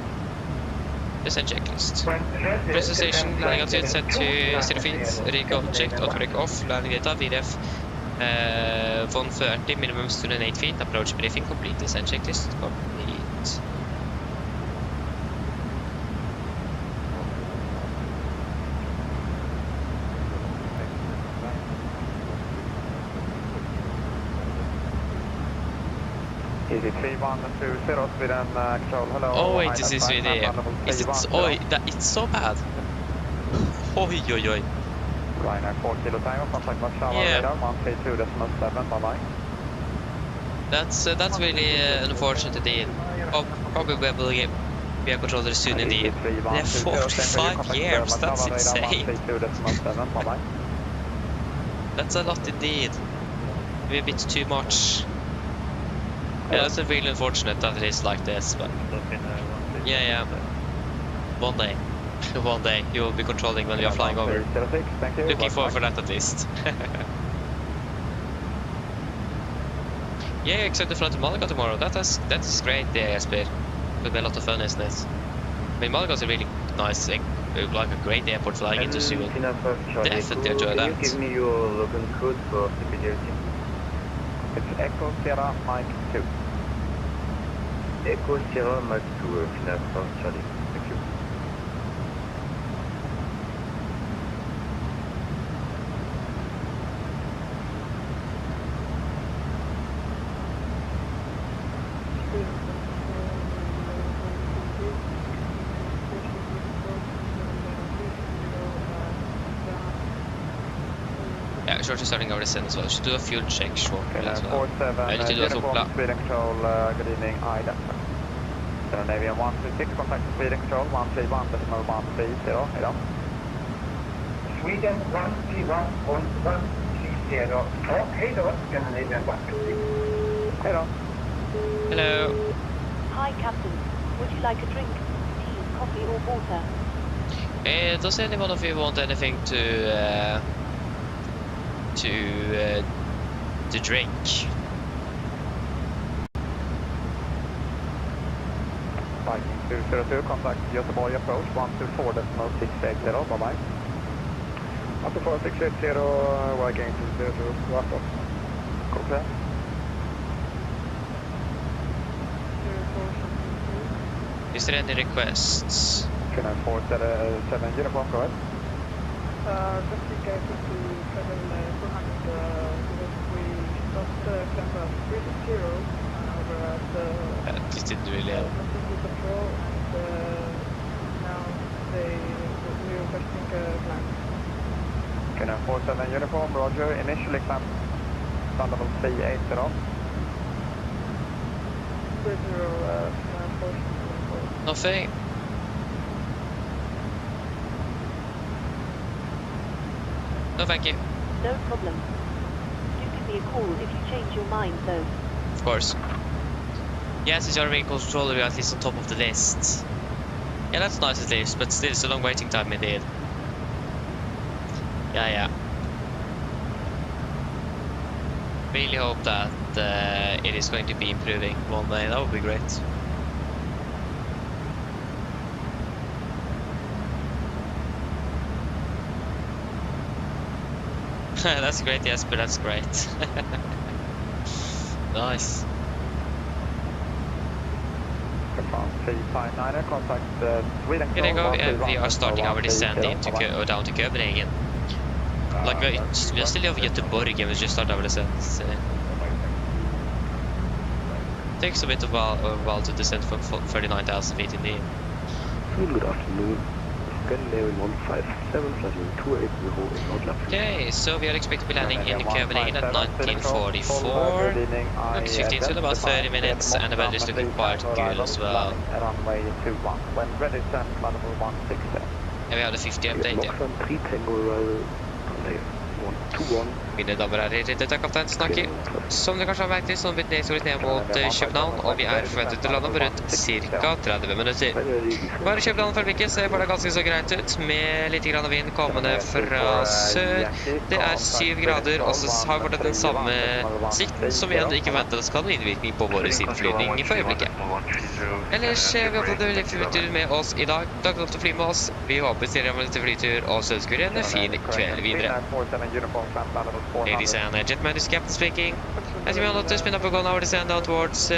Descent checklist. Present station, landing altitude set to 0 feet, rig object, auto-rig off, landing data, VRF 130, minimum 208 feet, approach briefing complete, descent checklist complete. Oh wait, this is really... Is it... Oh, it's so bad. Oi, oi, oi. Yeah. That's really unfortunate indeed. Probably We are controllers soon indeed. They're 45 years, that's insane. That's a lot indeed. Maybe a bit too much. Yeah, that's really unfortunate that it is like this, but... Yeah. One day. One day you will be controlling when we are flying over. Looking forward for that at least. Yeah, except to fly to Malaga tomorrow. That is great, yeah, Jesper. It'll be a lot of fun, isn't it? I mean, Malaga's a really nice, like a great airport flying into soon. Definitely enjoy that. Give me your local code for security. It's Echo Sierra Mike 2. Echo Sierra Mike 2, final first Charlie. Thank you. Yeah, short is starting over the send as well. Should do a fuel check shortly as well. I need to do a Uniform Speed and Control, good evening, IDA. Scandinavian 126, contact Speed and Control, 131.130, head on. Sweden 131.130. Ja, hej då, Scandinavian 126. Head on. Hello. Hi, Captain. Would you like a drink? Tea, coffee, or water? Does anyone of you want anything to drink? Viking 202, contact Göteborg approach, 124.680, bye-bye. 124.680, Viking 202, go up. Copy. Is there any requests? 447 uniform, go ahead. Just in case if we travel 200, because we stopped climb up 360, we're at This didn't really help. control, and now we're requesting climb. Okay, 47 uniform, roger. Initially climb stand level 380 off. 30, Nothing. No, thank you. No problem. Do give me a call if you change your mind, though. Of course. Yes, it's already controller, we're at least on top of the list. Yeah, that's nice at least, but still it's a long waiting time indeed. Yeah. Really hope that it is going to be improving one day, that would be great. That's great, yes, but that's great. Nice. Here they go, and we are starting our descent into down to Copenhagen. Like we're still over Göteborg and we just started our descent. Takes a bit of a while to descend from 39,000 feet in the air. Good afternoon. Scandinavian 157, flight 280 in Oslo. Okay, so we are expected to be landing in Copenhagen at 1944. Looks 15 till about 30 minutes, and the weather is looking quite good as well. Runway 21. When ready, send level 160. And we have the 50 update, ja. Mine damer og herrer, dette er kaptein snakker. Som dere kanskje har merket, så har vi nedskåret ned mot København, og vi er forventet til å lande på rundt ca. 30 minutter. Bare København for blikket ser for det ganske så greit ut, med litt grann vind kommende fra sør. Det er 7 grader, og så har vi fortsatt den samme sikten, som vi enda ikke ventet oss kan ha innvirkning på vår sideflygning for øyeblikket. Ellers vi har fått en flytur med oss i dag. Takk for at du flyr med oss. Vi håper dere har med til flytur, og så ønsker dere en fin kveld videre. Ladies and gentlemen, this is Captain speaking. As you may notice, we're going over the sand down towards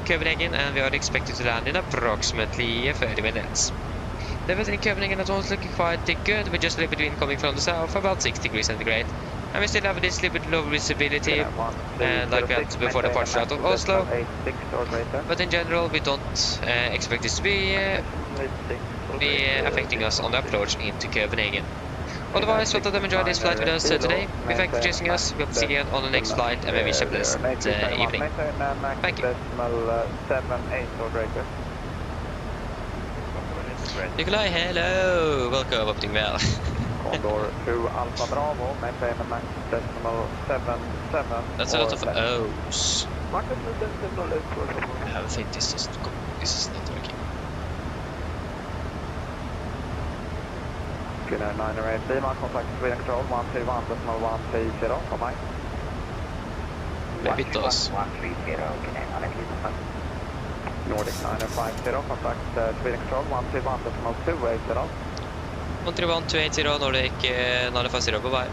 Copenhagen, and we are expected to land in approximately 30 minutes. The weather in Copenhagen at once looking quite good, with just a little bit wind coming from the south, about 6 degrees centigrade. And we still have this little bit low visibility, like we had before the departure out of Oslo. But in general, we don't expect this to be affecting us on the approach into Copenhagen. Otherwise, we hope that you enjoyed this flight with us today. We thank you for choosing us. We hope to see you again on the next flight, and we wish you a blessed evening. Thank you. Nikolai, hello! Welcome, uppting väl. Condor 2 Alpha Bravo, maintain a max decimal 77. That's a lot of O's. Max decimal is I have a think this is not working. 908, Lima, contact Sweden Control 131.130, for mine. Maybe it does. 130, Nordic 950, contact Sweden Control 131.280. 131-280, Nordic 950, bye-bye.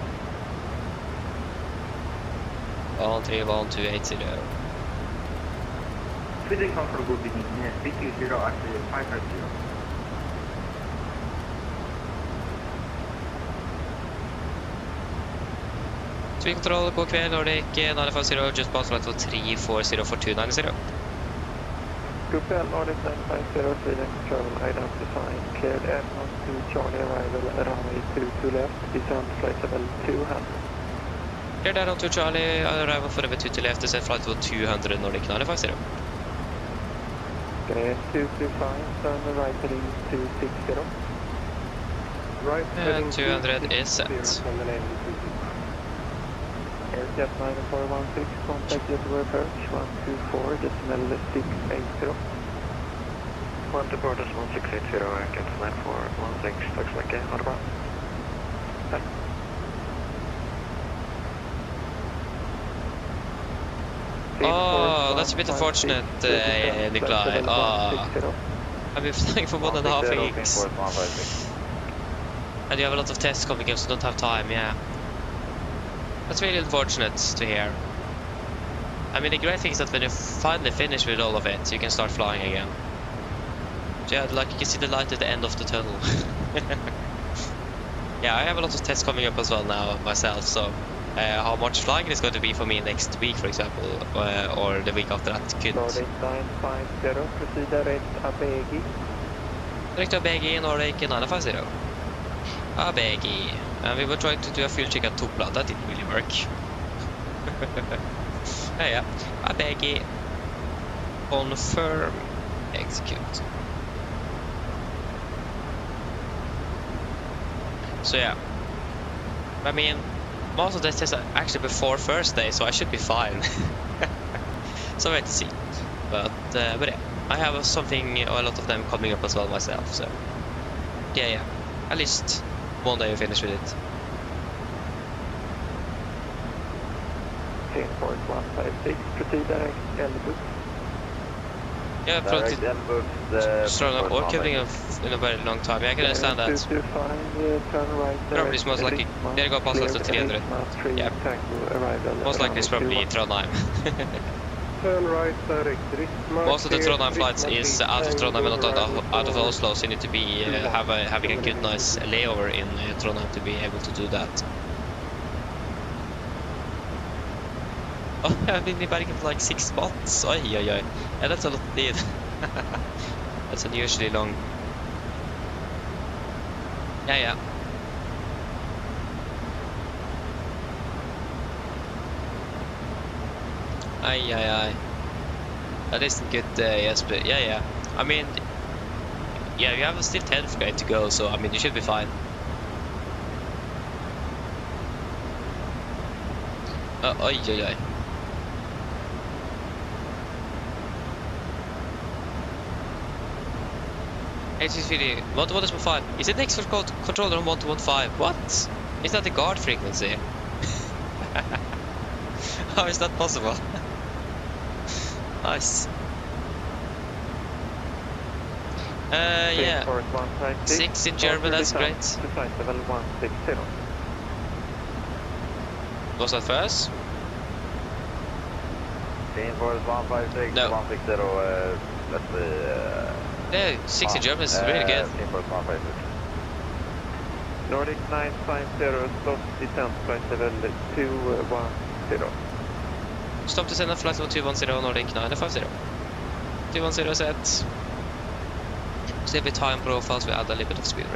131-280. Sweden Control will be 320 actually 550. Sweden Control, god kväll, Nordic 950, just pass flight 340 for 290. Group Nordic 950, Sweden Control, identifying cleared aircraft to Charlie arrival runway 22 left, descent flight level 200. Cleared air on to Charlie, arrival for runway 22 left, descent flight level 200, Nordic 950. Okay, 225, turn right heading 260. Right And 200 is set. Airjet 9416, contact Göteborg approach 124, decimal 680. 124, decimal 680, cancel 9416, tack så mycket, ha det bra. Tack. Oh, that's a bit unfortunate, Nikolai. Oh, I've been flying for 1.5 weeks. And you have a lot of tests coming up, so don't have time, yeah. That's really unfortunate to hear. I mean, the great thing is that when you finally finish with all of it, you can start flying again. So yeah, like you can see the light at the end of the tunnel. Yeah, I have a lot of tests coming up as well now myself, so how much flying is going to be for me next week, for example, or the week after that could... Nordic 950, proceed direct Abegi. Direct Abegi, Nordic 950. Abegi. And we were trying to do a fuel check at Tupla, that didn't really work. Yeah, Abegi. Confirm. Execute. So yeah. I mean, most of the tests are actually before first day, so I should be fine. So wait to see. But yeah, I have a lot of them coming up as well myself, so yeah, at least one day we finish with it. Port 156, proceed direct Enroute. Yeah, I've flown to orbiting in a very long time. Yeah, I can understand that. 225, turn right. Probably it's most likely. There you go, pass to 300. Yeah. Most likely it's probably Trondheim. Turn right direct. Most of the Trondheim flights is out of Trondheim and not out of Oslo, so you need to be having a good, nice layover in Trondheim to be able to do that. Oh, I've been back in like 6 spots. Oi. Yeah, that's a lot to need. That's unusually long. Yeah. Aye. That isn't good, yes, but yeah. I mean, yeah, you have still 10th grade to go, so I mean, you should be fine. Oi. HSVD 121.5. Is it next for controller on 121.5? What? Is that the guard frequency? How is that possible? Nice. Yeah. 6 in German, that's great. Was that first? No. 160, that's the... Yeah, 6 in German is really good. Nordic 950, stop descent flight level 210. Stop descent at flight level 210, Nordic 950. 210 set. So every time profiles we add a little bit of speed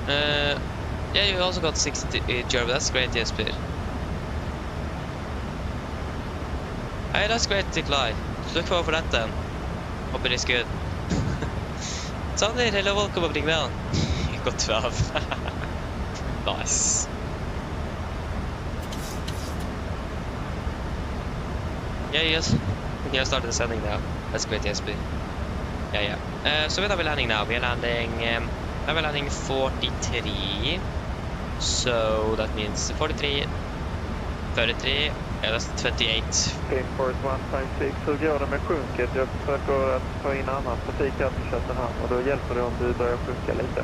rate. Yeah, you also got 6 in German, that's great, Jesper. Hey, that's great, Nikolai. Look forward for that then. Hope it is good. Sander, hello, welcome opening bell. You got 12. Nice. Yeah, yes. You started descending now. That's great, SB. Yeah. So where are we landing now? We're landing 43. So that means 43, 33. Yeah, that's 28. Import 156, hur gör det med sjunket? Jag försöker att ta in annan trafik här till Köpenhamn och då hjälper det om du börjar sjunka lite.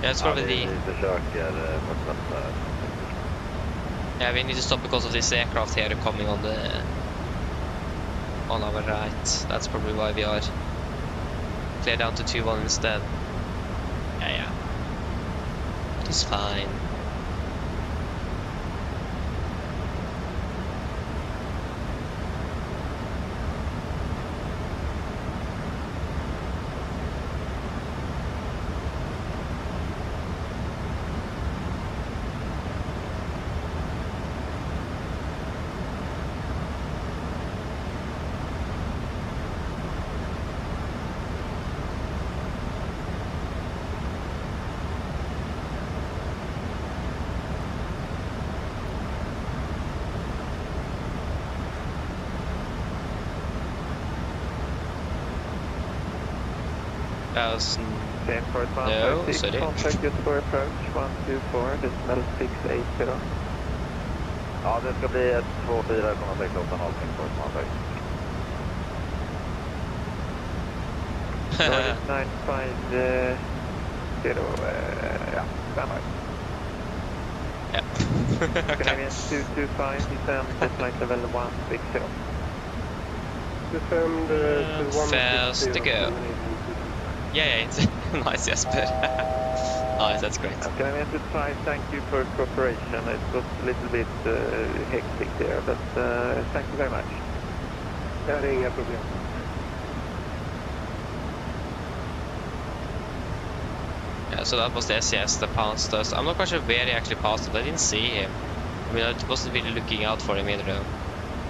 Yeah, it's probably Vi försöker fortsätta. Yeah, we need to stop because of this aircraft here coming on our right. That's probably why we are clear down to 2-1 instead. Yeah. It is fine. Import 156, sorry. contact Göteborg approach 124, decimal 680. Ja, det ska bli ett 24,68 halvning på Pushback. 950, ja, stanna. Yeah. Canadian 225, descend to flight level 160. Descend to 160. Fast to go. Yeah, it's nice, Jesper. Nice, that's great. Canadian 25, thank you for cooperation. It was a little bit hectic there, but thank you very much. Det är inga problem. Yeah, so that was the SES that passed us. I'm not quite sure where he actually passed it. I didn't see him. I mean, I wasn't really looking out for him either though.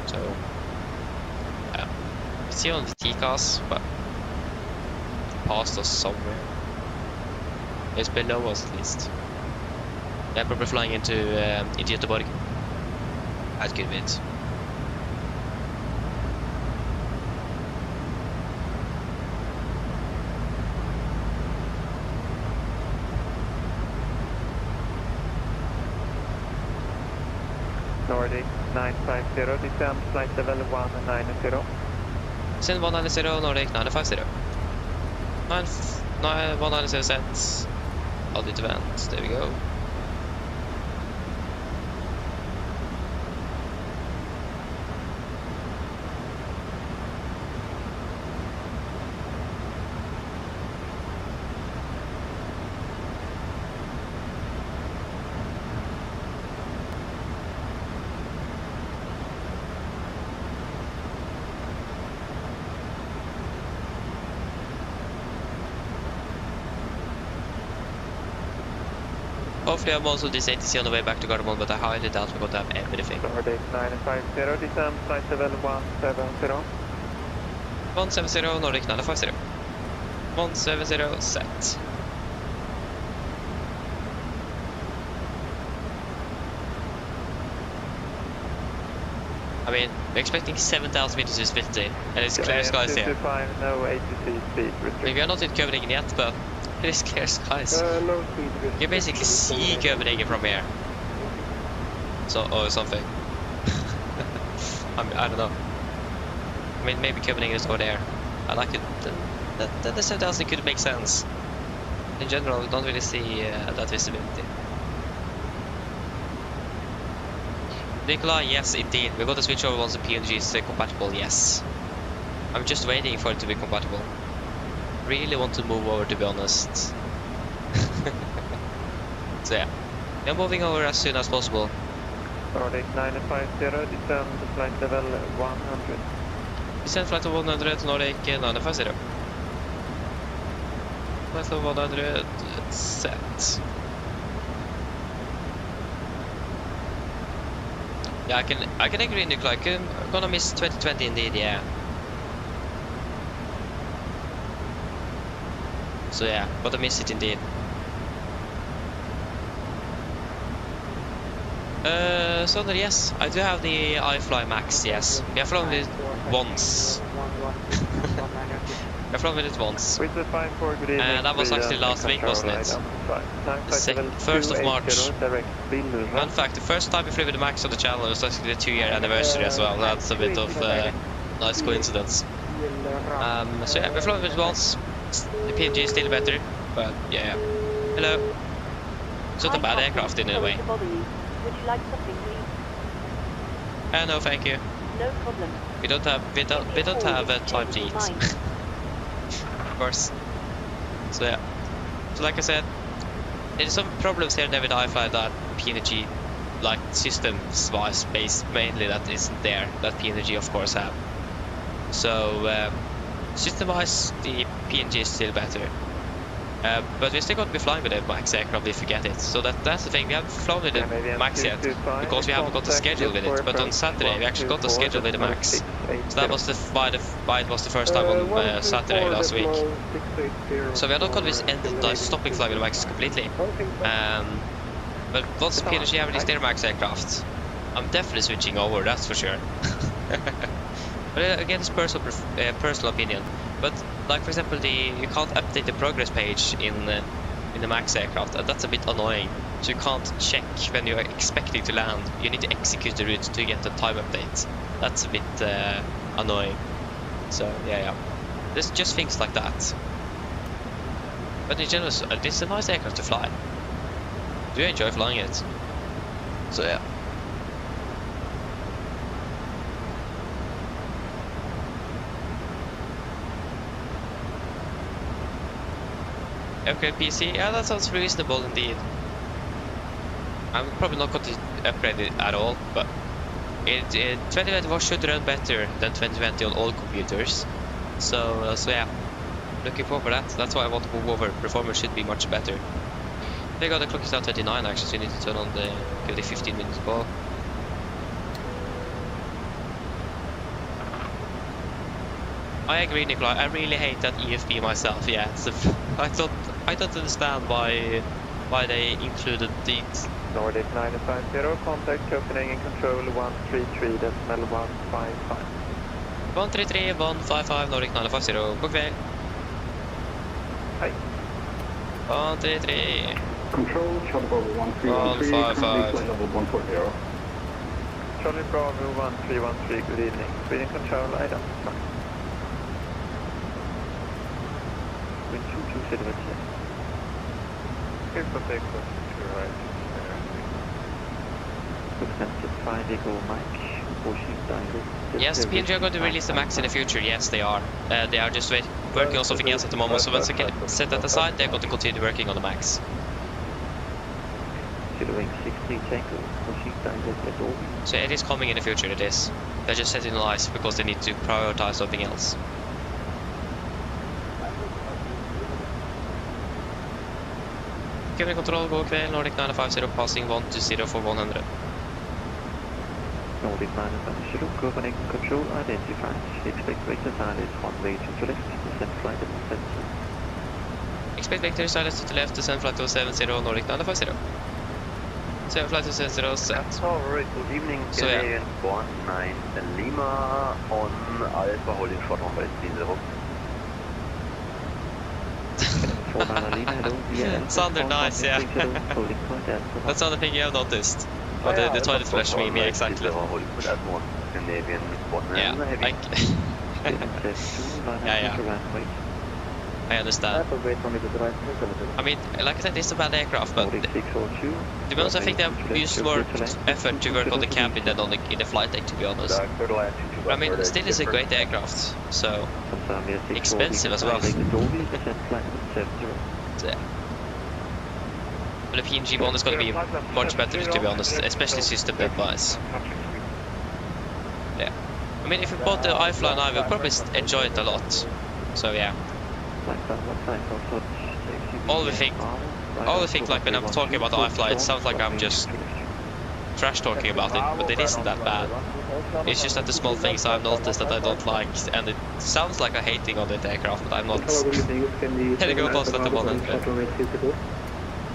So, yeah. I see on the TCAS, but passed us somewhere. It's below us at least. Yeah, probably flying into Göteborg. That's good bit. Nordic 950, descend flight level 190. Send 190, Nordic 950. 190 set. Audit event, there we go. Hopefully I'm also this ATC on the way back to Gardermoen, but I highly doubt we're going to have everything. Nordic 950, descend flight level 170. 170, Nordic 950. 170, set. I mean, we're expecting 7,000 meters to 50, and it's clear skies here. 225, no ATC speed restriction. We are not in Copenhagen yet, but it is clear skies. No speed restriction. You basically see Copenhagen from here. So, or something. I don't know. I mean, maybe Copenhagen is over there. I like it. The 7,000 could make sense. In general, we don't really see that visibility. Nikolai, yes, indeed. We're going to switch over once the PMDG is compatible, yes. I'm just waiting for it to be compatible. Really want to move over, to be honest. So yeah, I'm moving over as soon as possible. Nordic 950, descend flight level 100. Descend flight level 100, Nordic 950. Flight level 100, set. Yeah, I can agree, Nikolai. I'm gonna miss 2020 indeed, yeah. So yeah, but I miss it indeed. So that, yes, I do have the iFly Max, yes. We have flown with it once. We have flown with it once. And that was actually last week, wasn't it? The 1st of March. In fact, the first time we flew with the Max on the channel was actually the 2-year anniversary as well. That's a bit of nice coincidence. So yeah, we've flown with it once. The PMDG is still better, but yeah. Hello. It's not a bad aircraft in a way. Would you like something to eat? No, thank you. No problem. We don't have time to eat. Of course. So yeah. So like I said, there's some problems here and there with iFly that PMDG, like systems wise, based mainly that isn't there, that PMDG of course have. So system wise, the PMDG is still better. But we're still going to be flying with the Max aircraft if we get it. So that's the thing, we haven't flown with the Max yet, because we haven't got the schedule with it. But on Saturday we actually got the schedule with the Max. So that was why it was the first time on Saturday last week. So we are not going to end like stopping flying with the Max completely. But once the PMDG have released their Max aircraft, I'm definitely switching over, that's for sure. But again, it's personal opinion. But like for example, you can't update the progress page in the Max aircraft, and that's a bit annoying. So you can't check when you're expecting to land. You need to execute the route to get the time update. That's a bit annoying. So yeah, there's just things like that. But in general, this is a nice aircraft to fly. Do you enjoy flying it? So yeah. Upgrade PC, yeah, that sounds reasonable indeed. I'm probably not going to upgrade it at all, but 2021 should run better than 2020 on all computers. So yeah, looking forward to that. That's why I want to move over. Performance should be much better. They got the clock is now 29 actually, so you need to turn on give the 15 minutes call. I agree, Nikolai. I really hate that EFB myself. Yeah, I don't understand why they included these. Nordic 950, contact Copenhagen control 133.155. 133.155, Nordic 950, god kväll. Hej. 133. Control, Charlie Bravo 1313, flight level 140. Charlie Bravo 1313, good evening. Sweden control, identify. Wind 22 Here's the takeoff to your right. Yes, PMDG are going to release the Max in the future. Yes, they are. They are just working on something else at the moment. So once they can set that aside, they're going to continue working on the Max. So it is coming in the future. It is. They're just setting the lights because they need to prioritize something else. Copenhagen control, god kväll, Nordic 950, passing 120 for 100. Nordic 950, Copenhagen control, identified. Expect vector silence, runway to left, descent flight at 70. Expect vector silence to the left, descent flight to 70, Nordic 950. 7 flight to 70, set. That's alright, good evening, so, Canadian 19 Lima on Alpha holding short on by 30. Sounded nice, yeah. That's the other thing you have noticed. But the toilet flush me exactly. Yeah, like yeah. I understand. I mean, like I said, it's a bad aircraft, but to be honest, I think they have used more effort to work on the cabin than on in the flight deck, to be honest. But I mean, still is a great aircraft, so expensive as well. So, yeah. But the PMDG one is going to be much better, to be honest, especially system wise. Yeah. I mean, if you bought the iFly now, you'll probably enjoy it a lot. So yeah. All we think like when I'm talking about the iFly, it sounds like I'm just trash talking about it, but it isn't that bad. It's just that the small things I've noticed that I don't like, and it sounds like I'm hating on the aircraft, but I'm not. Here go, boss, let the 100.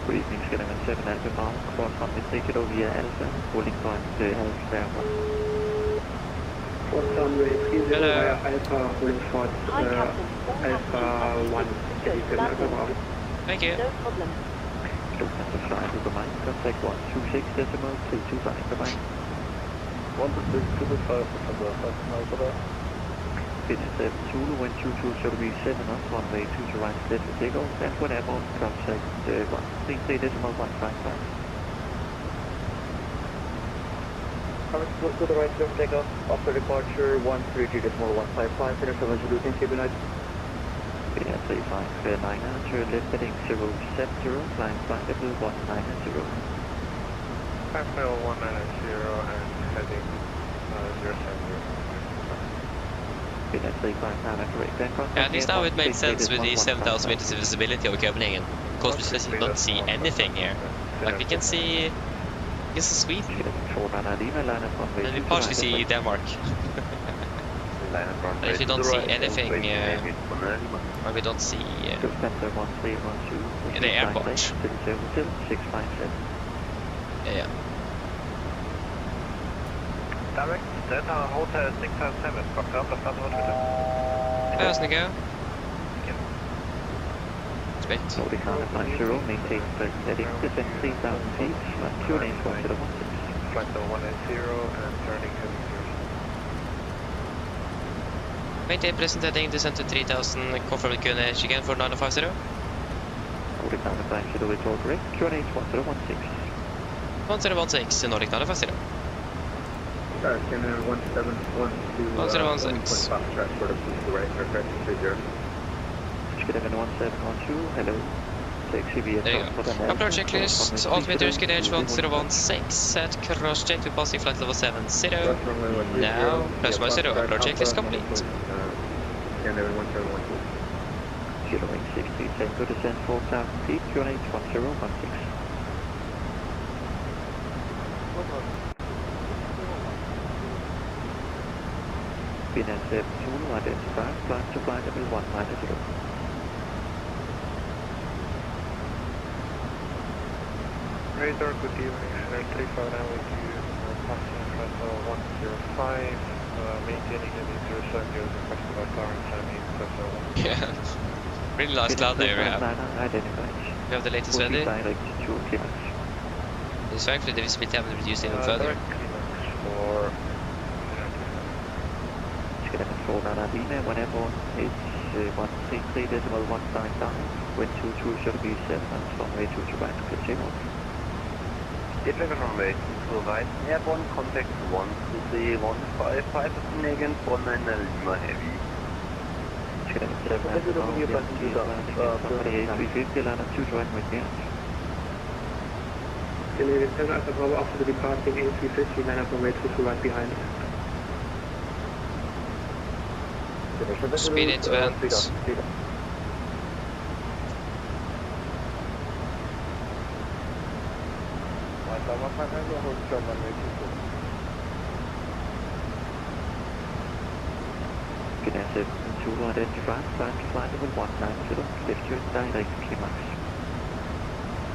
Good evening, Skyline 7 Alpha Bound, cross on the Takeoff via Alpha, holding point Alpha 1. Hello. Alpha, holding short, Alpha 1, Alpha Bound. Thank you. No problem. Lufthansa fly to mine, contact 126 decimal 325 to mine. 126, 225, Alpha there. Finish 7 Zulu, wind 22 shall be 7 knots, runway 2 to right, set for takeoff, and when airborne, contact 133 decimal 155. To the right, clear for takeoff. After departure, 132 decimal 155. Finish 7 Zulu, thank you, good night. Finish 35 turn left heading 070, flying flight level 190. Final 190 and heading 070. Yeah, at least now it makes sense with the 7,000 meters of visibility over Copenhagen. Of course, we just don't see anything here. Like, we can see Sweden. And we partially see Denmark. And if you don't see anything, or we don't see the airport. Yeah. Direct, Delta Hotel 657, Cockpit, left on 100. How's it go? Great. Nordic 50, maintain heading descent 3,000 feet, tune in for 16. Flight level 180 and turning heading 0. Maintain present heading descent to 3,000, confirm the QNH again for 9050. Nordic 50 is all correct, QNH 1016. 1016, Nordic 9050. Scanner 171 to 1016. fast track for the right aircraft 30. Scanner 1712, hello. There you go. Approach checklist, altimeter QNH 1016, set cross check to passing flight level 70. Now, plus 10, approach checklist complete. Scanner 1712. 060, Tango descent 4,000 feet, QNH 1016. Finance 7 Zulu, identified, flight to flight level 190. Radar, good evening, Chanel 35 now with you, passing flight level 105, maintaining heading 070, requested by current timing, flight level 1. Yeah, really nice cloud there we have. We have the latest weather. This actually the visibility haven't reduced even further. For when airborne, it's 133 decimal 199, wind 22 shall be 7 knots, runway 2 to right, continue. Deadline runway 2 to right, airborne, contact 12315, Copenhagen, 490 Lima Heavy. Skyline 7 Alpha Bound, 350, line up 2 to right with gas. Skyline 7 Alpha Bravo after the departing A350, line up runway 2 to right behind. Speed into vent. Skyline 7 Zulu, identified, flight to flight level 190, left turn direct Climax.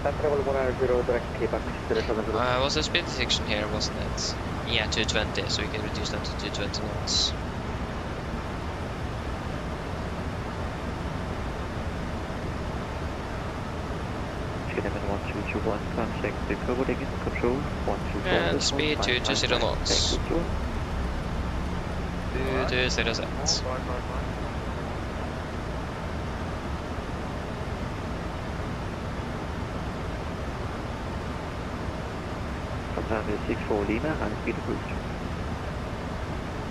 Flight level 190, direct Climax, Was a speed detection here, wasn't it? Yeah, 220, so we can reduce that to 220 knots. Skyline 1221, contact the Copenhagen, control 124. And speed 220 knots. 220 knots. Runway 64 Lima, high speed approved.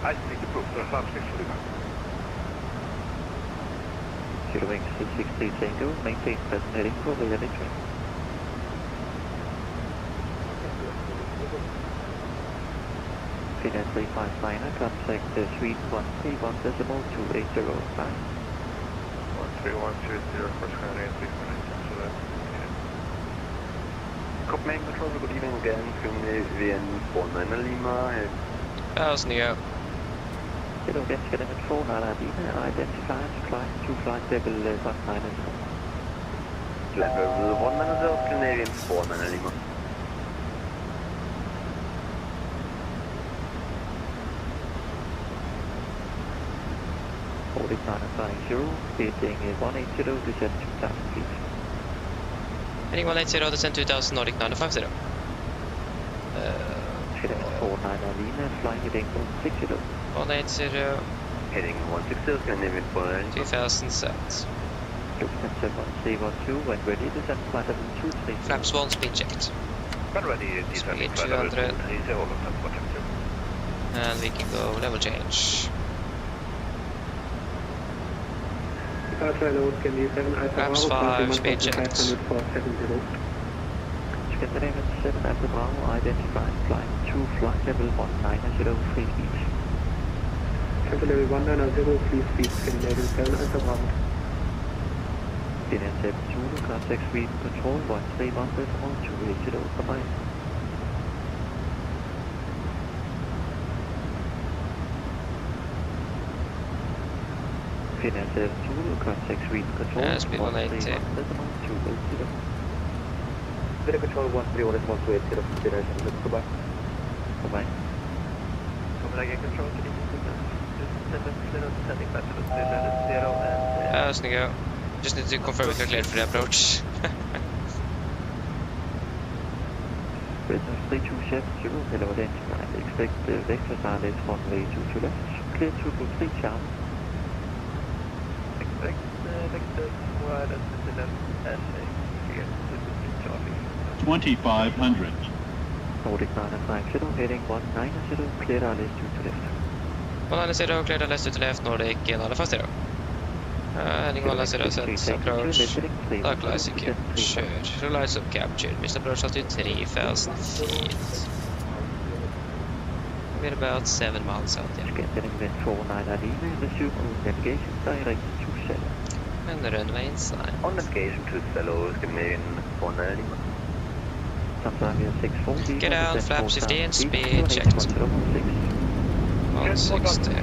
High speed approved, flight 64 Lima. 0 wings 63 Tango, maintain present heading for the heading train. Finance 35 liner, contact the suite 131 decimal 280 line. 13120 for Skyline 349, so that's Copenhagen Control, good evening again. Scandinavian 49 Lima. Oslo. Hello, that's Scandinavian 49 Lima. Identified flight 2 flight level 19. Level 190, Scandinavian 49 Lima. Heading 180, descent 2000 feet. Heading 180, descent 2000, Nordic 950. Heading 49 Lima, flying heading 160. 180, Heading 160, Scandinavian 49 2000 set. Lufthansa 1312, when ready, descent flight level 230. Flaps 1, speed checked. When ready, descending flight level 230, Lufthansa 160. And we can go level change. Flaps 5, speed checked. Scandinavian 7 Alpha Bravo, identified flight 2 flight level 190, free speed. Level 190, free speed, Scandinavian 7 Alpha Bravo. Scandinavian 7 Zulu, contact speed control 1300 on 280, bye-bye. Scandinavian 7 Zulu, contact speed control Speed 180. 280. Video control 131 is 1280, Scandinavian 7, goodbye. Bye-bye. Copenhagen Control, can you send us descending flight level 0 and... Oslo. Just need to confirm if you're cleared for the approach. Business 3270, hello, identified. Expect vector silence runway 2 to left. Clear to go 3 charm. Expect vector wireless to the left and clear to go 3 charging. 2500. Nordic 950, heading 190, clear RLS 2 to left. 190, cleared left to the left, Nordic 950. Heading 190, sets approach. Localize secure. Relies up captured. Missed approach altitude 3000 feet. We're about 7 miles out, yeah. Scandinavian 49 Lima, resume navigation direct to Shell. And the runway inside. On navigation to Oslo, Scandinavian 49 Lima. Get down, flaps 15, speed checked. 160.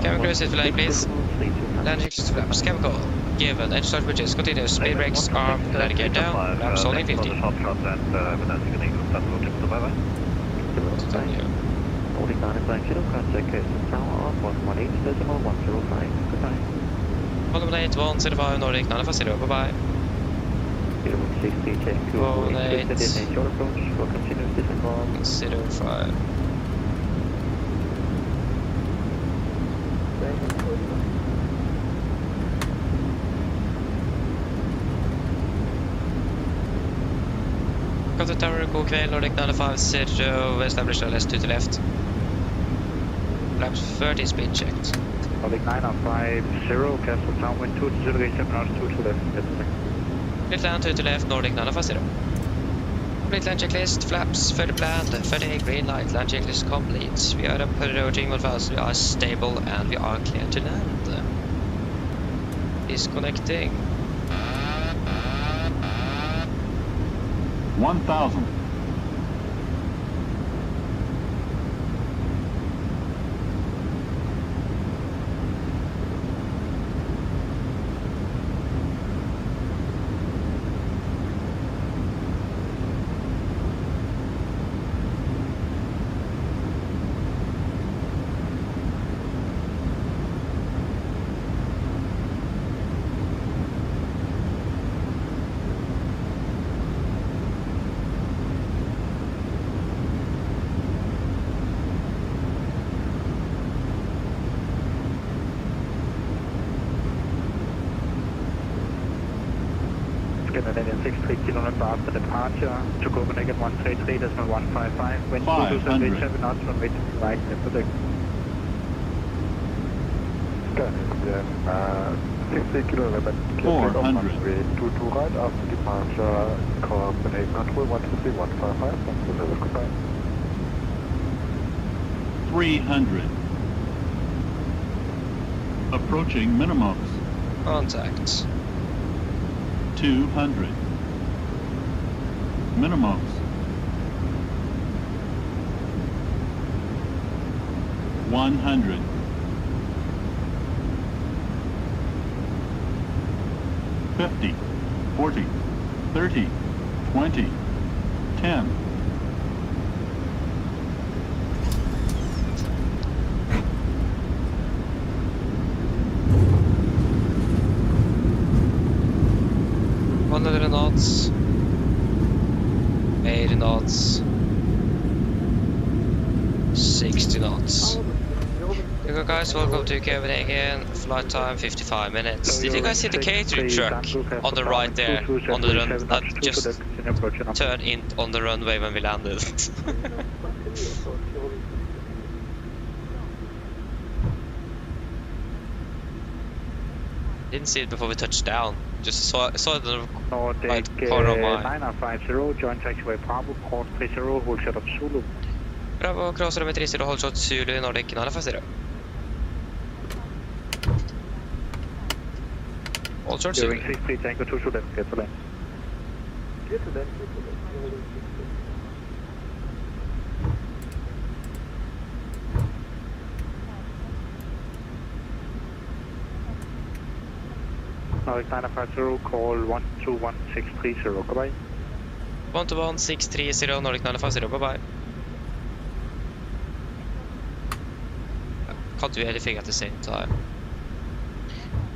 Cabin crew sit flag, please. Landing to flaps, cabin call. Given, edge start bridges, continuous, speed brakes, arm, landing gear down, flaps holding 50. Continue. Nordic 950, contact tower of 118.105, goodbye. 118.105, Nordic 950, bye-bye. 060, check 248, destination short approach for continuous descent. 05. Come to tower, god kväll, Nordic 950, establish LS 2 to left. Flaps 30, speed checked. Nordic 950, Castle Town, wind 2 to 0, 7 knots, 2 to left. Complete land 2 to left, Nordic 950. Complete land checklist, flaps, 30 planned, 30 green light, land checklist complete. We are approaching 1000, we are stable and we are clear to land. Disconnecting. 1000. Scandinavian 63 kilometers after departure to Copenhagen 133.155, wind 2 7 knots, runway to the right, protect. Scandinavian 60 kilometers, 400. 22 right after departure, Copenhagen Control 133.155, thanks for the goodbye. 300. Approaching minimums. Contact. 200. Minimums. 100. 50, 40, 30, 20, 10. Knots, 80 knots, 60 knots. Hello guys, welcome to Copenhagen. Flight time 55 minutes. Did you guys see the catering truck on the right there, on the run that just turned in on the runway when we landed? Didn't see it before we touched down. Just saw it in the right corner of my... 950, join taxiway Bravo, cross 30, hold shut up Zulu. Bravo, cross runway 30, hold shot Zulu, Nordic 950. Hold short Zulu. During 63, Tango 2 to left, get to land. Get to land. Nordic 950, call 121630, goodbye. 121630, Nordic 950, bye-bye. Can't do anything at the same time.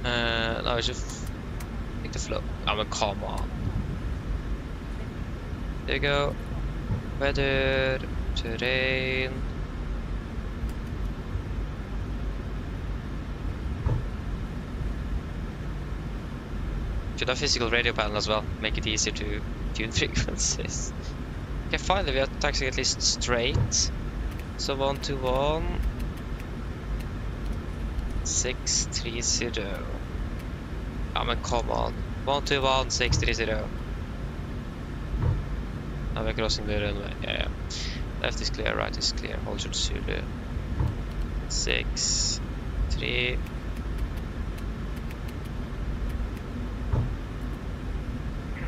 Now I just take the flow. I mean, come on. There you go. Weather, terrain. Should have physical radio panel as well, make it easier to tune frequencies. Okay, finally we are taxiing at least straight. So 121 630. I mean, come on. 121 630. Now we're crossing the runway. Yeah. Left is clear, right is clear. Hold short Zulu. 6 3.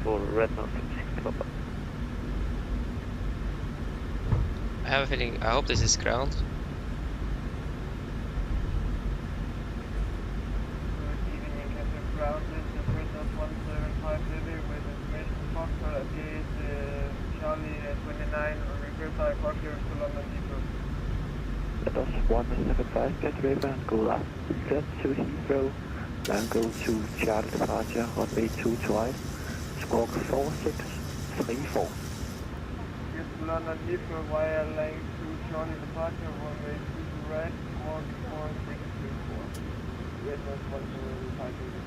For red note. I have a feeling, I hope this is ground. Ground is the Princess 175 Lily with information Foxtrot at gate Charlie 29 on reverse side Cockpit to London Heathrow. Let us 175 get river and go up. Set to Heathrow. Then go to Charlie departure runway 2 to right. Squawk 4634. Get to London Heathrow via lane to Charlie departure runway 2 to right. Squawk 4634. Yes, that's 175 Lily.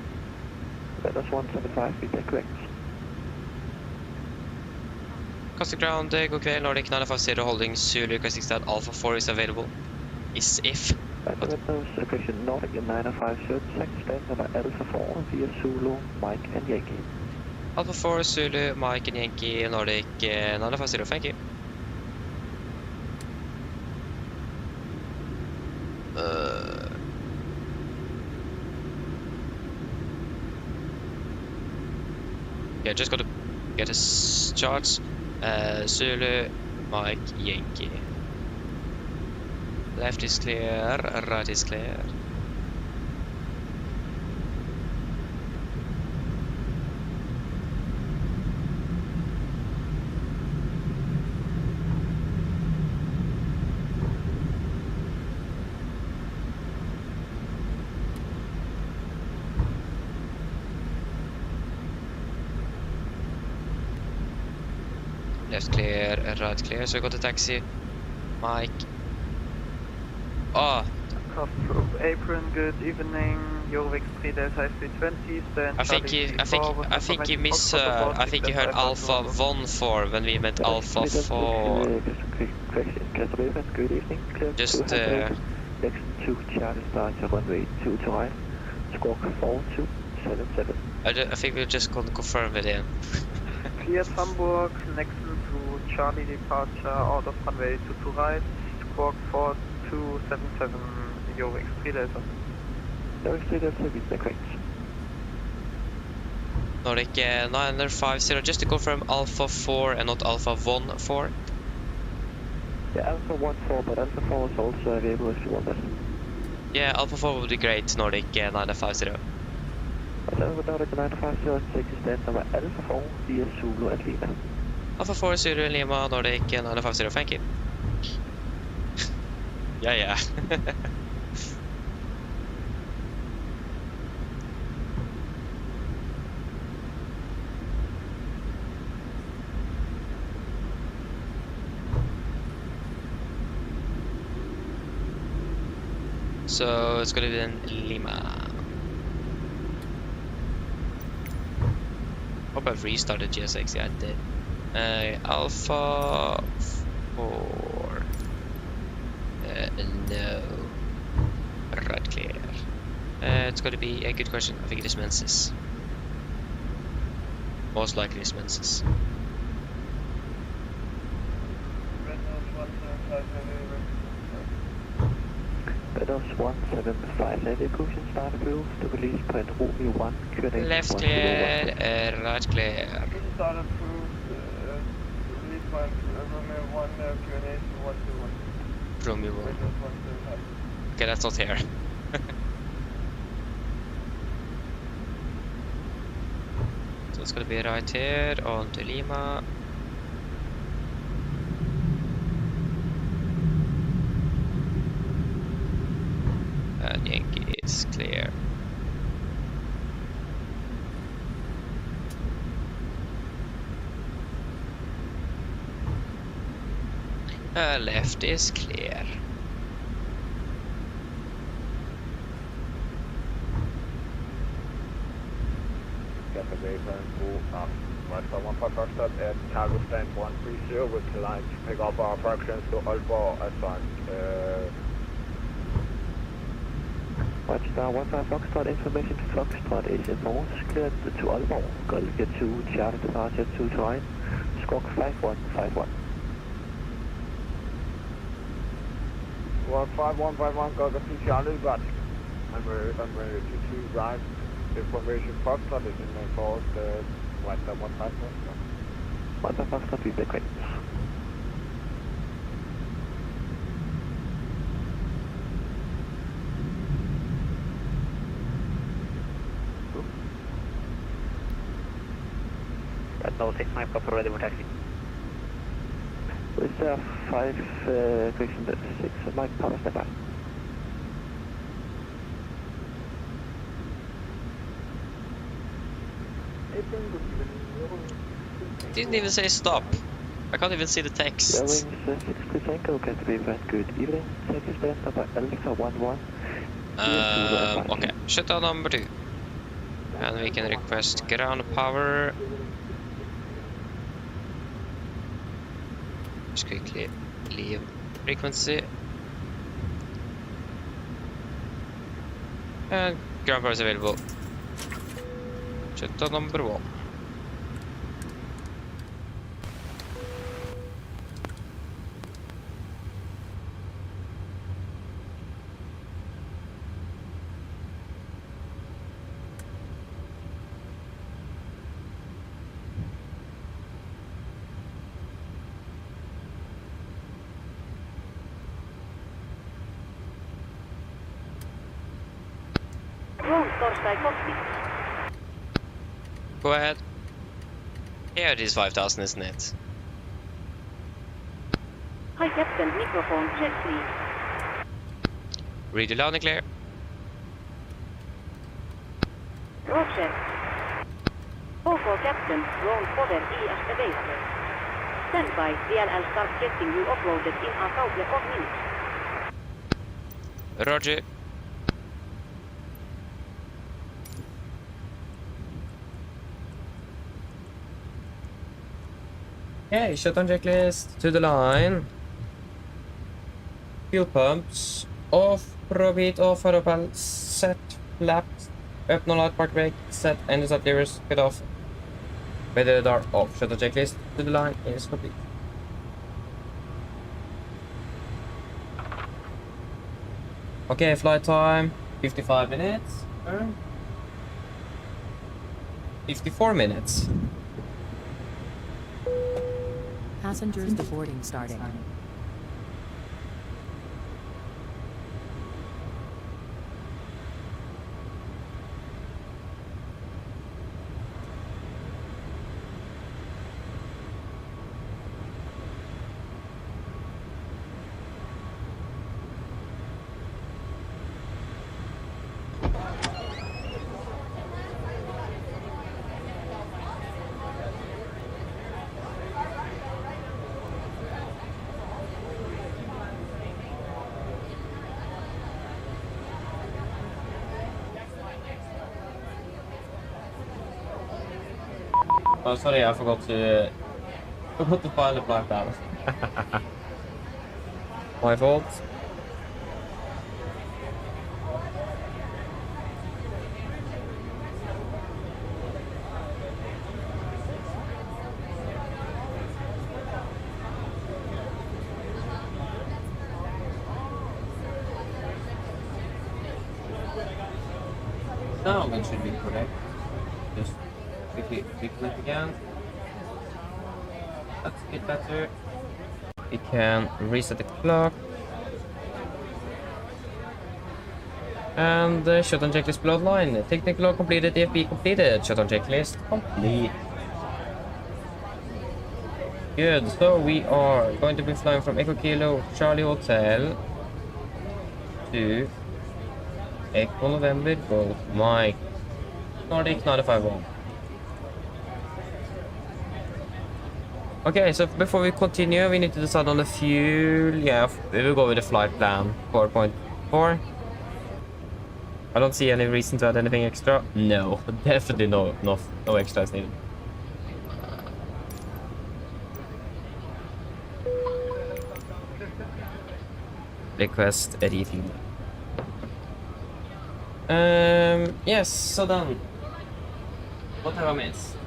Let us 175 be the correct. Costa ground, go kväll, Nordic 950 holding Zulu, requesting that Alpha 4 is available. Is if. But question Nordic 950 should second stand number Alpha 4 via Zulu, Mike and Yankee. Alpha 4, Zulu, Mike and Yankee, Nordic 950, thank you. Yeah, just got to get a charts. Zulu, Mike, Yankee. Left is clear, right is clear. Left clear, right clear, so I got a taxi. Mike. Oh! Cough apron, good evening. Jorvik 3 days high speed 20. Stand I think you miss. I think you heard Alpha 1-4 when we meant Alpha 4. Good evening. Just next to Charlie departure runway 2 to right. Squawk 4277. I think we're just going to confirm it in. Cleared Hamburg, next to Charlie departure out of runway 2 to right. Squawk 4277, Jorvik 3 days. Jorvik 3 days, be the correct. Nordic 950, just to confirm Alpha 4 and not Alpha 1-4. Yeah, Alpha 1-4, but Alpha 4 is also available if you want it. Yeah, Alpha 4 would be great, Nordic 950. Nordic 950, take the stand number Alpha 4 via Zulu at Lima. Alpha 4 Zulu Lima, Nordic 950, thank you. Yeah. So it's gonna be in Lima. Hope I've restarted GSX. Yeah, I did. Alpha 4. No. Right, clear. It's gonna be a good question. I think it is Mensis. Most likely it's Mensis. Redos 175, navigation start approved, to release på Enroute 1, QNH Left clear, right clear. Start approved, release point, Romeo 1, QNH 121. Romeo 1. Okay, that's not here. So it's gonna be right here, on to Lima. And Yankee is clear. Left is clear. Westbound 1 stop at cargo stand 130 with the line to pick up our fractions to Aalborg advanced. Watchtower 15 Foxtrot, information to Foxtrot is enforced, cleared to Aalborg, Golf 2, charter departure to terrain, squawk 5151. 5151, Golf 2 Charlie, got I'm ready to right. Information Foxtrot is enforced, Westbound 15 Foxtrot. 15 Foxtrot, be the great. No 6-9, copy, ready for taxi. With 5, question 6, Mike, power step up. Didn't even say stop. I can't even see the text. Wings 6 Tango, can be very good evening. Take the stand number Alpha 11. Okay, shutdown number 2. And we can request ground power. Just quickly leave frequency. And ground power is available. Shutdown number 1. Go ahead. Yeah, it is 5,000, isn't it? Hi Captain, microphone check please. Read you loud and clear. Roger. OK Captain, drone fodder is available. Stand by, DLL start getting you uploaded in a couple of minutes. Roger. Okay, shutdown checklist to the line. Fuel pumps off, probeat off, autopilot set, flaps, öppna light, park brake, set, engine start levers, cut off, weather radar off. Shutdown checklist to the line is complete. Okay, flight time 55 minutes. 54 minutes. Passengers deboarding starting. Oh, sorry, I forgot to file the flight plan. My fault. Now that should be correct. Just quickly click again. That's a bit better. We can reset the clock. And shutdown checklist below line. Technical log completed, EFB completed. Shutdown checklist complete. Good, so we are going to be flying from Echo Kilo Charlie Hotel to Echo November Golf Mike Nordic 951. Okay, so before we continue, we need to decide on the fuel. Yeah, we will go with the flight plan 4.4. I don't see any reason to add anything extra. No, definitely no extra is needed. Request a refuel. Yes, so then. What have I missed?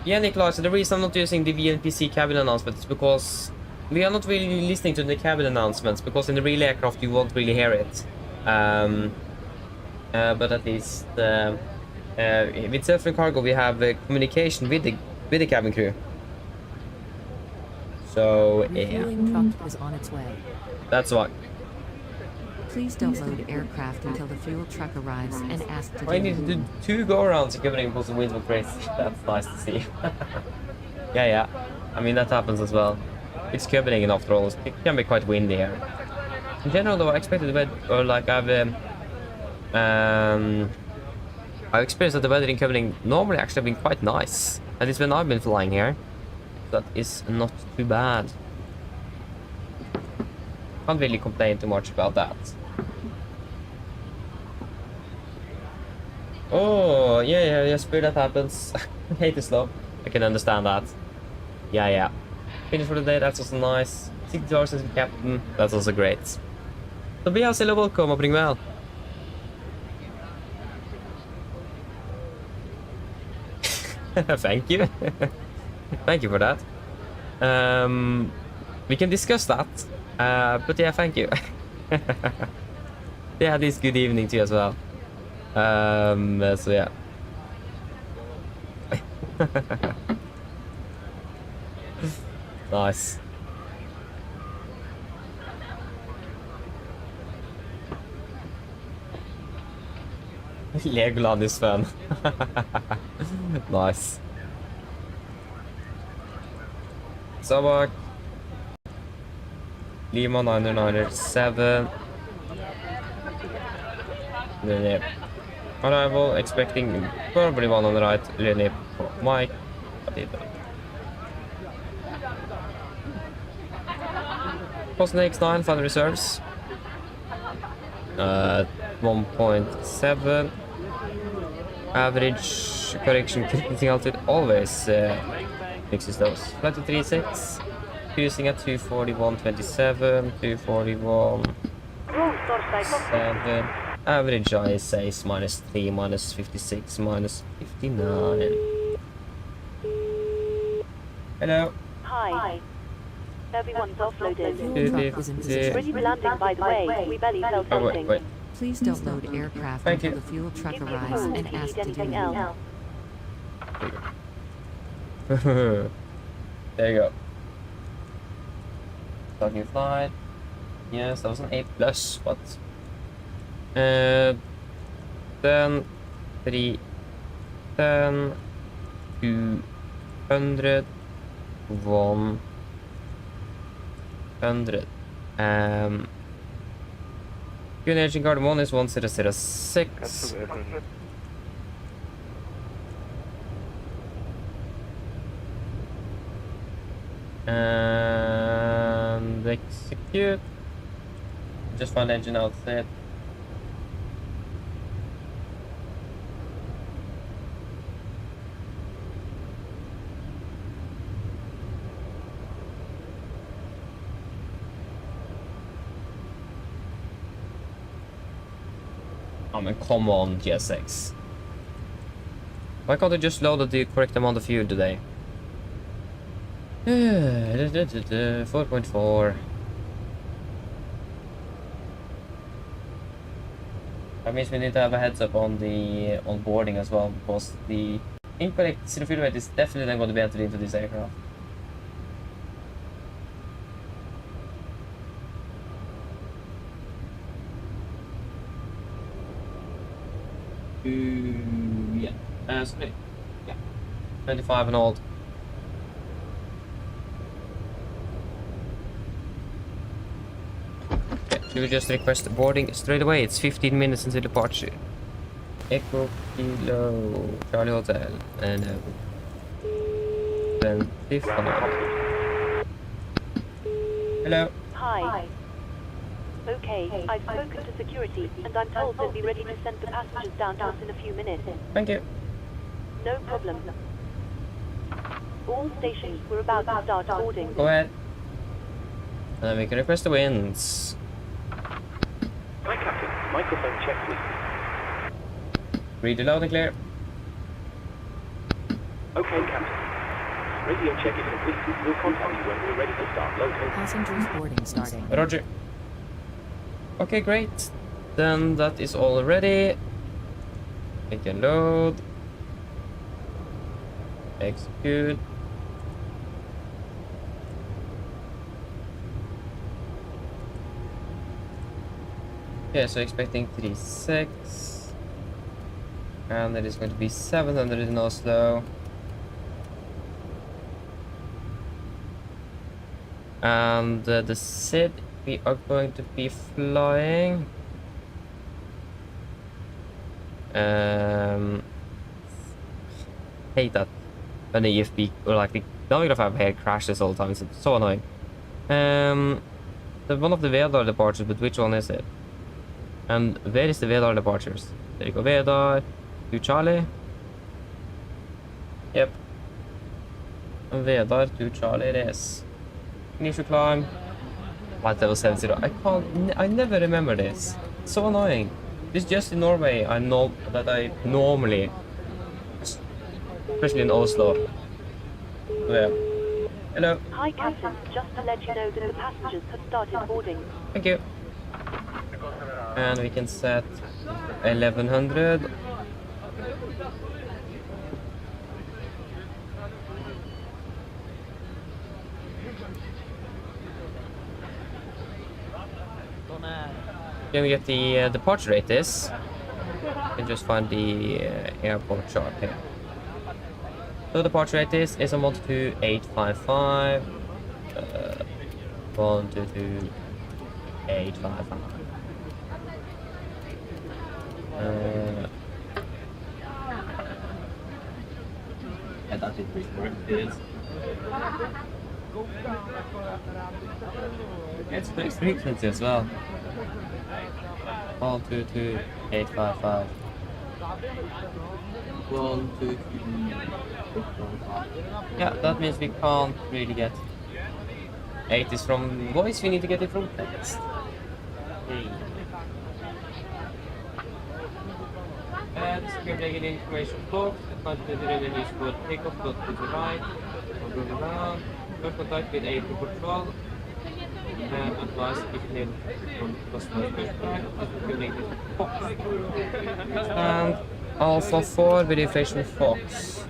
Yeah, Nikolai, so the reason I'm not using the VNPC cabin announcement is because we are not really listening to the cabin announcements, because in the real aircraft you won't really hear it. But at least with Surfing Cargo we have communication with the cabin crew. So yeah, Refueling truck is on its way. that's what. Please don't load aircraft until the fuel truck arrives and ask to I need to do 2 go-arounds in Copenhagen because the winds were crazy. That's nice to see. yeah. I mean, that happens as well. It's Copenhagen after all. It can be quite windy here. In general, though, I expected the weather, or like I experienced that the weather in Copenhagen normally actually been quite nice. At least when I've been flying here. That is not too bad. Can't really complain too much about that. Oh, yeah, Spirit, that happens. I hate the slope. I can understand that. Yeah. Finish for the day, that's also nice. 60 hours as a captain, that's also great. Tobias, hello, welcome, och bring väl. Thank you. Thank you for that. We can discuss that. But yeah, thank you. Yeah, this good evening to you as well. So yeah. Nice. Legoland is fun. Nice. Sabak. Lima 997. Renep. Arrival, expecting probably one on the right. Renep for Mike. Boston X9, final reserves. 1.7. Average correction cruising altitude always fixes those. Flight to 36. Cruising at 241.27, 241.7. Average ISA is -3, -56, -59. Hello. Hi. Everyone's offloaded. Fuel truck is in position. Ready for landing, by the way. We barely felt Oh, anything. wait. Please don't load aircraft Thank until you. the fuel truck Give me a arrives call and if you ask need to do anything leave. else. There you go. Starting your flight. Yes, that was an A+, but... then 3, 10, 200, 100. QNH in guard 1 is 1006. And execute. Just find engine outset. Oh man, come on, GSX. Why can't I just load the correct amount of fuel today? 4.4. That means we need to have a heads up on the onboarding as well, because the incorrect zero fuel rate is definitely then going to be entered into this aircraft. Yeah. Sorry. Yeah. 25 and old. Okay, should we just request boarding straight away? It's 15 minutes until departure. Echo Kilo Charlie Hotel and 25. Hello. Hi. Okay, I've spoken to security, and I'm told they'll be ready to send the passengers down to us in a few minutes. Thank you. No problem. All stations were about to start boarding. Go ahead. And then we can request the winds. Hi, Captain. Microphone check, please. Read it loud and clear. Okay, Captain. Radio check is complete. We'll contact you when we're ready to start loading. Passengers boarding starting. Roger. Okay, great. Then that is all ready. We can load. Execute. Okay, so expecting 36. And it is going to be 700 in Oslo. And the SID we are going to be flying. Hate that when the EFB or like the Navigraph have hair crashes all the time. It's so annoying. The one of the Vedar departures, but which one is it? And where is the Vedar departures? There you go, Vedar to Charlie. Yep. And Vedar to Charlie it is. Initial climb. Flight level 70. I never remember this. It's so annoying. This is just in Norway. I know that I normally, especially in Oslo. Yeah. Hello. Hi, Captain. Just to let you know that the passengers have started boarding. Thank you. And we can set 1100. Can we get the departure rate is? You can just find the airport chart here. So departure rate is on 122.855. 122.855. Yeah, that did pretty work. It is. It's pretty frequency as well. 122.855. 122. Yeah, that means we can't really get 80s from voice. We need to get it from text. Hey. And Copenhagen information box. Advantage revenues for takeoff to the right. Or go around. First contact with air control. And advise if you need and Alpha 4 with inflation Fox.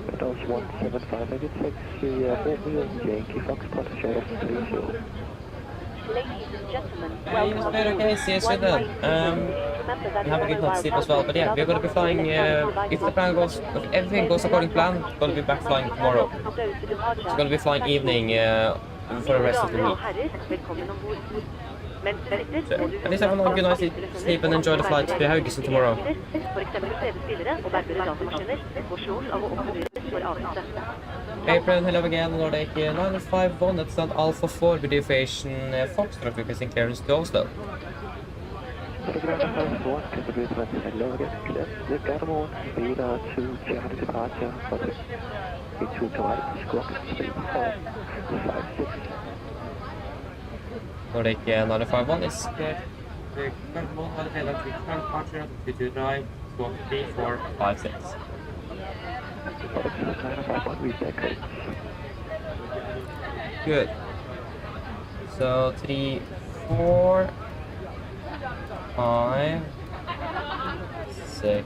Windows 175, I get 6, the Yankee Foxtrot, short of 30. Ladies and gentlemen, Okay, see you soon then. And have a good night's sleep as well. But yeah, we're going to be flying, if the plan goes, if everything goes according to plan, we're going to be back flying tomorrow. It's going to be flying evening for the rest of the week. So, at least have a good night's sleep and enjoy the flight to Haugesund tomorrow. April, hello again, Nordic 951, that's not Alpha 4 with deviation Foxtrot requesting clearance to Oslo. Nordic 951 is cleared. The current mode by the head to current departure of 22 drive, squawk 3456. Good. So 3, 4, 5, 6,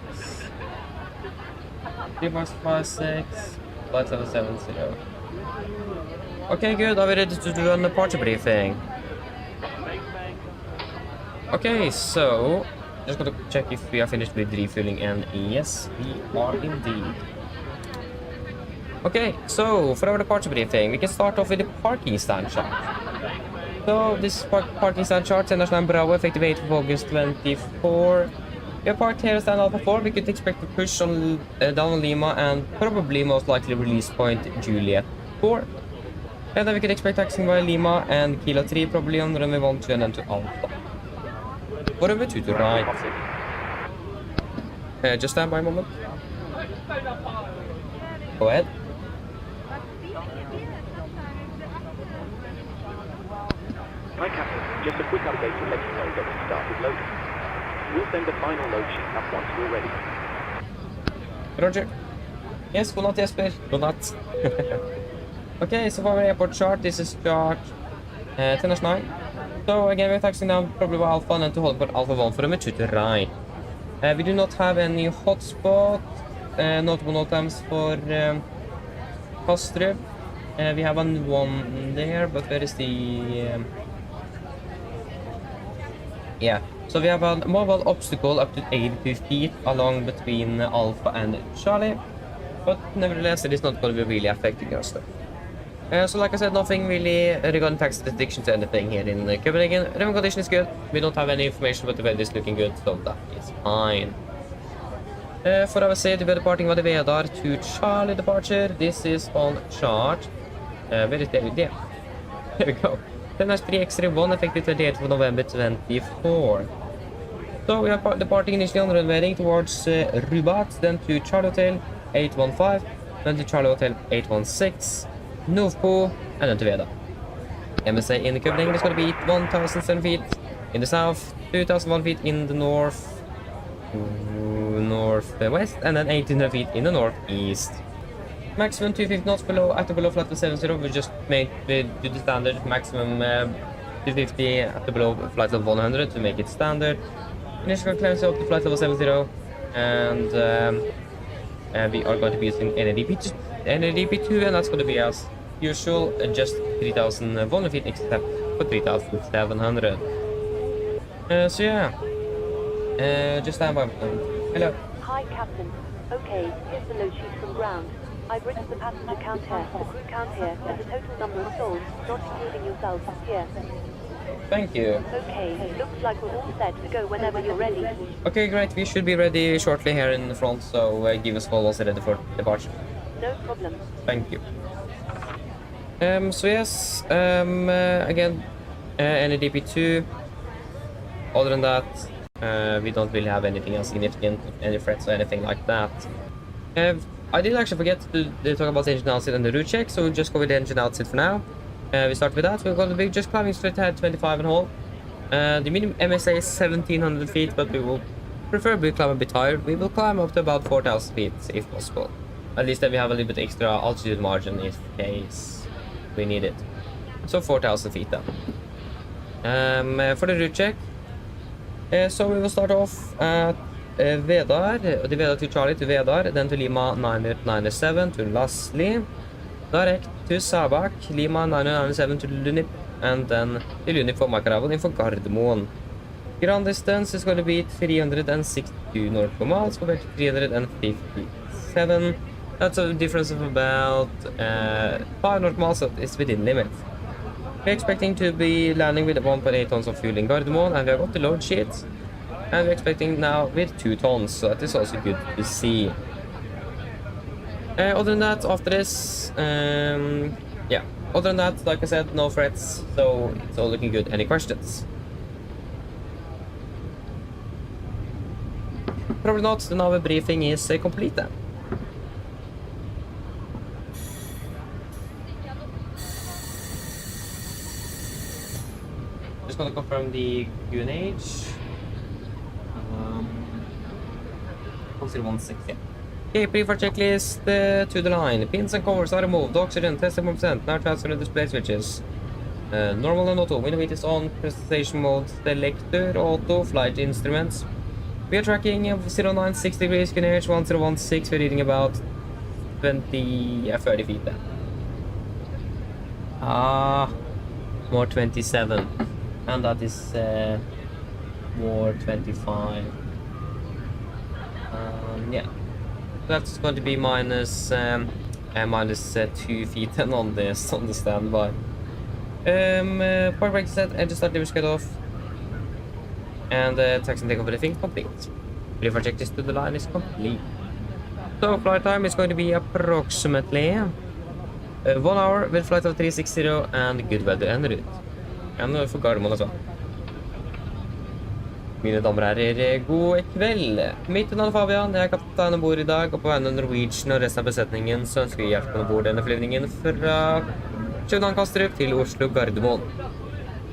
3 + 5, 6, flight 770. Okay, good. Are we ready to do an departure briefing? Okay, so just gonna check if we are finished with refueling, and yes, we are indeed. Okay, so for our departure briefing, we can start off with the parking stand chart. So this parking stand chart, Sendersland Bravo, effective 8th of August 24. We are parked here at stand Alpha 4. We could expect to push on down on Lima and probably most likely release point Juliet 4. And then we could expect taxiing by Lima and Kilo 3, probably on runway 12 and then to Alpha. For runway 2 to right. Just stand by a moment. Go ahead. Hi Captain, just a quick update to let you know that we started loading. We'll send the final load sheet up once we're ready. Roger. Yes, good night, Jesper. Good night. Okay, so for our airport chart, this is chart 10-9. So again, we're taxiing down probably by Alpha and then to Hollywood Alpha 1 for runway 2 to right. We do not have any hotspot, notable no times for Kastrup. We have one there, but where is the... yeah, so we have a mobile obstacle up to 82 feet along between Alpha and Charlie, but nevertheless it is not going to be really affecting us. So like I said, nothing really regarding taxi restriction to anything here in Copenhagen. Runway condition is good. We don't have any information, but the weather is looking good, so that is fine. For our safety, we're departing with the Vedar to Charlie departure. This is on chart. Where is David? There. There we go. Then there's 3X31 effective 28th of November 24. So we are departing initially on runway towards Rubat, then to Charlie Hotel 815, then to Charlie Hotel 816, Nordpå, and then to Veda. MSA in the Copenhagen is going to be 1,007 feet in the south, 2,001 feet in the northwest, and then 1,800 feet in the northeast. Maximum 250 knots below, at or below flight level 70. We just made do the standard maximum 250 at or below flight level 100 to make it standard. Initial clearance up to flight level 70, and we are going to be using NADP2, and that's going to be as usual, just 3,100 feet except for 3,700. So yeah, just stand by. Hello. Hi, Captain. Okay, here's the load sheet from ground. I've written the passenger count here, the crew count here, and the total number of souls, not including yourselves, here. Thank you. Okay, looks like we're all set to go whenever you're ready. Okay, great. We should be ready shortly here in the front, so give us a call once ready for departure. No problem. Thank you. So yes, again, NADP2. Other than that, we don't really have anything else significant, any threats or anything like that. I did actually forget to talk about the engine outset and the route check, so we'll just go with the engine outset for now. We start with that. We're going to be just climbing straight ahead 25.5. The minimum MSA is 1,700 feet, but we will preferably climb a bit higher. We will climb up to about 4,000 feet if possible. At least then we have a little bit extra altitude margin in case we need it. So 4,000 feet then. For the route check, so we will start off at Vedar, the Vedar to Charlie to Vedar, then to Lima 997 to Lasli, direct to Sabak, Lima 997 to Lunip, and then to Lunip for Makarabel in for Gardermoen. Ground distance is going to be 362 nautical miles compared to 357. That's a difference of about 5 nautical miles, so it's within limits. We're expecting to be landing with 1.8 tons of fuel in Gardermoen, and we have got the load sheet. And we're expecting now with 2 tons, so that is also good to see. Other than that, after this, yeah. Other than that, like I said, no threats, so it's all looking good. Any questions? Probably not. The Nave briefing is complete then. Just gonna confirm the QNH. 160. Okay, pre-for checklist to the line. Pins and covers are removed. Oxygen, testing percent. Now transfer the display switches. Normal and auto. Window heat is on. Presentation mode. Selector, auto, flight instruments. We are tracking 096 degrees, QNH 1016. We're reading about 30 feet then. More 27. And that is more 25. Yeah. That's going to be minus 2 feet then on the standby. Park brake set, engine start, lever cut off. And taxi and takeoff everything complete. Pre-for checklist to the line is complete. So flight time is going to be approximately 1 hour with flight of 360 and good weather en route. And for Gardermoen as well. Mine damer og herrer, god kveld. Mitt navn er Fabian, jeg er kaptein ombord i dag, og på vegne av Norwegian og resten av besetningen så ønsker vi hjelp ombord denne flyvningen fra København Kastrup til Oslo Gardermoen.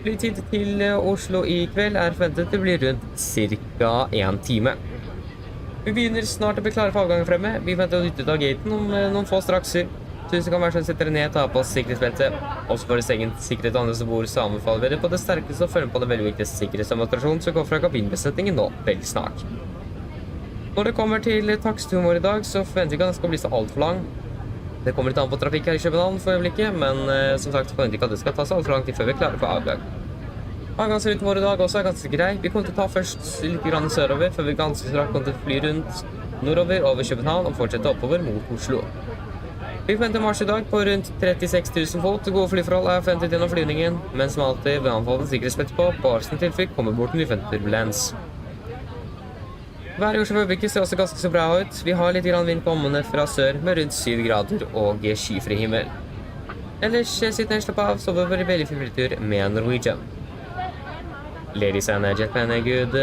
Flytid til Oslo i kveld er forventet til å bli rundt ca. 1 time. Vi begynner snart å bli klare for avgangen fremme. Vi venter å nytte ut av gaten om noen få strakser. Tusen kan være sånn setter ned, ta på sikkerhetsbeltet. Også for deres egen sikkerhet og andre som bor, så anbefaler vi det på det sterkeste og følge på den veldig viktige sikkerhetsdemonstrasjonen som går fra kabinbesetningen nå veldig snart. Når det kommer til taksturen vår i dag, så forventer vi ikke at den skal bli så alt for lang. Det kommer litt an på trafikk her i København for øyeblikket, men som sagt forventer vi ikke at det skal ta så alt for lang tid før vi er klare for avgang. Avgangsruten vår i dag også er ganske grei. Vi kommer til å ta først litt grann sørover, før vi ganske straks kommer til å fly rundt nordover over København og fortsette oppover mot Oslo. Vi forventer mars i dag på rundt 36 000 fot. Gode flyforhold er forventet gjennom flyvningen, men som alltid vil anbefale sikkerhetsbelt på. Basen i tilfelle kommer bort til forventet turbulens. Været i Oslo for øyeblikket ser også ganske så bra ut. Vi har litt grann vind kommende fra sør med rundt 7 grader og skyfri himmel. Ellers sitter jeg slapp av, så over en veldig fin flytur med Norwegian. Ladies and gentlemen, good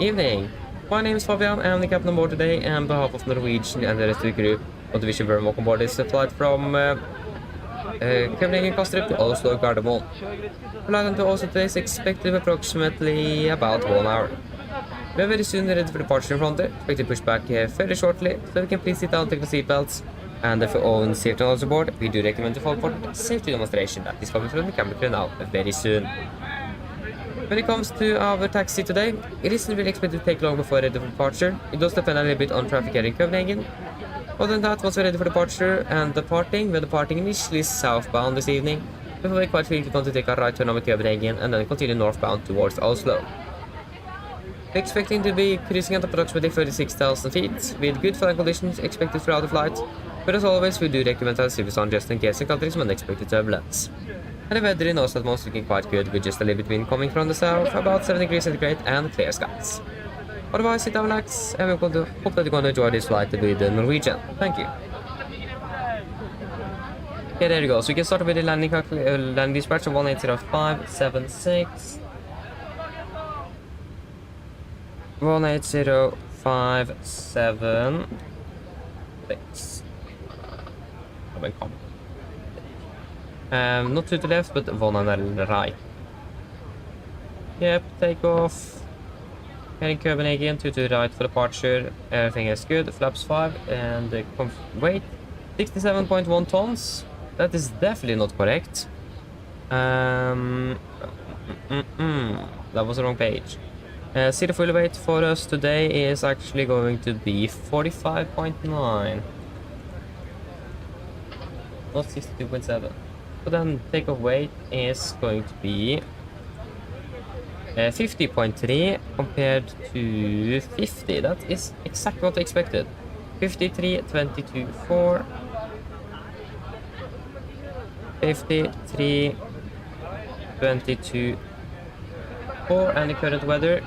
evening. My name is Fabian, I am the captain on board today, and on behalf of Norwegian and the rest of the crew, I want to wish you very welcome on board this flight from Copenhagen Kastrup to Oslo Gardermoen. Flight to Oslo today is expected approximately about 1 hour. We are very soon ready for departure in front there. Expect to push back fairly shortly, so we can please sit down, take the seatbelts, and for all safety knowledge aboard, we do recommend to follow for safety demonstration that is coming from the camera crew now very soon. When it comes to our taxi today, it isn't really expected to take long before ready for departure. It does depend a little bit on traffic here in Copenhagen. Other than that, once we're ready for departure and departing, we're departing initially southbound this evening, before we're quite free to take a right turn over Copenhagen and then continue northbound towards Oslo. We're expecting to be cruising at approximately 36,000 feet, with good flying conditions expected throughout the flight, but as always, we do recommend to have service on just in case encountering some unexpected turbulence. And the weather in Oslo at most looking quite good, with just a little bit wind coming from the south, about 7 degrees centigrade and clear skies. Otherwise, sit down, relax, and we hope that you're going to enjoy this flight with the Norwegian. Thank you. Okay, there you go. So we can start with the landing dispatch of 180576. 180576. Not to the left, but one on the right. Yep, takeoff. Heading Copenhagen to the right for departure. Everything is good. Flaps 5 and weight 67.1 tons. That is definitely not correct. That was the wrong page. City fuel weight for us today is actually going to be 45.9. Not 62.7. So then takeoff weight is going to be 50.3 compared to 50. That is exactly what I expected. 53, 22, 4. 53, 22, 4. And the current weather.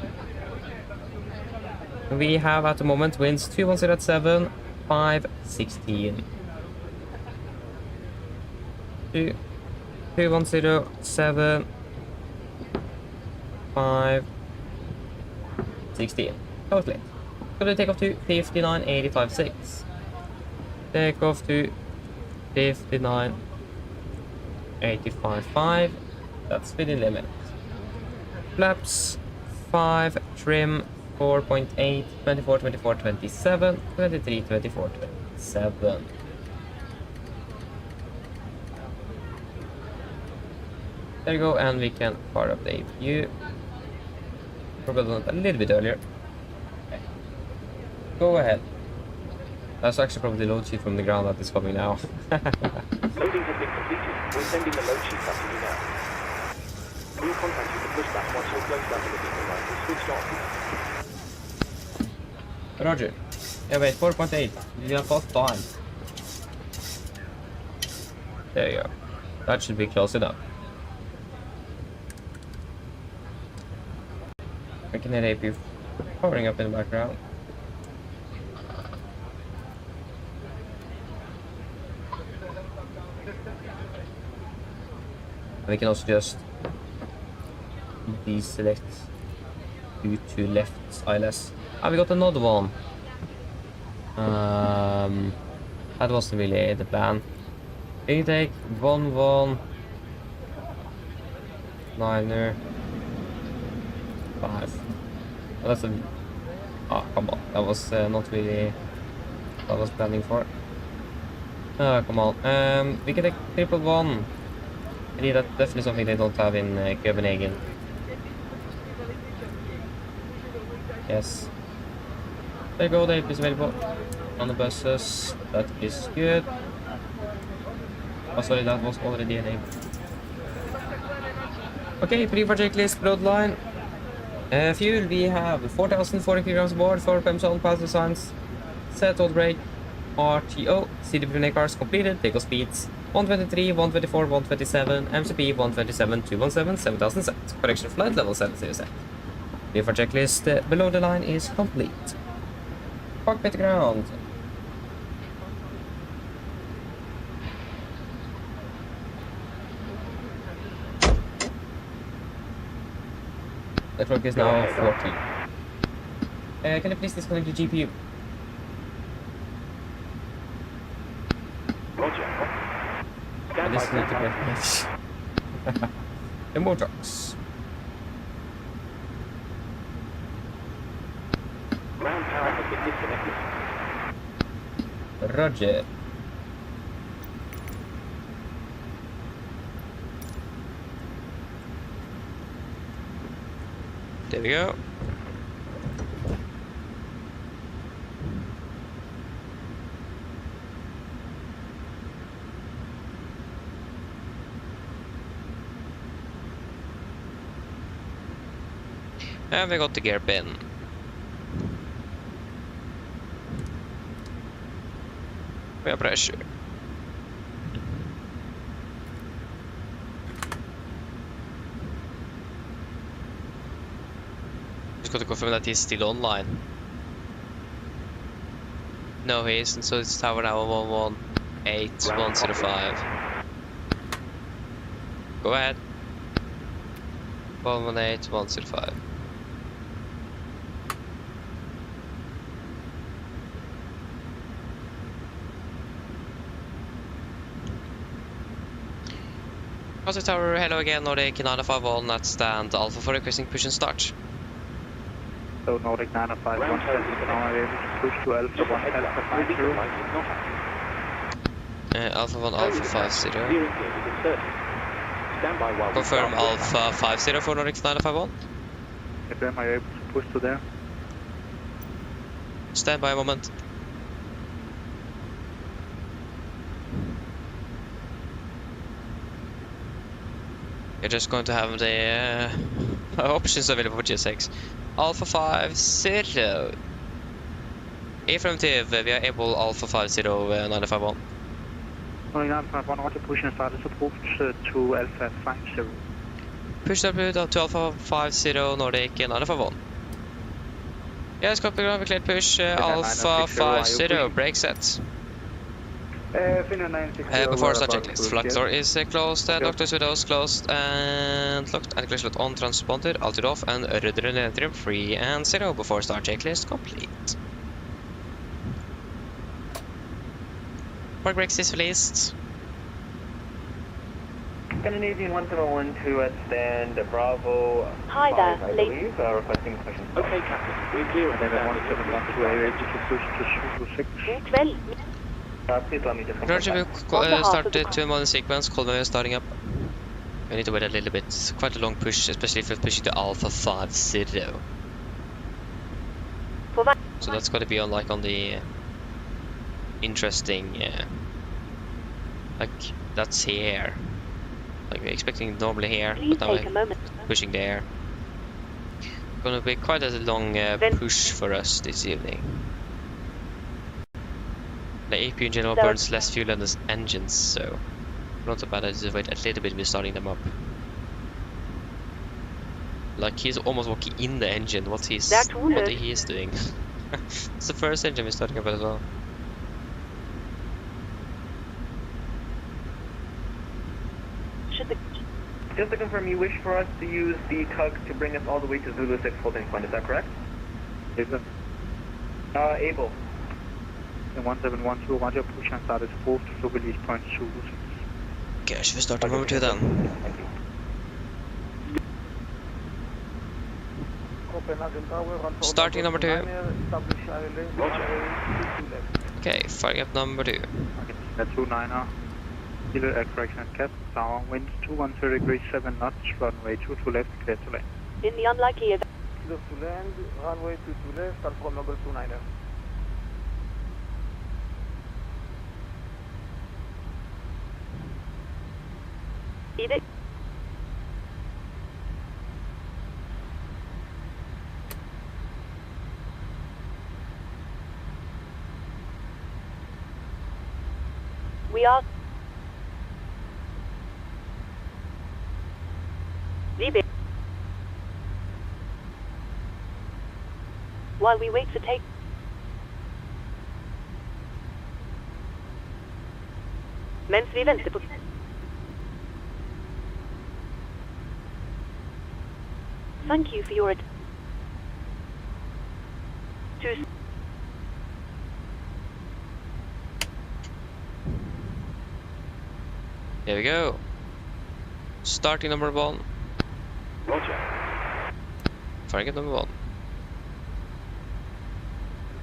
We have at the moment winds 210 at 7, 5, 16. 210, 7, 5, 16. Totally. Going to take off to 59.85.6. Take off to 59.85.5. That's within limit. Flaps 5, trim 4.8, 24, 24, 27, 23, 24, 27. There you go, and we can fire up the APU. Probably done it a little bit earlier. Okay. Go ahead. That's actually probably the load sheet from the ground that is coming now. Loading has been completed. We're sending the load sheet up to you now. We'll contact you to pushback once you're closed up and the beacon light is switched off. Roger. Yeah, wait, 4.8. We have fast time. There you go. That should be close enough. I can hear APU powering up in the background. And we can also just deselect due to left ILS. Ah, we got another one. That wasn't really the plan. Intake 11 9er 5. Oh, that's a. Oh, come on. That was not really what I was planning for. Oh, come on. We can take 111. That's definitely something they don't have in Copenhagen. Yes. There you go, the AP is available on the buses. That is good. Oh, sorry, that was already enabled. Okay, pre-for checklist, bloodline. Fuel, we have 4,040 kilograms aboard, 4 PMs on passenger signs, set auto brake, RTO, CDP cars completed, takeoff speeds 123, 124, 127, MCP 127, 217, 7000 set. Correction flight level 70 set. Pre-for checklist below the line is complete. Cockpit ground. The clock is now 40. Can you please disconnect the GPU? Roger. Disconnect the breakfast. The motors. Ground power has been disconnected. Roger. There we go. And we got the gear pin. We have pressure. Just got to confirm that he's still online. No, he isn't, so it's tower now 118105. Go ahead. 118105. Oslo Tower, hello again, Nordic 951 at stand Alpha for requesting push and start. So Nordic 951 now able to push to Alpha 1 Alpha 90. Alpha 1, Alpha 50. Steering gear is inserted. Stand by while we Confirm start Alpha 50 for Nordic 951. Am I able to push to there? Stand by a moment. You're just going to have the options available for G6. Alpha 50. Affirmative, we are able Alpha 50 951. Nordic 951, want to push and start as approved to Alpha 50. Push up to Alpha 50 Nordic 951. Yes, copy ground, we cleared push Alpha 50, brake set. Before start checklist, flight door is closed, doctor's windows closed and locked, and clear slot on, transponder, altitude off, and rudder and trim free and 0 before start checklist complete. Park brakes is released. Scandinavian 171 to stand Bravo. Hi 5, there, I believe, requesting question. Okay, Captain. We're clear. And then 171 to area to push to 6. Well, Please allow me to confirm. Roger, we started 2 modern sequence, call when we're starting up. We need to wait a little bit, it's quite a long push, especially if we're pushing to Alpha 50. So that's going to be on like on the interesting, like that's here. Like we're expecting normally here, but now we're pushing there. Gonna be quite a long push for us this evening. The AP in general burns less fuel than the engines, so not so bad. I just wait a little bit with starting them up. Like he's almost walking in the engine. What he is doing. It's the first engine we're starting up as well. Just to confirm, you wish for us to use the tug to bring us all the way to Zulu 6 holding point, is that correct? Is it? Able. 1712, Roger, push and start as approved to release point Zulu 6. Okay, should we start on number 2 then? Starting number 2. Okay, firing up number 2. That's 29er. Kilo correction at cap, tower, wind 210 degrees, 7 knots, runway 22 left, clear to land. in the unlikely event. Clear to land, runway 22 left, confirm number 29er. Either. We are leaving. While we wait to take mens vi venter på. Thank you for your There we go. Starting number 1. Roger. Firing up number 1.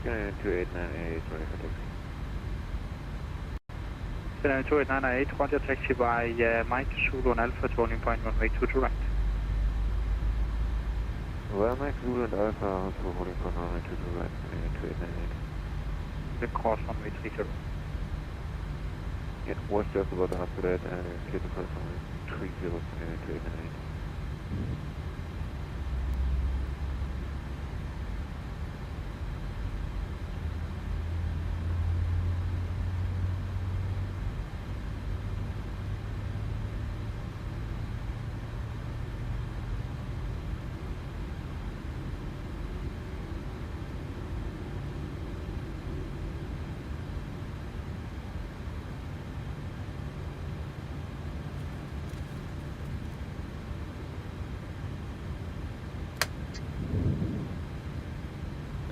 2898, ready for taxi. 2898, Roger, taxi by Mike, Zulu and Alpha, turning point runway 2 to right. Well, Mike, Zulu and Alpha, so holding point runway 2 to right, 2898. The course runway 30. Yeah, was just about after that, and clear the first runway 30, 2898.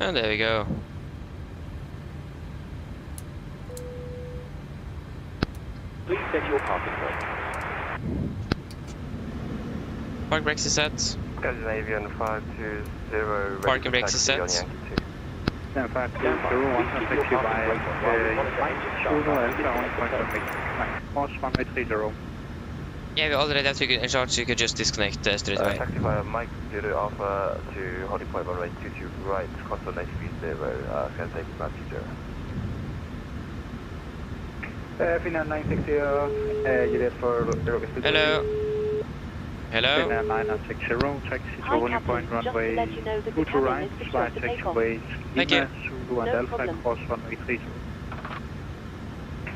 And there we go. Please set your parking brake. Park brakes is set. Scandinavian 520. Parking brakes is set. Stand 520, taxi by Oslo, Alpha 1.1 cross runway 30. Yeah, we already have taken in charge, so you could just disconnect straight away. Taxi via Mike, Zero Alpha to holding point runway 22 right, console 930, can take passenger. Finnair 960, Juliet for Roger. Hello. Hello. Finnair 960, taxi to Hi, holding Captain. point Just to runway let you know that the 2 to cabin right, is secure slide for takeoff. taxiways Thank you. Lima, Zulu and No Alpha, problem. cross runway 30.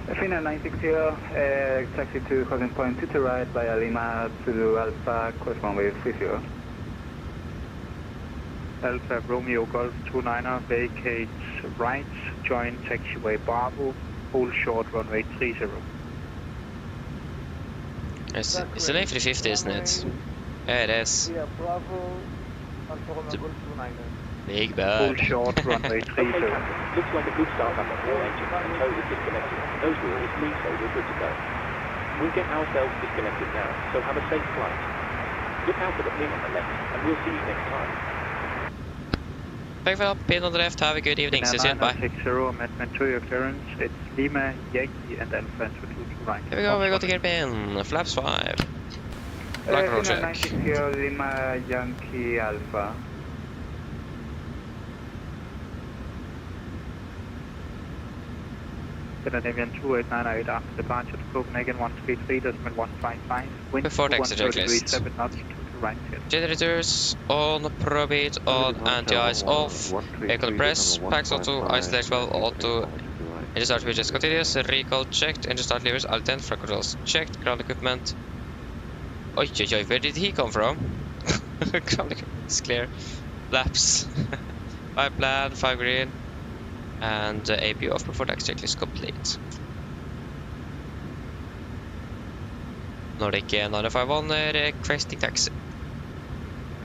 Finnair 960, taxi to holding point 2 to right via Lima to Alpha, course runway 30. Alpha Romeo Golf 29er, vacates right, join taxiway Bravo, hold short runway 30. It's an A350, isn't it? Yeah, it is. Yeah, Bravo, Alfa Romeo Golf 29er. Big Hold bird. short runway 30. Okay, Captain. Looks like a good start up on all engines. The tow is disconnected. Nose wheel is free, so we're good to go. We'll get ourselves disconnected now, so have a safe flight. Look out for the pin on the left, and we'll see you next time. Thank you for the pin on the left. Have a good evening. See you soon. Bye. 960, amendment to your clearance. It's Lima, Yankee, and Alpha to 2 to right. Here we go. We got the gear pin. Flaps 5. Black roll Finnair check. 960, Lima, Yankee, Alpha. Scandinavian 2898 after departure to Copenhagen 133.155. Wind Before taxi 130 checklist. 7 knots, 2 to right. Generators on, probate on, anti-ice off, vehicle press, packs auto, isolate valve auto, engine start switches continuous, recall checked, engine start levers, alt 10, front controls checked, ground equipment. Oi, oi, oi, where did he come from? Ground equipment is clear. Flaps. 5 plan, 5 green, and AP off before taxi checklist complete. Nordic 951 requesting taxi.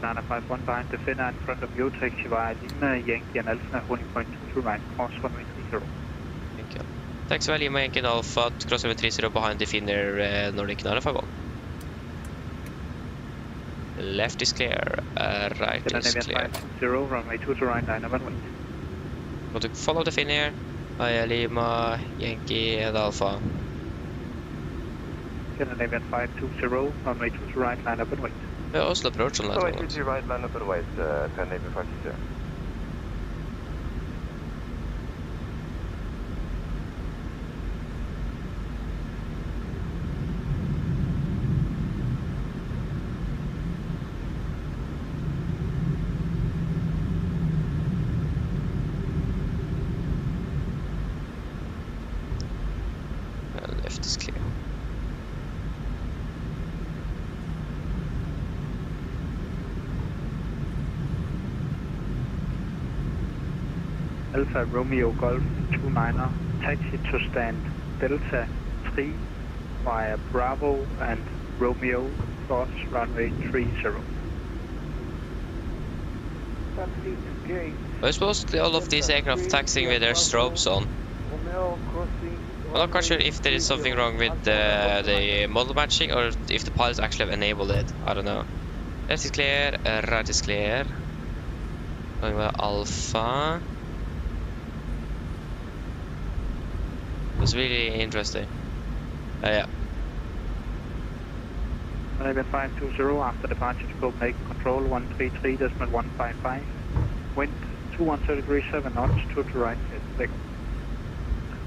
951 behind the Finnair in front of you, taxi via Lima, Yankee, and Alpha, holding point 2 to right, cross runway 30. Thank you. Taxi via Lima, Yankee, and Alpha, cross over 30 behind the Finnair Nordic 951. Left is clear, right is clear. 520, runway 2 to right, 911 wait. Want to follow the Finnair via Lima, Yankee, and Alpha. Scandinavian 520, runway 2 to right, 911 wait. Oslo approach on that Runway one. 22 right, line up and wait, Scandinavian 520. Left is clear. Alpha Romeo Golf 29er, taxi to stand Delta 3 via Bravo and Romeo, cross runway 30. I suppose all of these aircraft taxiing with their strobes on. I'm not quite sure if there is something wrong with the model matching or if the pilots actually have enabled it. I don't know. Left is clear, right is clear. Going with Alpha. It was really interesting. Yeah. Scandinavian 520 after departure to Copenhagen, control 133.155. Wind 2130.7 knots, 2 to right.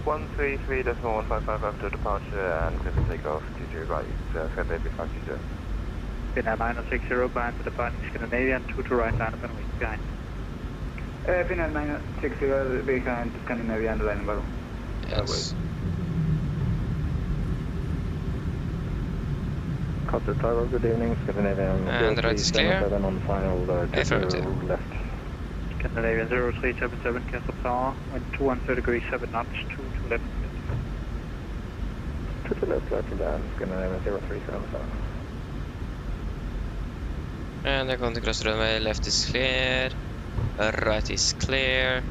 133.155 after departure and clear for takeoff, 2 right, Scandinavian 520. Finnair 960 behind the departing Scandinavian, 2 to right, line up and wait behind. Finnair 960 behind Scandinavian line number 1. Yes. Cockpit Tower, good evening, Scandinavian And the right is clear. 037 on final Affirmative. left. Scandinavian 0377, Castle Tower, wind 2130.7 knots, 2 to left. To the left, right to land, Scandinavian 0377. And they're going to cross the runway. Left is clear, right is clear.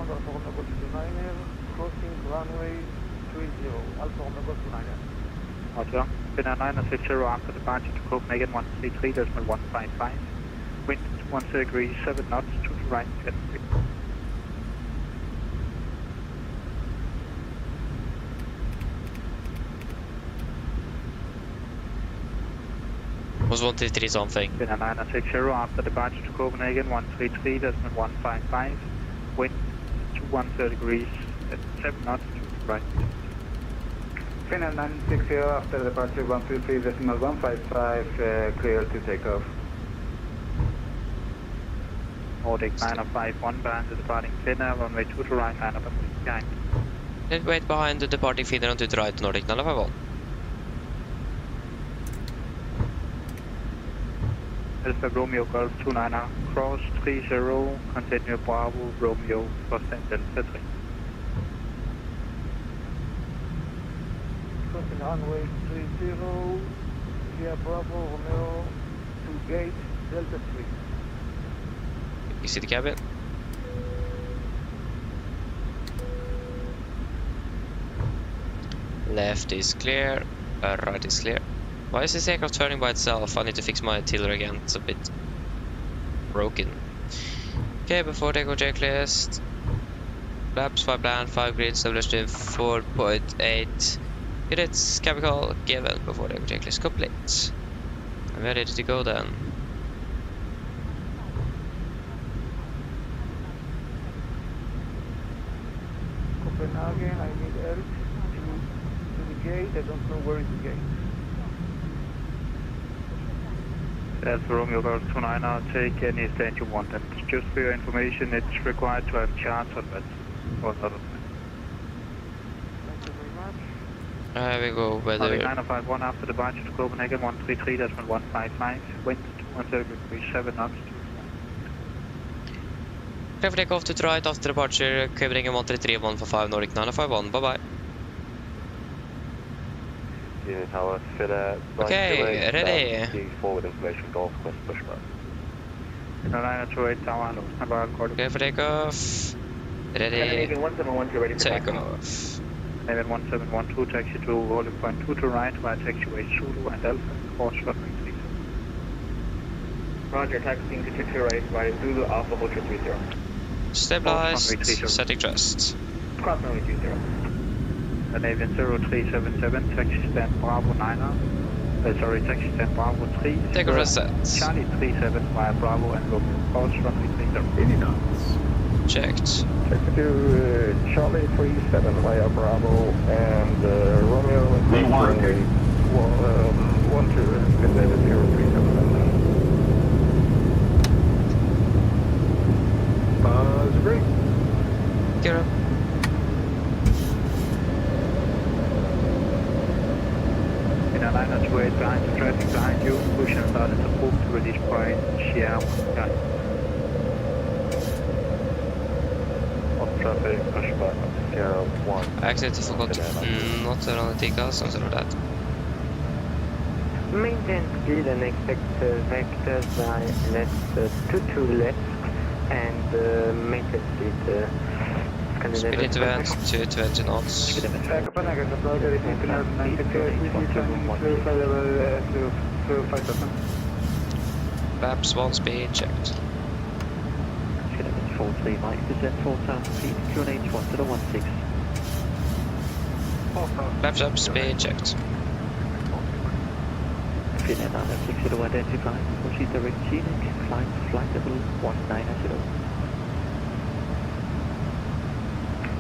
Alfa Romeo Golf 29er, crossing runway 30, Alfa Romeo Golf 29er. Roger. Finnair 960 after departure to Copenhagen 133.155. Wind 10 degrees, 7 knots, to the right, get free. Was 133 something. Finnair 960 after departure to Copenhagen 133.155. Wind 210 degrees, 7 knots, to the right. Finnair 960 after departure 133.155, clear to take off. Nordic 9051 behind the departing Finnair, runway 2 to right, 959. Let's wait behind the departing Finnair on to the right, Nordic 951. Alpha Romeo Golf 29er, cross 30, continue Bravo Romeo, first and Delta 3. Crossing runway 30, via Bravo Romeo to gate Delta 3. You see the cabin? Left is clear, right is clear. Why is this aircraft turning by itself? I need to fix my tiller again, it's a bit broken. Okay, before takeoff checklist. Flaps, 5 land, 5 grid, established 4.8. Units, chemical, given before takeoff checklist complete. I'm ready to go then. Copenhagen, I need help to the gate. I don't know where is the gate. Alpha Romeo Golf 29er, take any stand you want, and just for your information, it's required to have charts on that, or not. Thank you very much. We go weather. 951 after departure to Copenhagen 133.155, wind 210 degrees, 7 knots. Clear for takeoff to the right after departure, Copenhagen 133.155, Nordic 951, bye bye. Unit Tower, Finnair, Okay, ready. forward information, Golf Quest Pushback. 928 Tower, clear for takeoff. Ready. Navy 1712 ready for Takeoff. Navy 1712, taxi to holding point 2 to right, via taxiway Zulu and Alpha, cross runway 30. Roger, taxiing to 2 right, via Zulu Alpha Hotel 30. Stabilized, setting thrust. Cross runway 30. Navy 0377, taxi stand Bravo 9er. Taxi stand Bravo 3. Take a reset. Charlie 37 via Bravo and Romeo. Cross runway 30. 80 knots. Checked. Taxi to Charlie 37 via Bravo and Romeo and runway 12 and then 037. Buzz break. Gear up. In a 928 behind the traffic behind you, push and start at the hook to release point, share 1 guy. Off traffic, pushback, Sierra 1. I accidentally forgot not to run the takeoff, something like that. Maintain speed and expect vectors by left 2 left and maintain speed. Speed into vent to 20 knots. Copenhagen, Finnair 960, Flaps 1 speed checked. 43 Mike, descent 4,000 feet, QNH 1 to the 16. Flaps up, speed checked. Finnair 960 to identify, proceed direct scenic, climb flight level 190.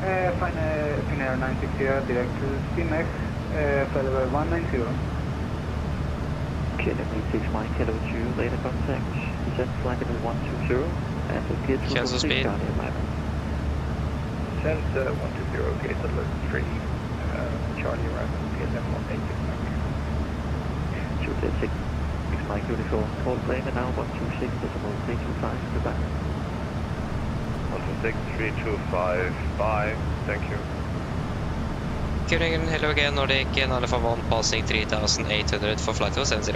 Finnair 960, direct to scenic, flight level 190. KLM 86 Mike, hello to you, later contact, descent flight level 120, and the gate cancel speed. Charlie arrival. Send 120, gate alert 3, Charlie arrival, KLM 186 Mike. Shoot 6 Mike, uniform, call plane and now 126.325, goodbye. 126.325, bye, thank you. Copenhagen, hello again, Nordic, and Alpha 1 passing 3,800 for flight level 70.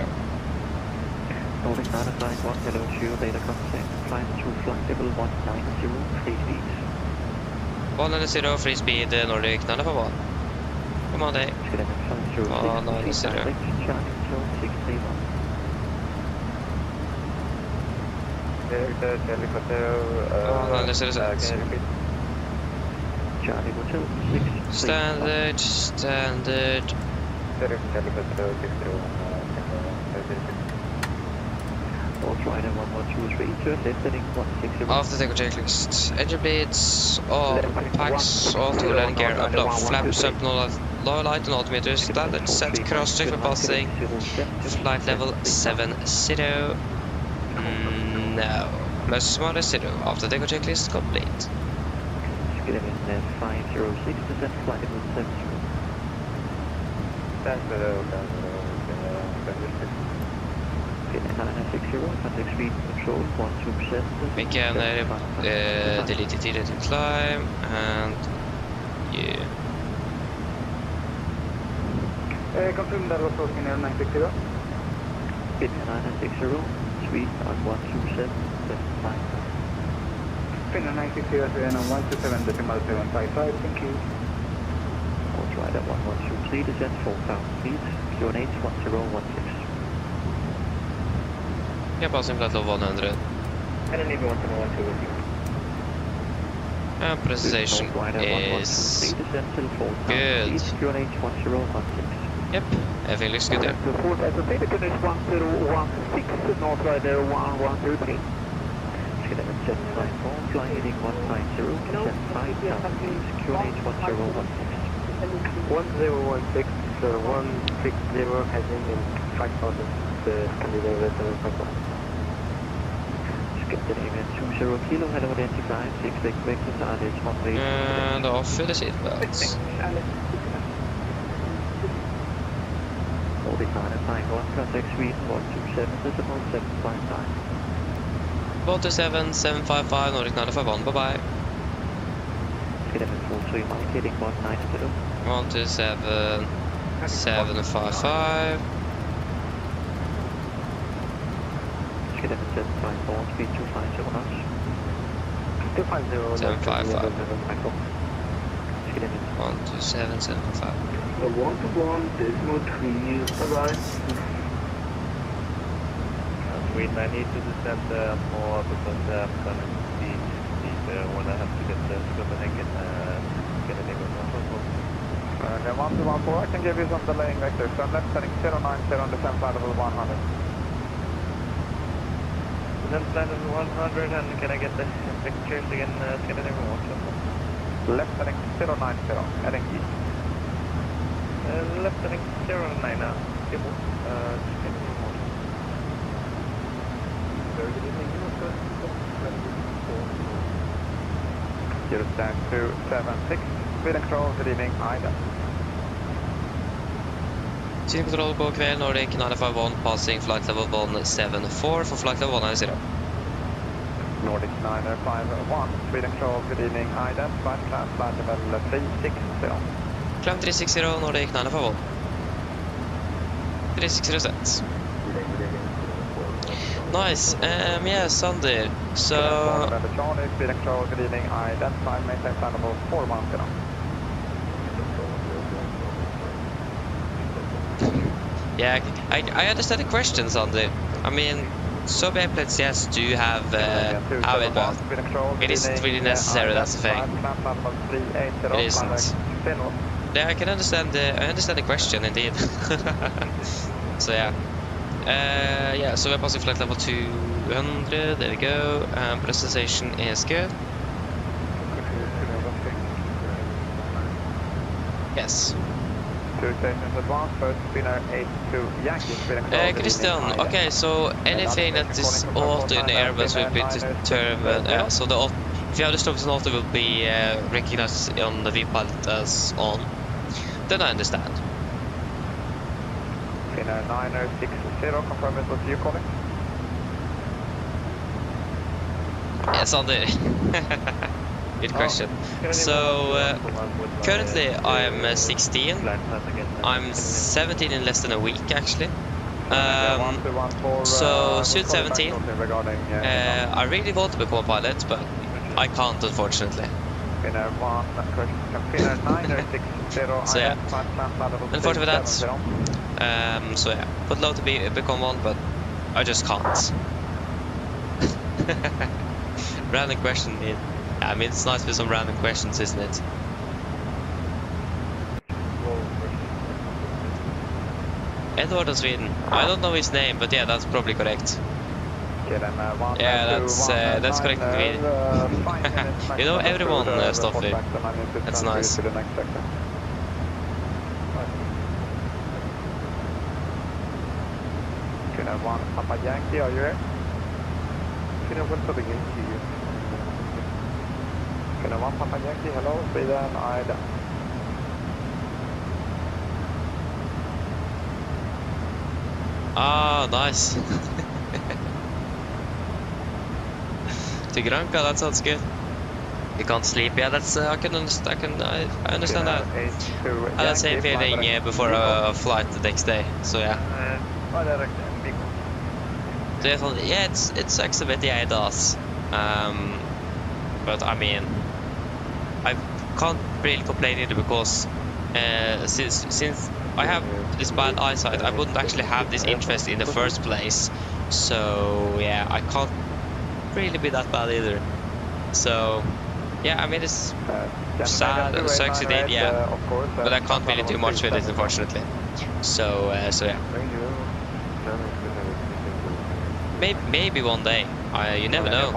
Nordic 951, hello to you, later contact, climb to flight level 190, 3 feet. Roger, taxiing to 2 right, via Zulu Alpha Hotel 30. 126.325, goodbye. 126.325, hello to you, later contact, climb to flight level 190, 3 feet. 190, free speed, Nordic 951. Come on, day. 190. Standard. After takeoff checklist, engine bleeds, all packs, all to landing gear, upload, flaps up, low light and altimeter, standard set, cross check for passing, flight level 70. No. Most smaller 0. After takeoff checklist complete. 506%, flight level 70. Contact speed control 12%. We can delete it here to climb and yeah. Confirm that was talking 960. 960, speed on 127, fine. Finner 960 and 127.755, thank you. All right at 1123, descent 4,000 feet, QNH 1016. Yeah, passing flight level 100. And then even 112 with you. And precision is good. Yep, everything looks good there. North Rider 1123. Fly heading 190, descent 5,000 feet, QNH 1016. 1016, 160 heading in 5,000, Scandinavia 751. Scandinavia 20 kilo, head identified, 6 vectors, RDH 1 And off with the seatbelts. 49.51, contact speed 127.755. 127.755, Nordic 951, bye bye. Scandinavia 43, Mike heading 190. 127.755. Scandinavia 754, speed 250 knots. 250. 755. Scandinavia 127.755. 121.3, bye-bye. Sweden, I need to descend more because I'm going to be when I have to get to Copenhagen. Scandinavia 1214, I can give you some delaying vectors. So I'm left setting 090 on descent flight level 100. Descent flight level 100, and can I get the pictures again, Scandinavia 112? Left setting 090, heading east. Left setting 09 now. Cable. Zero stack 276, speed and control, good evening, Ida. Team control på kväll, Nordic 951, passing flight level 174 for flight level 190. Nordic 951, speed and control, good evening, Ida, flight level 360. Climb 360, Nordic 951. 360 sets. Nice, yeah, Sunday. So Charlie, speed and control, good evening, identify, maintain flight level 410. yeah, I understand the question, Sunday. I mean, some airplanes, yes, do have it, but it isn't really necessary. That's the thing. It isn't. Yeah, I understand the question indeed. So yeah. Yeah, so we're passing flight level 200, there we go, presentation is good. Yes. 2 stations advanced, first spinner 82 Yankee. Christian, okay, so anything that is auto in the Airbus will be determined, so if you have the strokes in auto will be recognized on the V-pilot as on, then I understand. Spinner 9060, confirm it was you calling? Yes, on the good question. So currently I'm 16. I'm 17 in less than a week actually. So soon 17. I really want to become a pilot, but I can't unfortunately. Finnair 1, correction, Finnair 960, So yeah, unfortunate for that. 670. So yeah, would love to become one, but I just can't. Random question. I mean, it's nice with some random questions, isn't it? Edward of Sweden. I don't know his name, but yeah, that's probably correct. Yeah, that's correct. You know everyone, Stoffi. That's nice. Finnair 1, Papa Yankee, are you here? Finnair 1, Papa Yankee. Finnair 1, Papa Yankee, hello, Sweden, Ida. Ah, nice. To Granca, that sounds good. You can't sleep. Yeah, that's I can understand. I understand that. I had the same feeling before a flight the next day. So yeah. So yeah, it sucks a bit. Yeah, it does. But I mean, I can't really complain either because since I have this bad eyesight, I wouldn't actually have this interest in the first place. So yeah, I can't really be that bad either. So yeah, I mean, it's sad, sucks indeed, yeah, but I can't really do much with it, unfortunately. So yeah, maybe one day, you never know.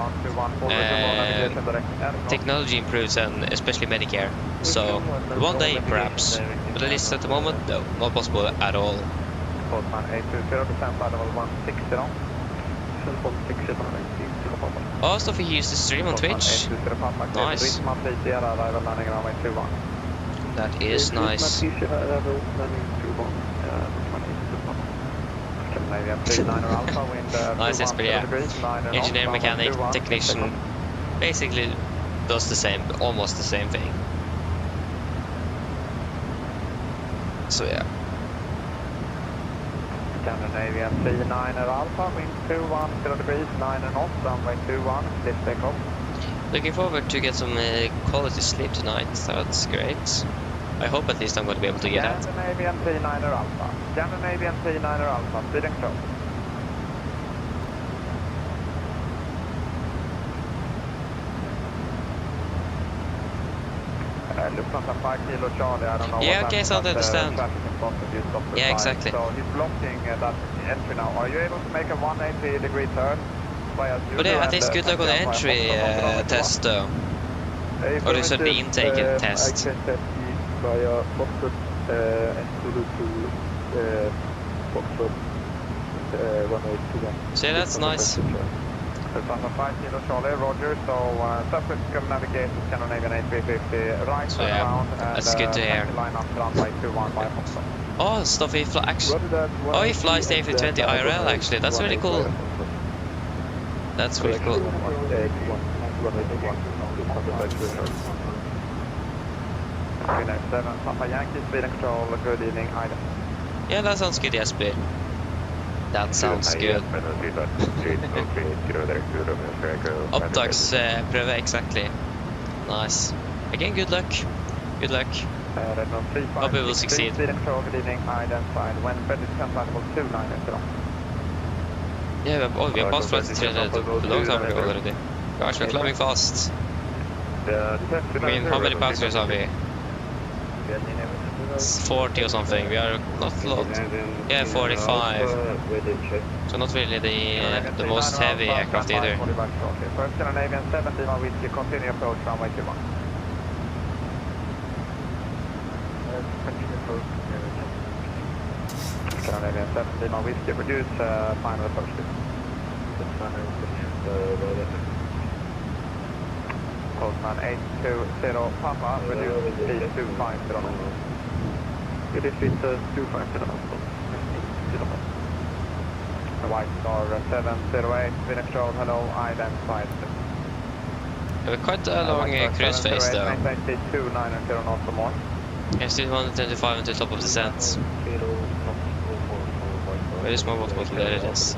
Technology improves, and especially Medicare. So one day perhaps, but at least at the moment, no, not possible at all. Oh, Stoffi, he used to stream on Twitch. Nice. That is nice. Nice, Esper, yeah. Engineer, mechanic, technician, basically does the same, almost the same thing. So yeah. Scandinavian 39 Alpha, wind 21, 0 degrees, 9 knots, runway 21, clear takeoff. Looking forward to get some quality sleep tonight, that's great. I hope at least I'm going to be able to get that. Scandinavian 39 Alpha, Scandinavian 39 Alpha, speed and close. Lufthansa 5 Kilo Charlie, I don't know. Yeah, okay, so I understand. Yeah, exactly. So he's blocking that entry now. Are you able to make a 180 degree turn? But yeah, at least good luck on the entry test though. Or is it the intake test? Via Foxtrot, Foxtrot, runway 21. So yeah, that's nice. Lufthansa 5 Kilo Charlie, Roger. So subcritical navigate to Scandinavian 8350, right so, turn yeah, around, that's and good to hear. line up to runway 21 by Foxtrot. Oh, stuff he he flies the A320 IRL actually. That's really cool. That's really cool. Finnair 7 Papa Yankee, speed and control, good evening, Ida. Yeah, that sounds good, Jesper. That sounds good. Opptaksprøve, exactly. Nice. Again, good luck. Good luck. Hope we will succeed. Speed and control, good evening, identified. When Fred is comfortable, 29 Yeah, we have passed flight 300 a long time ago already. Gosh, we're climbing fast. I mean, how many passengers are we? 40 or something. We are not a lot. Yeah, 45. So not really the most heavy aircraft either. First Scandinavian 17 on whiskey, continue approach runway 21. Scandinavian 17 on whiskey, produce final approach. Postman 820 Papa, reduce speed 250 knots. Reduce speed 250 knots. White Star 708, Phoenix Control, hello, identified. We have quite a long cruise phase though. Maintain speed 290 knots or more. Yeah, still 125 until top of descent. Where is my water bottle? There it is.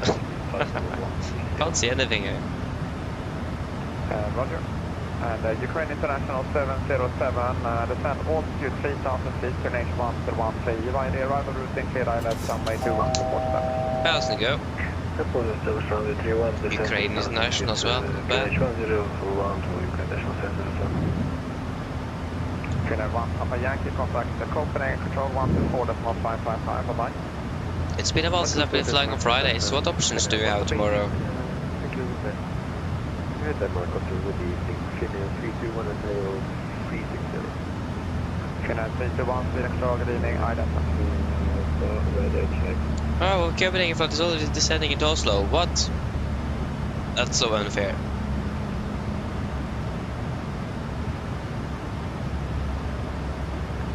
Can't see anything here. Roger. And Ukraine International 707, descend altitude 3,000 feet to H113 via the arrival routing clear island runway 21 report status. How's it go? Ukraine is national as well, not bad. Finnair 1, Papa Yankee, contact the Copenhagen Control 124.555, bye-bye. It's been a while since I've been flying on Fridays. What options do you have tomorrow? Finnair 321, Sweden Control, good evening, identify. Oh, well, Copenhagen flight is already descending into Oslo. What? That's so unfair.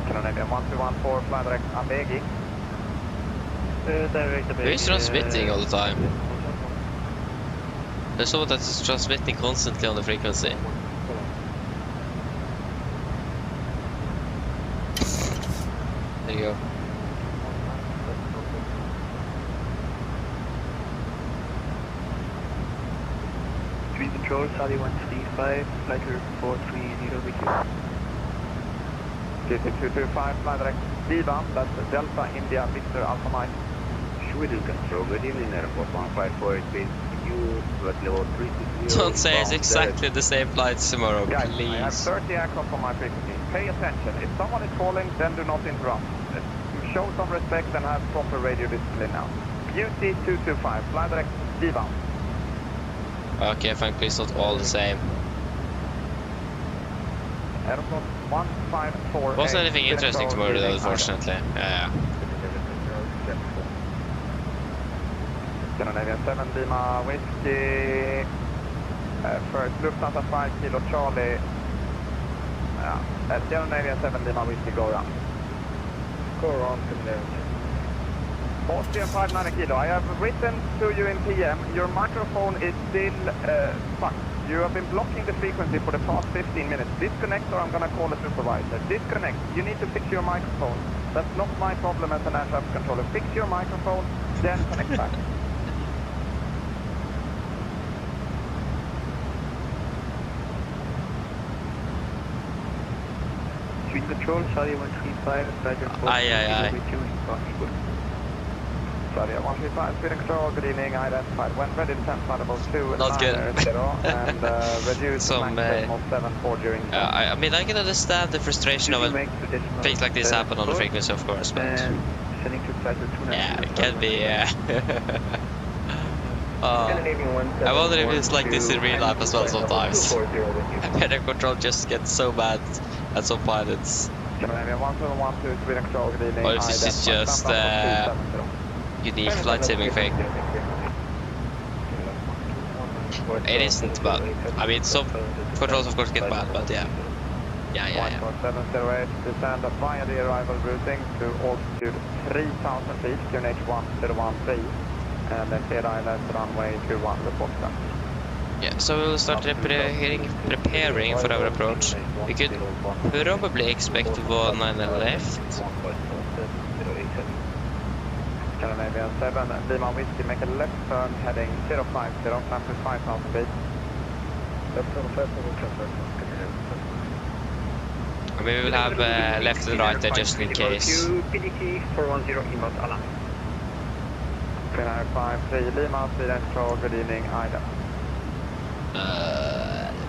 Canadian 1214, fly direct AMD. Who is transmitting all the time? There's someone that's transmitting constantly on the frequency. There you go. Three control, Sally 135, flight 430 with you. GT225, fly direct D1, that's Delta India Victor Alpha Mike. Sweden Control, good evening, Airport 154, it's been you at level 360. Don't say it's exactly the same flights tomorrow, Guys, please. I have 30 aircraft on my frequency. Pay attention. If someone is calling, then do not interrupt. Show some respect and have proper radio discipline now. UT225, fly direct D1. Okay, thankfully it's not all the same. Airport 1548. Wasn't anything interesting tomorrow though, unfortunately. Yeah. Scandinavian 7 Lima Whiskey. First Lufthansa 5 Kilo Charlie. Scandinavian 7 Lima Whiskey, go around. Go around, Scandinavian. Austrian 59 Kilo, I have written to you in PM, your microphone is still fucked. You have been blocking the frequency for the past 15 minutes. Disconnect or I'm gonna call a supervisor. Disconnect. You need to fix your microphone. That's not my problem as an air traffic controller. Fix your microphone, then connect back. Sweden Control, Charlie 135, Roger 4. Aye. Sorry, 135, Sweden Control, good evening, identified. When ready, descend flight level 2, Not good. and reduce the maximum of 74 during I mean, I can understand the frustration of things like this happen on the frequency, of course, but yeah, it can be. I wonder if it's like this in real life as well sometimes. Better control just gets so bad at some pilots. Or if this is just unique flight siming thing. It isn't, but I mean some controls of course get bad, but yeah. 708, descend via the arrival routing to altitude 3,000 feet, QNH1013, and then clear island runway 21, report back. Yeah, so we'll start preparing for our approach. We could probably expect 19 left. Scandinavian 7, Lima Whiskey, make a left turn heading 050, climb to 5,000 feet. Left turn 5,000 I mean, we will have left and right there just in case. PDG 410 inbound alarm. Finnair 53, Lima, Sweden Control, good evening, Ida.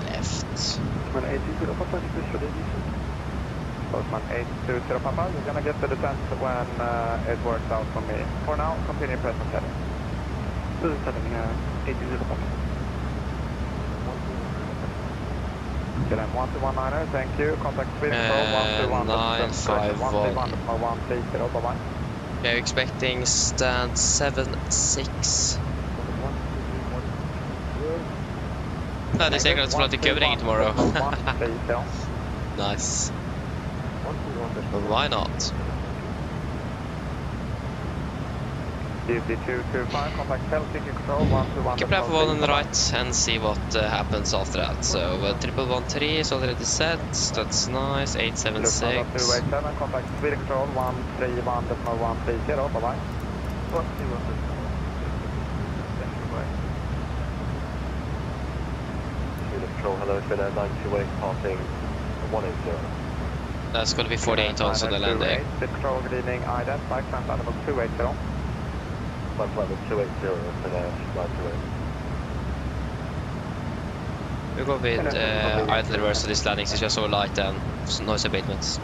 Left. Postman 820 Papa, you're gonna get the descent when it works out for me. For now, continue present heading. 820 Papa. Kilometer 1219er, thank you. Contact Sweden Control 121. 130, bye-bye. Yeah, we're expecting stand 76. They're saying it's flying to Copenhagen tomorrow. Nice. Well, why not? We can plan for one on the right and see what happens after that. So 1113 is already set, that's nice. 876. 287, contact Sweden Control 131.130, bye bye. Control, hello, it's been a 928 passing 180. That's going to be 48 tons on the landing. Control, good evening, identify, climb level 280. Climb level 280, it's been a 928. We'll go with idle reverse to this landing, since you're so light and noise abatements.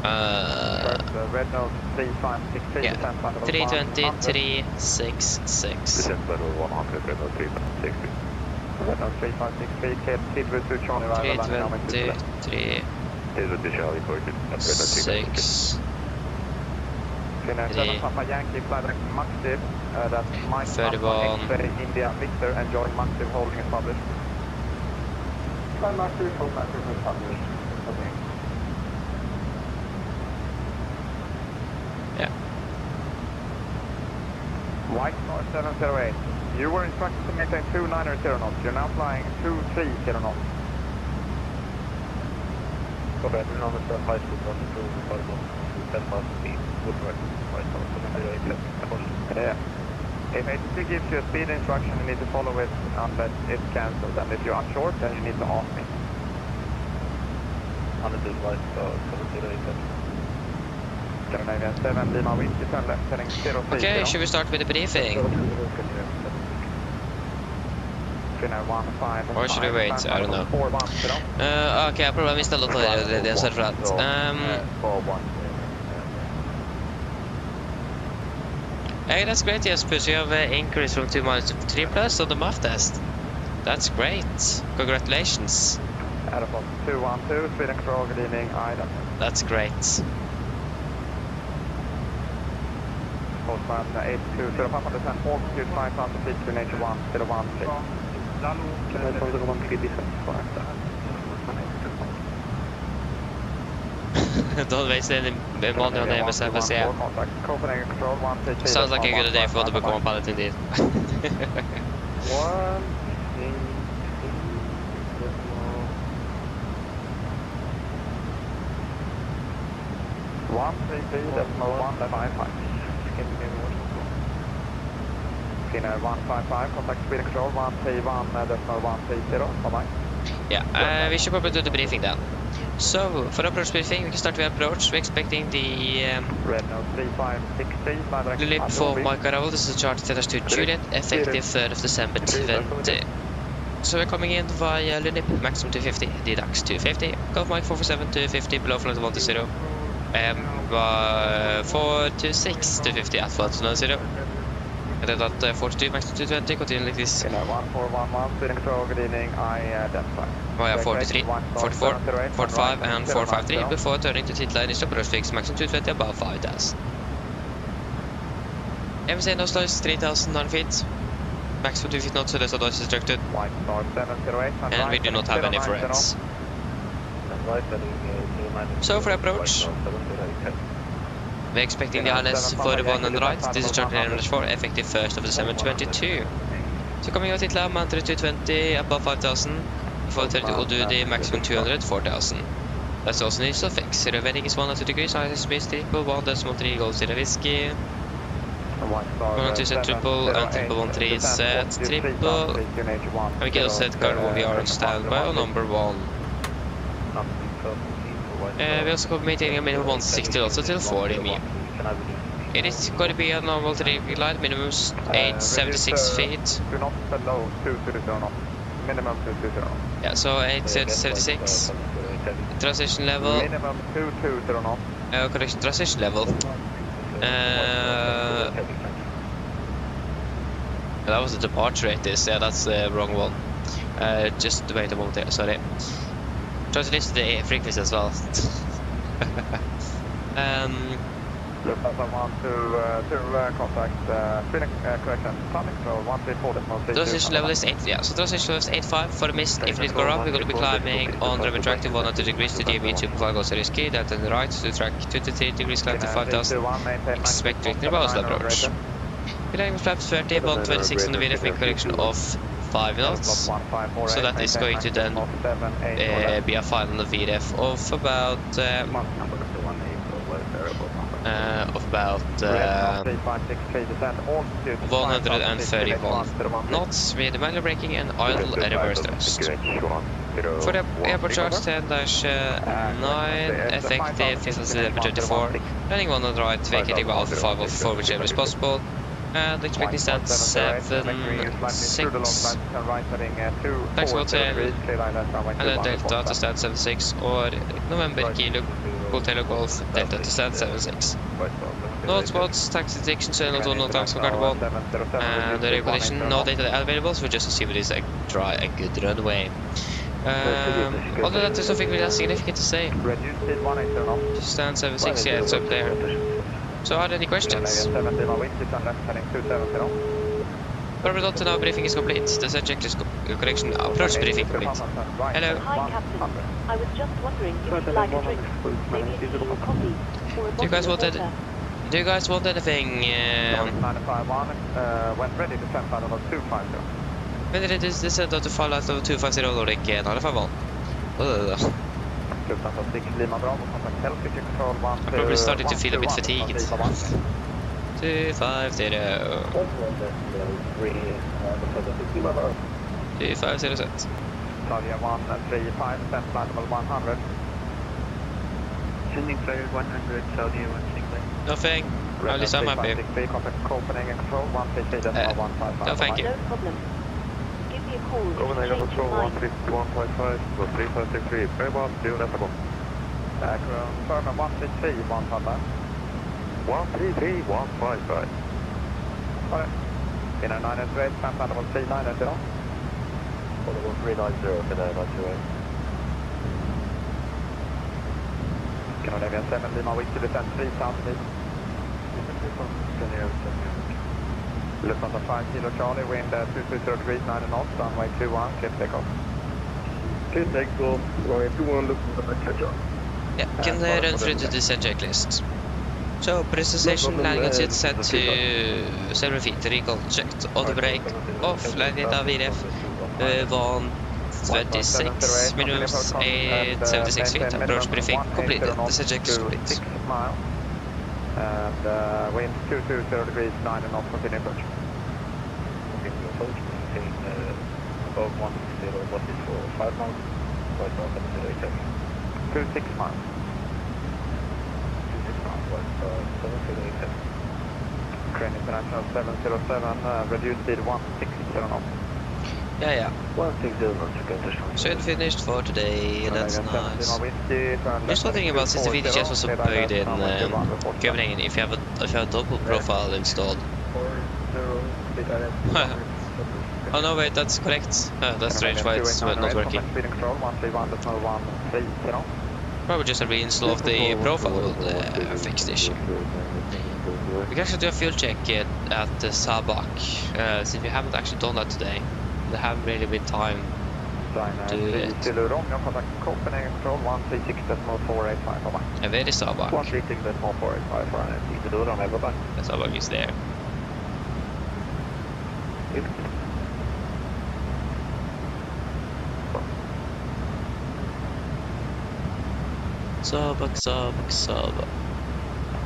Red note 3563, yeah, descent level 320, 366. Descent level 100, red note 360. Red note 3563, keep route to Charlie, arrival landing 320, 3 Charlie, corrected. 366. Finnair 7 Papa Yankee, fly direct Maxtiv, that's Mike 31. X-ray India Victor, enjoy Maxtiv holding is published. Fly Maxtiv, hold Maxtiv is published. Okay. Yeah. White North 708, you were instructed to maintain 290 knots, you're now flying 230 knots. Copy, we're on the start high speed, not to 10 miles speed. Yeah. If ATC gives you a speed instruction, you need to follow it unless it's cancelled. And if you're unsure, then you need to ask me. Understood, right, so 7 Lima Whiskey, turn left, heading 030. Okay, should we start with the briefing? Or should we wait? I don't know. Okay, I probably missed a lot of the sorry for that. Hey, that's great, Jesper. So you have increase from 2 miles to 3 plus on the MAF test. That's great. Congratulations. Airport 212, Sweden Control, good evening, Ida. That's great. Postman 820, Papa descent, altitude 5,000 feet to nature 1016. Can I follow the 135? Don't waste any money on the MSFS, yeah. Copenhagen Control, 132. Sounds like a good day for the become pilot indeed. 133.155. Finnair 155, contact Sweden Control 131.130, bye-bye. Yeah, we should probably do the briefing then. So, for approach briefing, we can start with approach. We're expecting the Red note 3560, Lilip for Mike Arrival. This is a chart that has to Juliet, effective 3rd of December 20. So we're coming in via Lilip, maximum 250, DDAX 250, Golf Mike 447 250, below flight 120, 426 250 at flight 190. And then at 42, maximum 220, continue like this. 1411, Sweden Control, good evening, I identify. Via 43, 44, 45 and 453 before turning to Titla initial approach fix, maximum 220 above 5,000. MSC in Oslo is 3,009 feet. Maximum 2 feet knots, so that's otherwise instructed. And we do not have any threats. So for approach, we're expecting the ILS 41 on the right. This is charted in 4, effective 1st of December 2022. So coming out Titla, Mantra 220 above 5,000. Before turning to Odudi, maximum 200, 4,000. That's also initial fix. Revening is 1 at 2 degrees, ISS base triple 1.3 Gold Sierra Whiskey. 112 set triple and triple 13 set triple. And we can also set cargo we are on standby on number 1. We also could be maintaining a minimum 160 also till 40 me. It is going to be a normal triple glide, minimum 876 feet. Minimum 220. Yeah, so 876. Transition level. Minimum 220 knots. Correction, transition level. That was the departure rate, yeah, that's the wrong one. Just wait a moment here, sorry. Try to list the frequency as well. Contact correction, control 134. Transition level is 8, yeah, so transition level is 85 for the mist. If it go up, we're going to be climbing on runway track to 100 degrees to DB to fly goes risky, that on the right to track 23 degrees climb to 5,000. Expect direct nearby Oslo approach. Landing with flaps 30, 126 on the VRF, make correction of 5 knots. So that is going to then be a final VRF of about of about 131 knots with manual braking and idle reverse thrust. For the airport charge 10-9, effective 24, running one on the right, vacating by Alpha 504 whichever is possible, and expecting stand 76, taxiable 10, and then Delta to stand 76, or November Kilo, Hotel Golf, Delta to stand 76. No spots, taxi detection, so no tax for Cardboard, and the regulation, no data available, so we just assume it is a good runway. Other than that, there's nothing really that significant to say. Just stand 76, yeah, it's up there. So are there any questions? Probably not, now briefing is complete. The set checklist correction approach briefing complete. Hello. Hi, Captain. I was just wondering if you'd like a drink. Maybe a tea or coffee, or a Do you guys bottle want of it? water. Do you guys want anything? When ready to send out of 250. When it is descent out to fall out of 250 Nordic 951. I'm probably starting to feel a bit fatigued. 250. 250 set. Saudi 135, send flight level 100. Sending flight 100, Saudi 165. Nothing. At least I'm happy. Contact Copenhagen control 133.155. No, thank you. No problem. Give me a call. Copenhagen control 15155, 3563, very well, do that again. Confirm 133, 155. 133, 155. Got it. In a 908, send flight level 390. Level 390, in a 928. Scandinavian 7, Lima Whiskey, descent 3000 feet. Lufthansa 5 Kilo Charlie, wind 220 degrees, 9 knots, runway 21, clear takeoff. Clear takeoff, runway 21, Lufthansa catch-up. Yeah, can run through the descent checklist. So, precision landing at seat set to 7 feet, recall checked, auto brake, off, landing at VRF, 126, minimum 876 feet, approach briefing completed, descent checklist complete. 6 miles. And wind 220 degrees, 9 knots, continue approach. Above 160, what is for 5 miles? 26 miles. 26 miles, 7087. Crane International 707, reduced speed 160 knots. Yeah. 160 knots, you can just... So it finished for today, that's nice. Just wondering about since the VDGS was upgraded in Copenhagen, if you have a double profile installed. Oh no, wait, that's correct. That's strange why it's not working. Probably just a reinstall of the profile will fix the issue. We can actually do a fuel check at the Sabak, since we haven't actually done that today. There haven't really been time to do it. And where is Sabak? The Sabak is there. Sabak.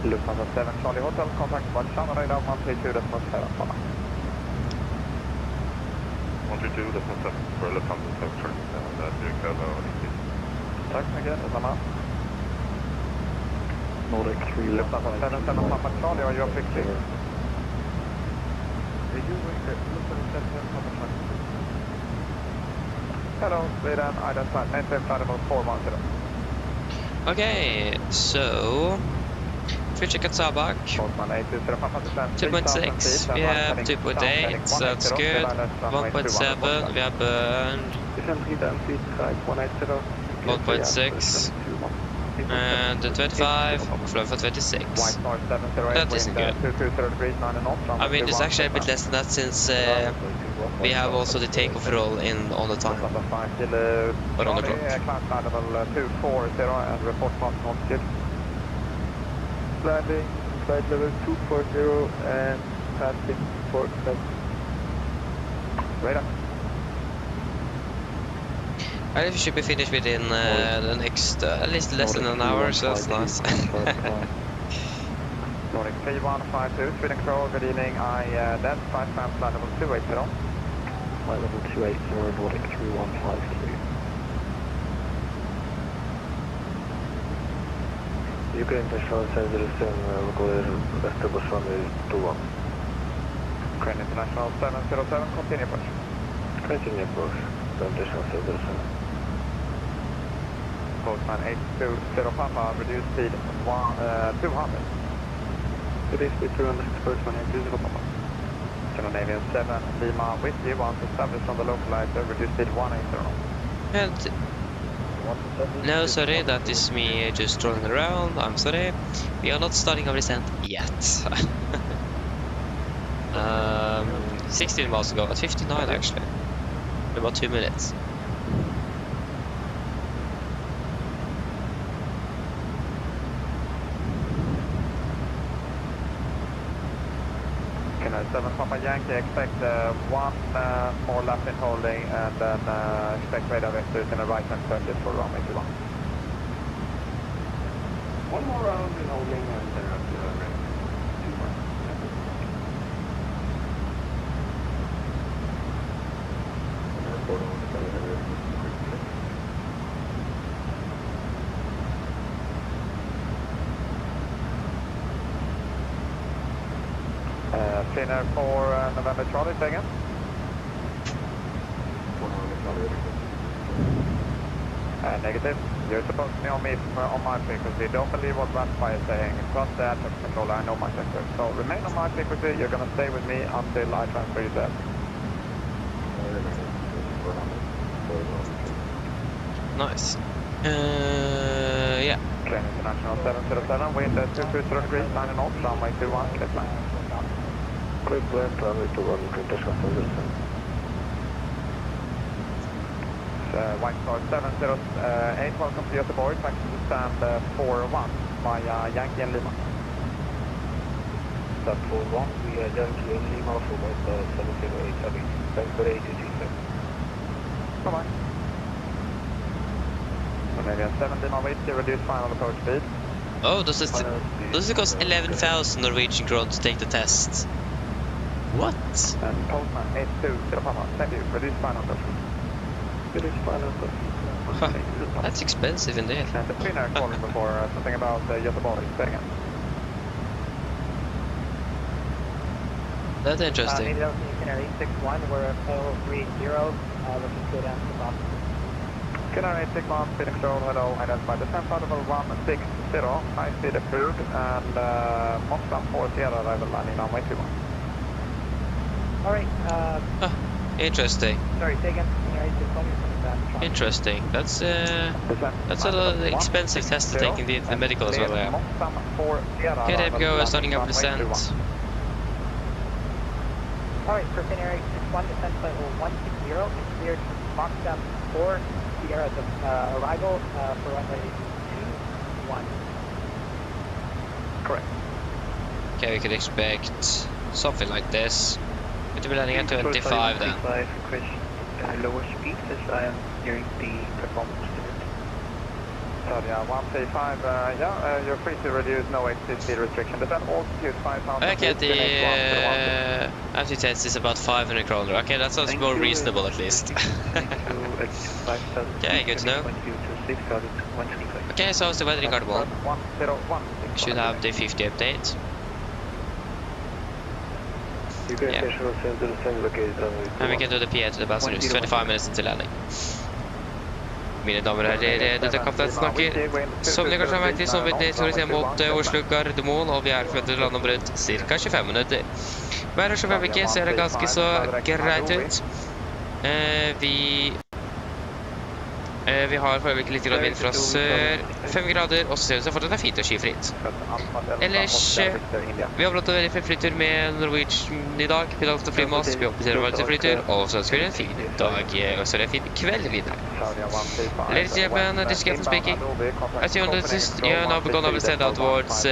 Lufthansa 7 Charlie Hotel, contact Varshan radar 132.7. 132.7 för Lufthansa 7 där cirka över 90. Tack så mycket, detsamma. Nordic 3 Lufthansa 7 Papa Charlie, are you up quickly? Hello, Sweden, identified, maintain flight level 410. Okay, so fuel check at Sabak. 2.6, we have 2.8, so that's good. 1.7, we have burned. 1.6. And the 25, flow for 26. That isn't good. I mean, it's actually a bit less than that since we have also the takeoff roll in on the time. Or on the clock. Landing, flight level 240 and passing for radar. I think we should be finished within the next, at least less than an hour, so that's nice. Nordic 3152, Sweden Control, good evening. I identified flight level 280. Flight level 280, Nordic 3152. UK International 707, recorder establish runway 21. Ukraine International 707, continue approach. Continue approach, International 707. Postman 820 Papa, reduce speed 200. Reduce speed 200, Postman 820 Papa. Scandinavian 7 Lima with you, once established on the localizer, reduce speed 180. And no, sorry, that is me just strolling around. I'm sorry. We are not starting our descent yet. 16 miles to go, at 59 actually. In about 2 minutes. Canal 7 Papa Yankee, expect one more lap in holding and then expect radar vectors in a right hand turn just for runway 21. One more round in holding and then up to the Finnair for November Charlie, say again. Negative. You're supposed to be on me on my frequency. Don't believe what Raspberry is saying. Trust the air traffic controller. I know my sector. So remain on my frequency. You're going to stay with me until I transfer you there. Nice. Yeah. Train International 707, wind 220 degrees, 9 knots, runway 21, clear line. Quick left, runway 21, International 707. White Star 708, welcome to Göteborg, taxi to stand 41 via Yankee and Lima. Stand 41, we are Yankee and Lima for White Star 708, heavy. Thanks for 8227. Bye-bye. Scandinavian 7 Lima, wait to reduce final approach speed. Oh, does it cost 11,000 Norwegian kroner to take the test? What? And Postman 820 Papa, send you, reduce final approach speed. Huh. That's expensive indeed. And the Finnair calling before something about Göteborg, say again. That's interesting. Finnair 861, we're at 030, looking to go down to the bottom. Finnair 861, speed control, hello, identify descent level 160, high speed approved, and Mostam 4 Sierra arrival landing runway 21. Alright, Interesting. sorry, say again. Interesting. That's a little expensive test to take in the medical as well. Yeah. Okay, there we go. Starting our descent. Alright, for Finnair 861, descent level 160, it's cleared Moxam 4 Sierra arrival for runway 21. Correct. Okay, we could expect something like this. Going to be landing at 25 then. Lower speed as I am nearing the performance limit. So yeah, 135, you're free to reduce, no exceed speed restriction. Descent altitude 5,000. Okay, the altitude test is about 500 kroner. Okay, that sounds more reasonable at least. Okay, good to know. Okay, so it's the weather in Carbon. Should have the 50 update. Yeah. And we can do the PA to the passengers. 25 minutes until landing. Mine damer og herrer, dette er kaptein snakker. Som dere kanskje har merket, så vil det mot Oslo Gardermoen, og vi er forventet å lande om rundt ca. 25 minutter. Været som øyeblikket ser det ganske så greit ut. Vi har for øyeblikket litt vind fra sør, 5 grader, og så ser det ut som fortsatt er fint og skyfritt. Ellers, vi har hatt en veldig fin flytur med Norwegian i dag. Vi har hatt fly med oss, vi håper dere var litt flytur, og så ønsker vi en fin dag, og så er det en fin kveld videre. Ladies and gentlemen, this is Captain speaking. As you noticed, you have now begun our descent towards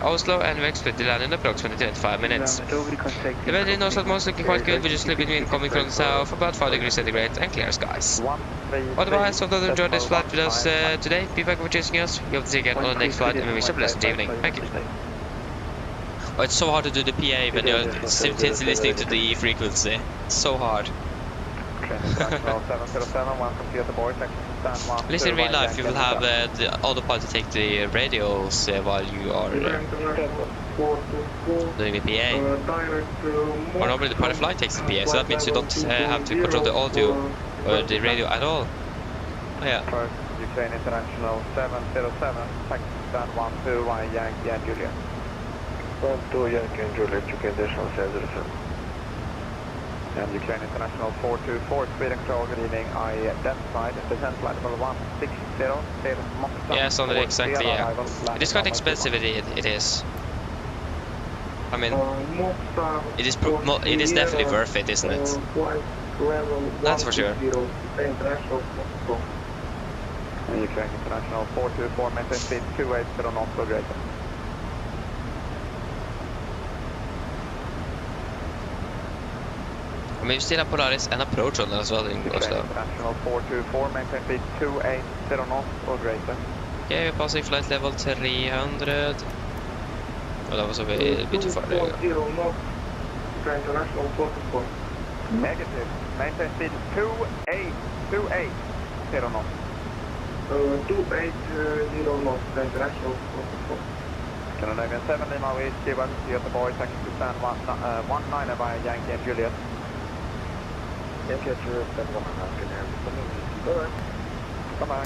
Oslo, and we expect to land in approximately 25 minutes. The weather in Oslo is looking quite good, with just a little bit wind coming from the south, about 5 degrees centigrade, and clear skies. Otherwise, hope that you enjoyed this flight with us today. Be back for chasing us. We hope to see you again on the next flight, and we wish you a blessed evening. Thank you. Oh, it's so hard to do the PA when you're simultaneously listening to the frequency. It's so hard. At least in real life, you will have the autopilot to take the radios while you are doing the PA. Or normally the pilot flight takes the PA, so that means you don't have to control the audio or the radio at all. Oh, yeah. Ukraine International 707, taxi stand 12 via Yankee and Juliet. 12 Yankee and Juliet, Ukraine International 707. And Ukraine International 424, speed and control, good evening. I identified descent flight level 160, clear Moxon. Yes, on it exactly, yeah. It is quite expensive, it is. I mean, it is definitely worth it, isn't it? That's for sure. And Ukraine International 424, maintain speed 280 knots or greater. I mean, we still have Polaris and approach on as well in Oslo. International 424, maintain speed 280 knots or greater. Okay, we're passing flight level 300. Oh, that was a bit too far. There you go. International 44. Negative, maintain speed 280 knots. 280 knots, International 44. Scandinavian 7 Lima Whiskey, West Göteborg, taxi to stand 19 via Yankee and Juliet. Yankee and Juliet, stand 1 Bye-bye. Bye-bye.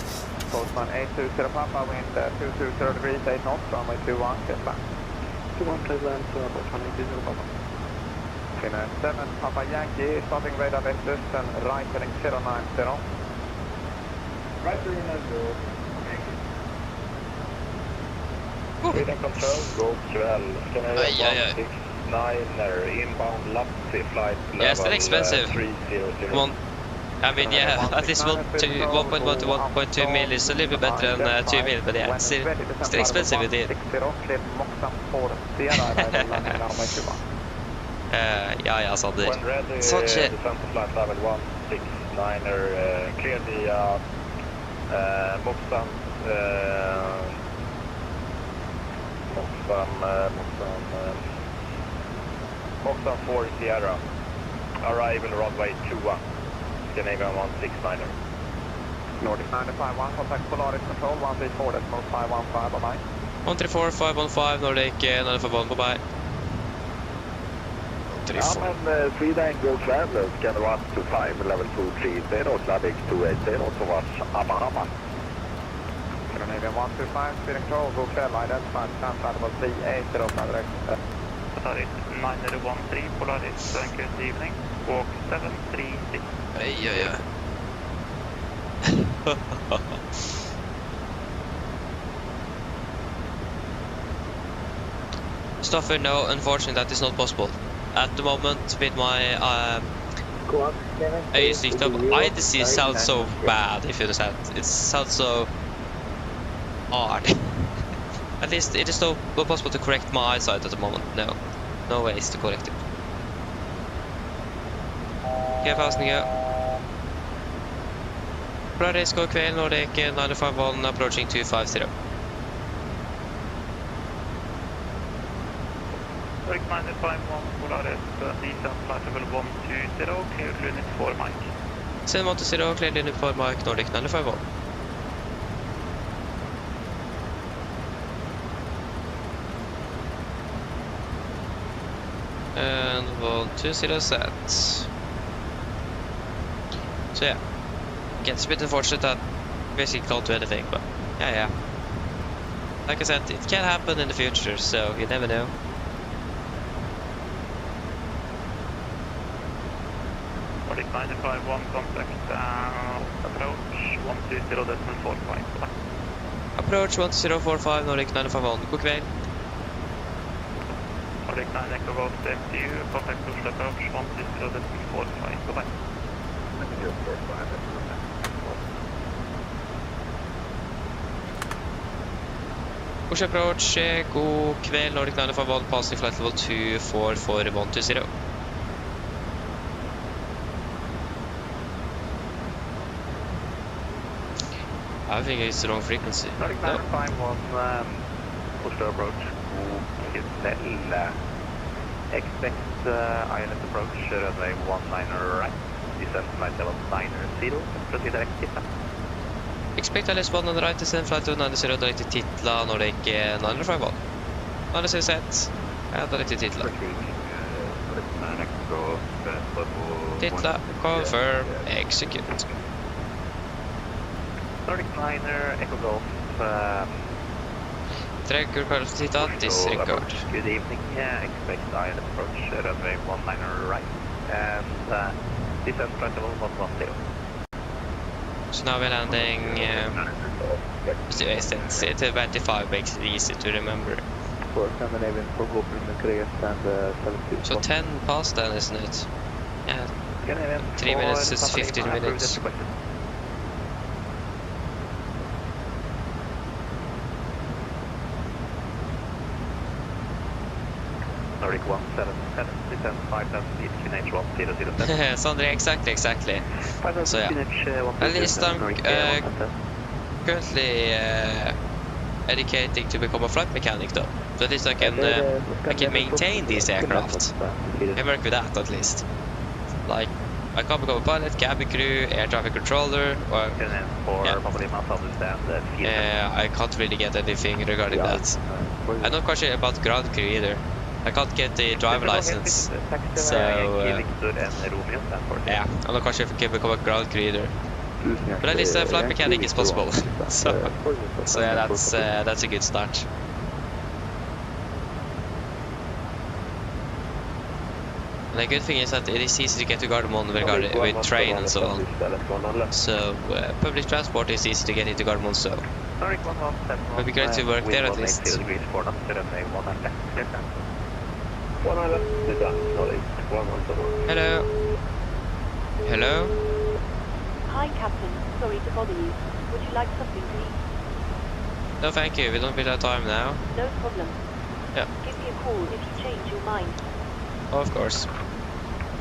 Postman 820 Papa, wind 220 degrees, 8 knots, runway 21, get back. 21, please land, Postman 820 Papa. Finland 7 Papa Yankee, starting radar vectors and right heading 090. Right heading 090. Freedom control, go 12, Scandinavia 169er, inbound Lapsi flight level yeah, still expensive. 300. I mean, yeah, at least 1.1 to 1.2 mil is a little bit better than 2 mil, but yeah, it's still expensive indeed. Yeah, Sander. When ready, Such a... descent to flight level 169er, clear the Moxon, Moxon 4 Sierra, arrival runway 21, Scandinavian 169er. Nordic 951, contact Polaris control 134, decimal 515, bye-bye. 134, 515, Nordic 951, bye-bye. Ja, men Frida Go Traveler can run to 5, level 230, Slavic 280, towards Abahama. Scandinavian 125, speed and control, go kväll, identified, stand flight level 380, flight direct. Polaris 9013, Polaris, good evening, walk 736. Yeah. Stoffer, no, unfortunately that is not possible. At the moment with my IDC sounds so bad, if you understand. It sounds so hard. At least it is not possible to correct my eyesight at the moment. No ways to correct it. Okay, fasten go. Polaris, go kväll, Nordic 951, approaching 250. Nordic 951, Polaris, descent flight level 120, clear unit 4 Mike. Send 120, clear unit 4 Mike, Nordic 951. And 120 set. So yeah, it's a bit unfortunate that basically can't do anything, but yeah. Like I said, it can happen in the future, so you never know. Nordic 951, contact approach 120.45. Approach 1045, Nordic 951, god kväll. Nordic 9 Echo Golf to FTU, contact push approach 120.45, bye-bye. Push approach, god kväll, Nordic 951, passing flight level 244 120. I think it's the wrong frequency. Nordic 951, push to approach, Snälla. Expect ILS approach, runway 19 right. Descend flight level 90. Proceed direct titla. Expect ILS 1 on the right, descend flight level 90 direct til titla Nordic 951. 90 set, ja, direct til titla. Titla, confirm, execute. Nordic 9er, Echo Golf. Trigger call for titla, disregard. Good evening, expect ILS approach, runway 19 right. And descend flight level 110. So now we're landing to 25 makes it easy to remember. For Scandinavian for Copenhagen, Kreis and 72. So 10 past then, isn't it? Yeah. 3 minutes is 15 minutes. Nordic 177, descend 5,000 feet, QNH 1007. Sondre, exactly. So yeah. At least I'm currently educating to become a flight mechanic though. So at least I can maintain these aircraft. I work with that at least. Like, I can't become a pilot, cabin crew, air traffic controller, or I can't really get anything regarding that. I'm not quite sure about ground crew either. I can't get the driver license, so yeah, I'm not quite sure if I can become a ground crew either. But at least a flight mechanic is possible. so yeah, that's a good start. And the good thing is that it is easy to get to Gardermoen with train and so on. So public transport is easy to get into Gardermoen, so it would be great to work there at least. Hello. Hello. Hi, Captain. Sorry to bother you. Would you like something to eat? No, thank you. We don't have time now. No problem. Yeah. Give me a call if you change your mind. Oh, of course.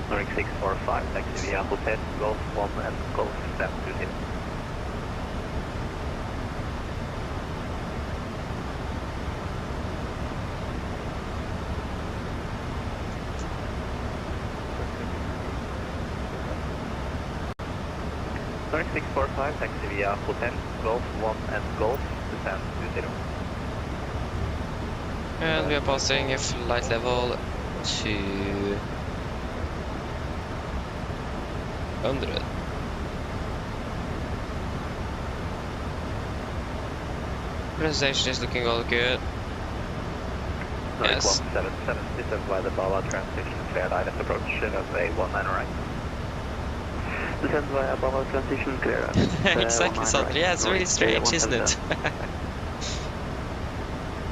Nordic 645, taxi via Hotel, Golf 1 and Golf 720. Nordic 645, taxi via Hotel, Golf 1 and Golf 720. And we are passing a flight level 200. Presentation is looking all good. Yes. 177, descend by the Bala transition, cleared ILS approach, runway 19 right. Descend via Bala transition, clear. Exactly, Sondre. Yeah, it's really strange, isn't it?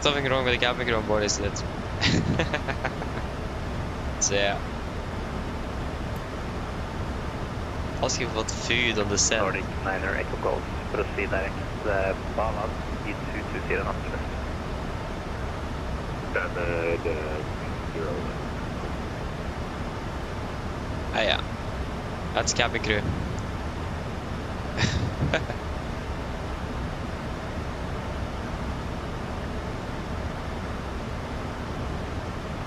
Something wrong with the cabin crew on board, isn't it? So yeah. Asking about food on the set. Nordic 9er Echo Golf, proceed direct Bala, E220 Nautilus. Ah yeah. That's cabin crew.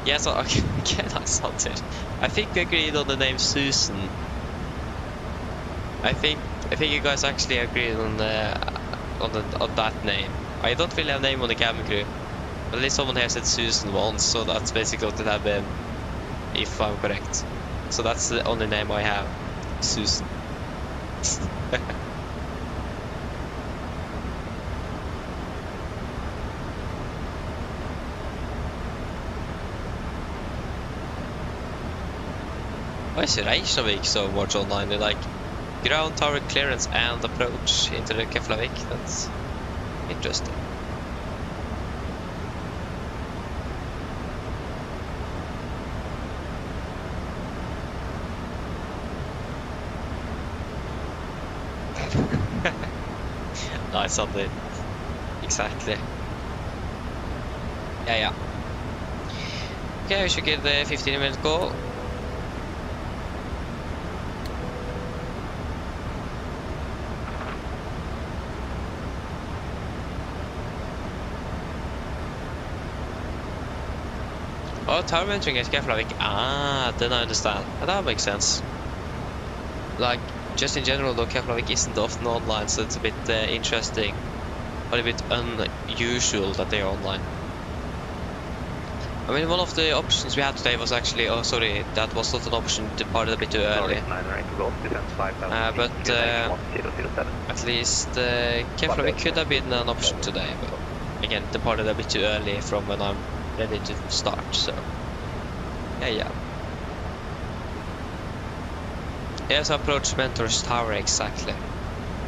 Yeah, so again I saw it. I think we agreed on the name Susan. I think you guys actually agreed on that name. I don't really have a name on the cabin crew, but at least someone here said Susan once, so that's basically what it have been, if I'm correct. So that's the only name I have, Susan. Why is Reykjavik so much online? They're like ground tower clearance and approach into the Keflavik. That's interesting. Nice on it. Exactly. Yeah. Okay, we should get the 15-minute call. Oh, tower entering at Keflavik. Ah, then I understand. That makes sense. Like, just in general though, Keflavik isn't often online, so it's a bit interesting. But a bit unusual that they are online. I mean, one of the options we had today was actually... Oh, sorry, that was not an option. Departed a bit too early. But at least Keflavik could have been an option today. But again, departed a bit too early from when I'm ready to start, so... Yeah. Yes, approach Mentor's tower, exactly.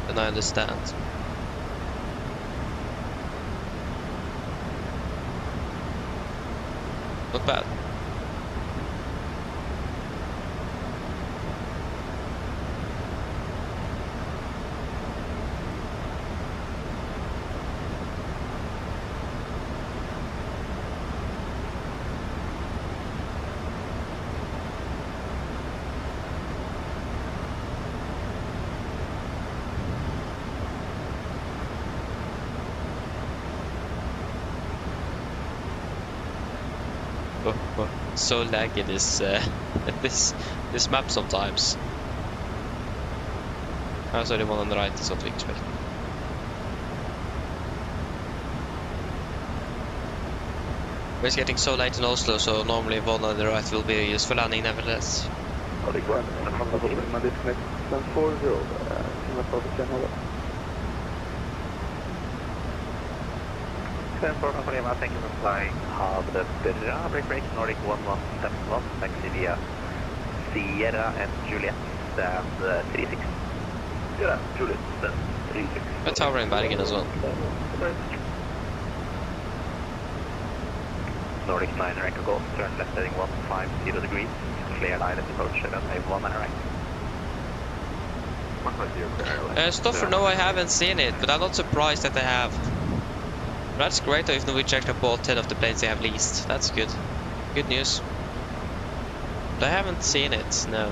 Then I understand. Not bad. So laggy this this map sometimes. Oh, sorry, the one on the right is what we expect. It's getting so late in Oslo, so normally one on the right will be used for landing nevertheless. Thank you for flying Haugesund, break Nordic 1171, taxi via Sierra and Juliet, stand 36. Sierra, Juliet, stand 36. A tower in Bergen as well. Nordic 9 Echo Golf, turn left heading 150 degrees, clear line at approach, runway 1 and right. Stoffer, no, I haven't seen it, but I'm not surprised that they have. That's great though, if Norwegian actually bought 10 of the planes they have leased. That's good. Good news. But I haven't seen it, no.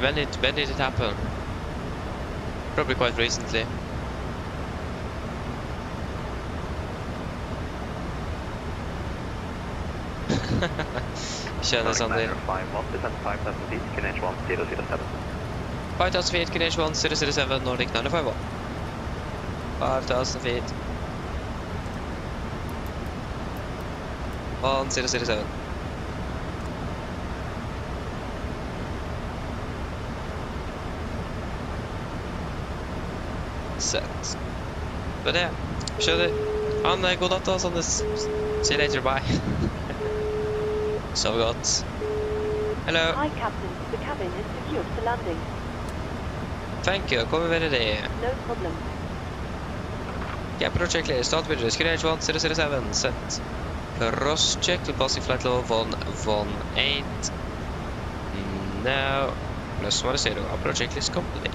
When did it happen? Probably quite recently. Känner Sandy. 5000 feet, QNH 1007, Nordic 951. 5000 feet. 1007. Set. But yeah, kör det. God natt då, Sanders. See you later, bye. So gott. Hello. Hi, Captain. The cabin is secured for landing. Thank you, kommer med det. No problem. Capital checklist, start with QNH 1007, set. Cross check to passing flight level 118. Now, plus 10, approach checklist complete.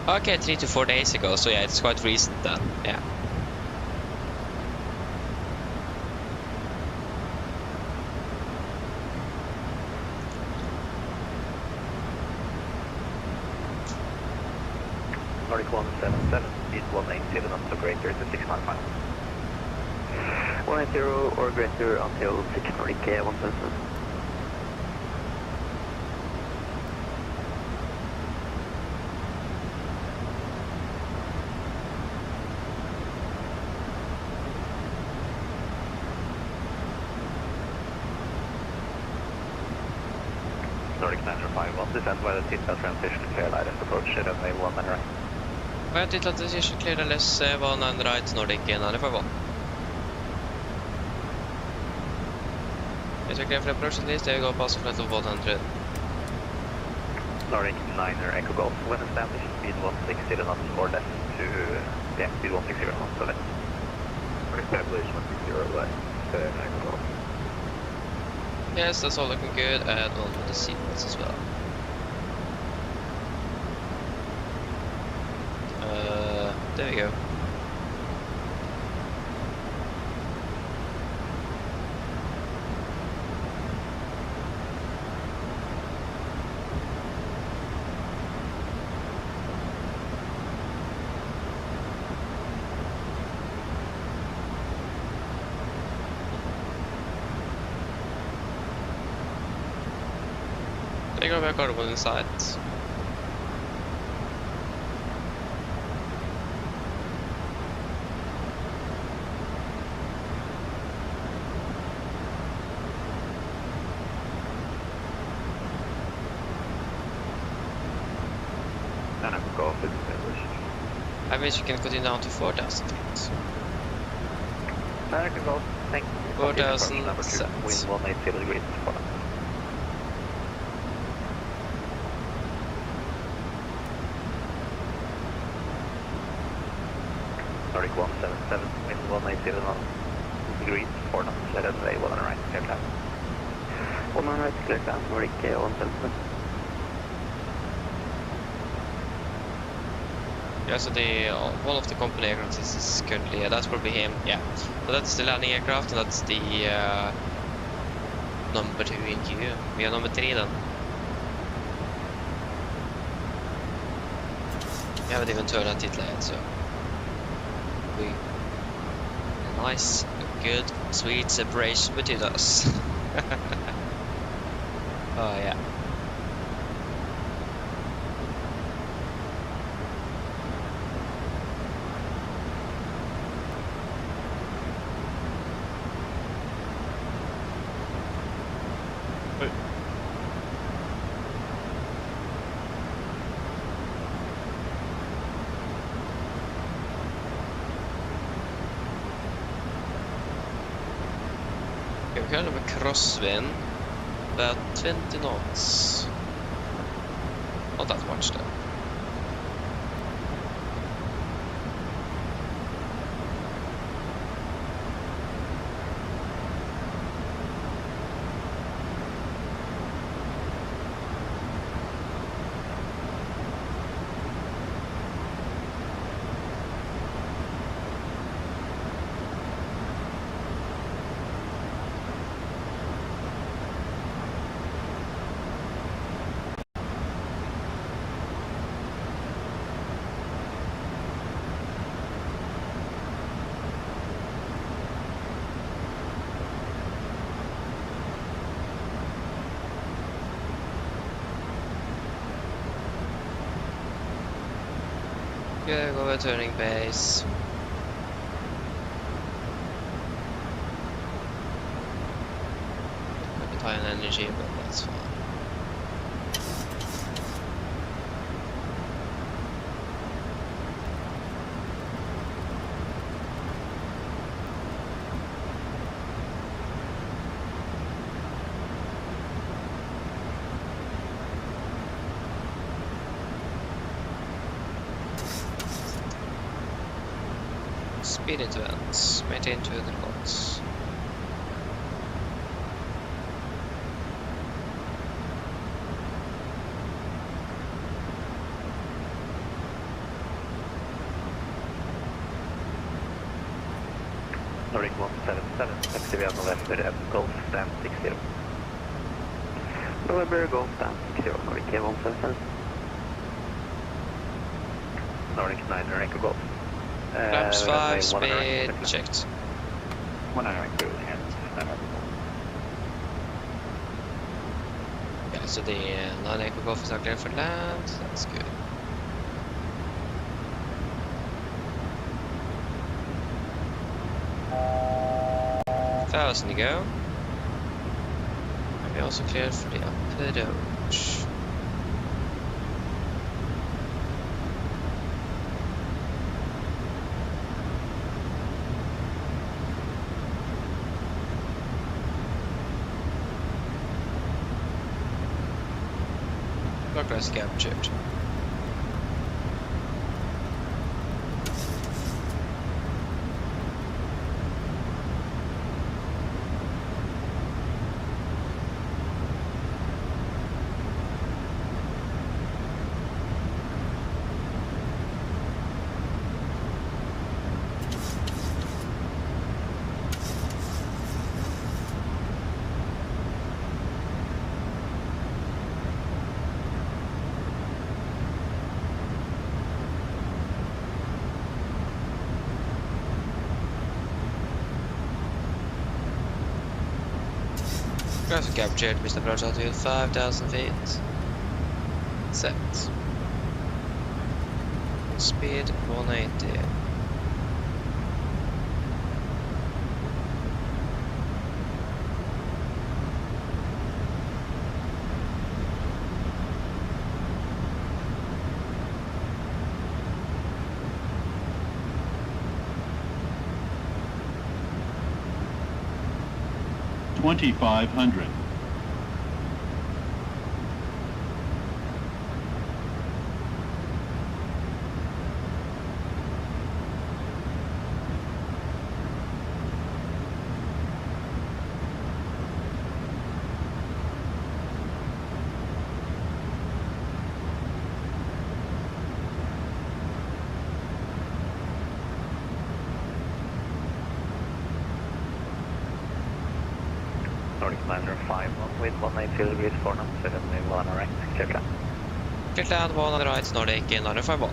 Okay, 3 to 4 days ago, so yeah, it's quite recent then, yeah. Nordic 177, speed 180, not so greater to 6 mile final. 180 or greater until 6 Nordic 177. Nordic 951, descend by the seatbelt transition, clear line and approach runway 1 and right. Via seatbelt transition, clear LS 1 and right, Nordic 951. Is it clear for approach at least? There you go, passing flight of 100. Nordic 9 Echo Golf, when established, speed 160 knots or less to, yeah, speed 160 knots or less. Established 160 less, Echo Golf. Yes, that's all looking good, and all the seatbelts as well. There we go. Det går back over inside. And I could go off it established. I wish you can continue down to 4,000 feet. I can go. Thank you. 4,000 Number 2, set. wind 180 degrees. Follow. Nordic 177, wind 180 degrees, 4 knots, let us say 1 on the right, clear climb. 1 on right, clear climb, Nordic 177. Yeah, so one of the company aircraft is currently, that's probably him, yeah. So that's the landing aircraft, and that's the number 2 in queue. We are number 3 then. We haven't even turned that title yet, so we a nice, good, sweet separation between us. Oh yeah. We kind of a crosswind, about 20 knots. Not that much though. Yeah, go over turning base. A bit high on energy, but that's fine. Speed into ends, maintain 200 knots. Nordic 177, taxi via November, Golf, stand 60. November, Golf, stand 60, Nordic 177. Nordic 9, Echo Golf. Flaps 5, speed checked. 100 crew and Yeah, so the 9 Echo Golf is not clear for land, that's good. $1,000 to go. And we also cleared for the approach. Progress captured. Guys, captured, Mr. Approach altitude 5,000 feet. Set. Speed 180. $2,500. Nordic Liner 5 with 180 degrees 4 knots, 7 1 right, clear land. Clear to land, 1 on the right, Nordic Liner 5-1.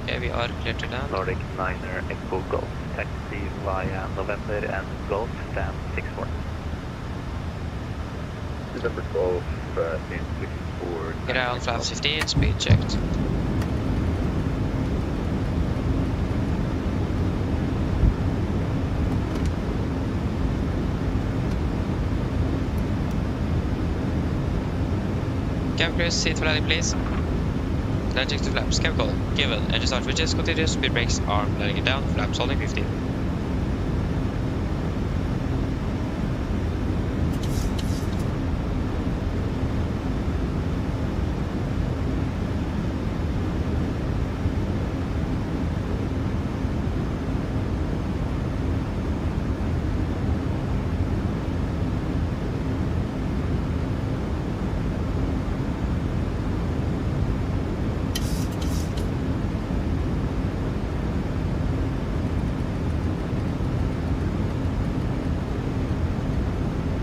Okay, we are clear to land. Nordic Liner Echo Golf, taxi via November and Golf, stand 6-4. November Golf, stand 6-4. Ground flaps 15, speed checked. Cab cruise, seat for landing please. Land check to flaps, cab call, given, engine start switches, continuous, speed brakes, arm, letting it down, flaps holding 15.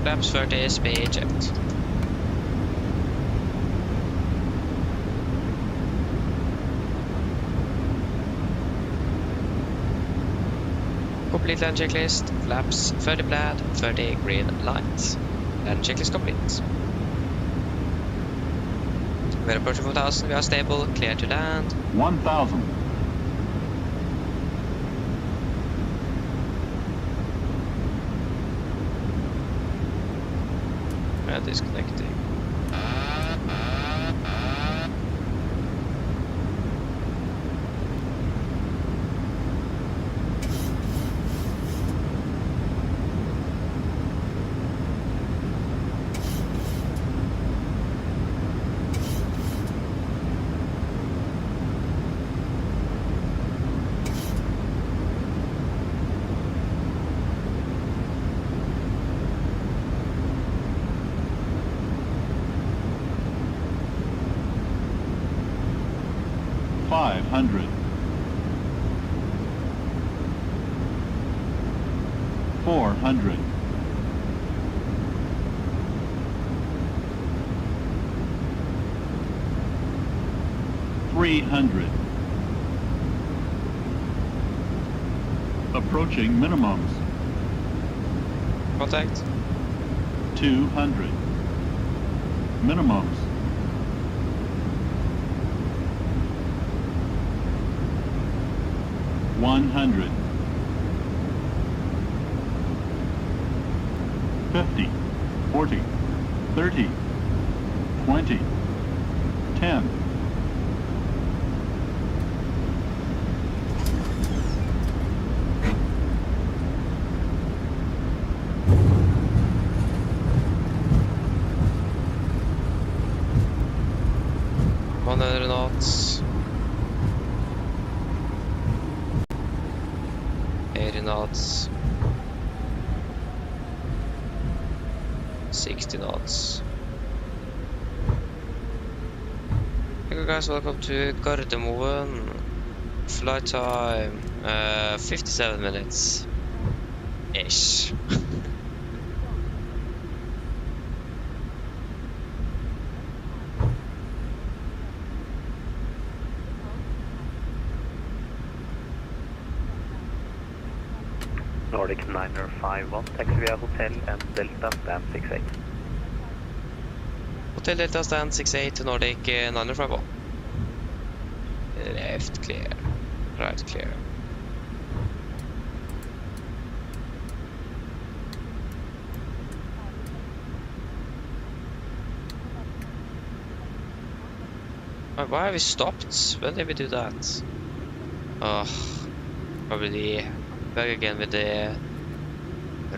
Flaps 30, speed checked. Complete land checklist, flaps 30 plaid, 30 green lights. Land checklist complete. We are approaching 4,000, we are stable, clear to land. 1,000. We are disconnecting. $500. 400. 300. Approaching minimums. Contact. 200. Minimums. 100. 50. 40. 30. 20. 10. Knots. 80 knots. 60 knots. Hey guys, welcome to Gardermoen. Flight time 57 minutes ish. Nordic 951, taxi via Hotel and Delta, stand 68. Hotel Delta stand 68 to Nordic 951. Left clear. Right clear. Why have we stopped? When did we do that? Oh, probably back again with the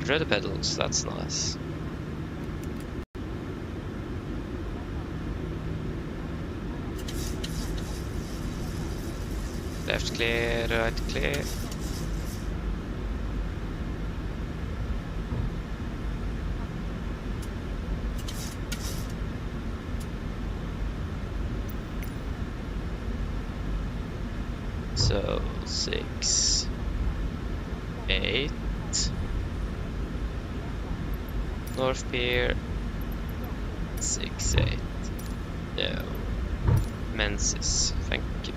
rudder pedals. That's nice. Left clear, right clear. So 6, 8, North Pier, 6, 8. No, Menzies. Thank you.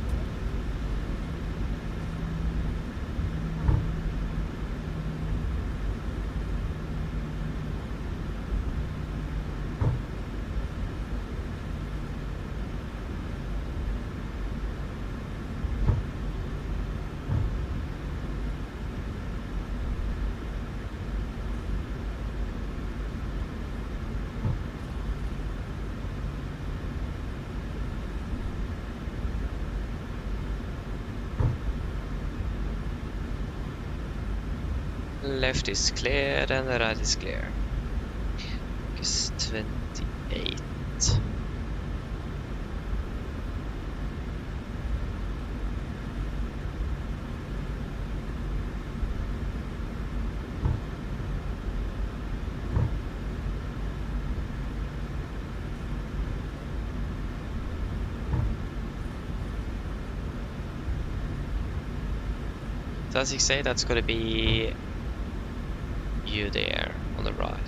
Left is clear and the right is clear. It's 28. Does he say that's gonna be you there on the right?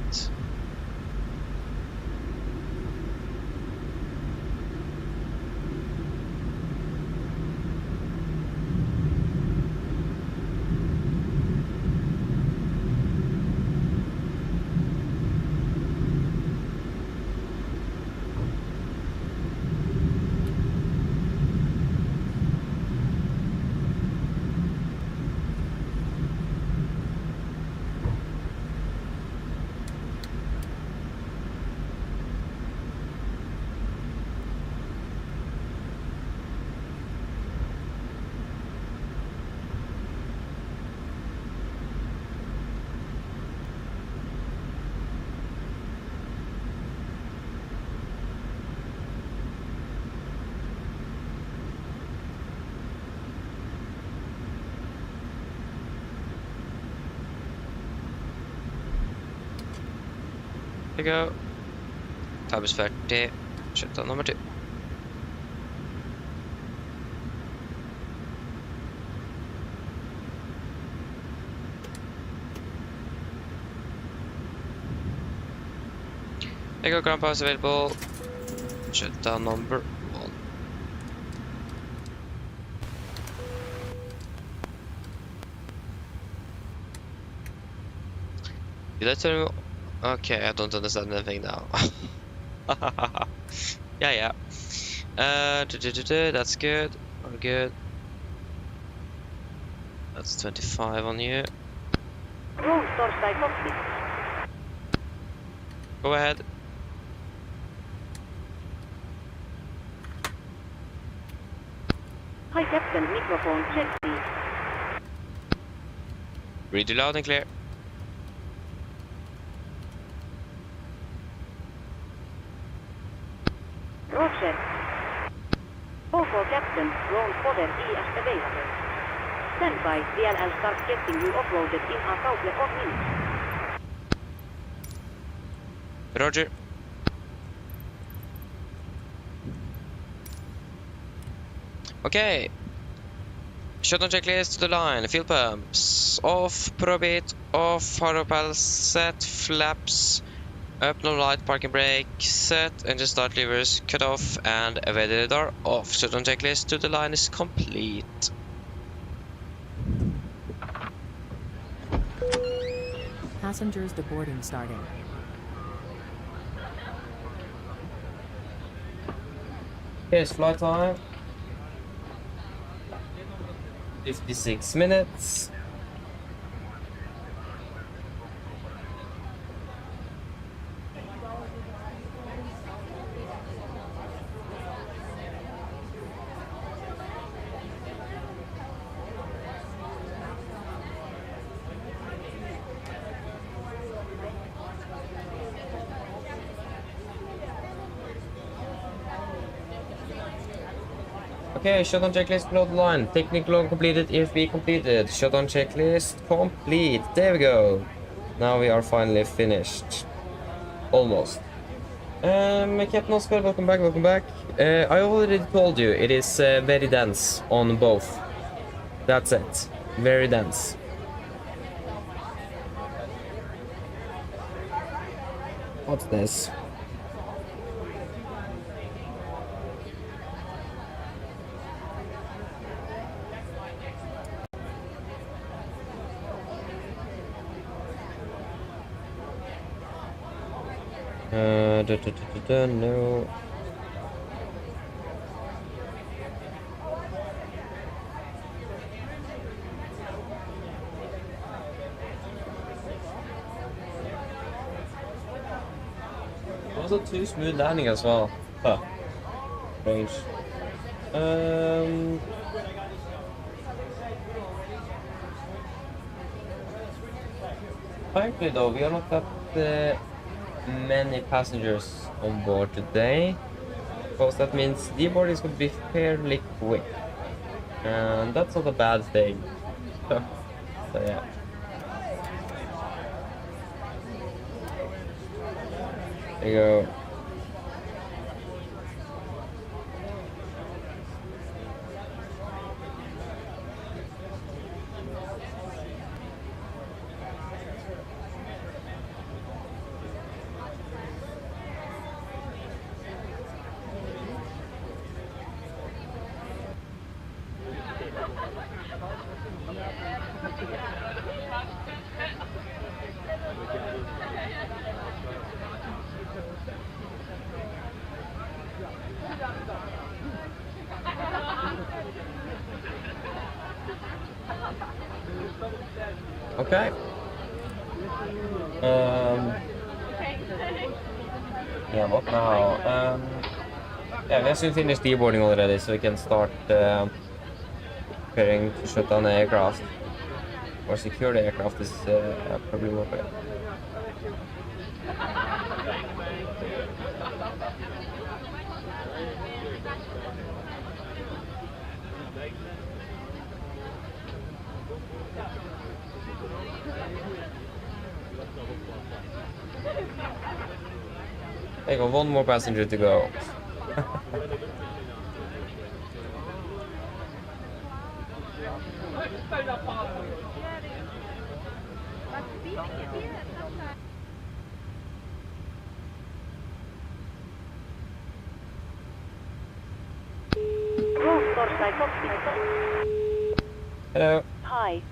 There we go. Time is 30. Shutdown number 2. There you go, ground power is available. Shutdown number 1. Did I tell you? Okay, I don't understand anything now. Yeah. That's good. We're good. That's 25 on you. Go ahead. Hi Captain, microphone check please. Read you loud and clear. Roger. All for Captain, roll fodder is available. Stand by, DLL start getting you uploaded in a couple of minutes. Roger. Okay. Shutdown checklist to the line. Fuel pumps. Off, probit. Off, hard propel. Set. Flaps. Up, no light, parking brake. Set. Engine start levers. Cut off. And evade radar off. Shutdown checklist to the line is complete. Passengers deboarding starting. Here's flight time. 56 minutes. Okay, shutdown checklist below the line. Technical log completed, EFB completed. Shutdown checklist complete. There we go. Now we are finally finished. Almost. Captain Oscar, welcome back, welcome back. I already told you, it is very dense on both. That's it. Very dense. What's this? No. It was a too smooth landing as well. Huh. Strange. Apparently though, we are not that many passengers on board today, because that means deboarding is going to be fairly quick, and that's not a bad thing. So yeah. There you go. Okay. Yeah, what now? Yeah, we have soon finished deboarding already, so we can start preparing to shut down the aircraft. Or secure the aircraft is probably more better. There you go, one more passenger to go. Hello. Hi.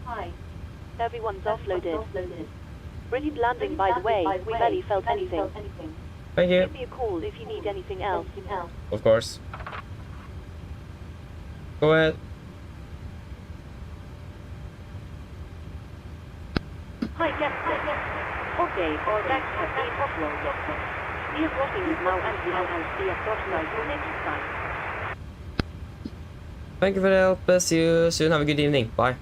Everyone's offloaded. Brilliant landing, by the way. We barely felt anything. Thank you. Give me a call if you need anything else. Of course. Go ahead. Hi, Captain. Okay, our decks have been offloaded. We are working with now anti-LLC at Dorsai for next time. Thank you for the help. See you soon. Have a good evening. Bye.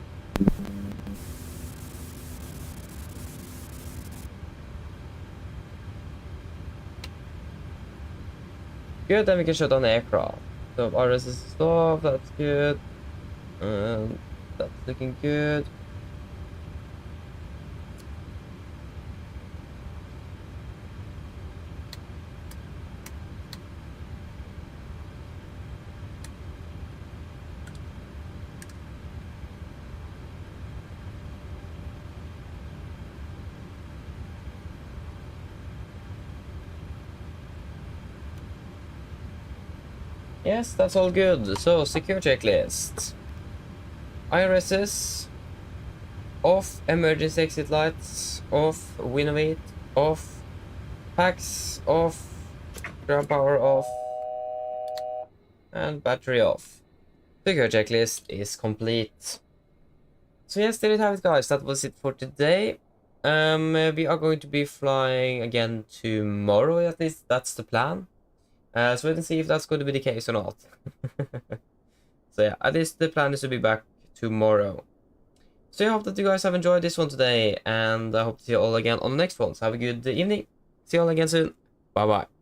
Good, then we can shut down the aircraft. So RS is off, that's good. And that's looking good. Yes, that's all good. So, secure checklist. IRSs. off, emergency exit lights off, window off, packs off, ground power off, and battery off. Secure checklist is complete. So yes, there you have it, guys. That was it for today. We are going to be flying again tomorrow, at least that's the plan. So we can see if that's going to be the case or not. So yeah, at least the plan is to be back tomorrow. So I hope that you guys have enjoyed this one today, and I hope to see you all again on the next one. So have a good evening. See you all again soon. Bye bye.